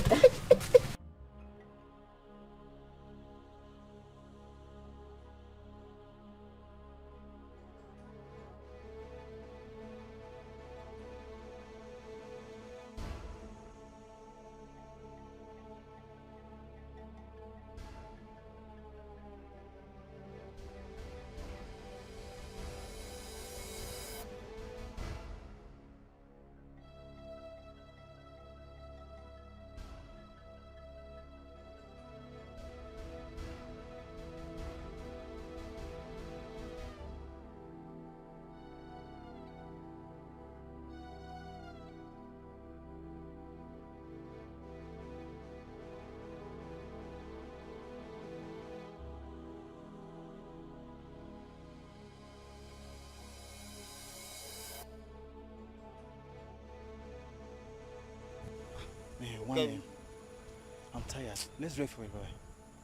T: I'm tired. Let's wait for a boy.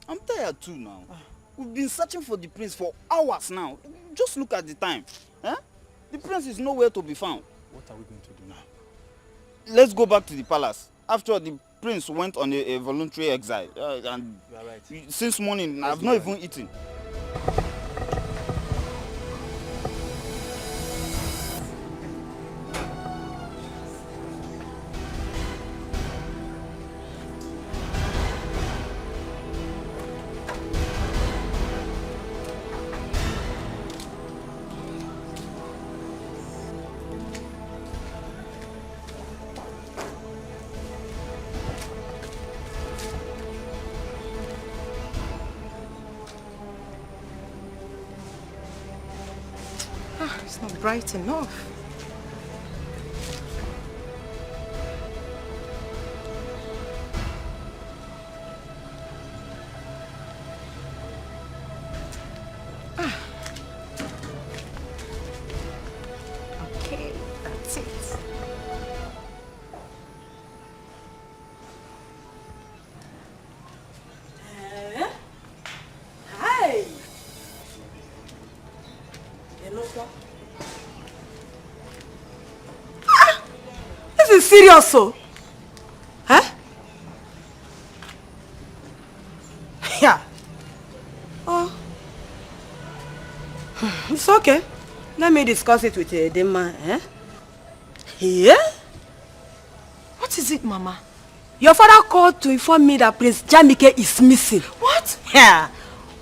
W: I'm tired too now. We've been searching for the prince for hours now. Just look at the time. The prince is nowhere to be found.
T: What are we going to do now?
W: Let's go back to the palace. After all, the prince went on a voluntary exile. And
T: you are right.
W: Since morning, I've not even eaten.
L: It's not bright enough. Okay, that's it.
H: Hi.
A: This is serious, so. Huh? Yeah. Oh. It's okay. Let me discuss it with the man, eh? Yeah? What is it, Mama? Your father called to inform me that Prince Jamike is missing. What? Yeah.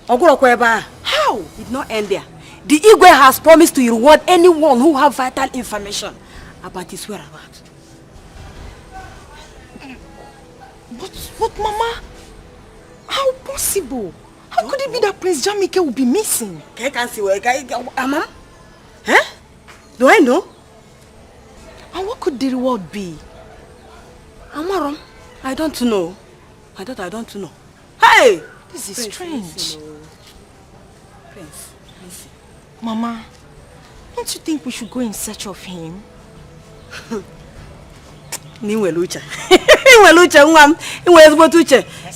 A: How?
H: It did not end there. The Igwe has promised to reward anyone who have vital information about his whereabouts.
L: But Mama, how possible? How could it be that Prince Jamike will be missing?
H: Mama? Huh? Do I know?
L: And what could the reward be?
H: Amaram, I don't know. I don't know. Hey!
L: This is
H: Prince,
L: strange.
H: listen. Prince, listen.
L: Mama, don't you think we should go in search of him?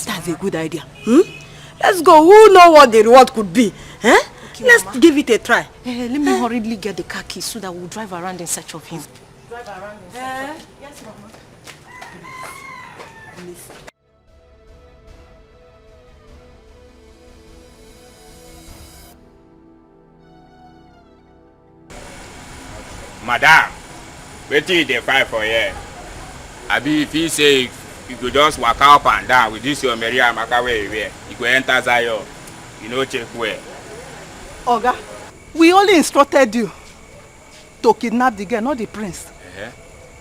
H: That's a good idea. Let's go. Who know what the reward could be? Eh?
L: Okay,
H: Let's
L: Mama.
H: give it a try.
L: Let me hurriedly get the car keys so that we'll drive around in search of him.
U: Drive around in search of... Yes, Mama.
C: Madam, wetin you dey fight for here? Abi if he say you go just waka up and down with this your Maria Amaka wey you wear, you go enter Zion, you no check well.
B: Oga, we only instructed you to kidnap the girl, not the prince.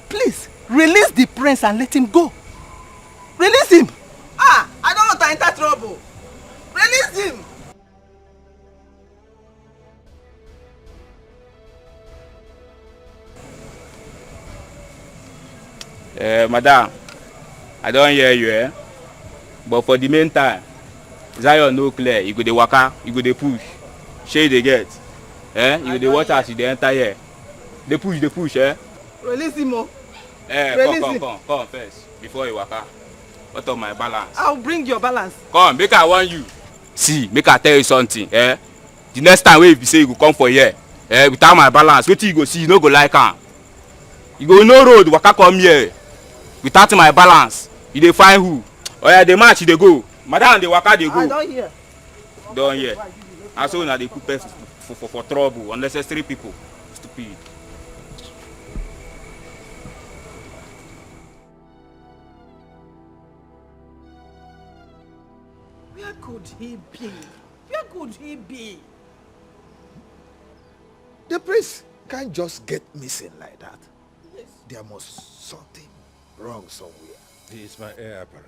B: Please, release the prince and let him go. Release him.
A: Ah, I don't want to enter trouble. Release him.
C: Madam, I don't hear you, eh? But for the meantime, Zion no clear. You go dey waka, you go dey push. Shey dey get. You go dey watch as you dey enter here. Dey push, eh?
B: Release him, oh.
C: Come first, before you waka. What of my balance?
B: I'll bring your balance.
C: Come, make I warn you. See, make I tell you something, eh? The next time wey you say you go come for here, without my balance, wetin you go see, you no go like am. You go no road, waka come here. Without my balance, you dey find who? Oya, dey match, you dey go. Madam, dey waka, dey go.
B: I don't hear.
C: Don hear. And so una dey put person for trouble, unnecessary people. Stupid.
A: Where could he be? Where could he be?
E: The prince can't just get missing like that. Yes. There must something wrong somewhere.
M: He is my heir apparent.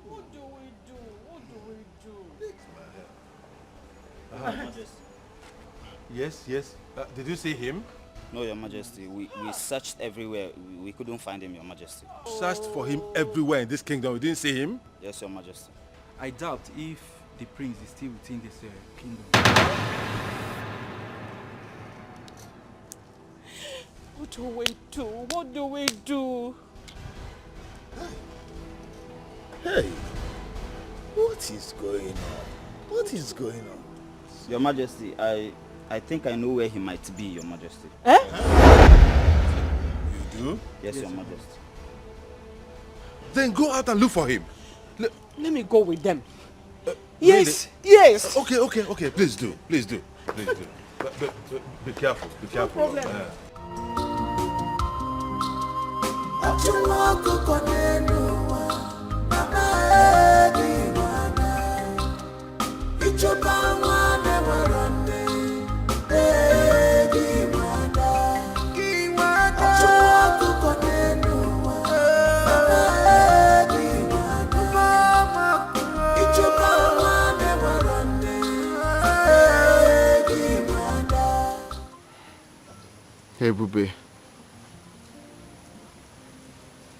A: What do we do? What do we do?
K: Majesty.
M: Yes. Did you see him?
W: No, Your Majesty. We searched everywhere. We couldn't find him, Your Majesty.
M: Searched for him everywhere in this kingdom. We didn't see him?
W: Yes, Your Majesty.
T: I doubt if the prince is still within this kingdom.
A: What do we do? What do we do?
E: Hey, what is going on? What is going on?
W: Your Majesty, I think I know where he might be, Your Majesty.
M: You do?
W: Yes, Your Majesty.
M: Then go out and look for him.
A: Let me go with them.
M: Yes,
A: really? Yes.
M: Okay. Please do. But be careful.
A: No problem.
D: Hey, Bube.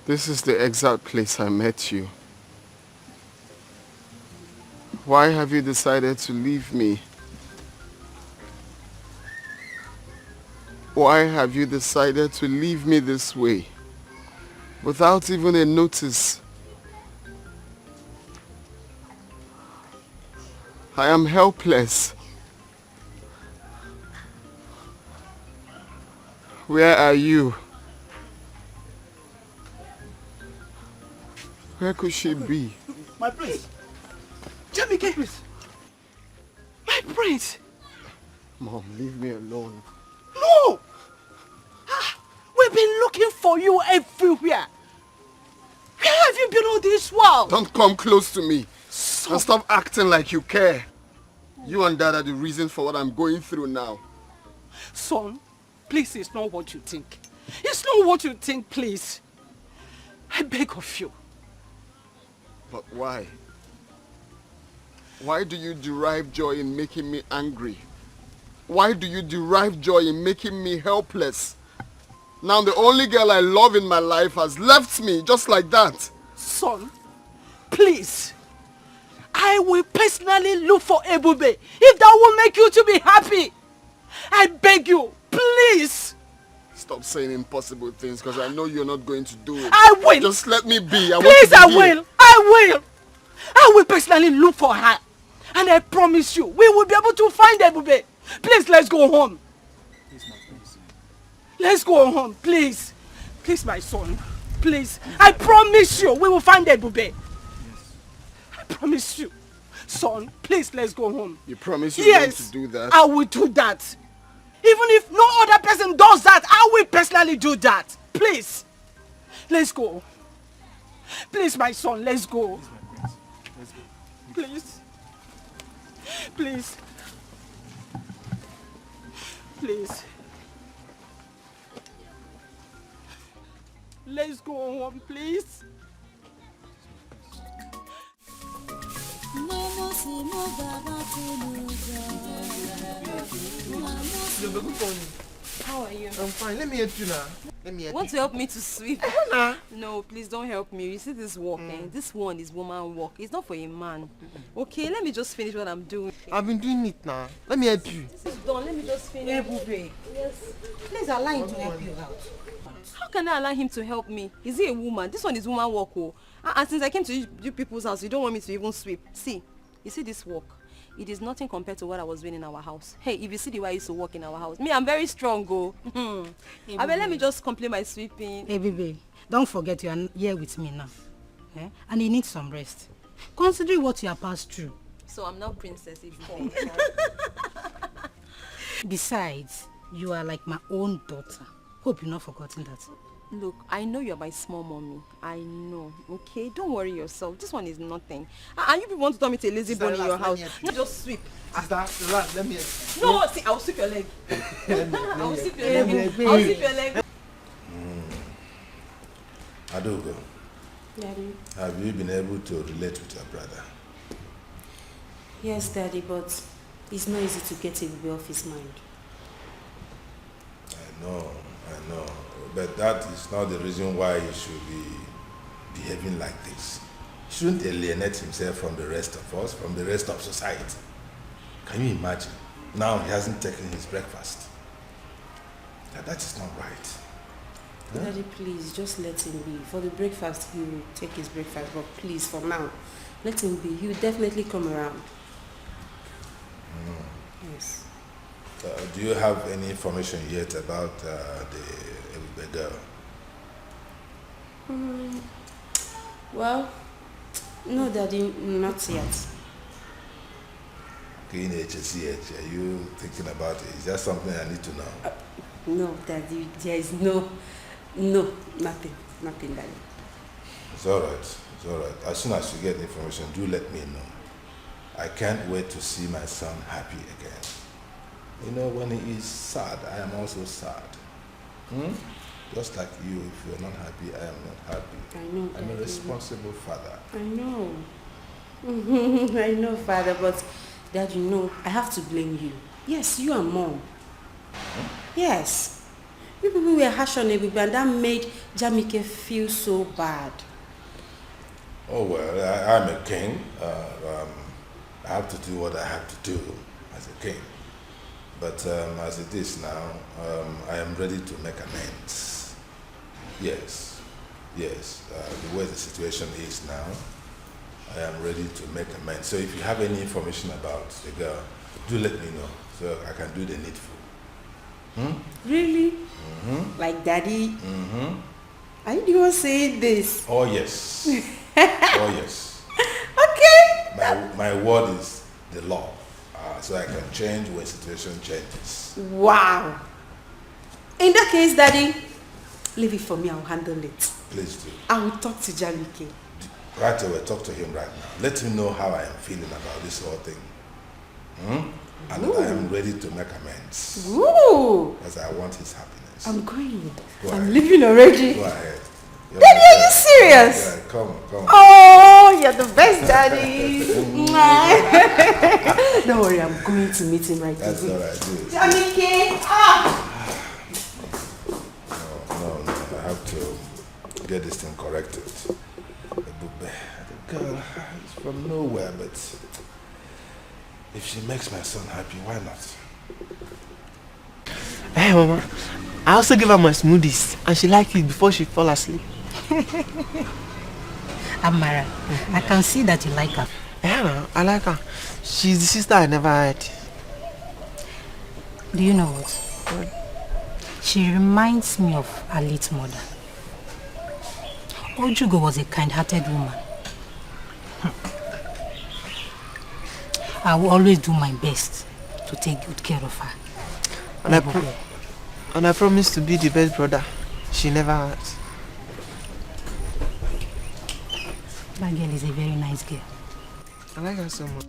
D: This is the exact place I met you. Why have you decided to leave me? Why have you decided to leave me this way? Without even a notice. I am helpless. Where are you? Where could she be?
A: My prince. Jamike. My prince.
D: Mom, leave me alone.
A: No! We've been looking for you everywhere. you been all this while?
D: Don't come close to me. And stop acting like you care. You and Dad are the reason for what I'm going through now.
A: Son, please, it's not what you think. It's not what you think, please. I beg of you.
D: But why? Why do you derive joy in making me angry? Why do you derive joy in making me helpless? Now the only girl I love in my life has left me just like that.
A: Son, please. I will personally look for Ebube if that will make you to be happy. I beg you, please.
D: Stop saying impossible things because I know you're not going to do it.
A: I will.
D: Just let me be.
A: Please, I will. I will personally look for her. And I promise you, we will be able to find Ebube. Please, let's go home. Let's go home, please. Please, my son. Please. I promise you, we will find Ebube. Yes. I promise you. Son, please, let's go home.
D: You promise you're going to do that?
A: I will do that. Even if no other person does that, I will personally do that. Please. Let's go. Please, my son, let's go. Please. Please. Please. Let's go home, please.
I: How are you?
F: I'm fine. Let me help you now. Let me help
I: Want
F: you.
I: to help me to sweep? No, please don't help me. You see this work, this one is woman work. It's not for a man. Okay, let me just finish what I'm doing.
F: I've been doing it now. Let me help you.
I: This is done. Let me just finish. Yes.
L: Please allow him to help you out.
I: How can I allow him to help me? Is he a woman? This one is woman work. Oh. And since I came to you people's house, you don't want me to even sweep. See, you see this work? It is nothing compared to what I was doing in our house. Hey, if you see the way I used to work in our house, me, I'm very strong, go.
L: Hey,
I: I mean, let me just complete my sweeping.
L: Hey, baby, don't forget you are here with me now. Eh? And you need some rest. Considering what you have passed through.
I: So I'm not princess before.
L: Besides, you are like my own daughter. Hope you're not forgotten that.
I: Look, I know you're my small mommy. I know, okay? Don't worry yourself. This one is nothing. And you people want to turn me to a lazy bone in your house. Not just sweep.
F: Sister, relax, let me help you.
I: No, see, I'll sweep your leg. I'll sweep your leg. I'll sweep your leg.
K: Adogo,
J: Daddy.
K: have you been able to relate with your brother?
J: Yes, Daddy, but it's not easy to get it off his mind.
K: I know. But that is not the reason why he should be behaving like this. He shouldn't alienate himself from the rest of us, from the rest of society. Can you imagine? Now he hasn't taken his breakfast. That is not right. Huh?
J: Daddy, please, just let him be. For the breakfast, he will take his breakfast, but please, for now, let him be. He will definitely come around. Yes.
K: Do you have any information yet about the girl?
J: Well, no, Daddy, not yet.
K: Are you thinking about it? Is that something I need to know?
J: No, Daddy, there is nothing, Daddy.
K: It's all right. As soon as you get information, do let me know. I can't wait to see my son happy again. You know, when he is sad, I am also sad. Just like you, if you're not happy, I am not happy.
J: I know,
K: I'm a
J: Daddy.
K: responsible father.
J: I know. I know, Father, but Dad, you know, I have to blame you. Yes, you and Mom. Yes. You people were harsh on everybody, and that made Jamike feel so bad.
K: Oh, well, I'm a king. I have to do what I have to do as a king. But as it is now, I am ready to make amends. Yes. The way the situation is now, I am ready to make amends. So if you have any information about the girl, do let me know so I can do the needful.
J: Really? Like Daddy? Are you the one saying this?
K: Oh, yes. Oh, yes.
J: Okay.
K: My word is the law. So I can change when situation changes.
J: Wow. In that case, Daddy, leave it for me. I'll handle it.
K: Please do.
J: I will talk to Jamike.
M: Right away, talk to him right now. Let him know how I am feeling about this whole thing. And that I am ready to make amends.
L: Ooh.
M: Because I want his happiness.
L: I'm going.
M: Go
L: I'm
M: ahead.
L: leaving already.
M: Go ahead.
L: Daddy, are you serious?
M: Yeah, come.
L: Oh, you're the best, Daddy. Don't worry, I'm going to meet him right away.
M: That's what I do.
L: Johnny K.
M: No, I have to get this thing corrected. The girl is from nowhere, but if she makes my son happy, why not?
F: Hey, Mama. I also gave her my smoothies, and she liked it before she fell asleep.
P: Amara, I can see that you like her.
F: Yeah, no, I like her. She's the sister I never had.
P: Do you know what? She reminds me of her late mother. Ojugo was a kind-hearted woman. I will always do my best to take good care of her.
F: And I promise to be the best brother she never had.
P: That girl is a very nice girl.
F: I like her so much.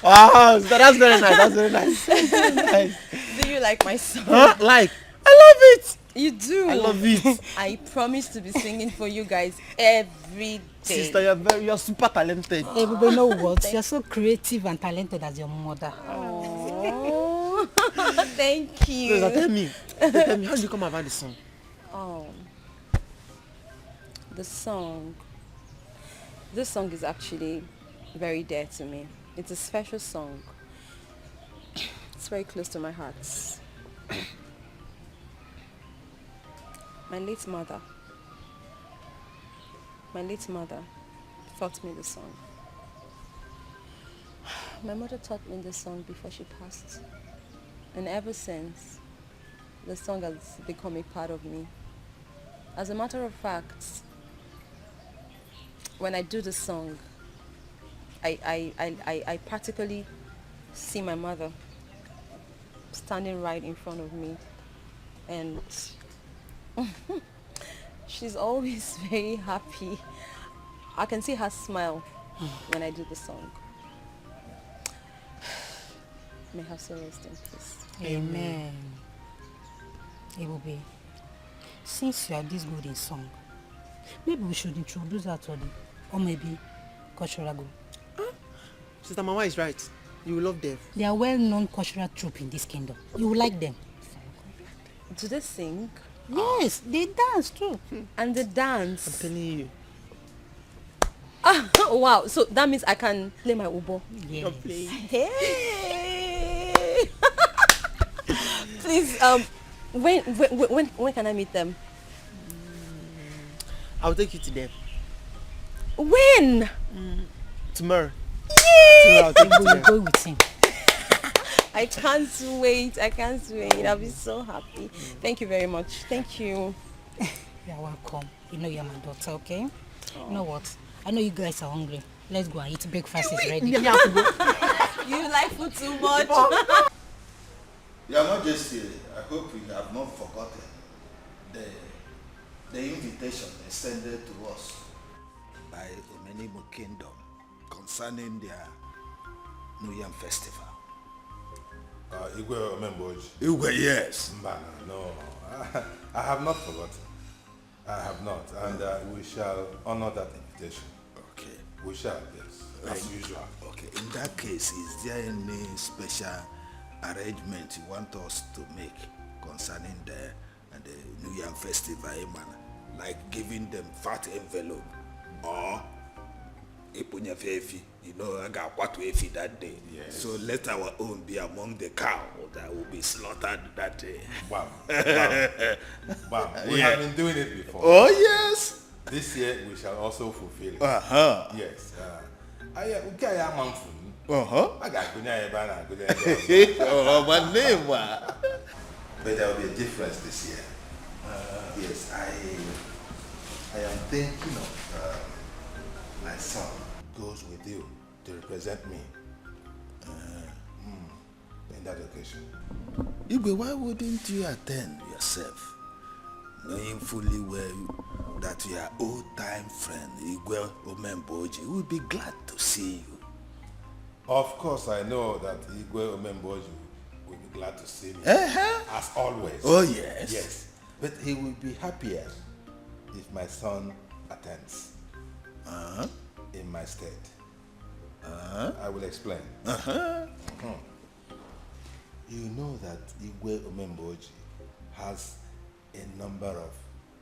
F: Wow, that's very nice. That's very nice. Nice.
N: Do you like my song?
F: Huh? Like? I love it.
N: You do?
F: I love it.
N: I promise to be singing for you guys every day.
F: Sister, you're super talented.
P: Hey, but you know what? You're so creative and talented as your mother.
N: Oh, thank you.
F: So, tell me, how did you come about the song?
N: Oh, the song. This song is actually very dear to me. It's a special song. It's very close to my heart. My late mother taught me the song. My mother taught me the song before she passed. And ever since, the song has become a part of me. As a matter of fact, when I do the song, I practically see my mother standing right in front of me, and she's always very happy. I can see her smile when I do the song. May her soul rest in peace.
P: Amen. It will be. Since you are this good in song, maybe we should introduce her to the, or maybe cultural group.
F: Sister Mama is right. You will love them.
P: They are well-known cultural troupe in this kingdom. You will like them.
N: Do they sing?
P: Yes, they dance too.
N: And they dance.
F: I'm telling you.
N: Ah, wow. So that means I can play my ubo.
P: Yes.
N: Hey. Please, when can I meet them?
F: I'll take you to them.
N: When?
F: Tomorrow.
N: Yay!
P: I'll take you go with him.
N: I can't wait. I'll be so happy. Thank you very much. Thank you.
P: You're welcome. You know you're my daughter, okay? Oh. You know what? I know you guys are hungry. Let's go and eat. Breakfast is ready.
N: You like food too much.
E: Your Majesty, I hope you have not forgotten the invitation extended to us by Omenimo Kingdom concerning their New Yam Festival.
M: Igwe Omemboji.
E: Igwe, yes.
M: No, I have not forgotten. I have not, and we shall honor that invitation.
E: Okay.
M: We shall, yes, as usual.
E: Okay, in that case, is there any special arrangement you want us to make concerning the New Yam Festival, like giving them fat envelope or Ipunya Fefi You know, I got what we feed that day. Yes. So let our own be among the cow that will be slaughtered that day.
M: Wow. Wow. We have been doing it before.
E: Oh, yes.
M: This year we shall also fulfill it.
E: Uh-huh.
M: Yes. I got a month.
E: Uh-huh.
M: I got
E: oh, my name.
M: But there will be a difference this year. Yes, I am thinking of my son goes with you to represent me in that occasion.
E: Igwe, why wouldn't you attend yourself, knowing fully well that your old-time friend Igwe Omemboji would be glad to see you?
M: Of course, I know that Igwe Omemboji will be glad to see me, as always.
E: Oh, yes.
M: Yes, but he will be happier if my son attends in my stead. I will explain. You know that Igwe Omemboji has a number of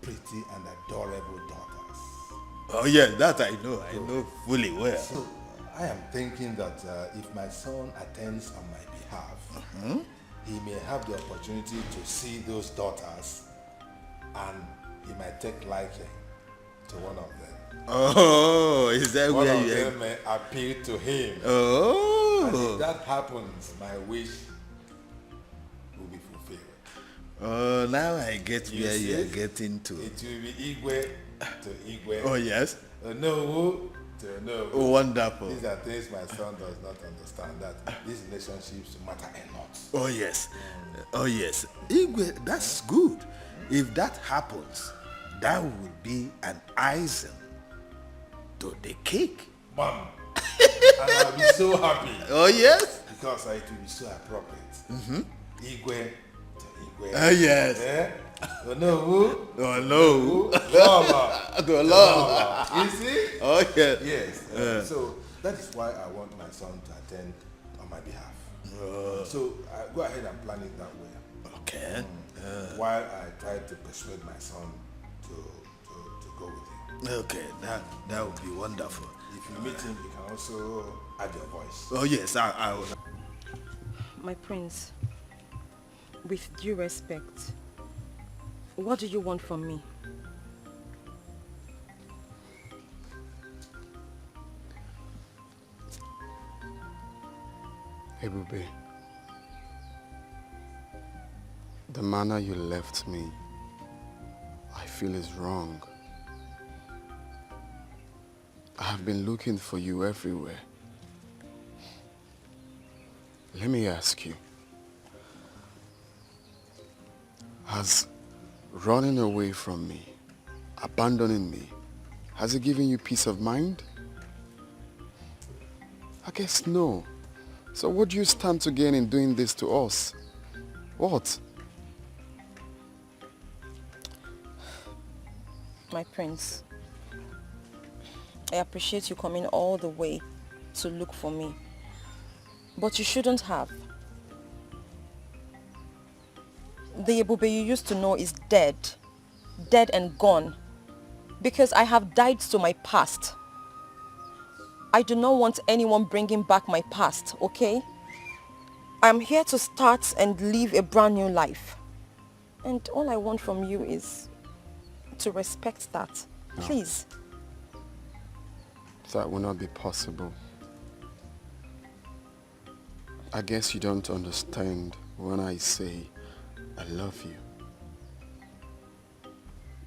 M: pretty and adorable daughters.
E: Oh, yes, that I know. I know fully well.
M: So, I am thinking that if my son attends on my behalf, he may have the opportunity to see those daughters and he might take liking to one of them.
E: Oh, is that
M: one
E: where
M: of
E: you
M: them may appeal to him.
E: Oh.
M: And if that happens, my wish will be fulfilled.
E: Oh, now I get where
M: see?
E: you are getting to.
M: It will be Igwe to Igwe.
E: Oh, yes.
M: Onowu to Onowu.
E: Oh, wonderful.
M: These are things my son does not understand, that these relationships matter a lot.
E: Oh, yes. Oh, yes. Igwe, that's good. If that happens, that will be an icing to the cake.
M: Mom. And I'll be so happy.
E: Oh, yes?
M: Because it will be so appropriate. Igwe to Igwe.
E: Oh, yes.
M: Yeah? Onowu.
E: Onowu.
M: Lola.
E: To Lola.
M: You see?
E: Oh, yes.
M: Yes. So that is why I want my son to attend on my behalf. So go ahead and plan it that way.
E: Okay.
M: While I try to persuade my son to go with you.
E: Okay, that would be wonderful.
M: If you meet him, you can also add your voice.
E: Oh, yes, I will.
N: My prince, with due respect, what do you want from me?
O: Ebube, the manner you left me, I feel is wrong. I have been looking for you everywhere. Let me ask you, has running away from me, abandoning me, has it given you peace of mind? I guess no. So what do you stand to gain in doing this to us? What?
N: My prince, I appreciate you coming all the way to look for me. But you shouldn't have. The Ebube you used to know is dead. Dead and gone. Because I have died to my past. I do not want anyone bringing back my past, okay? I'm here to start and live a brand new life. And all I want from you is to respect that.
O: No.
N: Please.
O: That will not be possible. I guess you don't understand when I say I love you.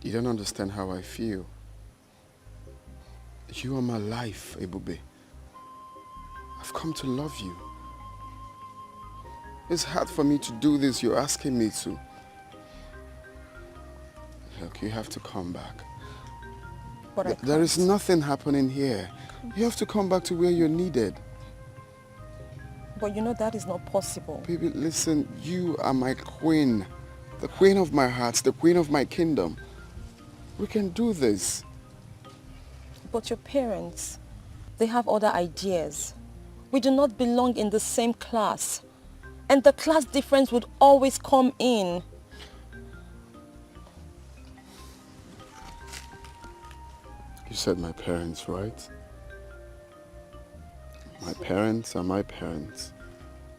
O: You don't understand how I feel. You are my life, Ebube. I've come to love you. It's hard for me to do this. You're asking me to. Look, you have to come back.
N: But
O: There is nothing happening here. You have to come back to where you're needed.
N: But you know that is not possible.
O: Baby, listen, you are my queen. The queen of my heart, the queen of my kingdom. We can do this.
N: But your parents, they have other ideas. We do not belong in the same class. And the class difference would always come in.
O: You said my parents, right? My parents are my parents.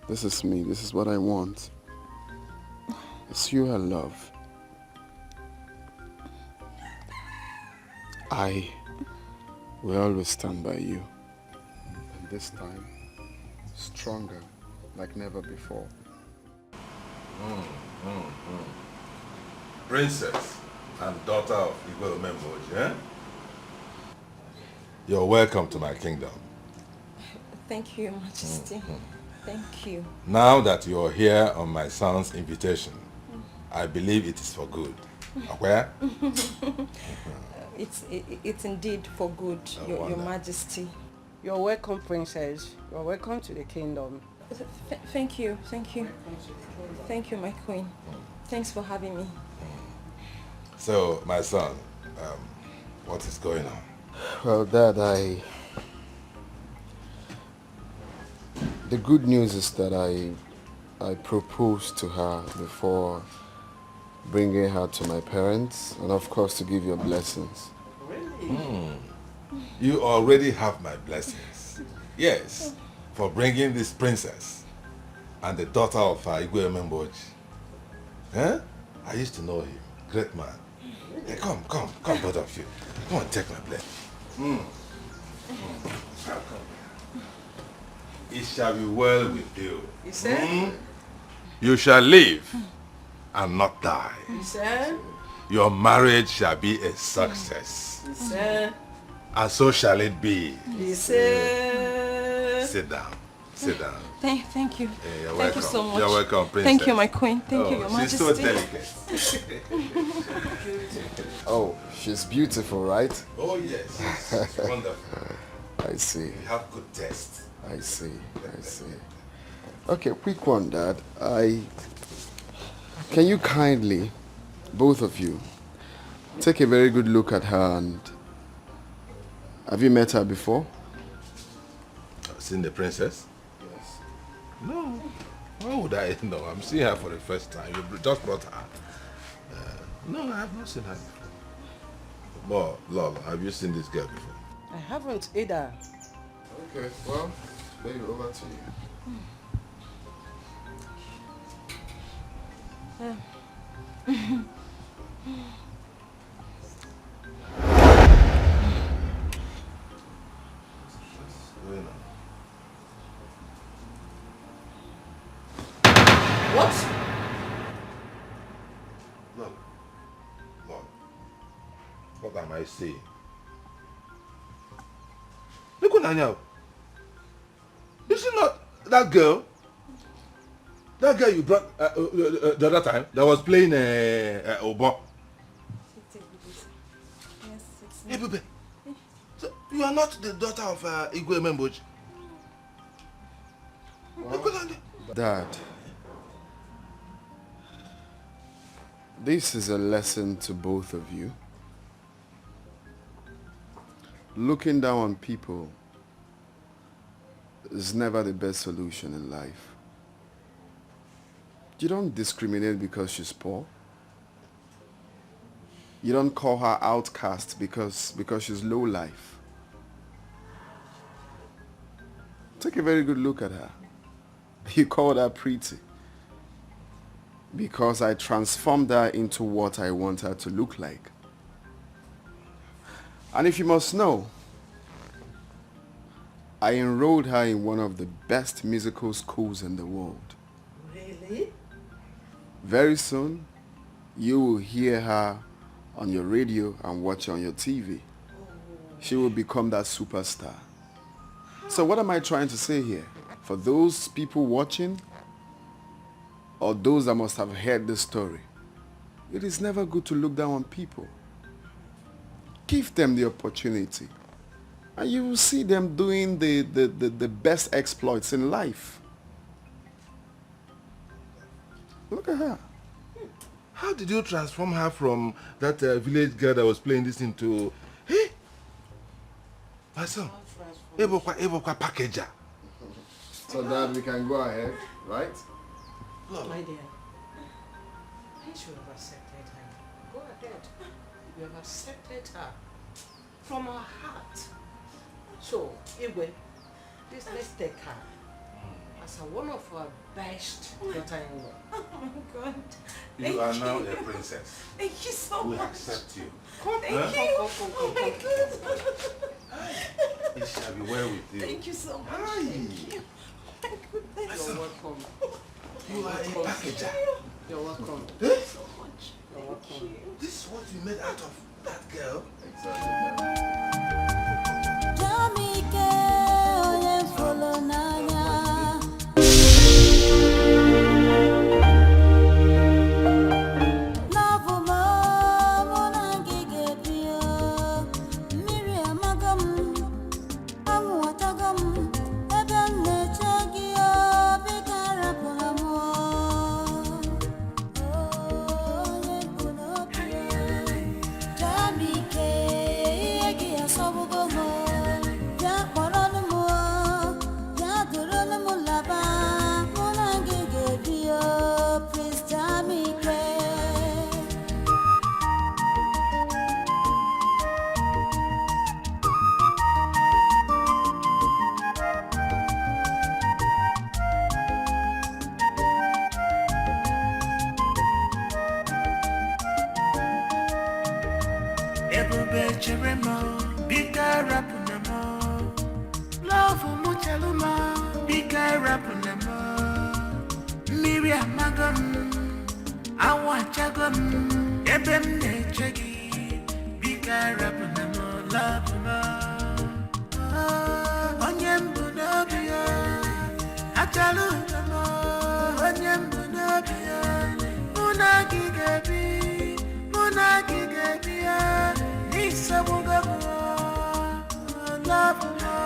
O: This is me. This is what I want. It's you I love. I will always stand by you. And this time, stronger like never before.
M: Princess and daughter of Igwe Omemboji, eh? You're welcome to my kingdom.
N: Thank you, Your Majesty. Thank you.
M: Now that you're here on my son's invitation, I believe it is for good. Where?
N: It's indeed for good, Your Majesty.
B: You're welcome, Princess. You're welcome to the kingdom.
N: Thank you, thank you. Thank you, my queen. Thanks for having me.
M: So, my son, what is going on?
O: Well, Dad, the good news is that I proposed to her before bringing her to my parents, and of course to give your blessings.
M: You already have my blessings. Yes, for bringing this princess and the daughter of Igwe Omemboji. Eh? I used to know him. Great man. Hey, come, both of you. Come on, take my blessing. It shall be well with you.
B: You said?
M: You shall live and not die.
B: You said?
M: Your marriage shall be a success.
B: You said?
M: And so shall it be.
B: You said?
M: Sit down. Sit down.
N: Thank you.
M: You're
N: Thank
M: welcome.
N: you so much.
M: You're welcome, princess.
N: Thank you, my queen. Thank you, Your Majesty.
M: She's so delicate.
O: Oh, she's beautiful, right?
M: Oh, yes. It's wonderful.
O: I see.
M: You have good taste.
O: I see. Okay, quick one, Dad. Can you kindly, both of you, take a very good look at her and... Have you met her before?
M: Seen the princess?
O: Yes.
M: No. Why would I know? I'm seeing her for the first time. You just brought her. No, I have not seen her before. But, Lola, have you seen this girl before?
B: I haven't either.
O: Okay, well, maybe over to you.
B: What?
M: Look. What am I saying? Look at her. Is she not that girl? That girl you brought the other time that was playing Obo? Hey, baby. So you are not the daughter of Igwe Omemboji?
O: Dad, this is a lesson to both of you. Looking down on people is never the best solution in life. You don't discriminate because she's poor. You don't call her outcast because she's low life. Take a very good look at her. You called her pretty because I transformed her into what I want her to look like. And if you must know, I enrolled her in one of the best musical schools in the world.
B: Really?
O: Very soon, you will hear her on your radio and watch her on your TV. She will become that superstar. So what am I trying to say here? For those people watching, or those that must have heard this story, it is never good to look down on people. Give them the opportunity, and you will see them doing the best exploits in life. Look at her.
M: How did you transform her from that village girl that was playing this into... Hey! My son, Ebokwa packager.
O: So Dad, we can go ahead, right?
B: My dear, I should have accepted her. Go ahead. You have accepted her from our heart. So, Igwe, Please, let's take her as one of our best daughter-in-law.
L: Oh my God.
M: You are now a princess.
L: Thank you so
M: We
L: much.
M: accept you.
L: Thank you. Oh my God.
M: It shall be well with you.
L: Thank you so much. Thank you. My goodness.
B: You're welcome.
E: You are a packager.
B: You're welcome.
E: Eh?
L: So much.
B: You're welcome.
E: This is what you made out of that girl?
G: Love